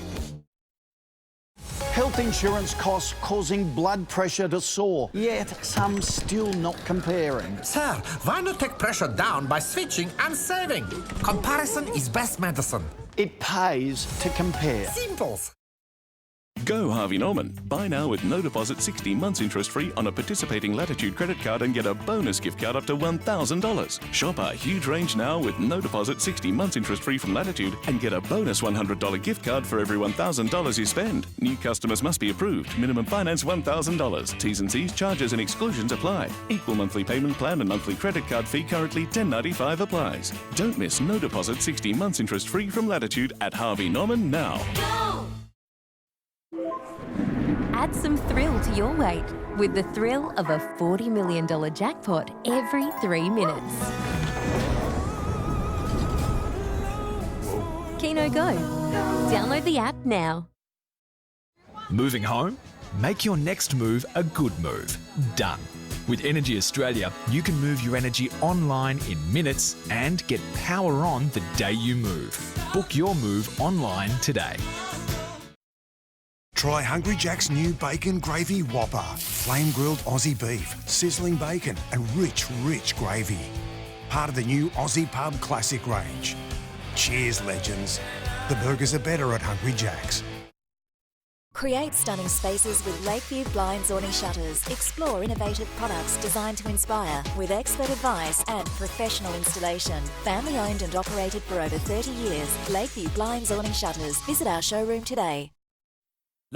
Health insurance costs causing blood pressure to soar, yet some still not comparing. Sir, why not take pressure down by switching and saving? Comparison is best medicine. It pays to compare. Simples. Go Harvey Norman. Buy now with no deposit 60 months interest free on a participating Latitude credit card and get a bonus gift card up to $1,000. Shop our huge range now with no deposit 60 months interest free from Latitude and get a bonus $100 gift card for every $1,000 you spend. New customers must be approved. Minimum finance $1,000. T's and C's, charges and exclusions apply. Equal monthly payment plan and monthly credit card fee currently $10.95 applies. Don't miss no deposit 60 months interest free from Latitude at Harvey Norman now. Go! Add some thrill to your wait with the thrill of a $40 million jackpot every 3 minutes. Keno Go. Download the app now. Moving home? Make your next move a good move. Done. With Energy Australia, you can move your energy online in minutes and get power on the day you move. Book your move online today. Try Hungry Jack's new Bacon Gravy Whopper. Flame-grilled Aussie beef, sizzling bacon and rich gravy. Part of the new Aussie Pub Classic range. Cheers, legends. The burgers are better at Hungry Jack's. Create stunning spaces with Lakeview Blinds Awning Shutters. Explore innovative products designed to inspire with expert advice and professional installation. Family owned and operated for over 30 years. Lakeview Blinds Awning Shutters. Visit our showroom today.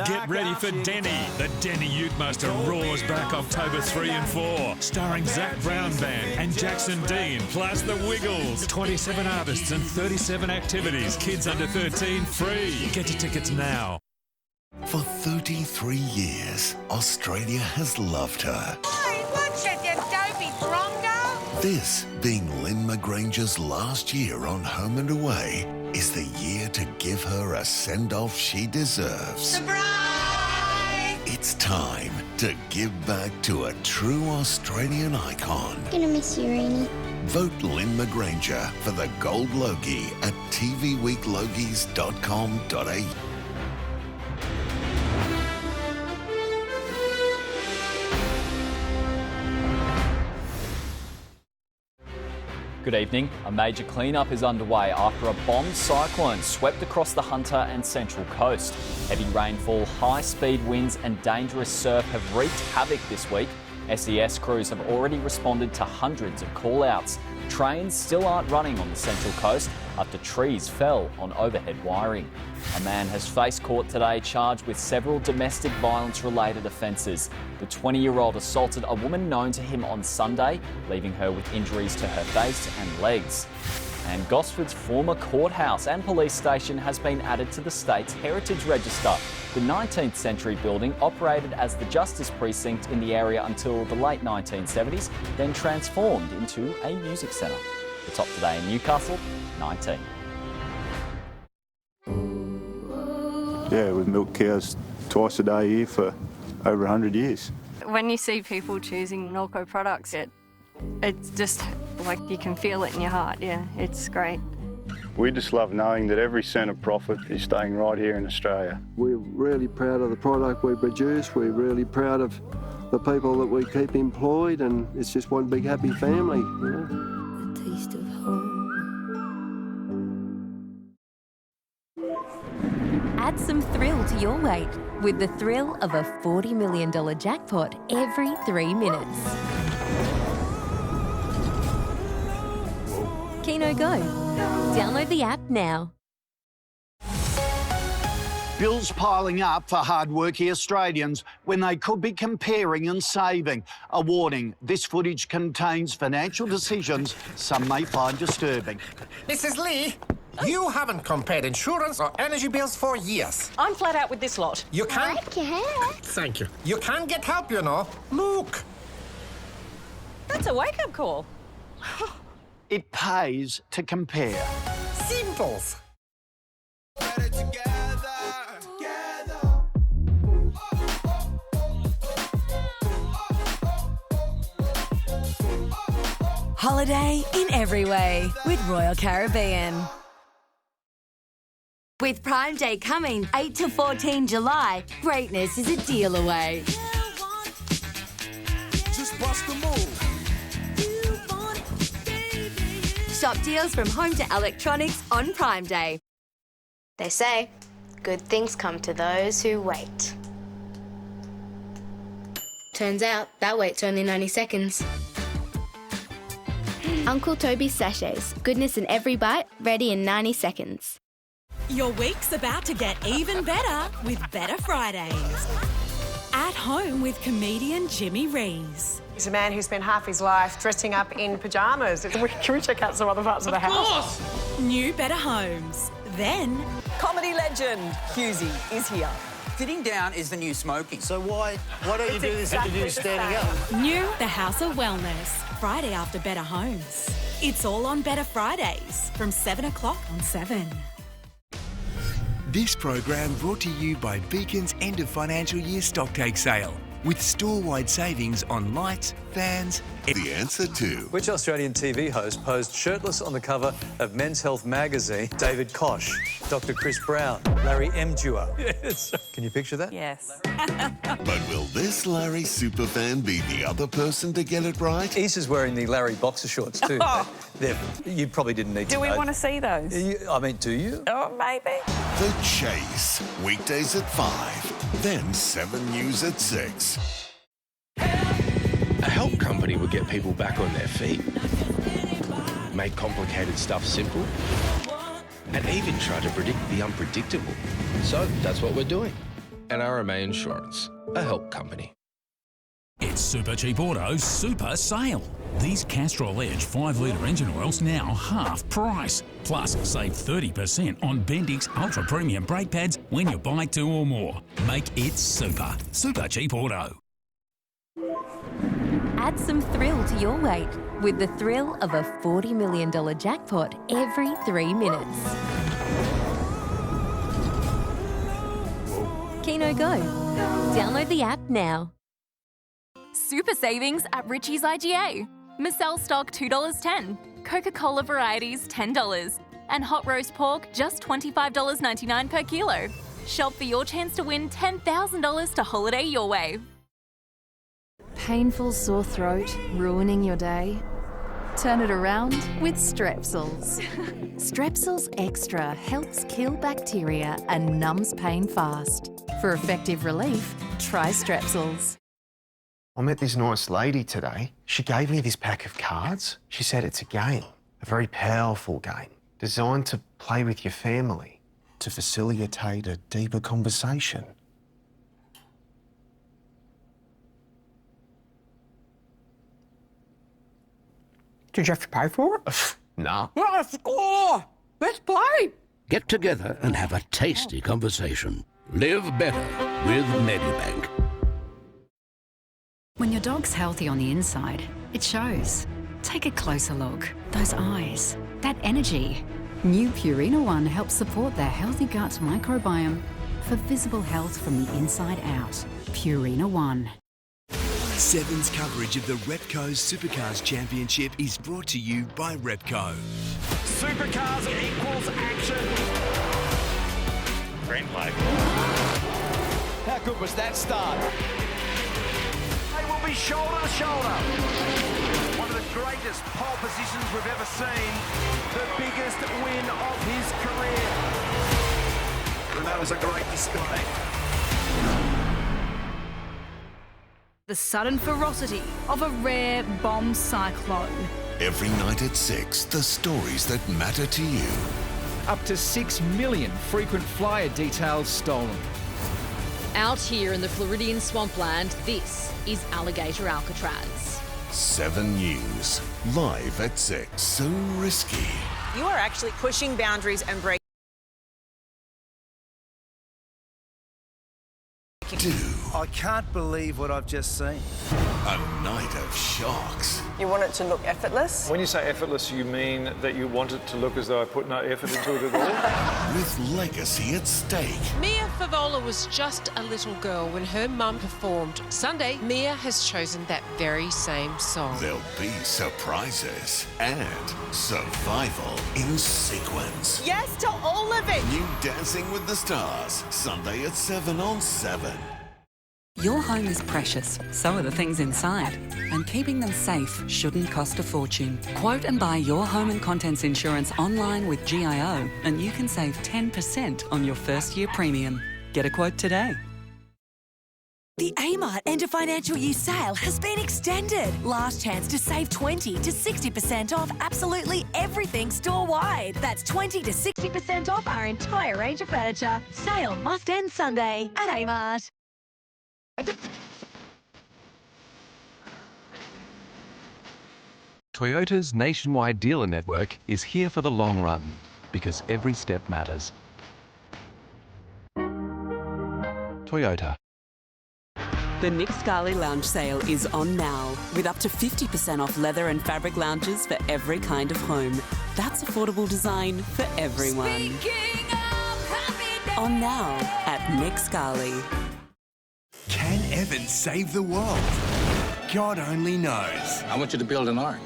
Get ready for Denny. The Denny Youthmaster roars back October 3 and 4. Starring Zach Brown Band and Jackson Dean, plus The Wiggles. 27 artists and 37 activities. Kids under 13 free. Get your tickets now. For 33 years, Australia has loved her. Oi, watch it, you dopey drongo! This, being Lynn McGranger's last year on Home and Away, is the year to give her a send-off she deserves. Surprise! It's time to give back to a true Australian icon. Gonna miss you, Rainey. Vote Lynn McGranger for the Gold Logie at tvweeklogies.com.au. Good evening. A major clean-up is underway after a bomb cyclone swept across the Hunter and Central Coast. Heavy rainfall, high-speed winds and dangerous surf have wreaked havoc this week. SES crews have already responded to hundreds of call-outs. Trains still aren't running on the Central Coast after trees fell on overhead wiring. A man has faced court today charged with several domestic violence-related offences. The 20-year-old assaulted a woman known to him on Sunday, leaving her with injuries to her face and legs. And Gosford's former courthouse and police station has been added to the state's Heritage Register. The 19th century building operated as the Justice Precinct in the area until the late 1970s, then transformed into a music centre. The top today in Newcastle, 19. Yeah, we've milked cows twice a day here for over 100 years. When you see people choosing Norco products, it's just like you can feel it in your heart. Yeah, it's great. We just love knowing that every cent of profit is staying right here in Australia. We're really proud of the product we produce. We're really proud of the people that we keep employed, and it's just one big happy family, you know. The taste of home. Add some thrill to your wait with the thrill of a $40 million jackpot every 3 minutes. Keno Go. Download the app now. Bills piling up for hard-working Australians when they could be comparing and saving. A warning, this footage contains financial decisions some may find disturbing. Mrs. Lee, You haven't compared insurance or energy bills for years. I'm flat out with this lot. You can... Like your hair. Thank you. You can get help, you know. Look. That's a wake-up call. It pays to compare. Simples. Holiday in every way with Royal Caribbean. With Prime Day coming 8 to 14 July, greatness is a deal away. Just bust the move. Shop deals from home to electronics on Prime Day. They say good things come to those who wait. Turns out that wait's only 90 seconds. Uncle Toby's sachets. Goodness in every bite, ready in 90 seconds. Your week's about to get even better with Better Fridays. At home with comedian Jimmy Rees. He's a man who spent half his life dressing up in pyjamas. Can we check out some other parts of the house? New Better Homes. Then... Comedy legend Husey is here. Sitting down is the new smoking. So why don't you do this interview standing up? New The House of Wellness. Friday after Better Homes. It's all on Better Fridays from 7 o'clock on 7. This program brought to you by Beacon's end of financial year stocktake sale. With store-wide savings on lights, fans... The answer to... Which Australian TV host posed shirtless on the cover of Men's Health magazine? David Koch, Dr. Chris Brown, Larry M. Dewar. Yes. Can you picture that? Yes. But will this Larry superfan be the other person to get it right? Issa's wearing the Larry boxer shorts too. You probably didn't need to Do we know. want to see those? Do you? Oh, maybe. The Chase. Weekdays at 5. Then 7 News at 6. A help company would get people back on their feet, make complicated stuff simple, and even try to predict the unpredictable. So that's what we're doing. And RMA Insurance, a help company. It's Super Cheap Auto's Super Sale. These Castrol Edge 5-litre engine oils now half price. Plus, save 30% on Bendix Ultra Premium brake pads when you buy 2 or more. Make it super. Super Cheap Auto. Add some thrill to your wait with the thrill of a $40 million jackpot every 3 minutes. Keno Go. Download the app now. Super savings at Richie's IGA. Micelle stock $2.10. Coca-Cola varieties $10. And hot roast pork just $25.99 per kilo. Shop for your chance to win $10,000 to holiday your way. Painful sore throat ruining your day? Turn it around with Strepsils. Strepsils Extra helps kill bacteria and numbs pain fast. For effective relief, try Strepsils. I met this nice lady today. She gave me this pack of cards. She said it's a game, a very powerful game, designed to play with your family, to facilitate a deeper conversation. Did you have to pay for it? No. Well, score! Let's play! Get together and have a tasty conversation. Live better with Medibank. When your dog's healthy on the inside, it shows. Take a closer look. Those eyes, that energy. New Purina One helps support their healthy gut microbiome for visible health from the inside out. Purina One. Seven's coverage of the Repco Supercars Championship is brought to you by Repco. Supercars equals action. Green flag. How good was that start? They will be shoulder to shoulder. One of the greatest pole positions we've ever seen. The biggest win of his career. And that was a great display. The sudden ferocity of a rare bomb cyclone. Every night at 6, the stories that matter to you. Up to 6 million frequent flyer details stolen. Out here in the Floridian swampland, this is Alligator Alcatraz. 7 News, live at 6. So risky. You are actually pushing boundaries and breaking. I can't believe what I've just seen. A night of shocks. You want it to look effortless? When you say effortless, you mean that you want it to look as though I put no effort into it at all? With legacy at stake. Mia Favola was just a little girl when her mum performed. Sunday, Mia has chosen that very same song. There'll be surprises and survival in sequence. Yes to all of it. New Dancing with the Stars, Sunday at 7 on 7. Your home is precious, so are the things inside. And keeping them safe shouldn't cost a fortune. Quote and buy your home and contents insurance online with GIO, and you can save 10% on your first year premium. Get a quote today. The Amart End of Financial Year sale has been extended. Last chance to save 20 to 60% off absolutely everything store-wide. That's 20 to 60% off our entire range of furniture. Sale must end Sunday at Amart. Toyota's nationwide dealer network is here for the long run, because every step matters. Toyota. The Nick Scali Lounge sale is on now, with up to 50% off leather and fabric lounges for every kind of home. That's affordable design for everyone. On now at Nick Scali. Can Evan save the world? God only knows. I want you to build an ark.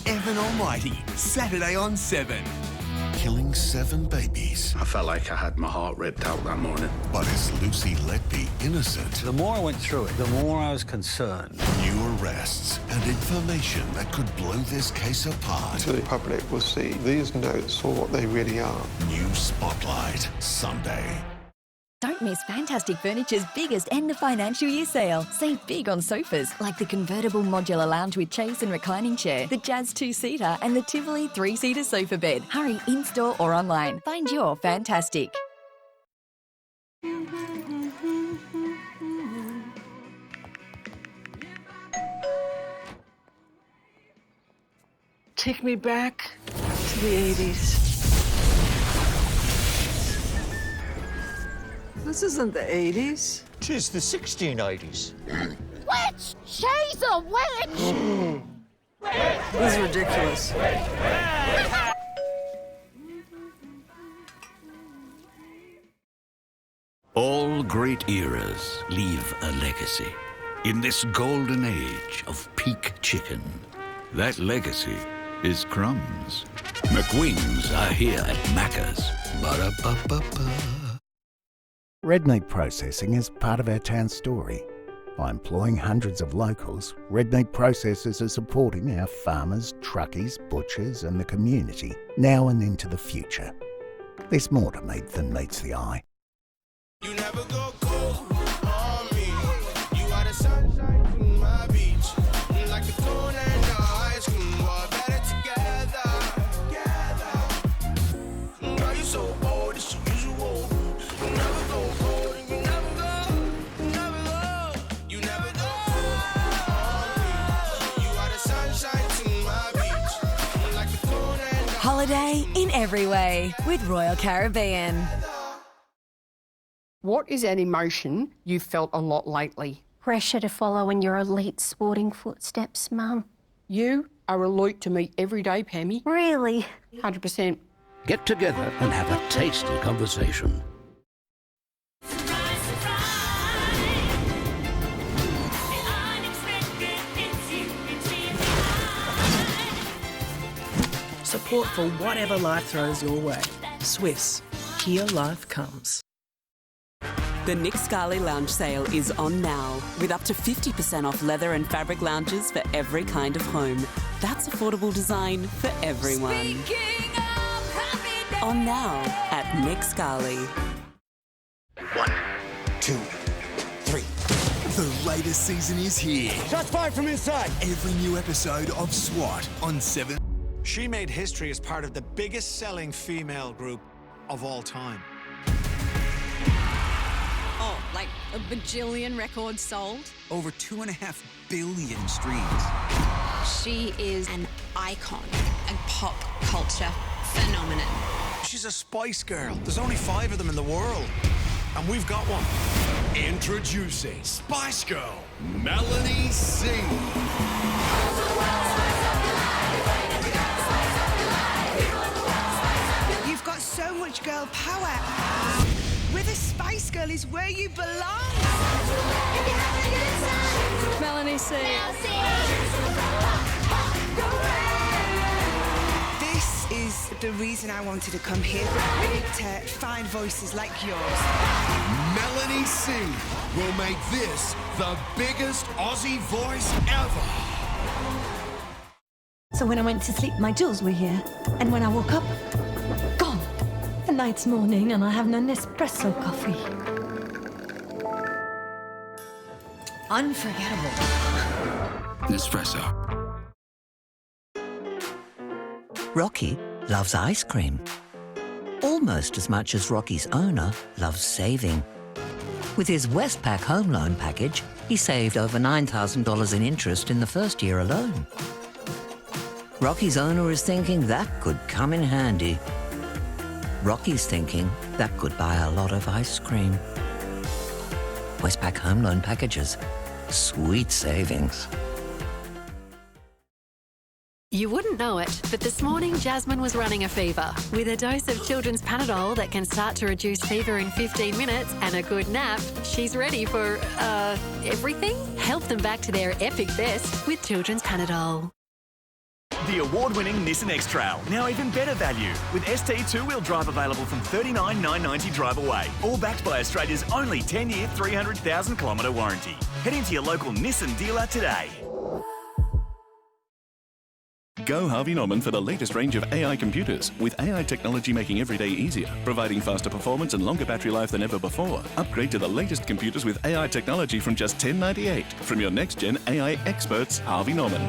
Evan Almighty, Saturday on 7. Killing 7 babies. I felt like I had my heart ripped out that morning. But is Lucy Letby innocent? The more I went through it, the more I was concerned. New arrests and information that could blow this case apart. So the public will see these notes for what they really are. New Spotlight, Sunday. Don't miss Fantastic Furniture's biggest end of financial year sale. Save big on sofas like the convertible modular lounge with chase and reclining chair, the Jazz 2-seater and the Tivoli 3-seater sofa bed. Hurry in-store or online. Find your Fantastic. Take me back to the 80s. This isn't the 80s. 'Tis the 1680s. Witch! She's a witch! This is ridiculous. All great eras leave a legacy. In this golden age of peak chicken, that legacy is crumbs. McWings are here at Macca's. Ba-da-ba-ba-ba. Red meat processing is part of our town's story. By employing hundreds of locals, red meat processors are supporting our farmers, truckies, butchers and the community now and into the future. There's more to meat than meets the eye. You never go cold on me. You are the sunshine in my beach. Like the corn and the ice cream. We're better together. Girl, you so old, it's usual. You never go cold and you never go. You never go. You never go on me. You are the sunshine in my beach. Like the corn and the Holiday in every way with Royal Caribbean. What is an emotion you've felt a lot lately? Pressure to follow in your elite sporting footsteps, Mum. You are elite to me every day, Pammy. Really? 100%. Get together and have a tasty conversation. Support for whatever life throws your way. Swiss. Here life comes. The Nick Scali Lounge sale is on now, with up to 50% off leather and fabric lounges for every kind of home. That's affordable design for everyone. On now at Nick Scali. 1, 2, 3. The latest season is here. Shots fired from inside. Every new episode of SWAT on 7. She made history as part of the biggest selling female group of all time. Oh, like a bajillion records sold? Over 2.5 billion streams. She is an icon and pop culture phenomenon. She's a Spice Girl. There's only 5 of them in the world. And we've got one. Introducing Spice Girl, Melanie C. You've got so much girl power. With a Spice Girl is where you belong. Melanie C. This is the reason I wanted to come here, to find voices like yours. Melanie C. will make this the biggest Aussie voice ever. So when I went to sleep, my jewels were here. And when I woke up, gone. And now it's morning and I have no Nespresso coffee. Unforgettable. Nespresso. Rocky loves ice cream. Almost as much as Rocky's owner loves saving. With his Westpac home loan package, he saved over $9,000 in interest in the first year alone. Rocky's owner is thinking that could come in handy. Rocky's thinking that could buy a lot of ice cream. Westpac home loan packages. Sweet savings. You wouldn't know it, but this morning Jasmine was running a fever. With a dose of children's Panadol that can start to reduce fever in 15 minutes and a good nap, she's ready for, everything? Help them back to their epic best with children's Panadol. The award-winning Nissan X-Trail, now even better value, with ST two-wheel drive available from $39,990 drive away, all backed by Australia's only 10-year, 300,000-kilometre warranty. Head into your local Nissan dealer today. Go Harvey Norman for the latest range of AI computers, with AI technology making every day easier, providing faster performance and longer battery life than ever before. Upgrade to the latest computers with AI technology from just $10.98 from your next-gen AI experts, Harvey Norman.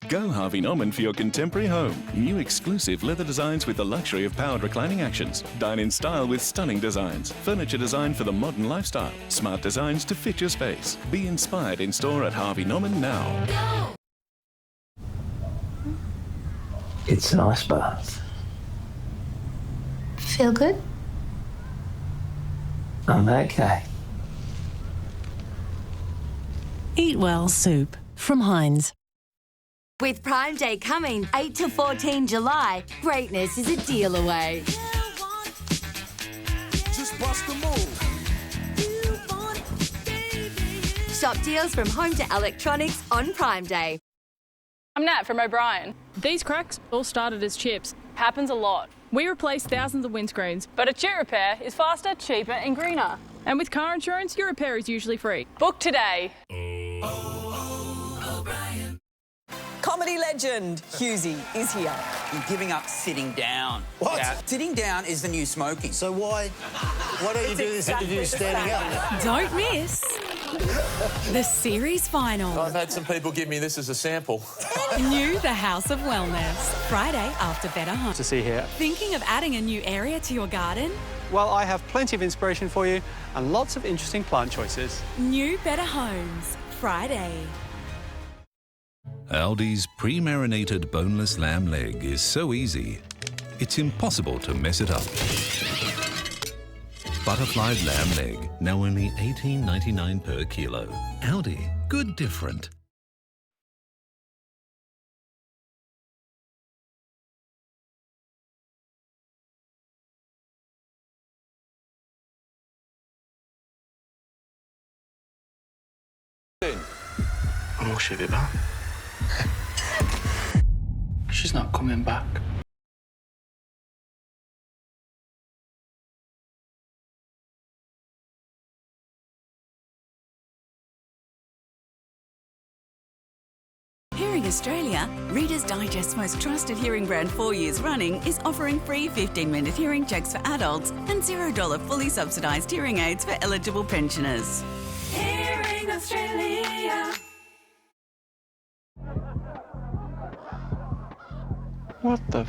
Go Harvey Norman for your contemporary home. New exclusive leather designs with the luxury of powered reclining actions. Dine in style with stunning designs. Furniture designed for the modern lifestyle. Smart designs to fit your space. Be inspired in store at Harvey Norman now. It's an ice bath. Feel good? I'm okay. Eat Well soup from Heinz. With Prime Day coming 8 to 14 July, greatness is a deal away. Just bust a move. Shop deals from home to electronics on Prime Day. I'm Nat from O'Brien. These cracks all started as chips. Happens a lot. We replace thousands of windscreens, but a chip repair is faster, cheaper and greener. And with car insurance, your repair is usually free. Book today. Comedy legend Husey is here. You're giving up sitting down. What? Yeah, sitting down is the new smoking. So why don't you do this interview standing up? Don't miss the series final. I've had some people give me this as a sample. New The House of Wellness, Friday after Better Home. To see here. Thinking of adding a new area to your garden? Well, I have plenty of inspiration for you and lots of interesting plant choices. New Better Homes, Friday. Aldi's pre-marinated boneless lamb leg is so easy, it's impossible to mess it up. Butterfly lamb leg, now only $18.99 per kilo. Aldi, good different. What's she about? She's not coming back. Hearing Australia, Reader's Digest's most trusted hearing brand 4 years running, is offering free 15-minute hearing checks for adults and $0 fully subsidised hearing aids for eligible pensioners. Hearing Australia. What the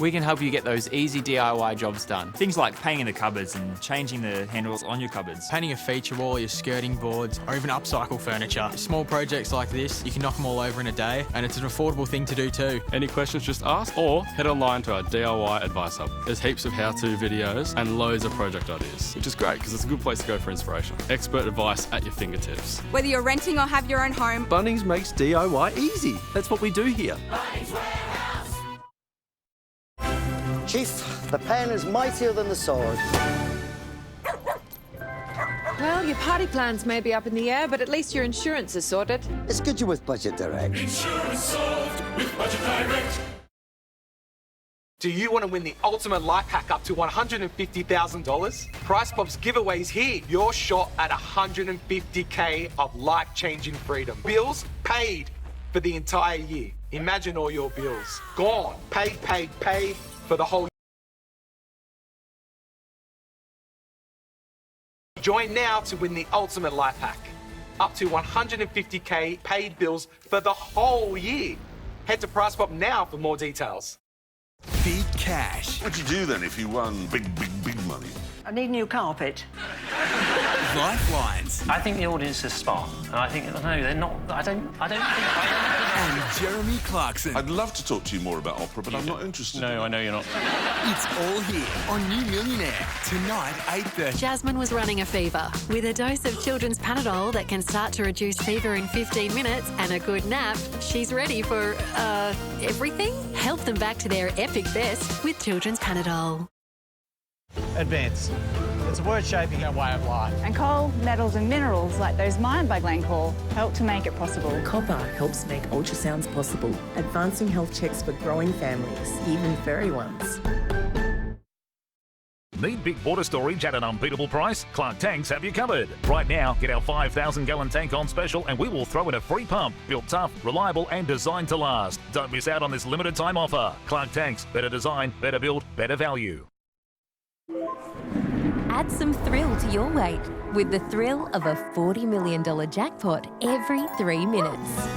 We can help you get those easy DIY jobs done. Things like painting the cupboards and changing the handles on your cupboards. Painting a feature wall, your skirting boards, or even upcycle furniture. Small projects like this, you can knock them all over in a day, and it's an affordable thing to do too. Any questions, just ask, or head online to our DIY Advice Hub. There's heaps of how-to videos and loads of project ideas, which is great because it's a good place to go for inspiration. Expert advice at your fingertips. Whether you're renting or have your own home, Bunnings makes DIY easy. That's what we do here. Chief, the pen is mightier than the sword. Well, your party plans may be up in the air, but at least your insurance is sorted. It's good you're with Budget Direct. Insurance solved with Budget Direct. Do you want to win the ultimate life hack up to $150,000? Price Pop's giveaway is here. Your shot at $150K of life-changing freedom. Bills paid for the entire year. Imagine all your bills gone. Paid for the whole year. Join now to win the ultimate life hack. Up to $150K paid bills for the whole year. Head to Price Pop now for more details. Big cash. What'd you do then if you won big money? I need new carpet. Lifelines. I think the audience is smart, and I think, no, they're not. I don't think. And Jeremy Clarkson. I'd love to talk to you more about opera, but I'm not interested. No, I know you're not. It's all here on New Millionaire tonight, 8:30. Jasmine was running a fever. With a dose of children's Panadol that can start to reduce fever in 15 minutes and a good nap, she's ready for, everything? Help them back to their epic best with children's Panadol. Advance. It's a word shaping our way of life. And coal, metals and minerals like those mined by Glencore help to make it possible. Copper helps make ultrasounds possible, advancing health checks for growing families, even furry ones. Need big water storage at an unbeatable price? Clark Tanks have you covered. Right now, get our 5,000-gallon tank on special and we will throw in a free pump. Built tough, reliable and designed to last. Don't miss out on this limited time offer. Clark Tanks, better design, better build, better value. Add some thrill to your wait with the thrill of a $40 million jackpot every 3 minutes.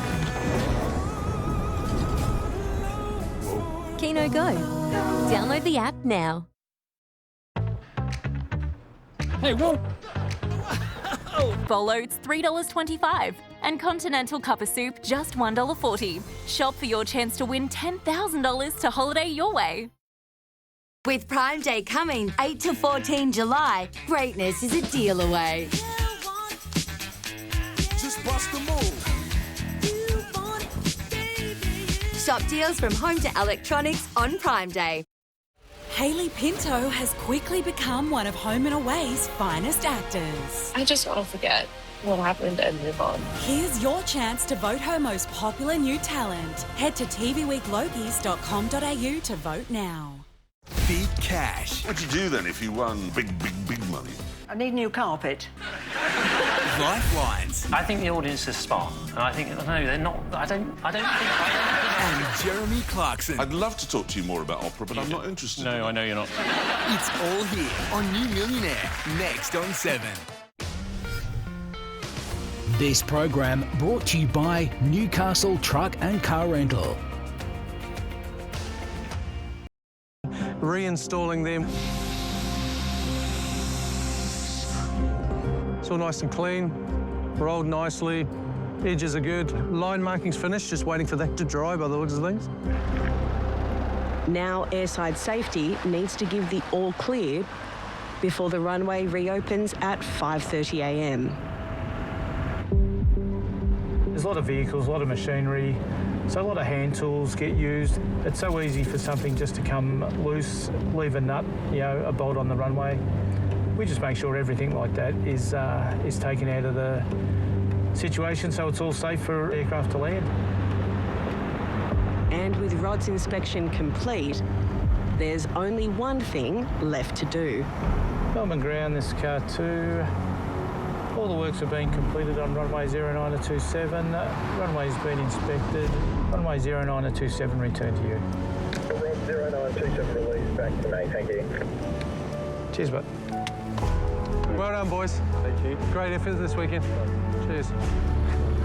Keno Go. Download the app now. Hey, whoa! Bolo, it's $3.25. And Continental Cup of Soup, just $1.40. Shop for your chance to win $10,000 to holiday your way. With Prime Day coming 8 to 14 July, greatness is a deal away. Just bust the move. Shop deals from home to electronics on Prime Day. Hayley Pinto has quickly become one of Home and Away's finest actors. I just want to forget what happened and move on. Here's your chance to vote her most popular new talent. Head to tvweeklogies.com.au to vote now. Big cash. What'd you do then if you won big money? I need new carpet. Lifelines. I think the audience is smart, and I think, no, they're not. I don't think. And Jeremy Clarkson. I'd love to talk to you more about opera, but I'm not interested. No, I know you're not. It's all here on New Millionaire, next on 7. This program brought to you by Newcastle Truck and Car Rental. Reinstalling them. It's all nice and clean, rolled nicely, edges are good. Line marking's finished, just waiting for that to dry by the looks of things. Now airside safety needs to give the all clear before the runway reopens at 5:30 a.m. There's a lot of vehicles, a lot of machinery, so a lot of hand tools get used. It's so easy for something just to come loose, leave a nut, a bolt on the runway. We just make sure everything like that is taken out of the situation so it's all safe for aircraft to land. And with rods inspection complete, there's only one thing left to do. Melbourne ground, this car too. All the works have been completed on runway 0927. Runway's been inspected. Runway 0927 returned to you. Rod 0927 release back to me, thank you. Cheers, bud. Well done, boys. Thank you. Great effort this weekend. Cheers.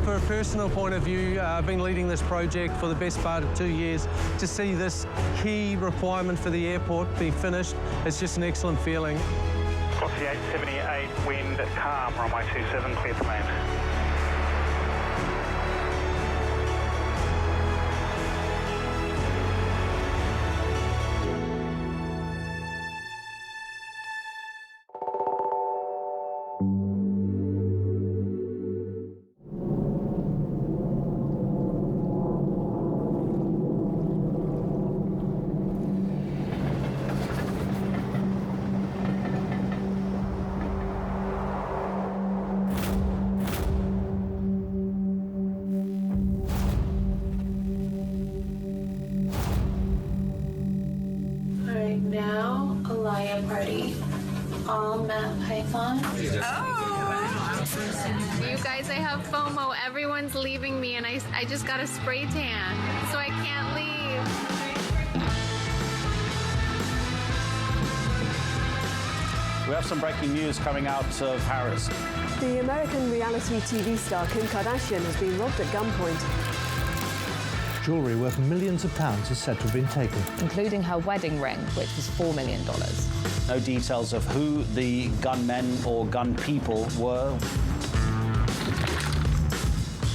For a personal point of view, I've been leading this project for the best part of 2 years. To see this key requirement for the airport be finished, it's just an excellent feeling. Crossy 878, wind calm, runway 27, clear to land. Now, Alaya party. All map Python. You guys, I have FOMO. Everyone's leaving me, and I just got a spray tan, so I can't leave. We have some breaking news coming out of Paris. The American reality TV star Kim Kardashian has been robbed at gunpoint. Jewellery worth millions of pounds is said to have been taken. Including her wedding ring, which was $4 million. No details of who the gunmen or gun people were.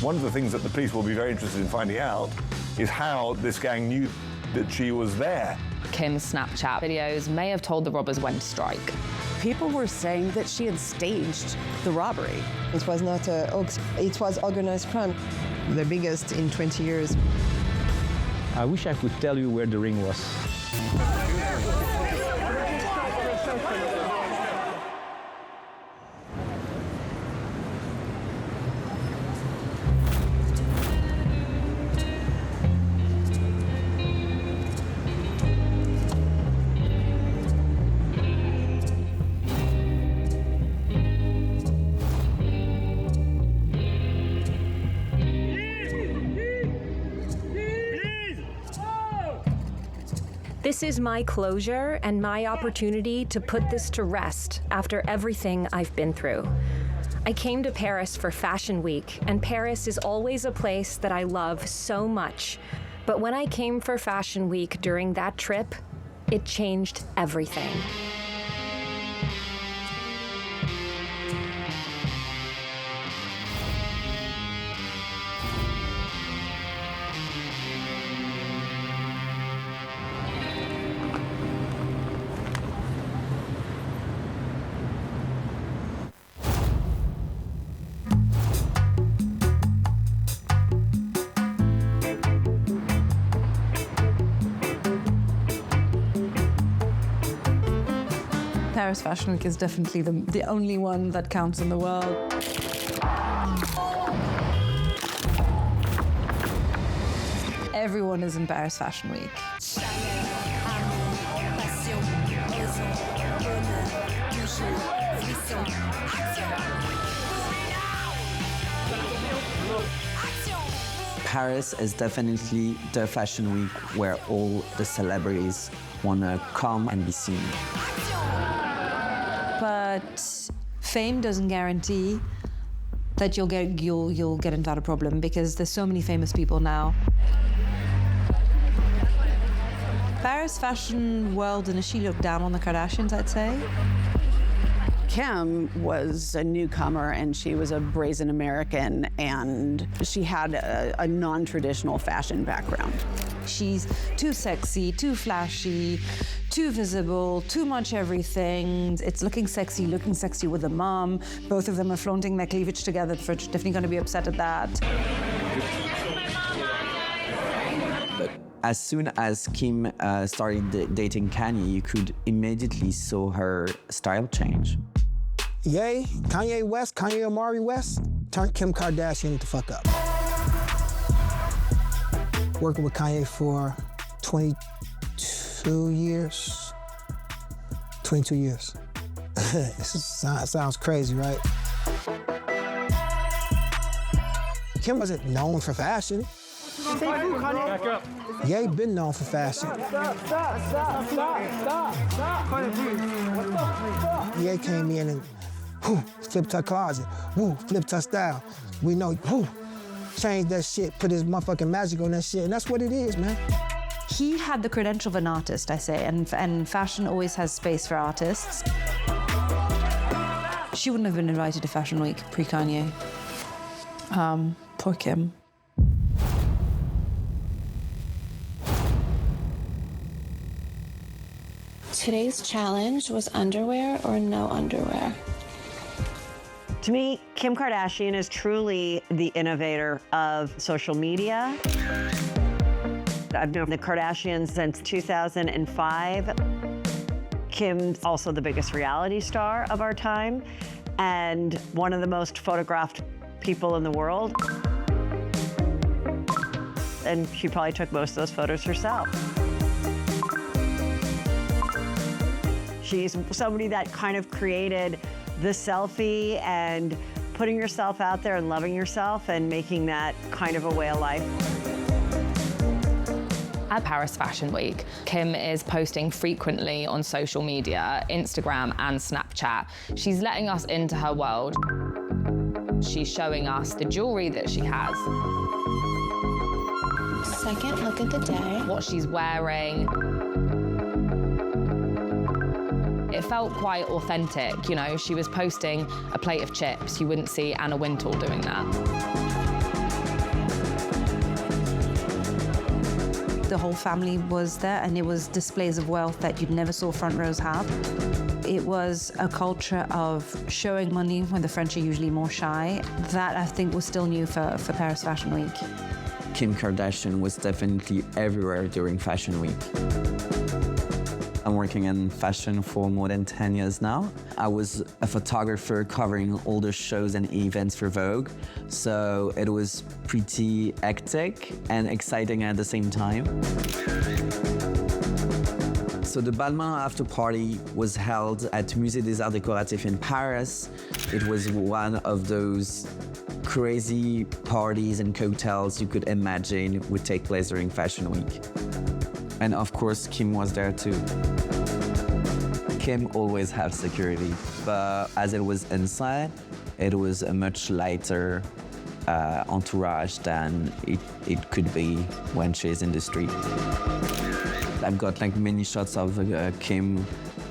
One of the things that the police will be very interested in finding out is how this gang knew that she was there. Kim's Snapchat videos may have told the robbers when to strike. People were saying that she had staged the robbery. It was not a hoax, it was organized crime. The biggest in 20 years. I wish I could tell you where the ring was. This is my closure and my opportunity to put this to rest after everything I've been through. I came to Paris for Fashion Week, and Paris is always a place that I love so much. But when I came for Fashion Week during that trip, it changed everything. Paris Fashion Week is definitely the only one that counts in the world. Everyone is in Paris Fashion Week. Paris is definitely the fashion week where all the celebrities want to come and be seen. But fame doesn't guarantee that you'll get into a problem, because there's so many famous people now. Paris fashion world initially looked down on the Kardashians, I'd say. Kim was a newcomer, and she was a brazen American, and she had a non-traditional fashion background. She's too sexy, too flashy, too visible, too much everything. It's looking sexy with a mom. Both of them are flaunting their cleavage together. The French are definitely going to be upset at that. But as soon as Kim started dating Kanye, you could immediately saw her style change. Ye, Kanye West, Kanye Amari West, turned Kim Kardashian the fuck up. Working with Kanye for 22 years. 22 years. Sounds crazy, right? Kim wasn't known for fashion. Back up. Ye been known for fashion. Ye came in and flipped her closet. Flipped her style. We know, changed that shit, put his motherfucking magic on that shit, and that's what it is, man. He had the credential of an artist, I say, and fashion always has space for artists. She wouldn't have been invited to Fashion Week pre-Kanye. Poor Kim. Today's challenge was underwear or no underwear. To me, Kim Kardashian is truly the innovator of social media. I've known the Kardashians since 2005. Kim's also the biggest reality star of our time and one of the most photographed people in the world. And she probably took most of those photos herself. She's somebody that kind of created the selfie and putting yourself out there and loving yourself and making that kind of a way of life. At Paris Fashion Week, Kim is posting frequently on social media, Instagram and Snapchat. She's letting us into her world. She's showing us the jewelry that she has. Second look at the day. What she's wearing. It felt quite authentic, you know, she was posting a plate of chips. You wouldn't see Anna Wintour doing that. The whole family was there, and it was displays of wealth that you'd never saw front rows have. It was a culture of showing money when the French are usually more shy. That, I think, was still new for Paris Fashion Week. Kim Kardashian was definitely everywhere during Fashion Week. I'm working in fashion for more than 10 years now. I was a photographer covering all the shows and events for Vogue, so it was pretty hectic and exciting at the same time. So the Balmain after party was held at Musée des Arts Décoratifs in Paris. It was one of those crazy parties and cocktails you could imagine would take place during Fashion Week. And of course, Kim was there too. Kim always have security, but as it was inside, it was a much lighter entourage than it could be when she's in the street. I've got like many shots of Kim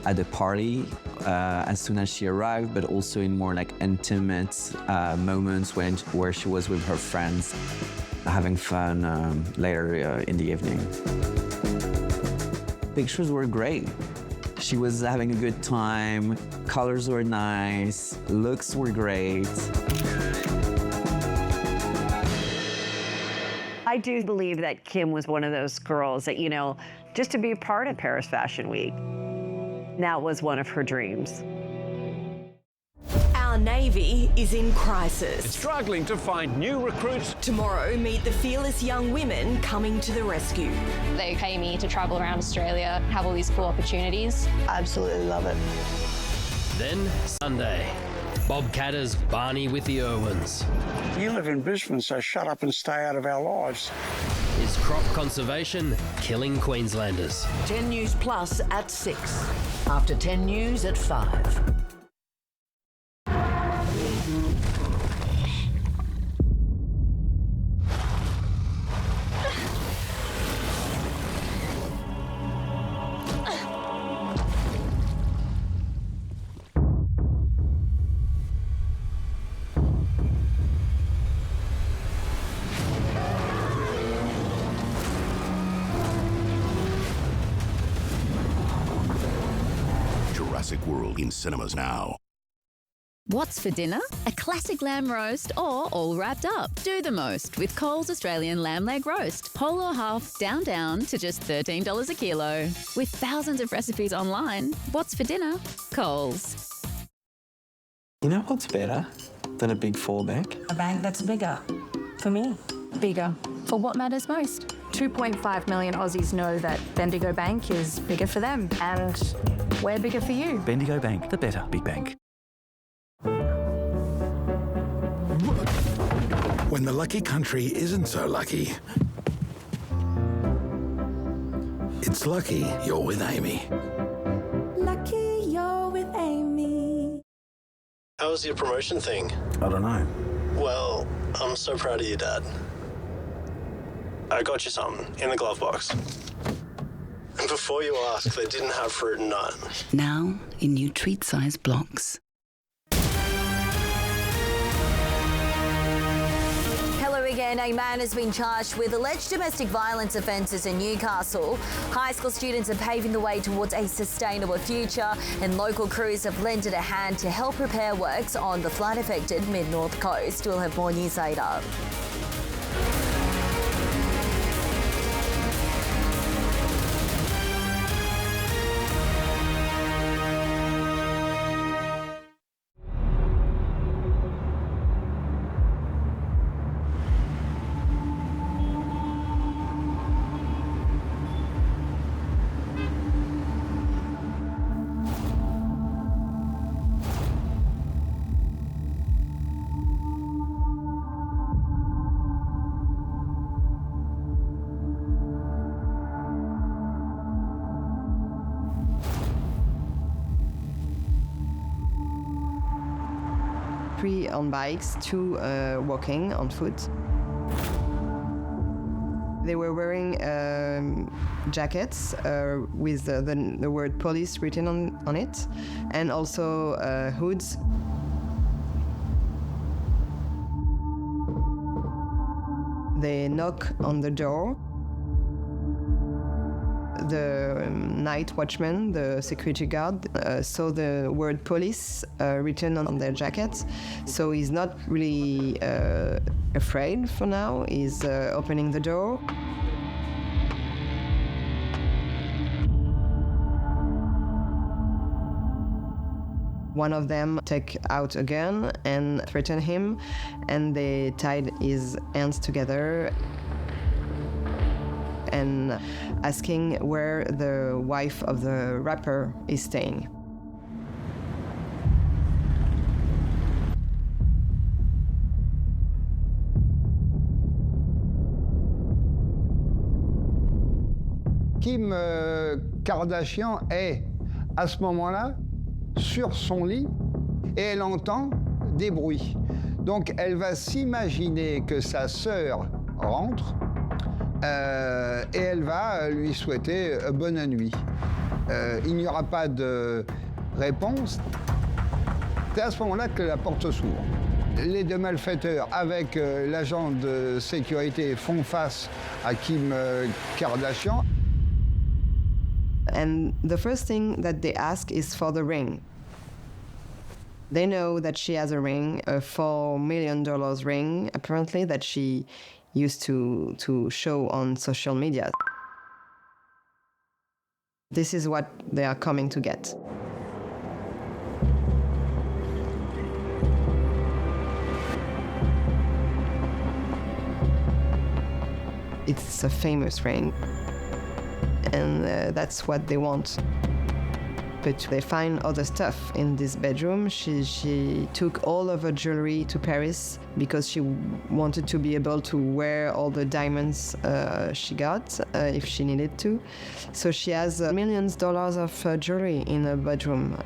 at the party as soon as she arrived, but also in more like intimate moments where she was with her friends, having fun later in the evening. Pictures were great. She was having a good time, colors were nice, looks were great. I do believe that Kim was one of those girls that, you know, just to be a part of Paris Fashion Week, that was one of her dreams. Our Navy is in crisis. It's struggling to find new recruits. Tomorrow, meet the fearless young women coming to the rescue. They pay me to travel around Australia, have all these cool opportunities. Absolutely love it. Then, Sunday, Bob Catter's Barney with the Irwins. You live in Brisbane, so shut up and stay out of our lives. Is crop conservation killing Queenslanders? 10 News Plus at 6. After 10 News at 5. Jurassic World in cinemas now. What's for dinner? A classic lamb roast or all wrapped up? Do the most with Coles Australian lamb leg roast. Whole or half, down to just $13 a kilo. With thousands of recipes online, what's for dinner? Coles. You know what's better than a big 4 bank? A bank that's bigger. For me. Bigger. For what matters most? 2.5 million Aussies know that Bendigo Bank is bigger for them, and we're bigger for you. Bendigo Bank, the better big bank. When the lucky country isn't so lucky, it's lucky you're with Amy. Lucky you're with Amy. How was your promotion thing? I don't know. Well, I'm so proud of you, Dad. I got you something in the glove box. And before you ask, they didn't have fruit and nut. Now in new treat-sized blocks. Hello again. A man has been charged with alleged domestic violence offences in Newcastle. High school students are paving the way towards a sustainable future, and local crews have lended a hand to help repair works on the flood-affected mid-north coast. We'll have more news later. Three on bikes, two walking on foot. They were wearing jackets with the word police written on it, and also hoods. They knock on the door. The night watchman, the security guard, saw the word police written on their jackets, so he's not really afraid for now. He's opening the door. One of them take out a gun and threaten him, and they tied his hands together and asking where the wife of the rapper is staying. Kim Kardashian est, à ce moment-là, sur son lit et elle entend des bruits. Donc elle va s'imaginer que sa sœur rentre et elle va lui souhaiter bonne nuit. Il n'y aura pas de réponse. C'est à ce moment-là que la porte s'ouvre. Les deux malfaiteurs, avec l'agent de sécurité, font face à Kim Kardashian. And the first thing that they ask is for the ring. They know that she has a ring, a $4 million ring, apparently, that she used to show on social media. This is what they are coming to get. It's a famous ring, and that's what they want. But they find other stuff in this bedroom. She took all of her jewelry to Paris because she wanted to be able to wear all the diamonds she got if she needed to. So she has millions of dollars of jewelry in her bedroom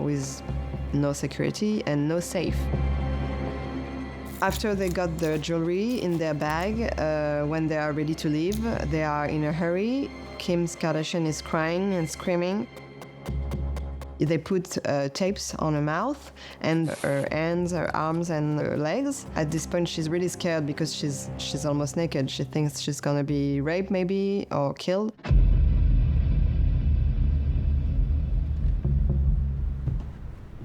with no security and no safe. After they got the jewelry in their bag, when they are ready to leave, they are in a hurry. Kim Kardashian is crying and screaming. They put tapes on her mouth and her hands, her arms, and her legs. At this point, she's really scared because she's almost naked. She thinks she's gonna be raped, maybe, or killed.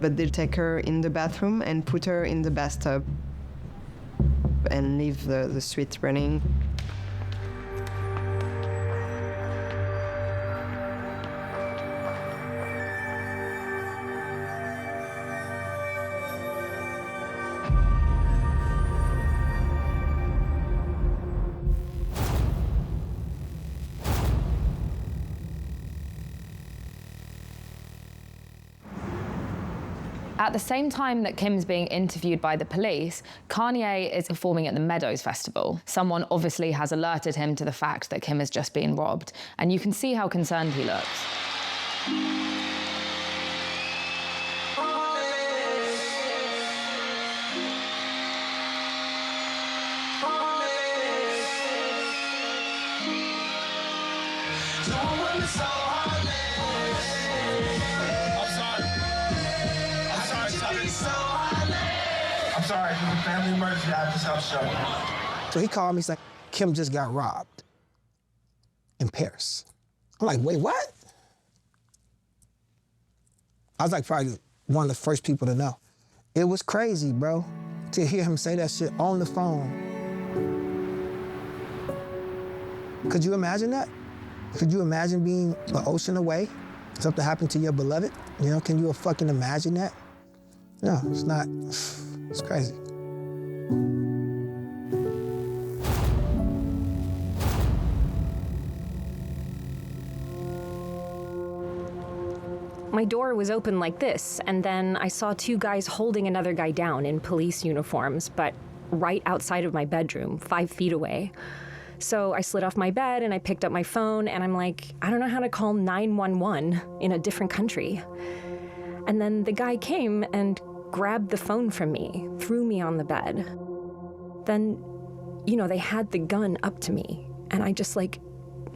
But they take her in the bathroom and put her in the bathtub and leave the street running. At the same time that Kim's being interviewed by the police, Kanye is performing at the Meadows Festival. Someone obviously has alerted him to the fact that Kim has just been robbed, and you can see how concerned he looks. I'm sorry, it's a family emergency. I just have to show. So he called me, he's like, Kim just got robbed in Paris. I'm like, wait, what? I was like probably one of the first people to know. It was crazy, bro, to hear him say that shit on the phone. Could you imagine that? Could you imagine being an ocean away? Something happened to your beloved? You know, can you fucking imagine that? No, it's not. It's crazy. My door was open like this, and then I saw two guys holding another guy down in police uniforms, but right outside of my bedroom, 5 feet away. So I slid off my bed and I picked up my phone and I'm like, I don't know how to call 911 in a different country. And then the guy came and grabbed the phone from me, threw me on the bed. Then, you know, they had the gun up to me and I just like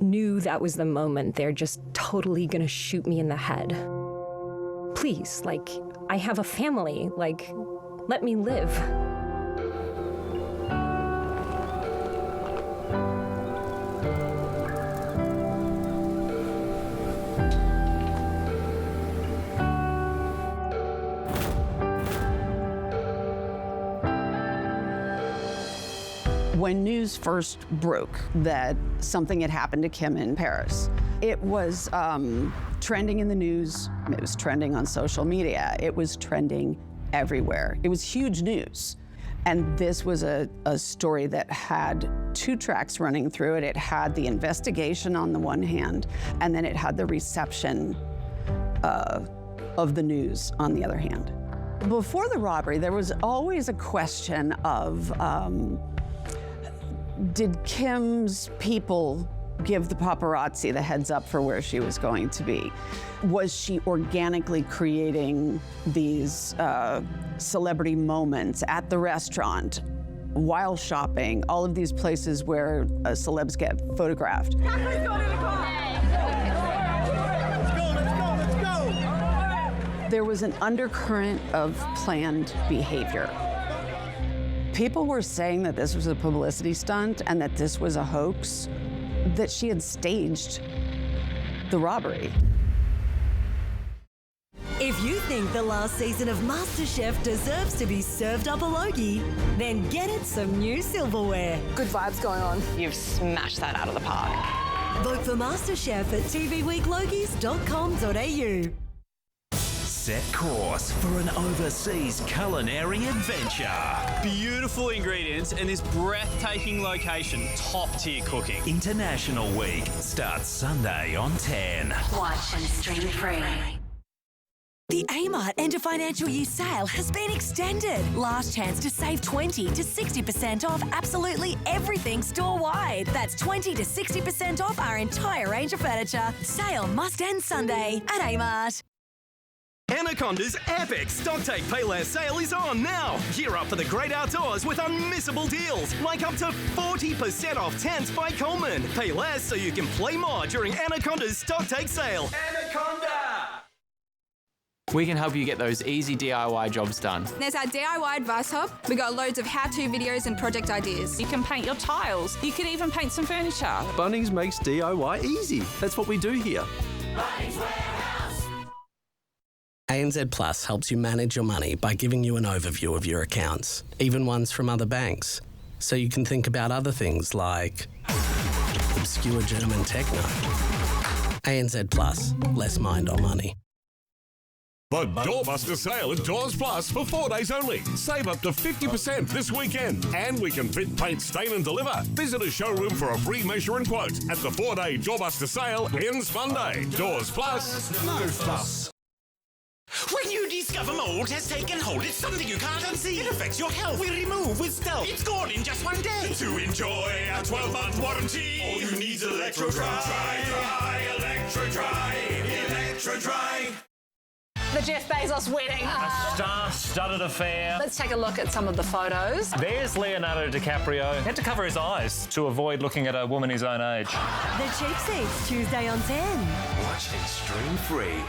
knew that was the moment they're just totally gonna shoot me in the head. Please, like, I have a family, like, let me live. When news first broke that something had happened to Kim in Paris, it was trending in the news, it was trending on social media, it was trending everywhere. It was huge news. And this was a story that had 2 tracks running through it. It had the investigation on the one hand, and then it had the reception of the news on the other hand. Before the robbery, there was always a question of, did Kim's people give the paparazzi the heads up for where she was going to be? Was she organically creating these celebrity moments at the restaurant, while shopping, all of these places where celebs get photographed? There was an undercurrent of planned behavior. People were saying that this was a publicity stunt and that this was a hoax, that she had staged the robbery. If you think the last season of MasterChef deserves to be served up a Logie, then get it some new silverware. Good vibes going on. You've smashed that out of the park. Vote for MasterChef at tvweeklogies.com.au. Set course for an overseas culinary adventure. Beautiful ingredients and this breathtaking location. Top tier cooking. International Week starts Sunday on 10. Watch and stream free. The Amart End of Financial Year sale has been extended. Last chance to save 20 to 60% off absolutely everything store-wide. That's 20 to 60% off our entire range of furniture. Sale must end Sunday at Amart. Anaconda's epic stock take pay less sale is on now. Gear up for the great outdoors with unmissable deals, like up to 40% off tents by Coleman. Pay less so you can play more during Anaconda's stock take sale. Anaconda! We can help you get those easy DIY jobs done. There's our DIY Advice Hub. We got loads of how-to videos and project ideas. You can paint your tiles. You can even paint some furniture. Bunnings makes DIY easy. That's what we do here. Bunnings Warehouse. ANZ Plus helps you manage your money by giving you an overview of your accounts, even ones from other banks, so you can think about other things like obscure German techno. ANZ Plus, less mind on money. The Doorbuster sale at Doors Plus for 4 days only. Save up to 50% this weekend. And we can fit, paint, stain and deliver. Visit a showroom for a free measure and quote at the 4-day Doorbuster sale ends Monday. Doors Plus, no fuss. When you discover mold has taken hold, it's something you can't unsee. It affects your health. We remove with stealth. It's gone in just one day. To enjoy our 12-month warranty, all you need is Electro Dry. Electro Dry. the Jeff Bezos wedding. A star-studded affair. Let's take a look at some of the photos. There's Leonardo DiCaprio. Had to cover his eyes to avoid looking at a woman his own age. The Cheap Seats, Tuesday on 10. Watch it stream free.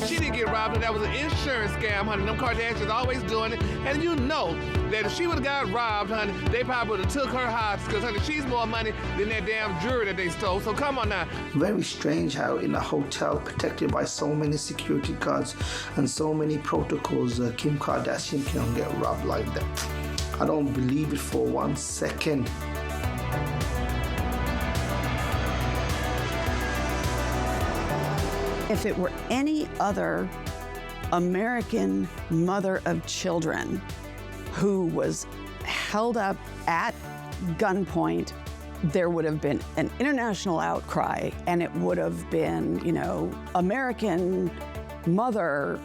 She didn't get robbed, and that was an insurance scam, honey. Them Kardashians always doing it. And you know that if she would have got robbed, honey, they probably would have took her house, because, honey, she's more money than that damn jewelry that they stole. So come on now. Very strange how in a hotel protected by so many security guards and so many protocols, Kim Kardashian can get robbed like that. I don't believe it for 1 second. If it were any other American mother of children who was held up at gunpoint, there would have been an international outcry, and it would have been, you know, American mother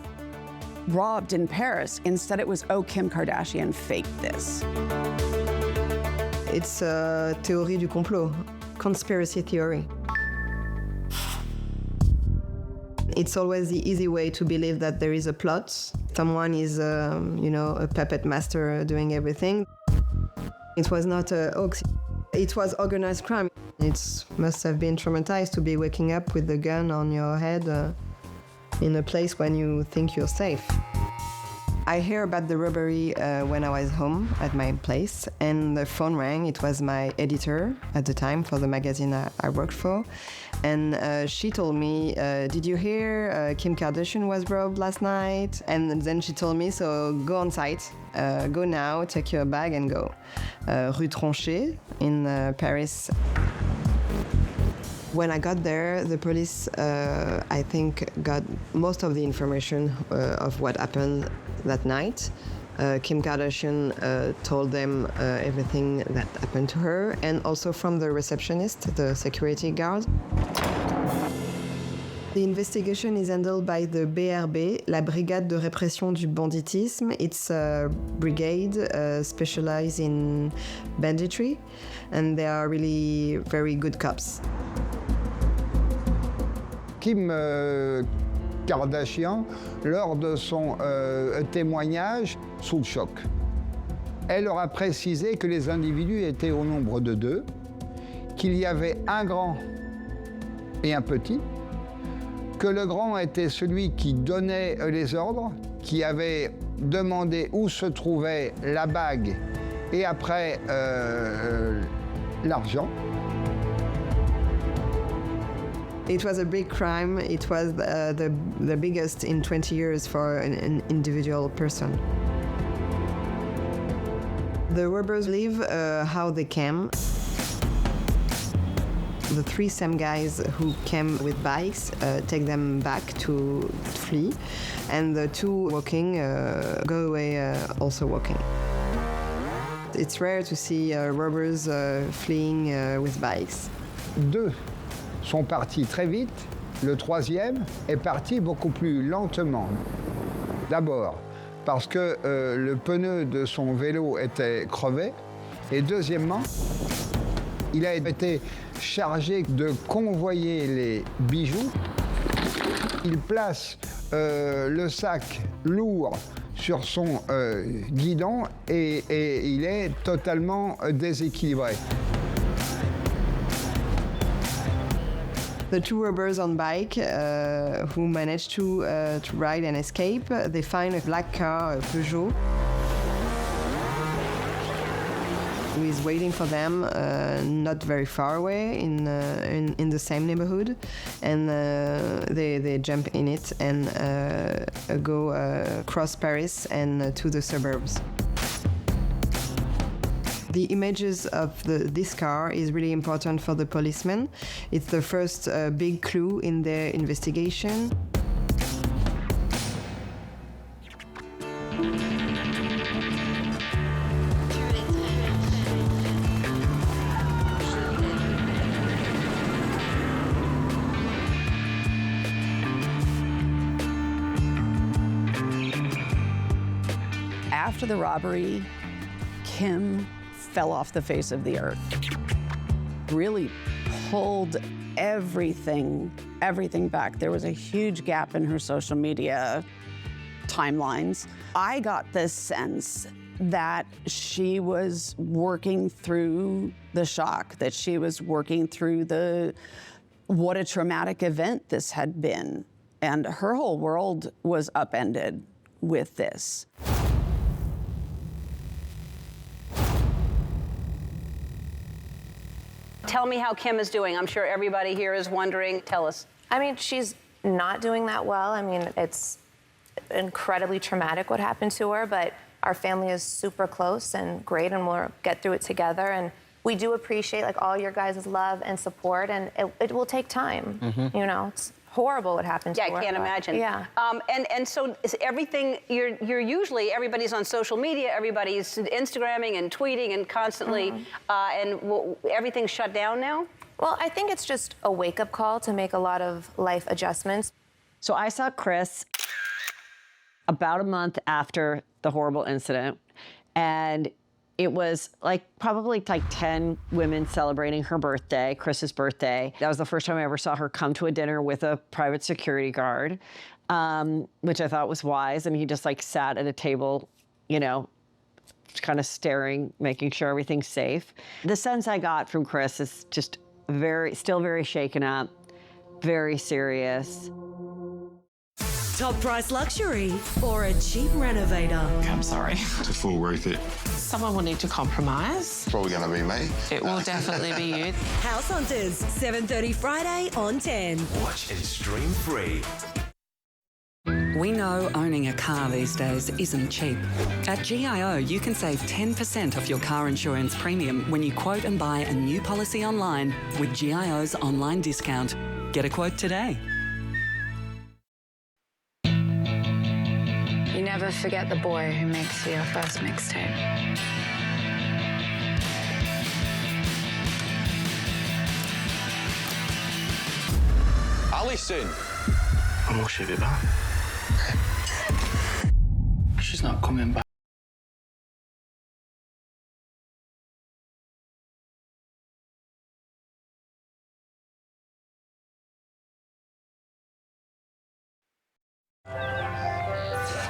robbed in Paris. Instead, it was, oh, Kim Kardashian faked this. It's a théorie du complot, conspiracy theory. It's always the easy way to believe that there is a plot. Someone is, a puppet master doing everything. It was not a hoax. It was organized crime. It must have been traumatized to be waking up with a gun on your head in a place when you think you're safe. I hear about the robbery when I was home at my place, and the phone rang. It was my editor at the time for the magazine I worked for, and she told me, did you hear Kim Kardashian was robbed last night? And then she told me, so go on site, go now, take your bag and go. Rue Tronchet in Paris. When I got there, the police, I think, got most of the information of what happened that night. Kim Kardashian told them everything that happened to her, and also from the receptionist, the security guard. The investigation is handled by the BRB, la Brigade de Répression du Banditisme. It's a brigade specialized in banditry, and they are really very good cops. Kim Kardashian, lors de son témoignage, sous le choc. Elle leur a précisé que les individus étaient au nombre de 2, qu'il y avait un grand et un petit, que le grand était celui qui donnait les ordres, qui avait demandé où se trouvait la bague et après l'argent. It was a big crime. It was the biggest in 20 years for an individual person. The robbers leave how they came. The 3 same guys who came with bikes take them back to flee, and the 2 walking go away also walking. It's rare to see robbers fleeing with bikes. 2 sont partis très vite. Le 3e est parti beaucoup plus lentement. D'abord, parce que le pneu de son vélo était crevé. Et deuxièmement, il a été chargé de convoyer les bijoux. Il place le sac lourd sur son guidon et il est totalement déséquilibré. The 2 robbers on bike who managed to ride and escape, they find a black car, a Peugeot, who is waiting for them not very far away in the same neighborhood, and they jump in it and go across Paris and to the suburbs. The images of this car is really important for the policemen. It's the first big clue in their investigation. After the robbery, Kim fell off the face of the earth. Really pulled everything back. There was a huge gap in her social media timelines. I got this sense that she was working through the shock, that she was working through what a traumatic event this had been. And her whole world was upended with this. Tell me how Kim is doing. I'm sure everybody here is wondering. Tell us. I mean, she's not doing that well. I mean, it's incredibly traumatic what happened to her, but our family is super close and great, and we'll get through it together. And we do appreciate like all your guys' love and support, and it will take time. You know, it's horrible what happened to her. Yeah, I can't imagine. Yeah. And so is everything, you're usually, everybody's on social media, everybody's Instagramming and tweeting and constantly, everything's shut down now? Well, I think it's just a wake-up call to make a lot of life adjustments. So I saw Chris about a month after the horrible incident, and it was probably 10 women celebrating her birthday, Chris's birthday. That was the first time I ever saw her come to a dinner with a private security guard, which I thought was wise. And he just sat at a table, you know, kind of staring, making sure everything's safe. The sense I got from Chris is just still very shaken up, very serious. Top price luxury or a cheap renovator? I'm sorry. It's full worth it. Someone will need to compromise. Probably going to be me. It will definitely be you. House Hunters, 7:30 Friday on 10. Watch and stream free. We know owning a car these days isn't cheap. At GIO, you can save 10% off your car insurance premium when you quote and buy a new policy online with GIO's online discount. Get a quote today. You never forget the boy who makes you your first mixtape. Alison! I'm all shit it back. She's not coming back.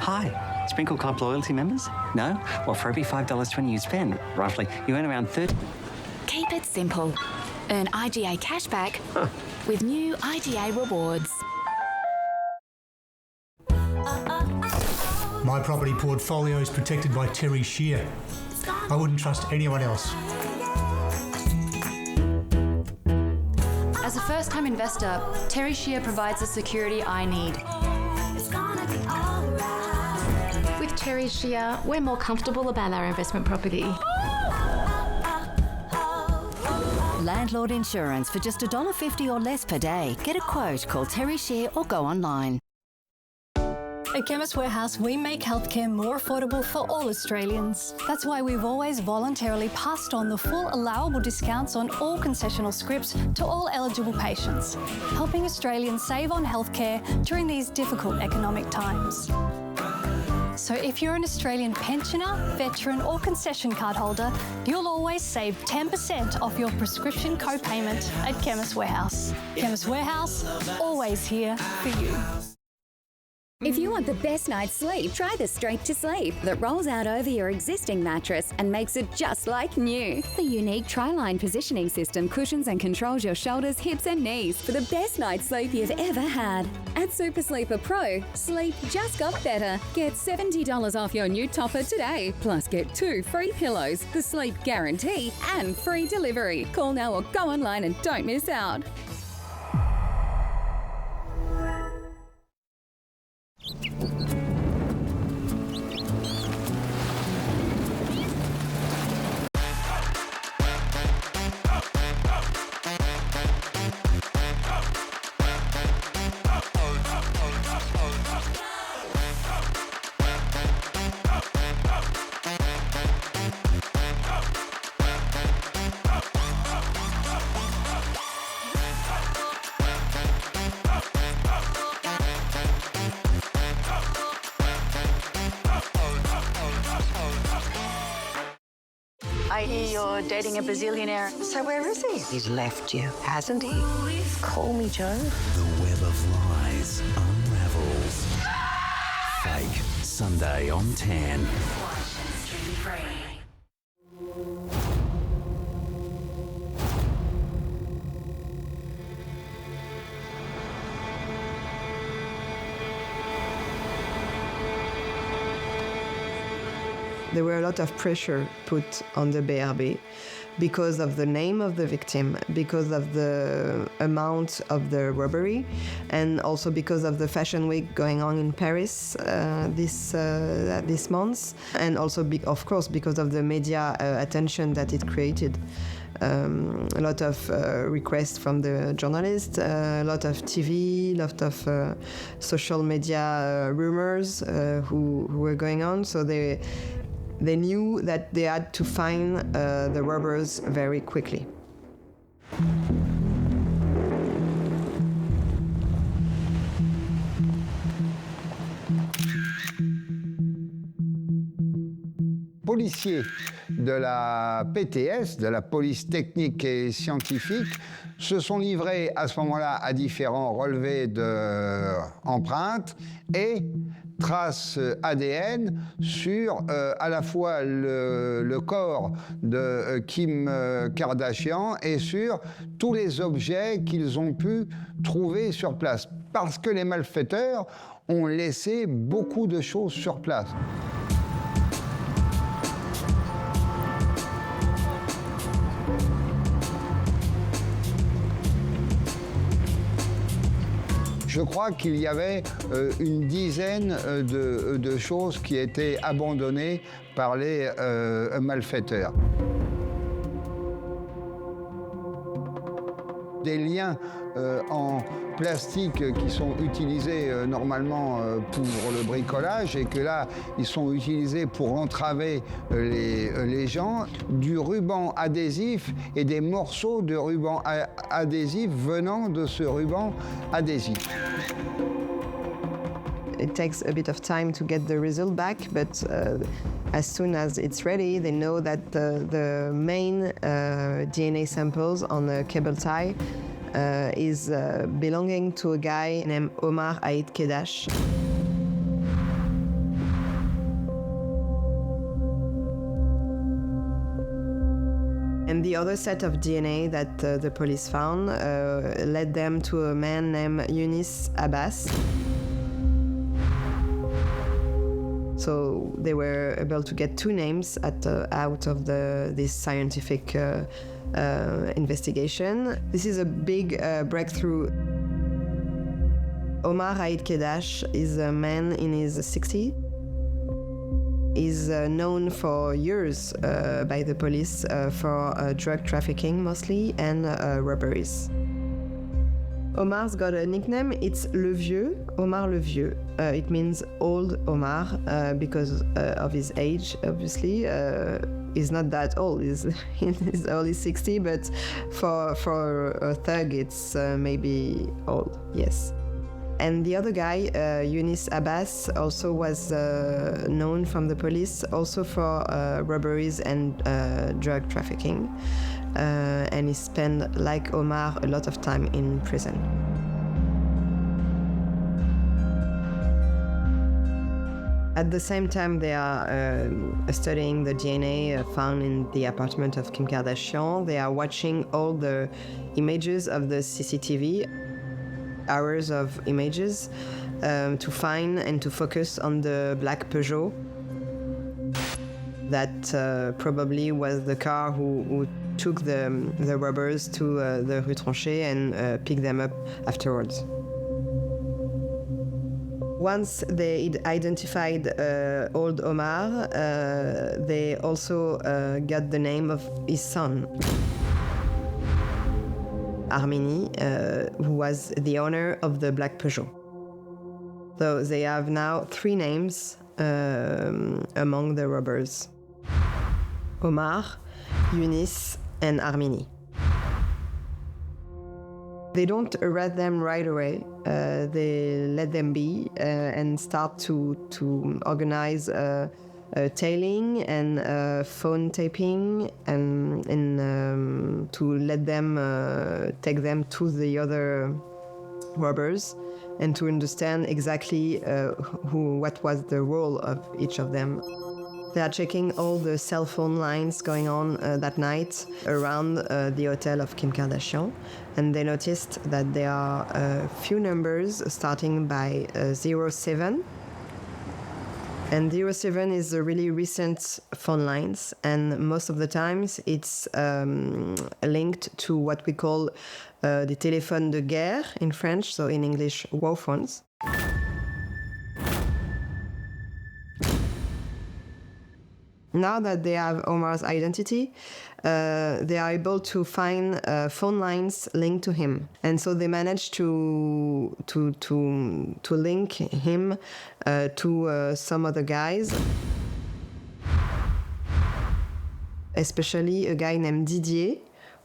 Hi, Sprinkle Club loyalty members? No? Well, for every $5.20 you spend, roughly, you earn around 30. Keep it simple. Earn IGA cashback with new IGA rewards. My property portfolio is protected by Terry Shear. I wouldn't trust anyone else. As a first-time investor, Terry Shear provides the security I need. With Terry Shear, we're more comfortable about our investment property. Landlord insurance for just $1.50 or less per day. Get a quote, call Terry Shear or go online. At Chemist Warehouse, we make healthcare more affordable for all Australians. That's why we've always voluntarily passed on the full allowable discounts on all concessional scripts to all eligible patients, helping Australians save on healthcare during these difficult economic times. So if you're an Australian pensioner, veteran or concession card holder, you'll always save 10% off your prescription co-payment at Chemist Warehouse. Chemist Warehouse, always here for you. If you want the best night's sleep, try the Straight to Sleep that rolls out over your existing mattress and makes it just like new. The unique tri-line positioning system cushions and controls your shoulders, hips and knees for the best night's sleep you've ever had. At Super Sleeper Pro, sleep just got better. Get $70 off your new topper today, plus get 2 free pillows, the sleep guarantee and free delivery. Call now or go online and don't miss out. I hear you're dating a bazillionaire. So where is he? He's left you, hasn't he? Call me Joe. The web of lies unravels. Fake. Sunday on 10. There were a lot of pressure put on the BRB because of the name of the victim, because of the amount of the robbery, and also because of the Fashion Week going on in Paris this month, and also, of course, because of the media attention that it created. A lot of requests from the journalists, a lot of TV, a lot of social media rumors who were going on. So they knew that they had to find the robbers very quickly. Policiers de la PTS, de la police technique et scientifique, se sont livrés à ce moment-là à différents relevés d'empreintes et traces ADN sur à la fois le corps de Kim Kardashian et sur tous les objets qu'ils ont pu trouver sur place. Parce que les malfaiteurs ont laissé beaucoup de choses sur place. Je crois qu'il y avait une dizaine de choses qui étaient abandonnées par les malfaiteurs. Des liens en plastique qui sont utilisés normalement pour le bricolage et que là, ils sont utilisés pour entraver les gens, du ruban adhésif et des morceaux de ruban adhésif venant de ce ruban adhésif. It takes a bit of time to get the result back, but as soon as it's ready, they know that the main DNA samples on the cable tie is belonging to a guy named Omar Aïd Kedash. And the other set of DNA that the police found led them to a man named Younis Abbas. So they were able to get two names out of this scientific investigation. This is a big breakthrough. Omar Aïd Kedash is a man in his 60s. He's known for years by the police for drug trafficking mostly and robberies. Omar's got a nickname, it's Le Vieux, Omar Le Vieux. It means old Omar because of his age, obviously. He's not that old, he's in his early 60s, but for a thug it's maybe old, yes. And the other guy, Younis Abbas, also was known from the police also for robberies and drug trafficking. And he spent, like Omar, a lot of time in prison. At the same time, they are studying the DNA found in the apartment of Kim Kardashian. They are watching all the images of the CCTV, hours of images, to find and to focus on the black Peugeot. That probably was the car who took the robbers to the Rue Tronchet and picked them up afterwards. Once they identified old Omar, they also got the name of his son, Armini, who was the owner of the black Peugeot. So they have now three names among the robbers: Omar, Younis, and Armini. They don't arrest them right away. They let them be and start to organize a tailing and phone taping, and to let them take them to the other robbers, and to understand exactly what was the role of each of them. They are checking all the cell phone lines going on that night around the hotel of Kim Kardashian, and they noticed that there are a few numbers starting by 07. And 07 is a really recent phone lines, and most of the times it's linked to what we call the téléphone de guerre in French, so in English, war phones. Now that they have Omar's identity, they are able to find phone lines linked to him, and so they managed to link him to some other guys, especially a guy named Didier,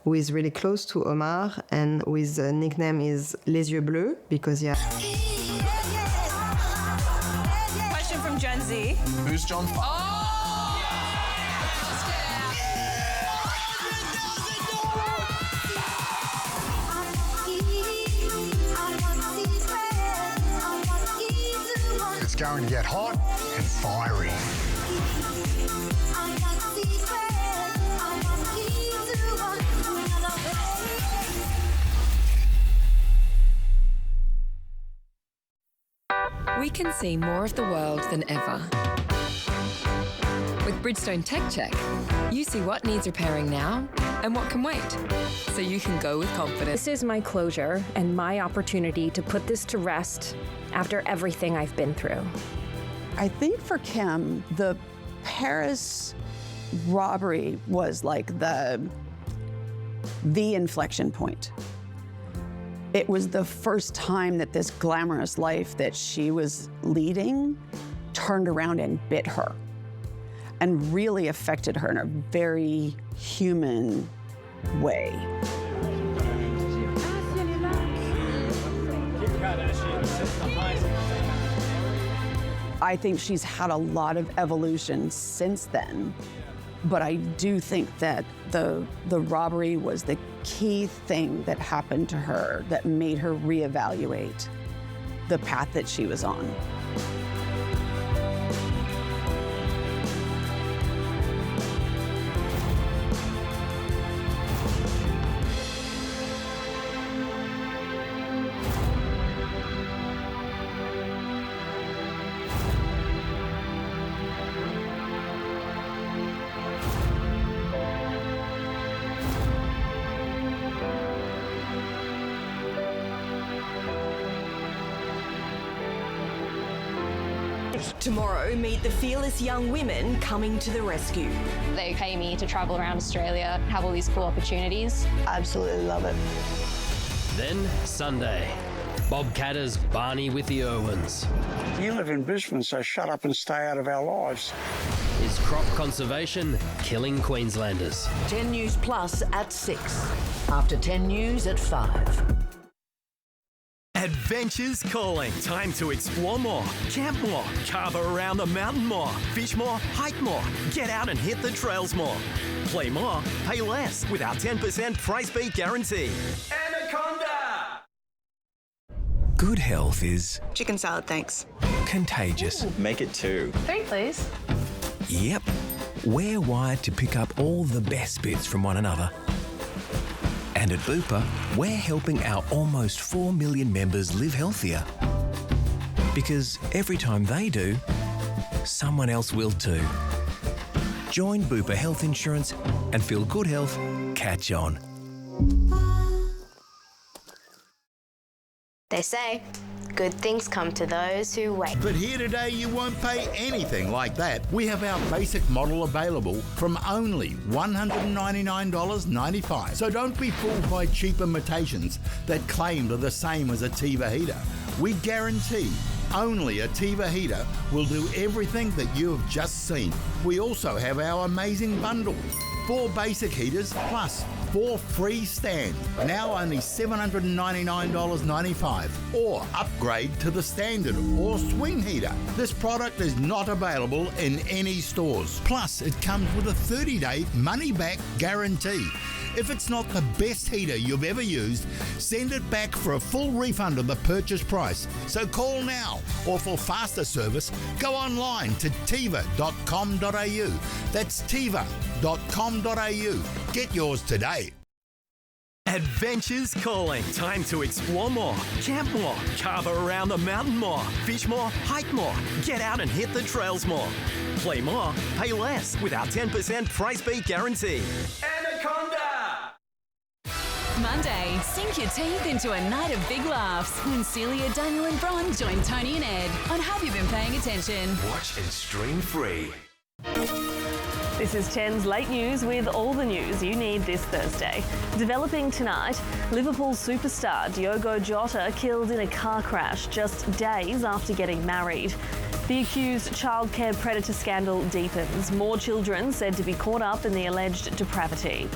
who is really close to Omar and whose nickname is Les Yeux Bleus because Question from Gen Z. Who's John? It's going to get hot and fiery. We can see more of the world than ever. With Bridgestone Tech Check, you see what needs repairing now and what can wait, so you can go with confidence. This is my closure and my opportunity to put this to rest after everything I've been through. I think for Kim, the Paris robbery was like the inflection point. It was the first time that this glamorous life that she was leading turned around and bit her and really affected her in a very human way. I think she's had a lot of evolution since then, but I do think that the robbery was the key thing that happened to her that made her reevaluate the path that she was on. Tomorrow, meet the fearless young women coming to the rescue. They pay me to travel around Australia, have all these cool opportunities. Absolutely love it. Then Sunday, Bob Catter's Barney with the Irwins. You live in Brisbane, so shut up and stay out of our lives. Is crop conservation killing Queenslanders? 10 News Plus at 6. After 10 News at 5. Adventure's calling. Time to explore more, camp more, carve around the mountain more, fish more, hike more, get out and hit the trails more. Play more, pay less with our 10% price beat guarantee. Anaconda! Good health is Chicken salad, thanks. contagious. Make it 2. 3, please. Yep. We're wired to pick up all the best bits from one another. And at Bupa, we're helping our almost 4 million members live healthier. Because every time they do, someone else will too. Join Bupa Health Insurance and feel good health catch on. They say, good things come to those who wait. But here today, you won't pay anything like that. We have our basic model available from only $199.95. So don't be fooled by cheap imitations that claim they're the same as a Tiva heater. We guarantee only a Tiva heater will do everything that you have just seen. We also have our amazing bundles. 4 basic heaters plus 4 free stand. Now only $799.95. Or upgrade to the standard or swing heater. This product is not available in any stores. Plus, it comes with a 30-day money-back guarantee. If it's not the best heater you've ever used, send it back for a full refund of the purchase price. So call now, or for faster service, go online to tiva.com.au. That's tiva.com.au. Get yours today. Adventure's calling. Time to explore more, camp more, carve around the mountain more, fish more, hike more, get out and hit the trails more. Play more, pay less with our 10% price beat guarantee. Anaconda! Monday, sink your teeth into a night of big laughs when Celia, Daniel and Bron join Tony and Ed on Have You Been Paying Attention? Watch and stream free. This is 10's Late News with all the news you need this Thursday. Developing tonight, Liverpool superstar Diogo Jota killed in a car crash just days after getting married. The accused childcare predator scandal deepens. More children said to be caught up in the alleged depravity.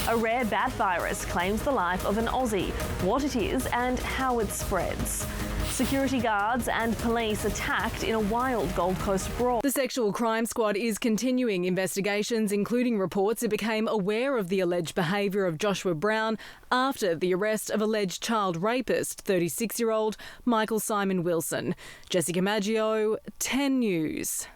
A rare bat virus claims the life of an Aussie, what it is and how it spreads. Security guards and police attacked in a wild Gold Coast brawl. The Sexual Crime Squad is continuing investigations, including reports it became aware of the alleged behaviour of Joshua Brown after the arrest of alleged child rapist, 36-year-old Michael Simon Wilson. Jessica Maggio, 10 News.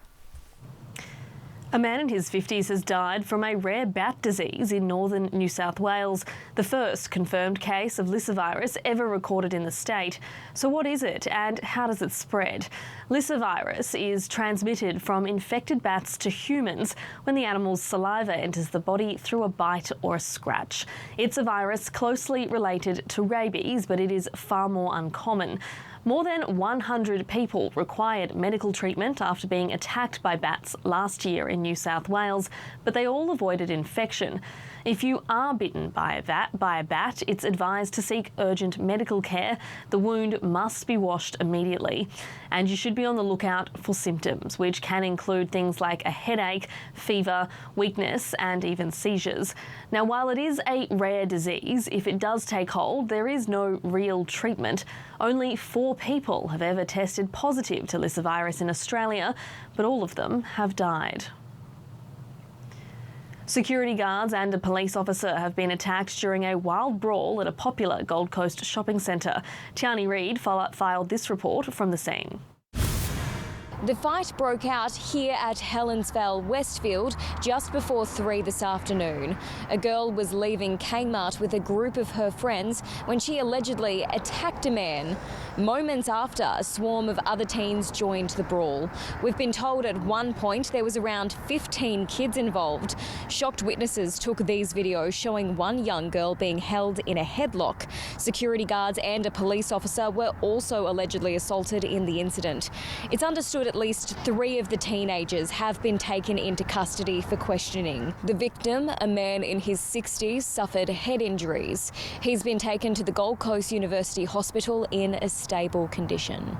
A man in his 50s has died from a rare bat disease in northern New South Wales, the first confirmed case of lyssavirus ever recorded in the state. So what is it and how does it spread? Lyssavirus is transmitted from infected bats to humans when the animal's saliva enters the body through a bite or a scratch. It's a virus closely related to rabies, but it is far more uncommon. More than 100 people required medical treatment after being attacked by bats last year in New South Wales, but they all avoided infection. If you are bitten by a bat, it's advised to seek urgent medical care. The wound must be washed immediately. And you should be on the lookout for symptoms, which can include things like a headache, fever, weakness, and even seizures. Now, while it is a rare disease, if it does take hold, there is no real treatment. Only 4 people have ever tested positive to lyssavirus in Australia, but all of them have died. Security guards and a police officer have been attacked during a wild brawl at a popular Gold Coast shopping centre. Tiani Reid filed this report from the scene. The fight broke out here at Helensvale, Westfield, just before 3 this afternoon. A girl was leaving Kmart with a group of her friends when she allegedly attacked a man. Moments after, a swarm of other teens joined the brawl. We've been told at one point there was around 15 kids involved. Shocked witnesses took these videos showing one young girl being held in a headlock. Security guards and a police officer were also allegedly assaulted in the incident. It's understood at least 3 of the teenagers have been taken into custody for questioning. The victim, a man in his 60s, suffered head injuries. He's been taken to the Gold Coast University Hospital in a stable condition.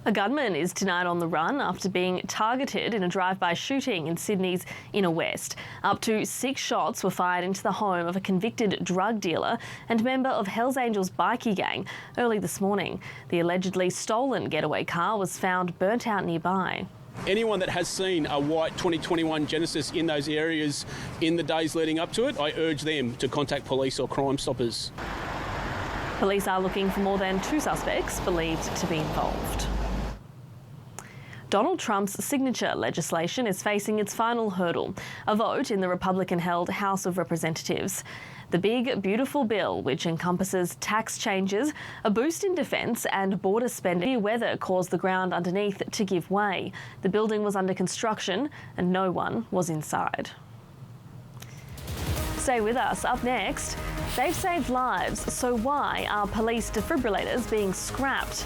A gunman is tonight on the run after being targeted in a drive-by shooting in Sydney's Inner West. Up to 6 shots were fired into the home of a convicted drug dealer and member of Hells Angels bikie gang early this morning. The allegedly stolen getaway car was found burnt out nearby. Anyone that has seen a white 2021 Genesis in those areas in the days leading up to it, I urge them to contact police or Crime Stoppers. Police are looking for more than 2 suspects believed to be involved. Donald Trump's signature legislation is facing its final hurdle, a vote in the Republican-held House of Representatives. The big, beautiful bill, which encompasses tax changes, a boost in defence and border spending, weather caused the ground underneath to give way. The building was under construction and no one was inside. Stay with us. Up next, they've saved lives, so why are police defibrillators being scrapped?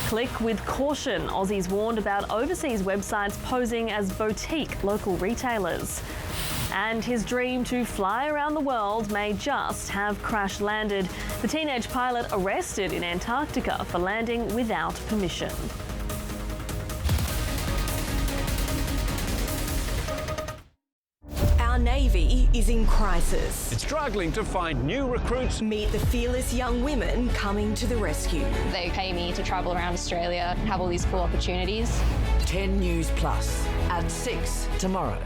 Click with caution. Aussies warned about overseas websites posing as boutique local retailers. And his dream to fly around the world may just have crash landed. The teenage pilot arrested in Antarctica for landing without permission. our Navy is in crisis. It's struggling to find new recruits. Meet the fearless young women coming to the rescue. They pay me to travel around Australia, have all these cool opportunities. 10 News Plus at 6 tomorrow.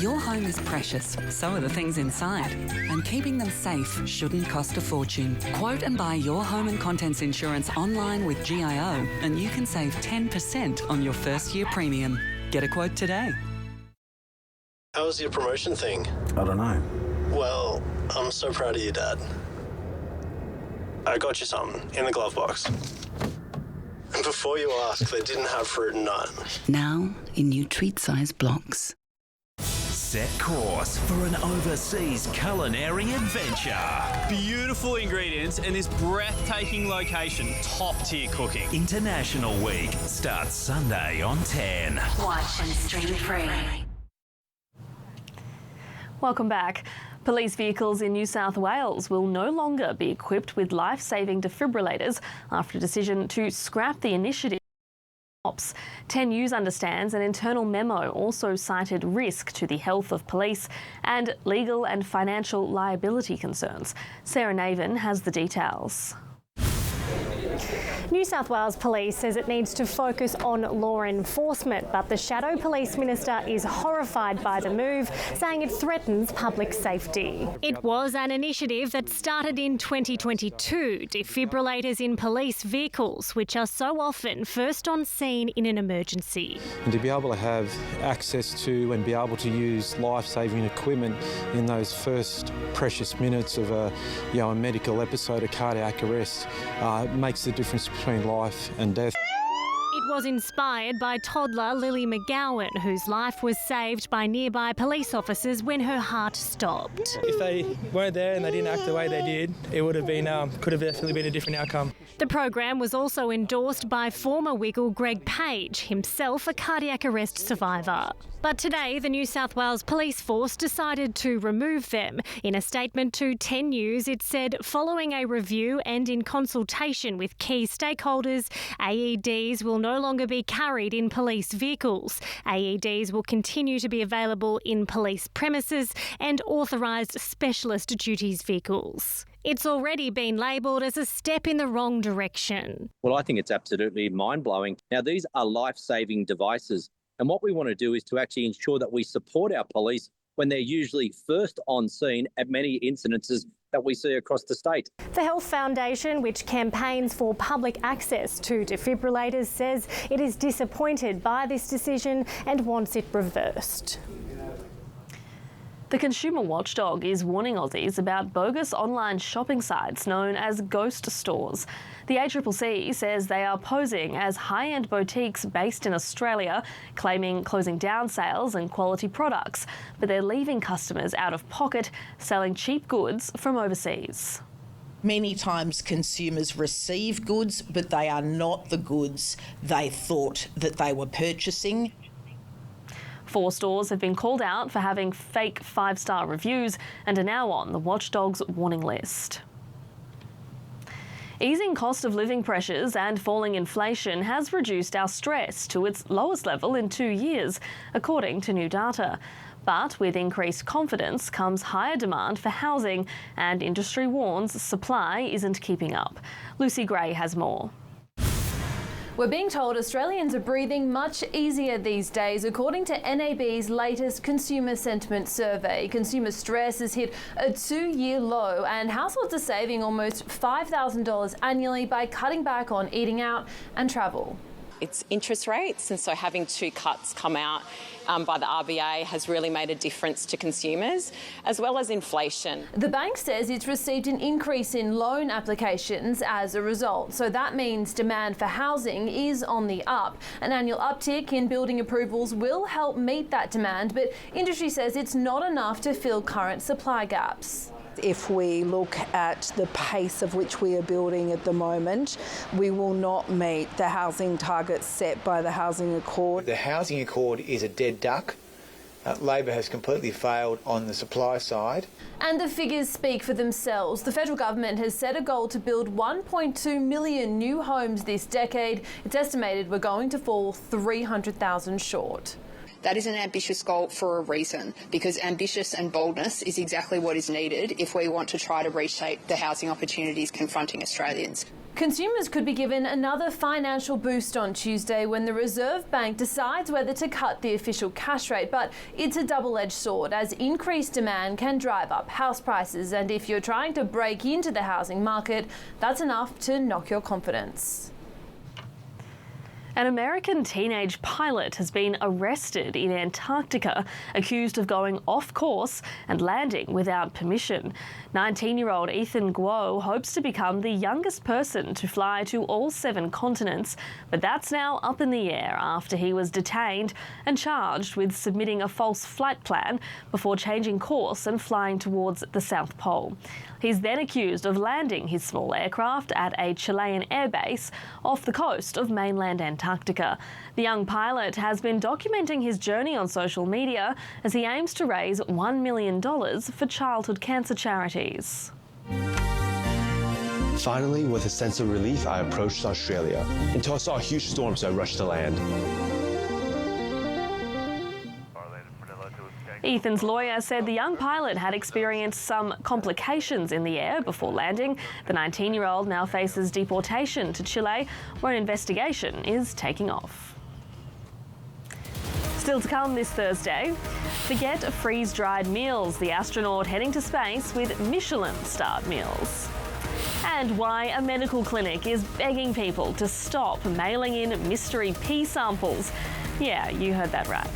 Your home is precious, so are the things inside. And keeping them safe shouldn't cost a fortune. Quote and buy your home and contents insurance online with GIO, and you can save 10% on your first year premium. Get a quote today. How was your promotion thing? I don't know. Well, I'm so proud of you, Dad. I got you something in the glove box. And before you ask, they didn't have fruit and nut. Now in new treat-sized blocks. Set course for an overseas culinary adventure. Beautiful ingredients and this breathtaking location. Top tier cooking. International Week starts Sunday on 10. Watch and stream free. Welcome back. Police vehicles in New South Wales will no longer be equipped with life-saving defibrillators after a decision to scrap the initiative. 10 News understands an internal memo also cited risk to the health of police and legal and financial liability concerns. Sarah Naven has the details. New South Wales Police says it needs to focus on law enforcement, but the Shadow Police Minister is horrified by the move, saying it threatens public safety. It was an initiative that started in 2022, defibrillators in police vehicles, which are so often first on scene in an emergency. And to be able to have access to and be able to use life-saving equipment in those first precious minutes of a medical episode, a cardiac arrest, makes the difference between life and death. It was inspired by toddler Lily McGowan, whose life was saved by nearby police officers when her heart stopped. If they weren't there and they didn't act the way they did, it would have been could have definitely been a different outcome. The program was also endorsed by former Wiggle Greg Page, himself a cardiac arrest survivor. But today, the New South Wales Police Force decided to remove them. In a statement to 10 News, it said, following a review and in consultation with key stakeholders, AEDs will no longer be carried in police vehicles. AEDs will continue to be available in police premises and authorised specialist duties vehicles. It's already been labelled as a step in the wrong direction. Well, I think it's absolutely mind-blowing. Now, these are life-saving devices. And what we want to do is to actually ensure that we support our police when they're usually first on scene at many incidences that we see across the state. The Health Foundation, which campaigns for public access to defibrillators, says it is disappointed by this decision and wants it reversed. The consumer watchdog is warning Aussies about bogus online shopping sites known as ghost stores. The ACCC says they are posing as high-end boutiques based in Australia, claiming closing down sales and quality products, but they're leaving customers out of pocket, selling cheap goods from overseas. Many times consumers receive goods, but they are not the goods they thought that they were purchasing. 4 stores have been called out for having fake 5-star reviews and are now on the watchdog's warning list. Easing cost of living pressures and falling inflation has reduced our stress to its lowest level in 2 years, according to new data. But with increased confidence comes higher demand for housing, and industry warns supply isn't keeping up. Lucy Gray has more. We're being told Australians are breathing much easier these days, according to NAB's latest consumer sentiment survey. Consumer stress has hit a 2-year low, and households are saving almost $5,000 annually by cutting back on eating out and travel. its interest rates, and so having 2 cuts come out by the RBA has really made a difference to consumers, as well as inflation. The bank says it's received an increase in loan applications as a result, so that means demand for housing is on the up. An annual uptick in building approvals will help meet that demand, but industry says it's not enough to fill current supply gaps. If we look at the pace of which we are building at the moment, we will not meet the housing targets set by the Housing Accord. The Housing Accord is a dead duck. Labor has completely failed on the supply side. And the figures speak for themselves. The federal government has set a goal to build 1.2 million new homes this decade. It's estimated we're going to fall 300,000 short. That is an ambitious goal for a reason, because ambitious and boldness is exactly what is needed if we want to try to reshape the housing opportunities confronting Australians. Consumers could be given another financial boost on Tuesday when the Reserve Bank decides whether to cut the official cash rate. But it's a double-edged sword, as increased demand can drive up house prices. And if you're trying to break into the housing market, that's enough to knock your confidence. An American teenage pilot has been arrested in Antarctica, accused of going off course and landing without permission. 19-year-old Ethan Guo hopes to become the youngest person to fly to all 7 continents, but that's now up in the air after he was detained and charged with submitting a false flight plan before changing course and flying towards the South Pole. He's then accused of landing his small aircraft at a Chilean airbase off the coast of mainland Antarctica. The young pilot has been documenting his journey on social media as he aims to raise $1 million for childhood cancer charities. Finally, with a sense of relief, I approached Australia until I saw a huge storm, so I rushed to land. Ethan's lawyer said the young pilot had experienced some complications in the air before landing. The 19-year-old now faces deportation to Chile, where an investigation is taking off. Still to come this Thursday, forget freeze-dried meals, the astronaut heading to space with Michelin-starred meals. And why a medical clinic is begging people to stop mailing in mystery pee samples. Yeah, you heard that right.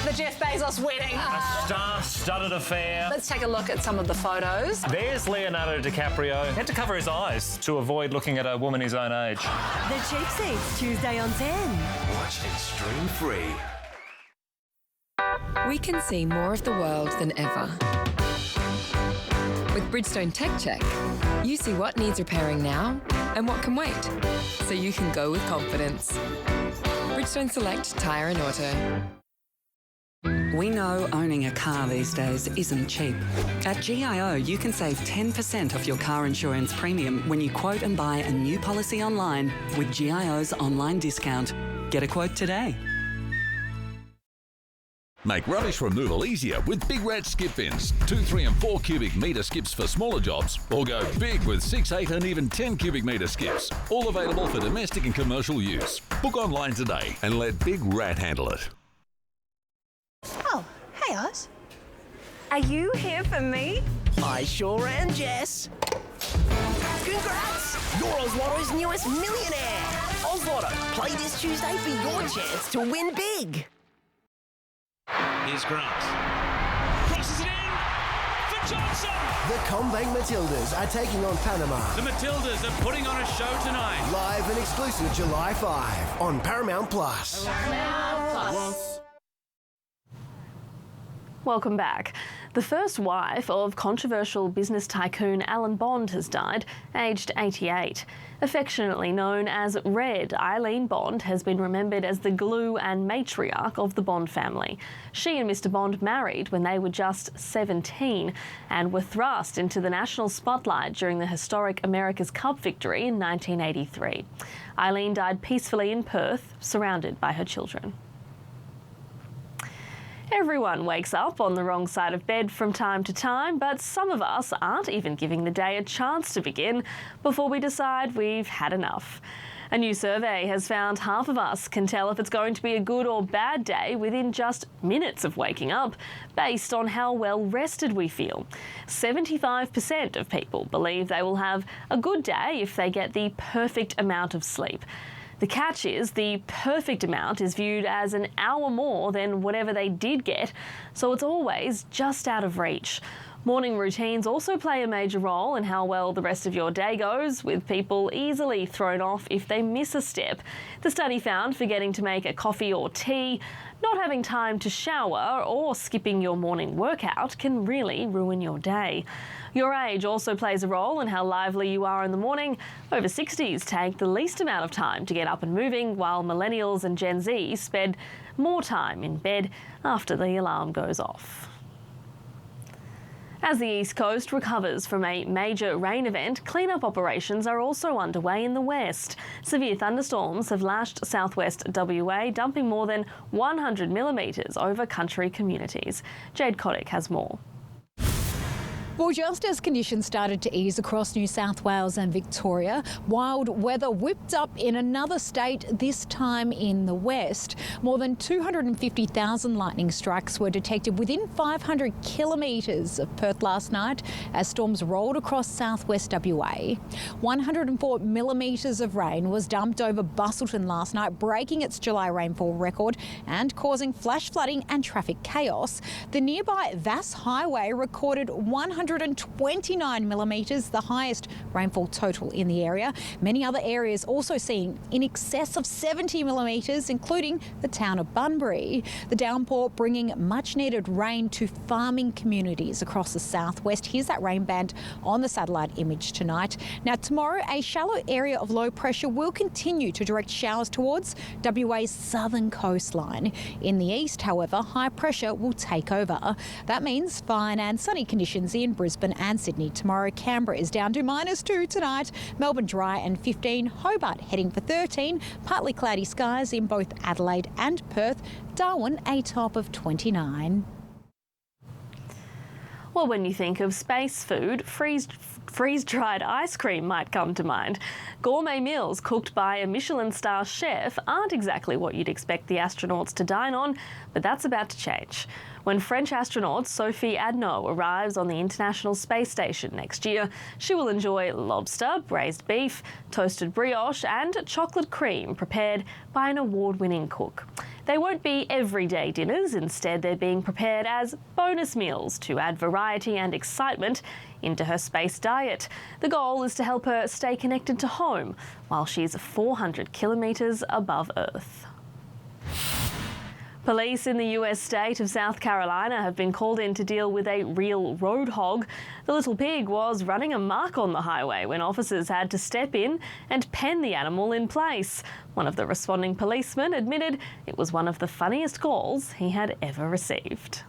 The Jeff Bezos wedding. A star-studded affair. Let's take a look at some of the photos. There's Leonardo DiCaprio. Had to cover his eyes to avoid looking at a woman his own age. The Cheap Seats, Tuesday on 10. Watch it stream-free. We can see more of the world than ever. With Bridgestone Tech Check, you see what needs repairing now and what can wait, so you can go with confidence. Bridgestone Select Tyre and Auto. We know owning a car these days isn't cheap. At GIO, you can save 10% off your car insurance premium when you quote and buy a new policy online with GIO's online discount. Get a quote today. Make rubbish removal easier with Big Rat skip bins. 2, 3 and 4 cubic metre skips for smaller jobs, or go big with 6, 8 and even 10 cubic metre skips. All available for domestic and commercial use. Book online today and let Big Rat handle it. Oh, hey, Oz. Are you here for me? I sure am, Jess. Congrats! You're Oz Lotto's newest millionaire. Oz Lotto, play this Tuesday for your chance to win big. Here's Grant. Crosses it in for Johnson. The Combank Matildas are taking on Panama. The Matildas are putting on a show tonight. Live and exclusive July 5 on Paramount Plus. Paramount Plus. Welcome back. The first wife of controversial business tycoon Alan Bond has died, aged 88. Affectionately known as Red, Eileen Bond has been remembered as the glue and matriarch of the Bond family. She and Mr. Bond married when they were just 17 and were thrust into the national spotlight during the historic America's Cup victory in 1983. Eileen died peacefully in Perth, surrounded by her children. Everyone wakes up on the wrong side of bed from time to time, but some of us aren't even giving the day a chance to begin before we decide we've had enough. A new survey has found half of us can tell if it's going to be a good or bad day within just minutes of waking up, based on how well rested we feel. 75% of people believe they will have a good day if they get the perfect amount of sleep. The catch is the perfect amount is viewed as an hour more than whatever they did get, so it's always just out of reach. Morning routines also play a major role in how well the rest of your day goes, with people easily thrown off if they miss a step. The study found forgetting to make a coffee or tea, not having time to shower, or skipping your morning workout can really ruin your day. Your age also plays a role in how lively you are in the morning. Over 60s take the least amount of time to get up and moving, while millennials and Gen Z spend more time in bed after the alarm goes off. As the East Coast recovers from a major rain event, clean-up operations are also underway in the west. Severe thunderstorms have lashed southwest WA, dumping more than 100 millimetres over country communities. Jade Kotick has more. Well, just as conditions started to ease across New South Wales and Victoria, wild weather whipped up in another state, this time in the west. More than 250,000 lightning strikes were detected within 500 kilometres of Perth last night as storms rolled across southwest WA. 104 millimetres of rain was dumped over Busselton last night, breaking its July rainfall record and causing flash flooding and traffic chaos. The nearby Vass Highway recorded 129 millimetres, the highest rainfall total in the area. Many other areas also seeing in excess of 70 millimetres, including the town of Bunbury. The downpour bringing much needed rain to farming communities across the southwest. Here's that rain band on the satellite image tonight. Now tomorrow, a shallow area of low pressure will continue to direct showers towards WA's southern coastline. In the east, however, high pressure will take over. That means fine and sunny conditions in Brisbane and Sydney tomorrow. Canberra is down to -2 tonight. Melbourne dry and 15. Hobart heading for 13. Partly cloudy skies in both Adelaide and Perth. Darwin a top of 29. Well, when you think of space food, freeze-dried ice cream might come to mind. Gourmet meals cooked by a Michelin star chef aren't exactly what you'd expect the astronauts to dine on, but that's about to change. When French astronaut Sophie Adno arrives on the International Space Station next year, she will enjoy lobster, braised beef, toasted brioche and chocolate cream prepared by an award-winning cook. They won't be everyday dinners, instead they're being prepared as bonus meals to add variety and excitement into her space diet. The goal is to help her stay connected to home while she's 400 kilometres above Earth. Police in the US state of South Carolina have been called in to deal with a real road hog. The little pig was running amok on the highway when officers had to step in and pen the animal in place. One of the responding policemen admitted it was one of the funniest calls he had ever received.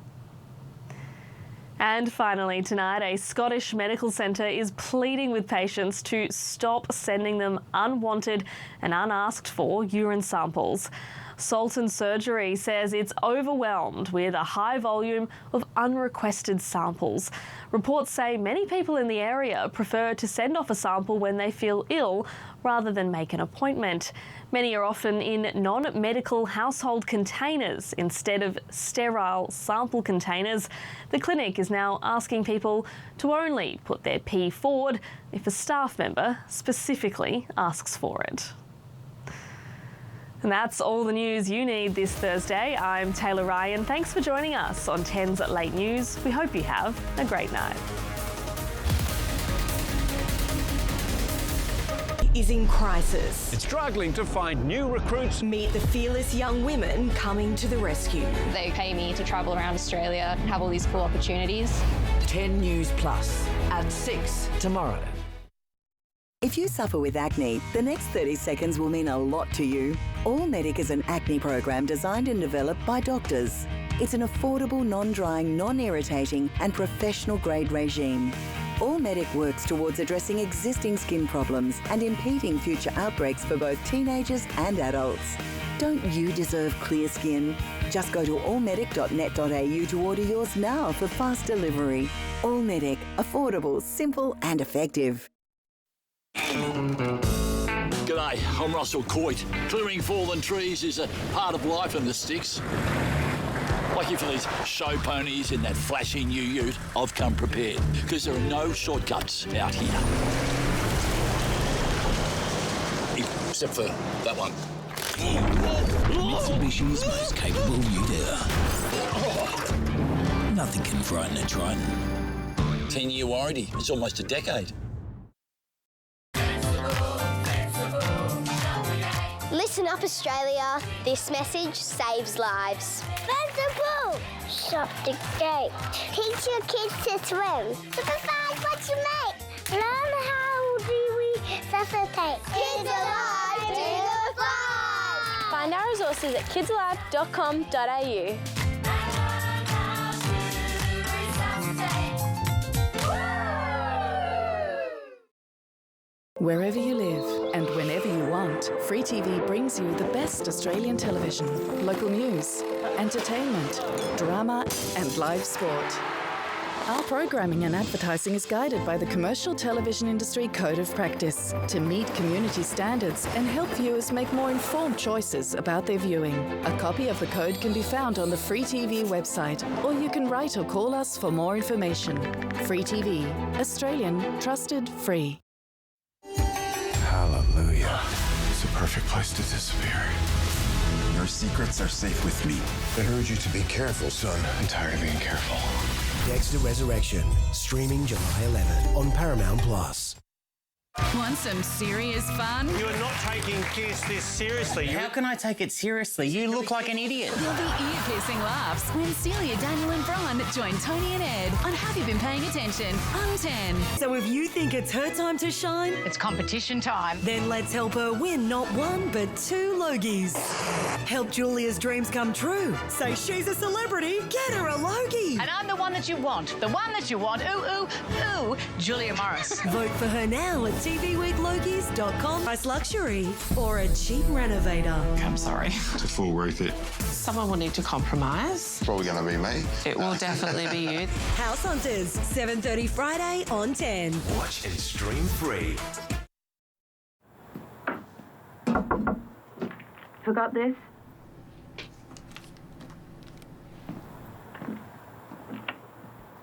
And finally tonight, a Scottish medical centre is pleading with patients to stop sending them unwanted and unasked for urine samples. Salton Surgery says it's overwhelmed with a high volume of unrequested samples. Reports say many people in the area prefer to send off a sample when they feel ill rather than make an appointment. Many are often in non-medical household containers instead of sterile sample containers. The clinic is now asking people to only put their pee forward if a staff member specifically asks for it. And that's all the news you need this Thursday. I'm Taylor Ryan. Thanks for joining us on 10's Late News. We hope you have a great night. Is in crisis. It's struggling to find new recruits. Meet the fearless young women coming to the rescue. They pay me to travel around Australia and have all these cool opportunities. 10 News Plus at 6 tomorrow. If you suffer with acne, the next 30 seconds will mean a lot to you. All Medic is an acne program designed and developed by doctors. It's an affordable, non-drying, non-irritating and professional-grade regime. All Medic works towards addressing existing skin problems and impeding future outbreaks for both teenagers and adults. Don't you deserve clear skin? Just go to allmedic.net.au to order yours now for fast delivery. All Medic, affordable, simple and effective. G'day G'day, I'm Russell Coit. Clearing fallen trees is a part of life in the sticks. Lucky for these show ponies in that flashy new ute, I've come prepared, because there are no shortcuts out here. Except for that one. Mitsubishi's most capable ute ever. Nothing can frighten a Triton. 10-year warranty. It's almost a decade. Listen up, Australia. This message saves lives. Sensible! Shop the gate. Teach your kids to swim. Supervise what you make. Learn how do we suscitate. Kids Alive, do the fly! Find our resources at kidsalive.com.au. Wherever you live and whenever you want, Free TV brings you the best Australian television, local news, entertainment, drama and live sport. Our programming and advertising is guided by the Commercial Television Industry Code of Practice to meet community standards and help viewers make more informed choices about their viewing. A copy of the code can be found on the Free TV website, or you can write or call us for more information. Free TV, Australian, trusted, free. Hallelujah. It's a perfect place to disappear. Your secrets are safe with me. I heard you to be careful, son. I'm tired of being careful. Dexter Resurrection, streaming July 11 on Paramount+. Want some serious fun? You're not taking kids this seriously. How can I take it seriously? You look like an idiot. There'll be ear-piercing laughs when Celia, Daniel and Bron join Tony and Ed on Have You Been Paying Attention on 10. So if you think it's her time to shine, It's competition time. then let's help her win not one but 2 Logies. Help Julia's dreams come true. Say she's a celebrity, get her a Logie. And I'm the one that you want. The one that you want. Ooh, ooh, ooh, Julia Morris. Vote for her now at tvweeklogies.com. Price luxury or a cheap renovator. I'm sorry. It's a full worth it. Someone will need to compromise. Probably going to be me. It will definitely be you. House Hunters, 7:30 Friday on 10. Watch and stream free. Forgot this?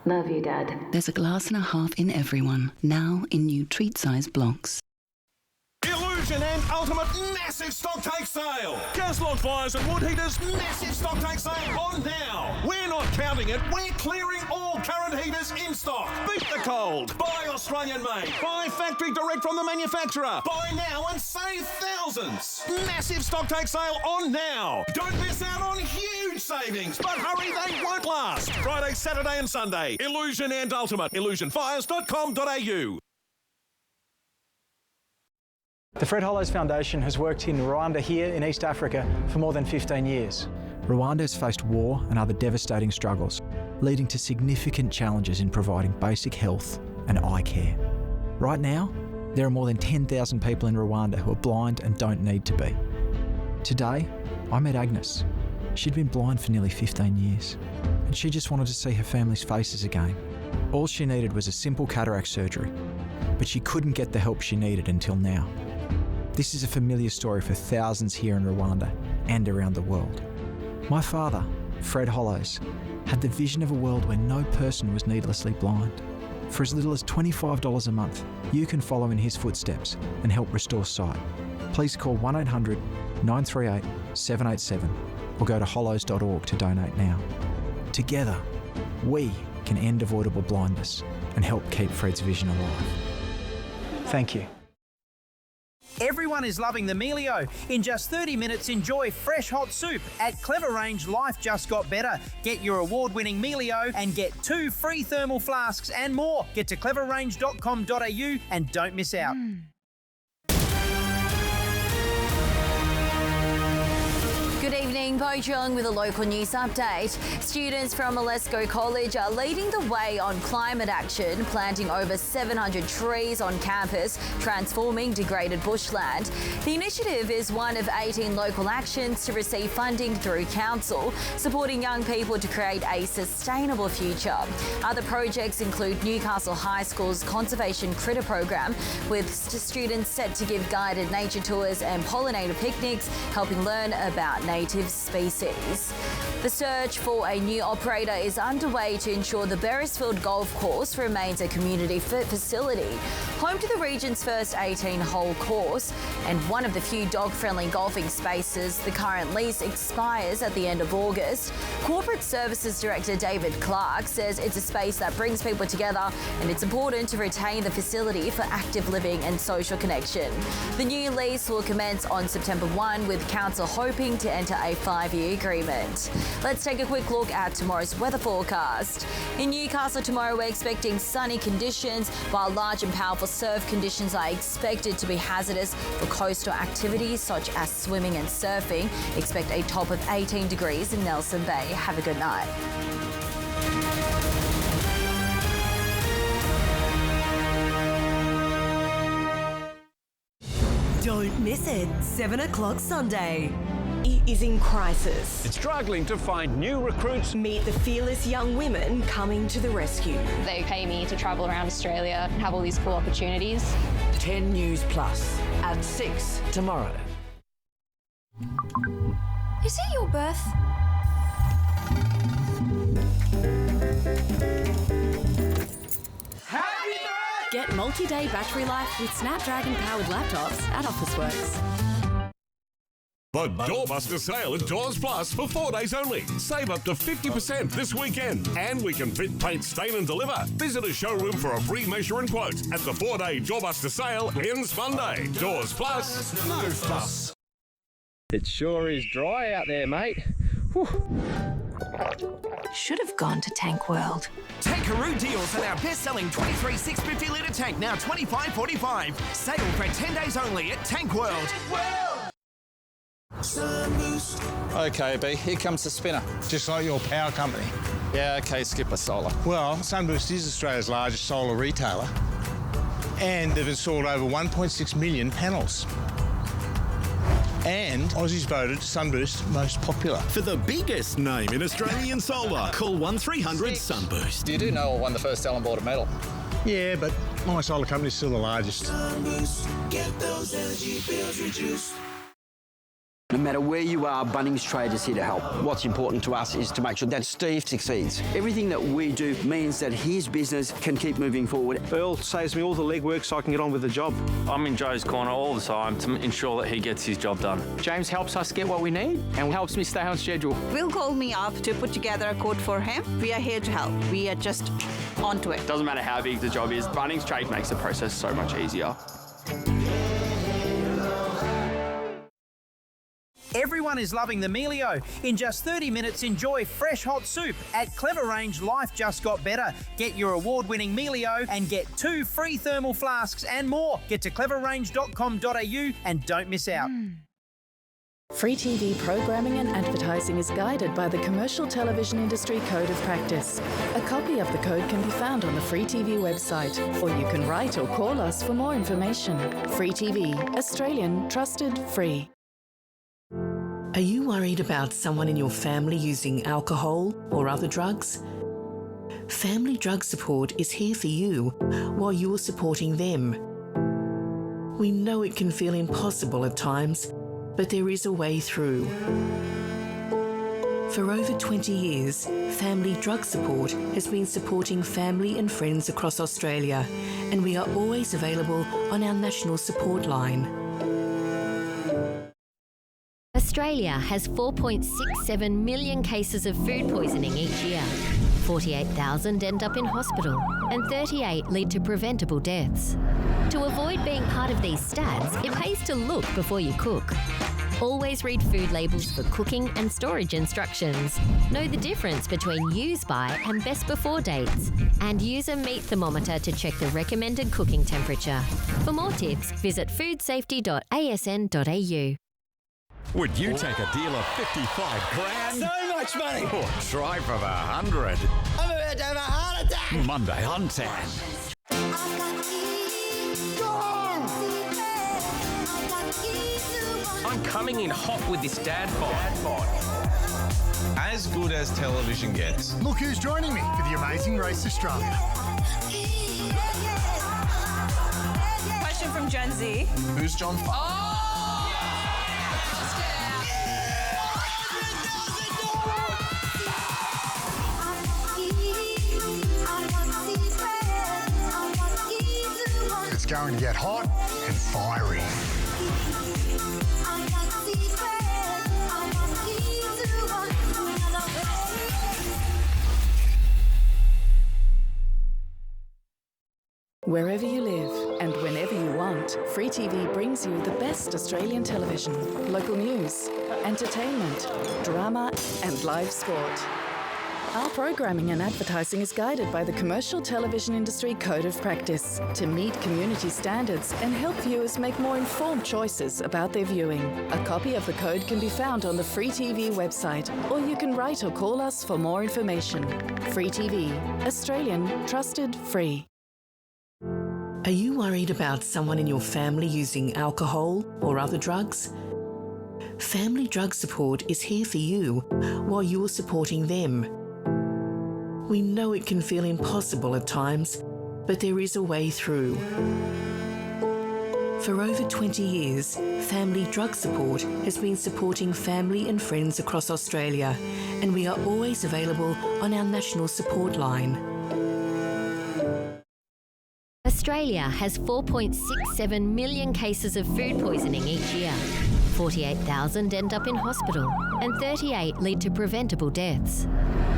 Love you, Dad. There's a glass and a half in everyone, now in new treat-sized blocks. Illusion and Ultimate massive stock take sale. Gas log fires and wood heaters massive stock take sale on now. We're not counting it. We're clearing all current heaters in stock. Beat the cold. Buy Australian made. Buy factory direct from the manufacturer. Buy now and save thousands. Massive stock take sale on now. Don't miss out on huge savings. But hurry, they won't last. Friday, Saturday and Sunday. Illusion and Ultimate. Illusionfires.com.au. The Fred Hollows Foundation has worked in Rwanda here in East Africa for more than 15 years. Rwanda has faced war and other devastating struggles, leading to significant challenges in providing basic health and eye care. Right now, there are more than 10,000 people in Rwanda who are blind and don't need to be. Today, I met Agnes. She'd been blind for nearly 15 years, and she just wanted to see her family's faces again. All she needed was a simple cataract surgery, but she couldn't get the help she needed until now. This is a familiar story for thousands here in Rwanda and around the world. My father, Fred Hollows, had the vision of a world where no person was needlessly blind. For as little as $25 a month, you can follow in his footsteps and help restore sight. Please call 1800 938 787 or go to hollows.org to donate now. Together, we can end avoidable blindness and help keep Fred's vision alive. Thank you. Everyone is loving the Melio. In just 30 minutes, enjoy fresh hot soup. At Clever Range, life just got better. Get your award-winning Melio and get 2 free thermal flasks and more. Get to cleverrange.com.au and don't miss out. Good evening. morning, Bo Jung with a local news update. Students from Malesko College are leading the way on climate action, planting over 700 trees on campus, transforming degraded bushland. The initiative is one of 18 local actions to receive funding through council, supporting young people to create a sustainable future. Other projects include Newcastle High School's Conservation Critter program, with students set to give guided nature tours and pollinator picnics, helping learn about native species. The search for a new operator is underway to ensure the Beresfield Golf Course remains a community facility, home to the region's first 18-hole course and one of the few dog-friendly golfing spaces. The current lease expires at the end of August. Corporate Services Director David Clark says it's a space that brings people together and it's important to retain the facility for active living and social connection. The new lease will commence on September 1, with council hoping to enter a 5-year agreement. Let's take a quick look at tomorrow's weather forecast. In Newcastle tomorrow, we're expecting sunny conditions, while large and powerful surf conditions are expected to be hazardous for coastal activities such as swimming and surfing. Expect a top of 18 degrees in Nelson Bay. Have a good night. Don't miss it. 7 o'clock Sunday. It is in crisis. It's struggling to find new recruits. Meet the fearless young women coming to the rescue. They pay me to travel around Australia and have all these cool opportunities. 10 News Plus at 6 tomorrow. Is it your birth? Get multi-day battery life with Snapdragon-powered laptops at Officeworks. The Doorbuster sale at Doors Plus for 4 days only. Save up to 50% this weekend. And we can fit, paint, stain and deliver. Visit a showroom for a free measure and quote at the 4-day Doorbuster sale ends Monday. Doors Plus, no fuss. It sure is dry out there, mate. Whew. Should have gone to Tank World. Tankaroo deals on our best-selling 23 650-litre tank, now $25.45. Sale for 10 days only at Tank World. Okay, B, here comes the spinner. Just like your power company. Yeah, okay, Skipper Solar. Well, Sunboost is Australia's largest solar retailer, and they've installed over 1.6 million panels. And Aussies voted Sunboost most popular. For the biggest name in Australian solar, call 1300 Sunboost. You do know I won the first Allen Border medal. Yeah, but my solar company's still the largest. Sunboost, get those energy bills reduced. No matter where you are, Bunnings Trade is here to help. What's important to us is to make sure that Steve succeeds. Everything that we do means that his business can keep moving forward. Earl saves me all the legwork so I can get on with the job. I'm in Joe's corner all the time to ensure that he gets his job done. James helps us get what we need and helps me stay on schedule. Will called me up to put together a quote for him. We are here to help. We are just onto it. Doesn't matter how big the job is, Bunnings Trade makes the process so much easier. Everyone is loving the Melio. In just 30 minutes, enjoy fresh hot soup. At Clever Range, life just got better. Get your award-winning Melio and get 2 free thermal flasks and more. Get to cleverrange.com.au and don't miss out. Free TV programming and advertising is guided by the Commercial Television Industry Code of Practice. A copy of the code can be found on the Free TV website, or you can write or call us for more information. Free TV, Australian, trusted, free. Are you worried about someone in your family using alcohol or other drugs? Family Drug Support is here for you while you're supporting them. We know it can feel impossible at times, but there is a way through. For over 20 years, Family Drug Support has been supporting family and friends across Australia, and we are always available on our national support line. Australia has 4.67 million cases of food poisoning each year. 48,000 end up in hospital and 38 lead to preventable deaths. To avoid being part of these stats, it pays to look before you cook. Always read food labels for cooking and storage instructions. Know the difference between use by and best before dates. And use a meat thermometer to check the recommended cooking temperature. For more tips, visit foodsafety.asn.au. Would you take a deal of 55 grand? So much money. Or try for the 100? I'm about to have a heart attack. Monday on 10. I'm coming in hot with this dad bod. As good as television gets. Look who's joining me for the Amazing Race Australia. Question from Gen Z. Who's John? It's going to get hot and fiery. Wherever you live and whenever you want, Free TV brings you the best Australian television, local news, entertainment, drama and live sport. Our programming and advertising is guided by the Commercial Television Industry Code of Practice to meet community standards and help viewers make more informed choices about their viewing. A copy of the code can be found on the Free TV website, or you can write or call us for more information. Free TV, Australian, trusted, free. Are you worried about someone in your family using alcohol or other drugs? Family Drug Support is here for you while you're supporting them. We know it can feel impossible at times, but there is a way through. For over 20 years, Family Drug Support has been supporting family and friends across Australia, and we are always available on our national support line. Australia has 4.67 million cases of food poisoning each year. 48,000 end up in hospital and 38 lead to preventable deaths.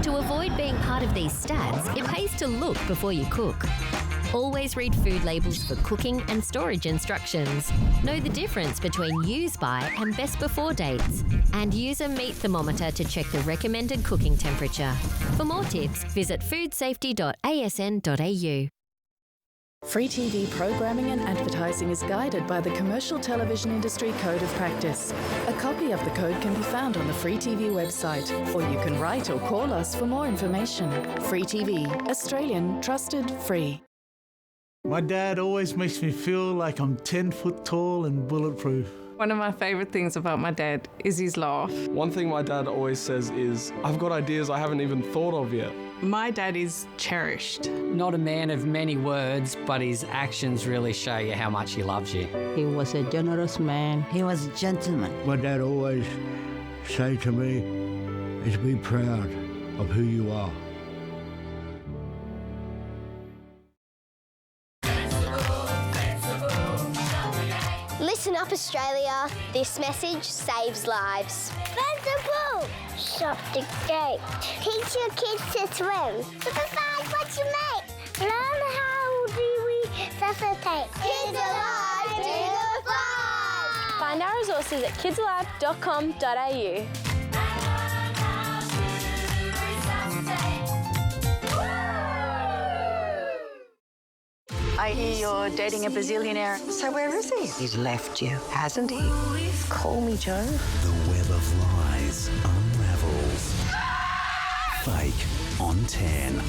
To avoid being part of these stats, it pays to look before you cook. Always read food labels for cooking and storage instructions. Know the difference between use by and best before dates. And use a meat thermometer to check the recommended cooking temperature. For more tips, visit foodsafety.asn.au. Free TV programming and advertising is guided by the Commercial Television Industry Code of Practice. A copy of the code can be found on the Free TV website, or you can write or call us for more information. Free TV, Australian, trusted, free. My dad always makes me feel like I'm 10 foot tall and bulletproof. One of my favourite things about my dad is his laugh. One thing my dad always says is, I've got ideas I haven't even thought of yet. My dad is cherished. Not a man of many words, but his actions really show you how much he loves you. He was a generous man. He was a gentleman. My dad always say to me is be proud of who you are. Listen up, Australia. This message saves lives. Vegetable. Shop the gate. Teach your kids to swim. Decide what you make. Learn how do we facilitate. Kids Alive, do the fly. Find our resources at kidsalive.com.au. I hear you're dating a Brazilianaire. So where is he? He's left you, hasn't he? Call me, Joe. The web of lies unravels. Fake on 10.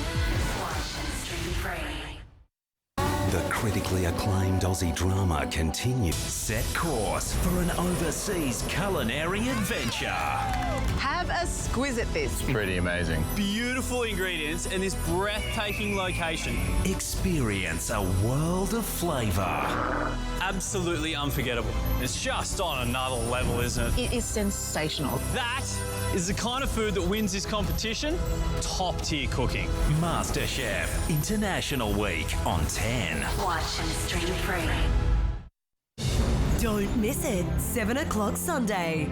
The critically acclaimed Aussie drama continues. Set course for an overseas culinary adventure. Have a squiz at this. Pretty amazing. Beautiful ingredients in this breathtaking location. Experience a world of flavour. Absolutely unforgettable. It's just on another level, isn't it? It is sensational. That is the kind of food that wins this competition. Top tier cooking. MasterChef International Week on 10. Watch and stream free. Don't miss it. 7 o'clock Sunday.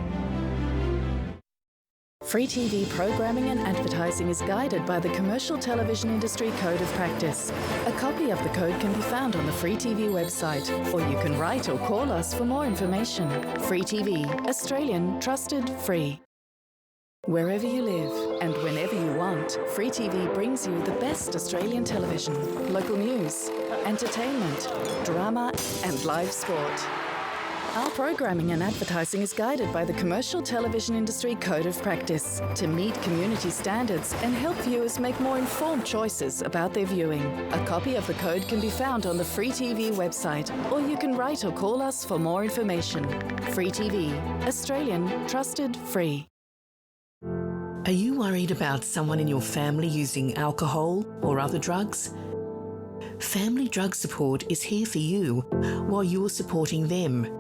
Free TV programming and advertising is guided by the Commercial Television Industry Code of Practice. A copy of the code can be found on the Free TV website, or you can write or call us for more information. Free TV, Australian, trusted, free. Wherever you live and whenever you want, Free TV brings you the best Australian television, local news, entertainment, drama and live sport. Our programming and advertising is guided by the Commercial Television Industry Code of Practice to meet community standards and help viewers make more informed choices about their viewing. A copy of the code can be found on the Free TV website, or you can write or call us for more information. Free TV, Australian, trusted, free. Are you worried about someone in your family using alcohol or other drugs? Family Drug Support is here for you while you're supporting them.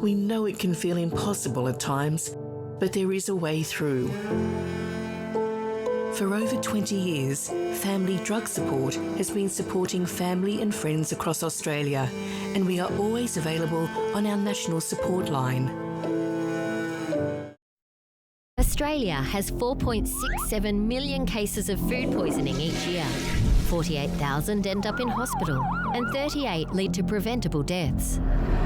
We know it can feel impossible at times, but there is a way through. For over 20 years, Family Drug Support has been supporting family and friends across Australia, and we are always available on our national support line. Australia has 4.67 million cases of food poisoning each year. 48,000 end up in hospital and 38 lead to preventable deaths.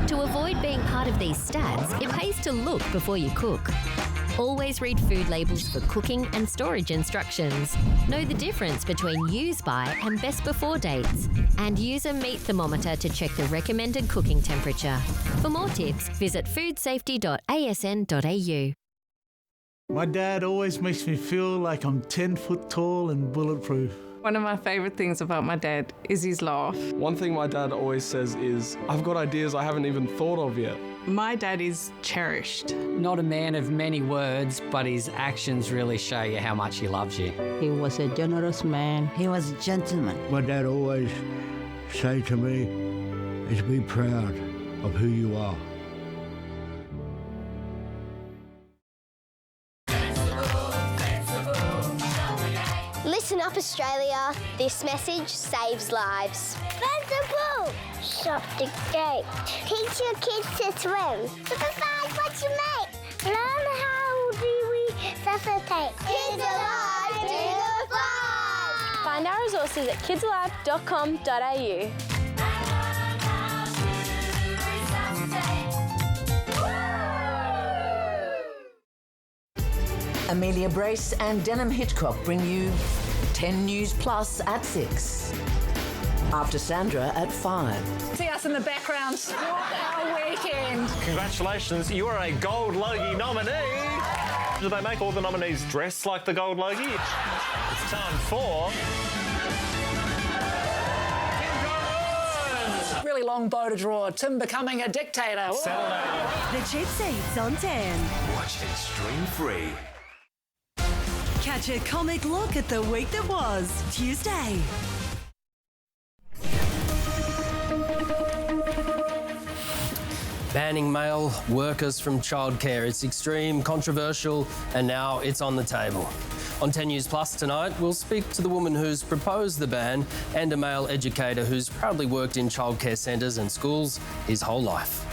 To avoid being part of these stats, it pays to look before you cook. Always read food labels for cooking and storage instructions. Know the difference between use by and best before dates. And use a meat thermometer to check the recommended cooking temperature. For more tips, visit foodsafety.asn.au. My dad always makes me feel like I'm 10 foot tall and bulletproof. One of my favourite things about my dad is his laugh. One thing my dad always says is, I've got ideas I haven't even thought of yet. My dad is cherished. Not a man of many words, but his actions really show you how much he loves you. He was a generous man. He was a gentleman. My dad always say to me is be proud of who you are. Listen up, Australia. This message saves lives. Bend the pool. Shop the gate. Teach your kids to swim. Supervise what you make. Learn how do we suffocate. Kids Alive, do the fly. Find our resources at kidsalive.com.au. Amelia Brace and Denham Hitchcock bring you 10 News Plus at 6. After Sandra at 5. See us in the background. What a weekend. Congratulations, you are a Gold Logie nominee. Do they make all the nominees dress like the Gold Logie? It's time for... Really long bow to draw. Tim becoming a dictator. Saturday. The Cheap Seats on 10. Watch it stream free. Catch a comic look at the week that was, Tuesday. Banning male workers from childcare. It's extreme, controversial, and now it's on the table. On 10 News Plus tonight, we'll speak to the woman who's proposed the ban and a male educator who's proudly worked in childcare centres and schools his whole life.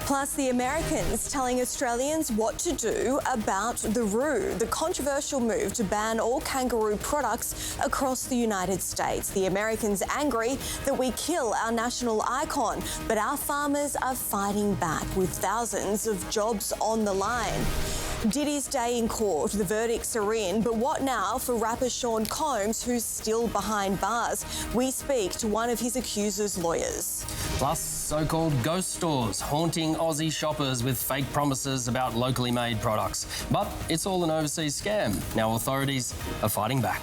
Plus, the Americans telling Australians what to do about the roux, the controversial move to ban all kangaroo products across the United States. The Americans angry that we kill our national icon, but our farmers are fighting back with thousands of jobs on the line. Diddy's day in court, the verdicts are in, but what now for rapper Sean Combs, who's still behind bars? We speak to one of his accusers' lawyers. Plus, so-called ghost stores haunting Aussie shoppers with fake promises about locally made products. But it's all an overseas scam. Now authorities are fighting back.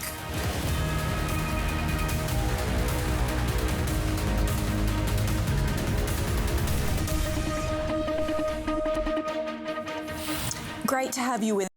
Great to have you with